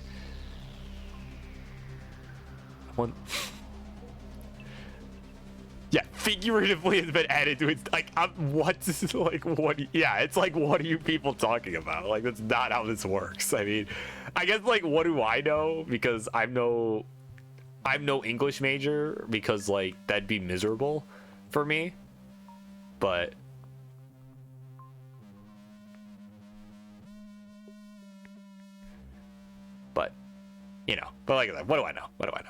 One. Yeah, figuratively has been added to it. Like, what's like what? Yeah, it's like, what are you people talking about? Like, that's not how this works. I mean, I guess, like, what do I know? Because I'm no I'm no English major because like that'd be miserable for me. But you know, but like what do I know? What do I know?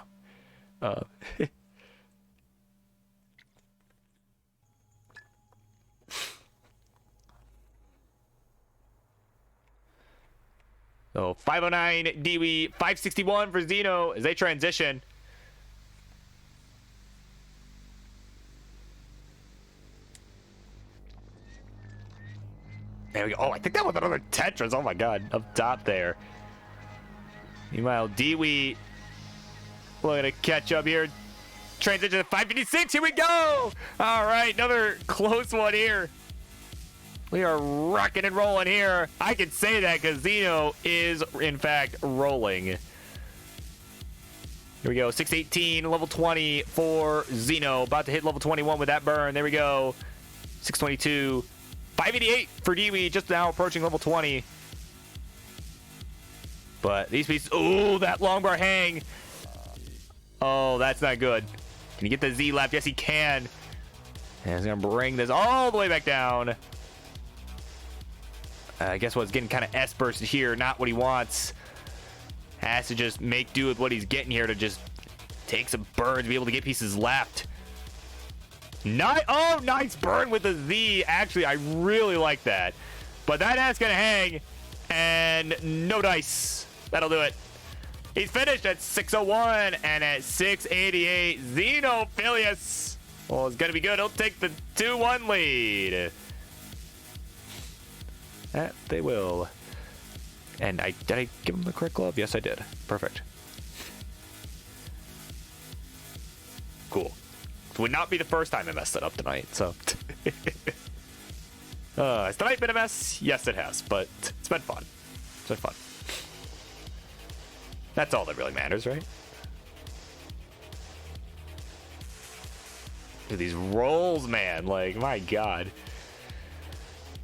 So 509 Dewey, 561 for Xeno as they transition. There we go. Oh, I think that was another Tetris. Oh my god, up top there. Meanwhile, Dewey looking to catch up here. Transition to 556. Here we go. All right, another close one here. We are rocking and rolling here. I can say that because Xeno is, in fact, rolling. Here we go. 618, level 20 for Xeno. About to hit level 21 with that burn. There we go. 622. 588 for Dewey. Just now approaching level 20. But these pieces... Oh, that long bar hang. Oh, that's not good. Can he get the Z left? Yes, he can. And he's going to bring this all the way back down. I guess what's getting kind of S-bursted here, not what he wants. Has to just make do with what he's getting here to just take some burns, be able to get pieces left. Oh, nice burn with the Z. Actually, I really like that. But that ass gonna hang, and no dice. That'll do it. He's finished at 601 and at 688. Xenophilius. Well, it's gonna be good. He'll take the 2-1 lead. That they will. And did I give him the correct glove? Yes, I did. Perfect. Cool. It would not be the first time I messed it up tonight, so. Has tonight been a mess? Yes, it has, but it's been fun. It's been fun. That's all that really matters, right? Dude, these rolls, man. Like, my God.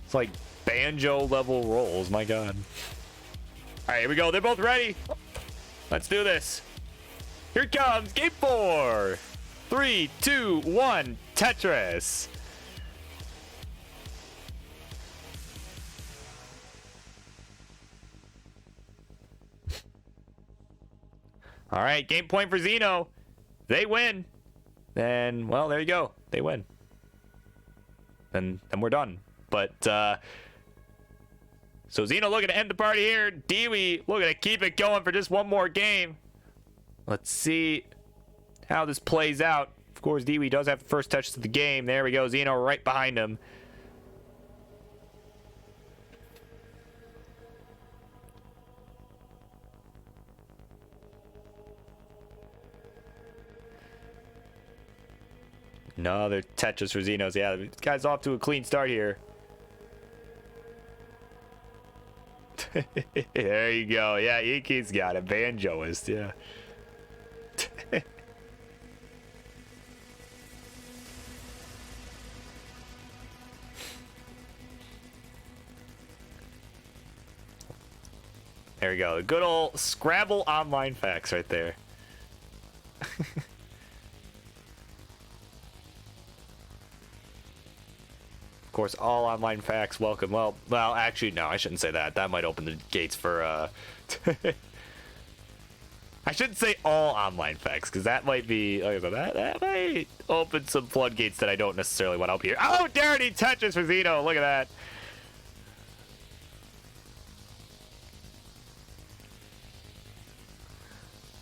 It's like banjo level rolls, my God. All right, here we go. They're both ready. Let's do this. Here it comes. Game 4. 3, 2, 1. Tetris. All right, game point for Xeno. They win. Then, well, there you go. They win. And we're done. But, so Xeno looking to end the party here. Dewey looking to keep it going for just one more game. Let's see how this plays out. Of course, Dewey does have the first touch to the game. There we go. Xeno right behind him. Another Tetris for Xenos. Yeah, this guy's off to a clean start here. There you go. Yeah, Iki's got it. Banjoist, yeah. There we go. The good old Scrabble online facts right there. Of course, all online facts welcome. Well, actually, no, I shouldn't say that. That might open the gates for, I shouldn't say all online facts, because that might be, like I said, that might open some floodgates that I don't necessarily want to open here. Oh, dirty touches for Xeno. Look at that.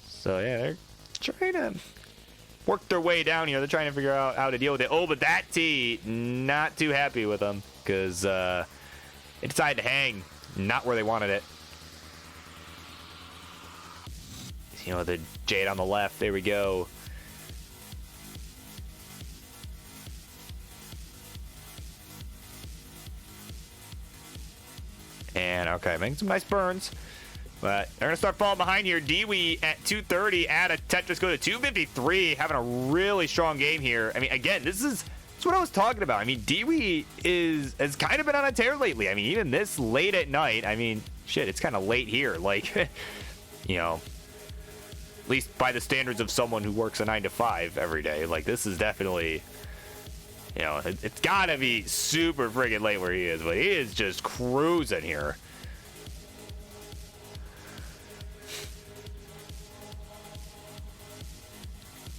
So, yeah, they're trying to work their way down here. They're trying to figure out how to deal with it. Oh, but that T, not too happy with them because it decided to hang not where they wanted it. You know, the Jade on the left. There we go. And, okay, making some nice burns. But they're going to start falling behind here. Dewey at 230. Add a Tetris go to 253. Having a really strong game here. I mean, again, this is what I was talking about. I mean, Dewey has kind of been on a tear lately. I mean, even this late at night. I mean, shit, it's kind of late here. Like, you know, At least by the standards of someone who works a 9 to 5 every day. Like, this is definitely, you know, it's gotta be super friggin' late where he is, but he is just cruising here.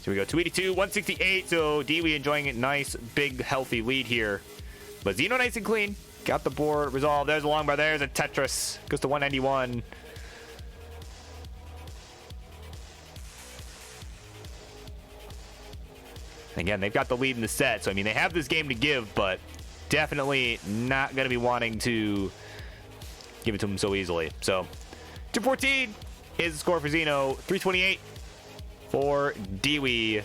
So we go 282, 168. So Dewey enjoying a nice, big, healthy lead here. But Xeno nice and clean. Got the board resolved. There's a long bar. There's a Tetris. Goes to 191. Again, they've got the lead in the set. So, I mean, they have this game to give, but definitely not going to be wanting to give it to them so easily. So, 214 is the score for Xeno. 328 for Dewey.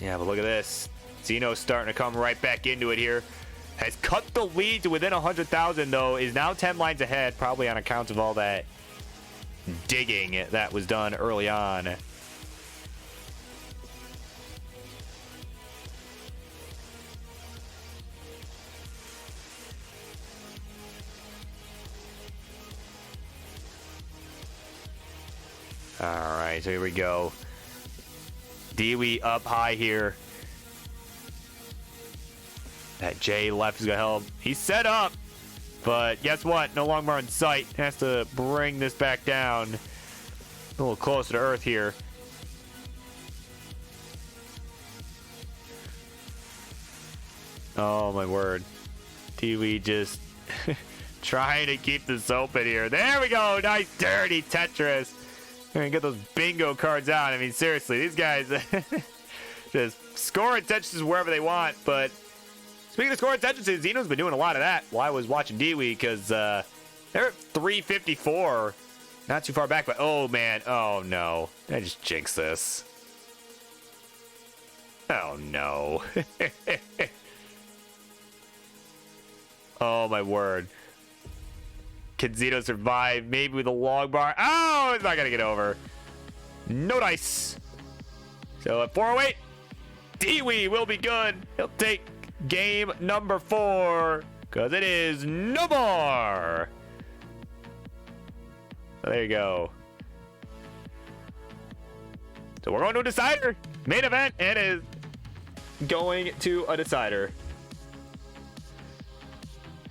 Yeah, but look at this. Xeno's starting to come right back into it here. Has cut the lead to within 100,000, though. Is now 10 lines ahead, probably on account of all that digging that was done early on. All right, so here we go. Dewey up high here. That J left is gonna help. He's set up, but guess what? No longer in sight. Has to bring this back down a little closer to earth here. Oh my word. Dewey just trying to keep this open here. There we go. Nice dirty Tetris. And get those bingo cards out. I mean, seriously, these guys just score Tetris wherever they want. But speaking of scoring Tetris, Xeno's been doing a lot of that while I was watching Dewey, because they're at 354. Not too far back, but oh man. Oh no. I just jinxed this. Oh no. Oh my word. Can Xeno survive? Maybe with a long bar. Oh, it's not going to get over. No dice. So at 408, Dewey will be good. He'll take game number 4, because it is no more. So there you go. So we're going to a decider. Main event. It is going to a decider.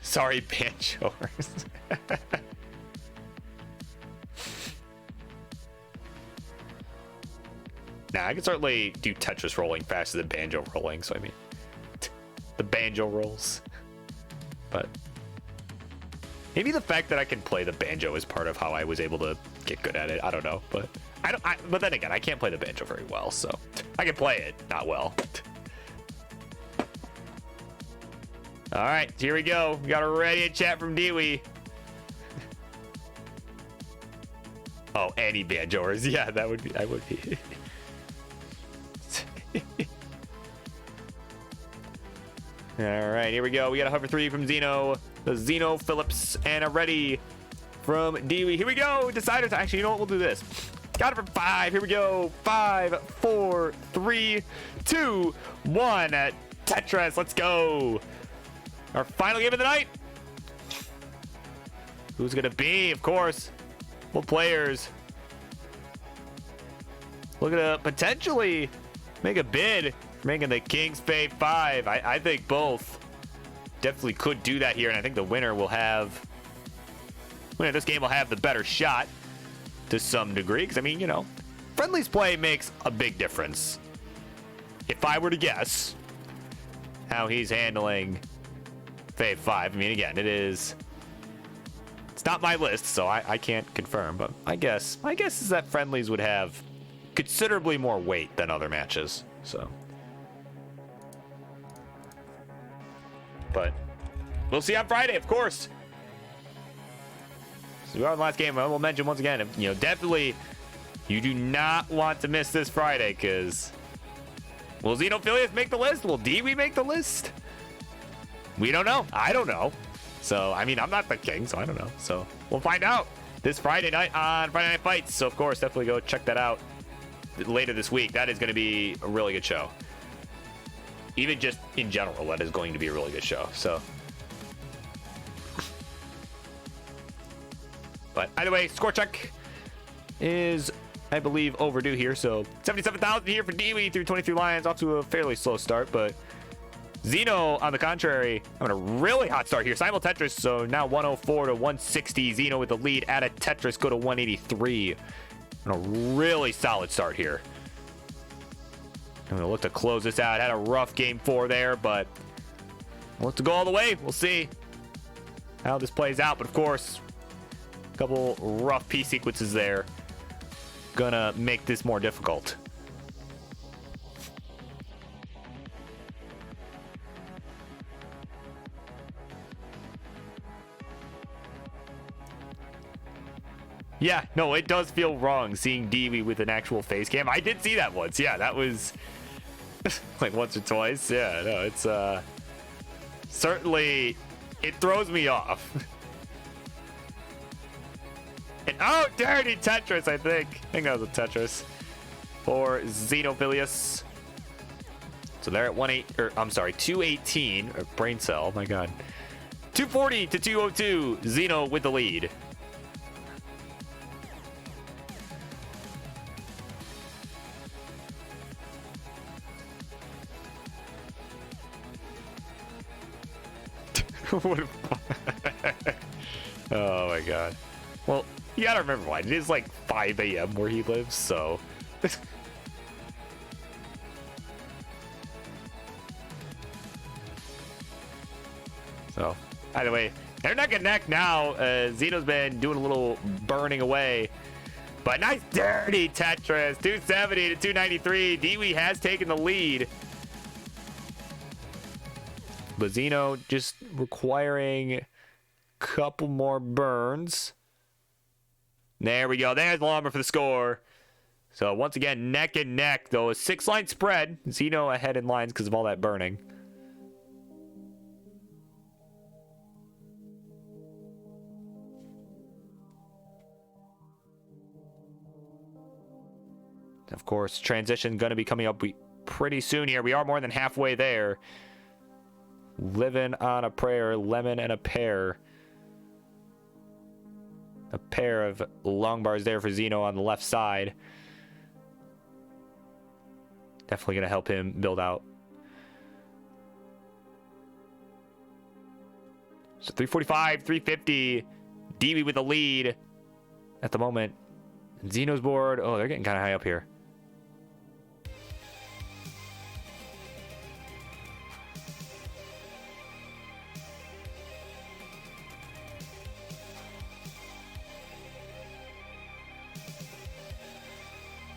Sorry, Banjo. Nah, I can certainly do Tetris rolling faster than Banjo rolling, so I mean, the Banjo rolls. But maybe the fact that I can play the Banjo is part of how I was able to get good at it. I don't know, but but then again, I can't play the Banjo very well, so I can play it, not well. All right, here we go. We got a ready chat from Dewey. Oh, any Banjoers. Yeah, that would be. I would be. All right, here we go. We got a hover 3 from Xeno, the Xeno Phillips, and a ready from Dewey. Here we go. Deciders. Actually, you know what? We'll do this. Got it for 5. Here we go. 5, 4, 3, 2, 1. Tetris. Let's go. Our final game of the night. Who's gonna be? Of course, both players. Looking to potentially make a bid for making the King's Fate 5. I think both definitely could do that here, and I think the winner will have. Winner this game will have the better shot to some degree, because I mean, you know, friendlies play makes a big difference. If I were to guess how he's handling Fate 5. I mean, again, it's not my list, so I can't confirm, but my guess is that friendlies would have considerably more weight than other matches, so. But we'll see on Friday, of course. So we are in the last game. I will mention once again, you know, definitely you do not want to miss this Friday, because will Xenophilius make the list? Will Dewey make the list? We don't know. I don't know. So, I mean, I'm not the king, so I don't know. So, we'll find out this Friday night on Friday Night Fights. So, of course, definitely go check that out later this week. That is going to be a really good show. Even just in general, that is going to be a really good show. So, But either way, score check is, I believe, overdue here. So 77,000 here for Dewey through 23 lines. Off to a fairly slow start, but Xeno, on the contrary, having a really hot start here. Simul Tetris, so now 104 to 160. Xeno with the lead. Add a Tetris, go to 183. And a really solid start here. I'm going to look to close this out. Had a rough game 4 there, but we'll look to go all the way. We'll see how this plays out. But of course, a couple rough P sequences there. Gonna make this more difficult. Yeah, no, it does feel wrong seeing Dewey with an actual face cam. I did see that once. Yeah, that was like once or twice. Yeah, no, it's certainly, it throws me off. And, oh, dirty Tetris, I think. I think that was a Tetris for Xenophilius. So they're at 218. Or Brain Cell, my God. 240 to 202. Xeno with the lead. Oh my God. Well, you gotta remember why. It is like 5 a.m. where he lives, so. So, either way, they're neck and neck now. Xeno's been doing a little burning away. But nice dirty Tetris. 270 to 293. Dewey has taken the lead. But Xeno just requiring a couple more burns. There we go. There's Lomber for the score. So once again, neck and neck, though. A 6-line spread. Xeno ahead in lines because of all that burning. Of course, transition going to be coming up pretty soon here. We are more than halfway there. Living on a prayer, lemon and a pear. A pair of long bars there for Xeno on the left side. Definitely going to help him build out. So 345, 350. Dewey with the lead at the moment. Xeno's board. Oh, they're getting kind of high up here.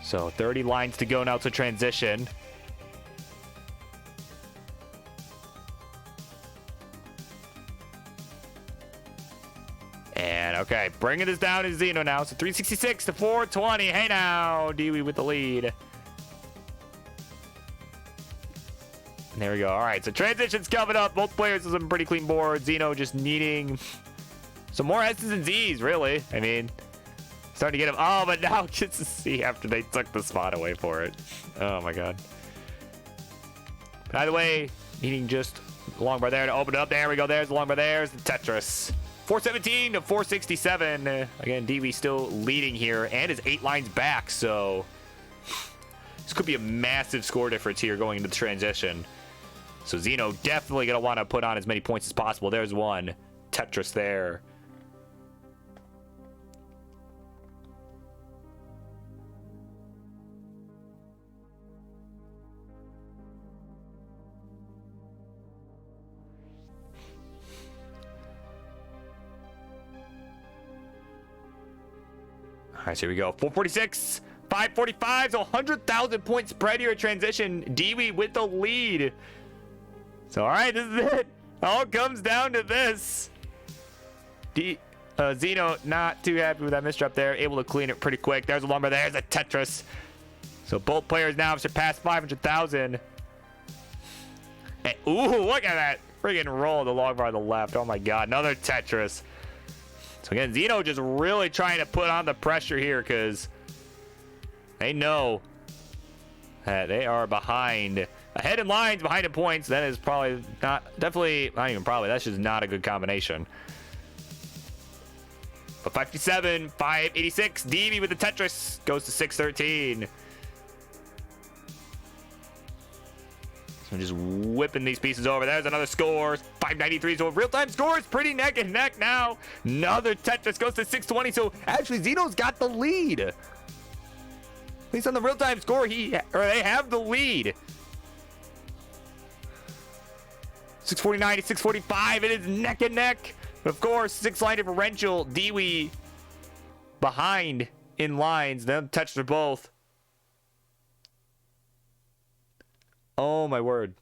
So 30 lines to go now to transition. And okay, bringing this down is Xeno now. So 366 to 420. Hey now, Dewey with the lead. And there we go. All right, so transition's coming up. Both players with some pretty clean boards. Xeno just needing some more S's and Z's, really. I mean, starting to get him. Oh, but now gets to see after they took the spot away for it. Oh my God. By the way, needing just a long bar there to open it up. There we go. There's the long bar. There's the Tetris. 417 to 467. Again, Dewey still leading here and is 8 lines back. So this could be a massive score difference here going into the transition. So Xeno definitely going to want to put on as many points as possible. There's one. Tetris there. All right, so here we go. 446, 545, so 100,000 point spread here at transition. Dewey with the lead. So, all right, this is it. All comes down to this. Xeno not too happy with that misdrop there. Able to clean it pretty quick. There's a lumber. There's a Tetris. So both players now have surpassed 500,000. And, ooh, look at that. Friggin' roll the long bar on the left. Oh, my God. Another Tetris. So again, Xeno just really trying to put on the pressure here because they know that they are behind. Ahead in lines, behind in points. That is probably not, definitely, not even probably, that's just not a good combination. But 557, 586. DV with the Tetris goes to 613. So I'm just whipping these pieces over. There's another score. 593. So real-time score is pretty neck and neck now. Another Tetris goes to 620. So actually, Xeno's got the lead. At least on the real-time score, they have the lead. 649 to 645. It is neck and neck. Of course, 6-line differential. Dewey behind in lines. Then touched them both. Oh my word.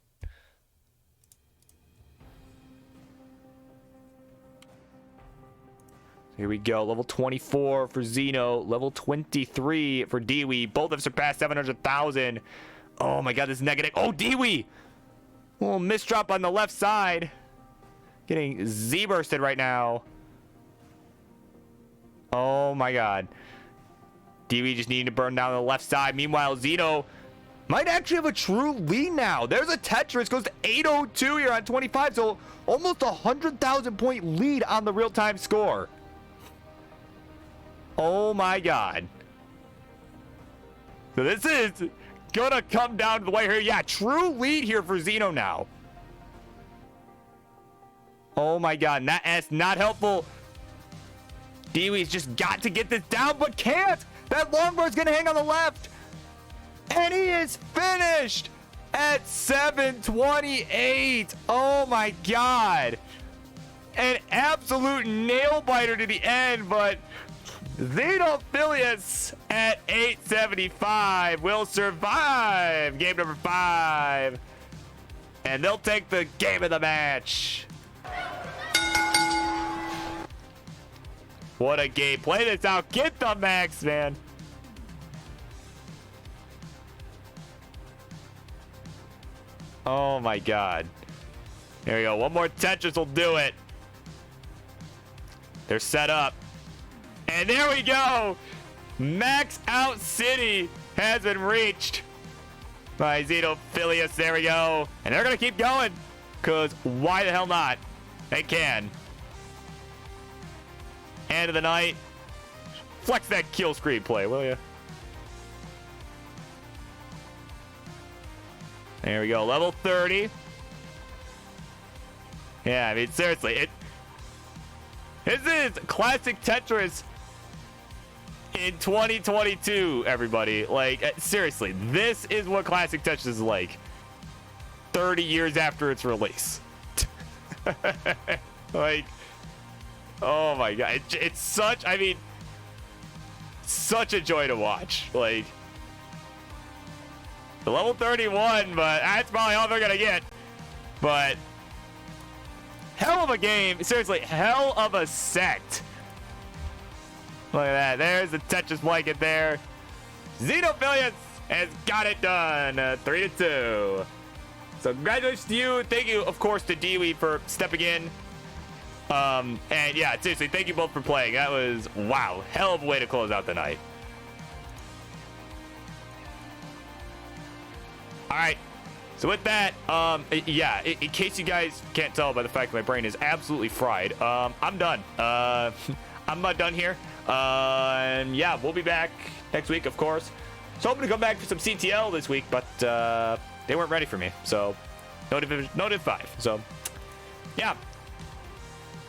Here we go. Level 24 for Xeno. Level 23 for Dewey. Both have surpassed 700,000. Oh my god, this is negative. Oh, Dewey! A little misdrop on the left side. Getting Z-bursted right now. Oh my god. Dewey just needing to burn down the left side. Meanwhile, Xeno might actually have a true lead now. There's a Tetris. Goes to 802 here on 25. So almost 100,000 point lead on the real-time score. Oh my god. So this is gonna come down to the wire here. Yeah, true lead here for Xeno now. Oh my god, and that's not helpful. Dewey's just got to get this down, but can't. That longboard's gonna hang on the left. And he is finished at 728. Oh my god. An absolute nail biter to the end, but Xenophilius at 875 will survive game number 5. And they'll take the game of the match. What a game. Play this out. Get the max, man. Oh my god. There we go. One more Tetris will do it. They're set up. And there we go. Max Out City has been reached by Xenophilius. There we go. And they're going to keep going. Because why the hell not? They can. End of the night. Flex that kill screen play, will you? There we go. Level 30. Yeah, I mean, seriously. This is classic Tetris in 2022, everybody. Like, seriously. This is what classic Tetris is like 30 years after its release. Like, oh my god. It's such, I mean, such a joy to watch. Like, the level 31, but that's probably all they're gonna get. But hell of a game. Seriously, hell of a set. Look at that. There's the Tetris blanket there. Xenophilius has got it done. 3-2. So congratulations to you. Thank you, of course, to Dewey for stepping in. And yeah, seriously, thank you both for playing. That was, wow, hell of a way to close out the night. All right. So with that, yeah, in case you guys can't tell by the fact that my brain is absolutely fried, I'm done. I'm not done here. And yeah, we'll be back next week, of course. So hoping to come back for some CTL this week, but they weren't ready for me. So no Div 5. So yeah,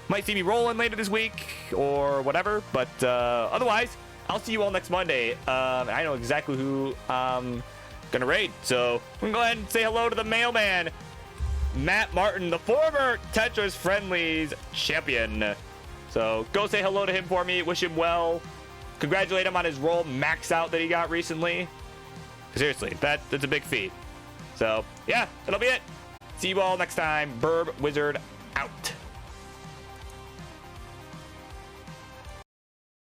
might see me rolling later this week or whatever. But otherwise, I'll see you all next Monday. I know exactly who gonna raid, so I'm gonna go ahead and say hello to the mailman, Matt Martin, the former Tetris Friendlies champion. So go say hello to him for me. Wish him well. Congratulate him on his roll max out that he got recently. Seriously, that's a big feat. So yeah, that'll be it. See you all next time. Burb Wizard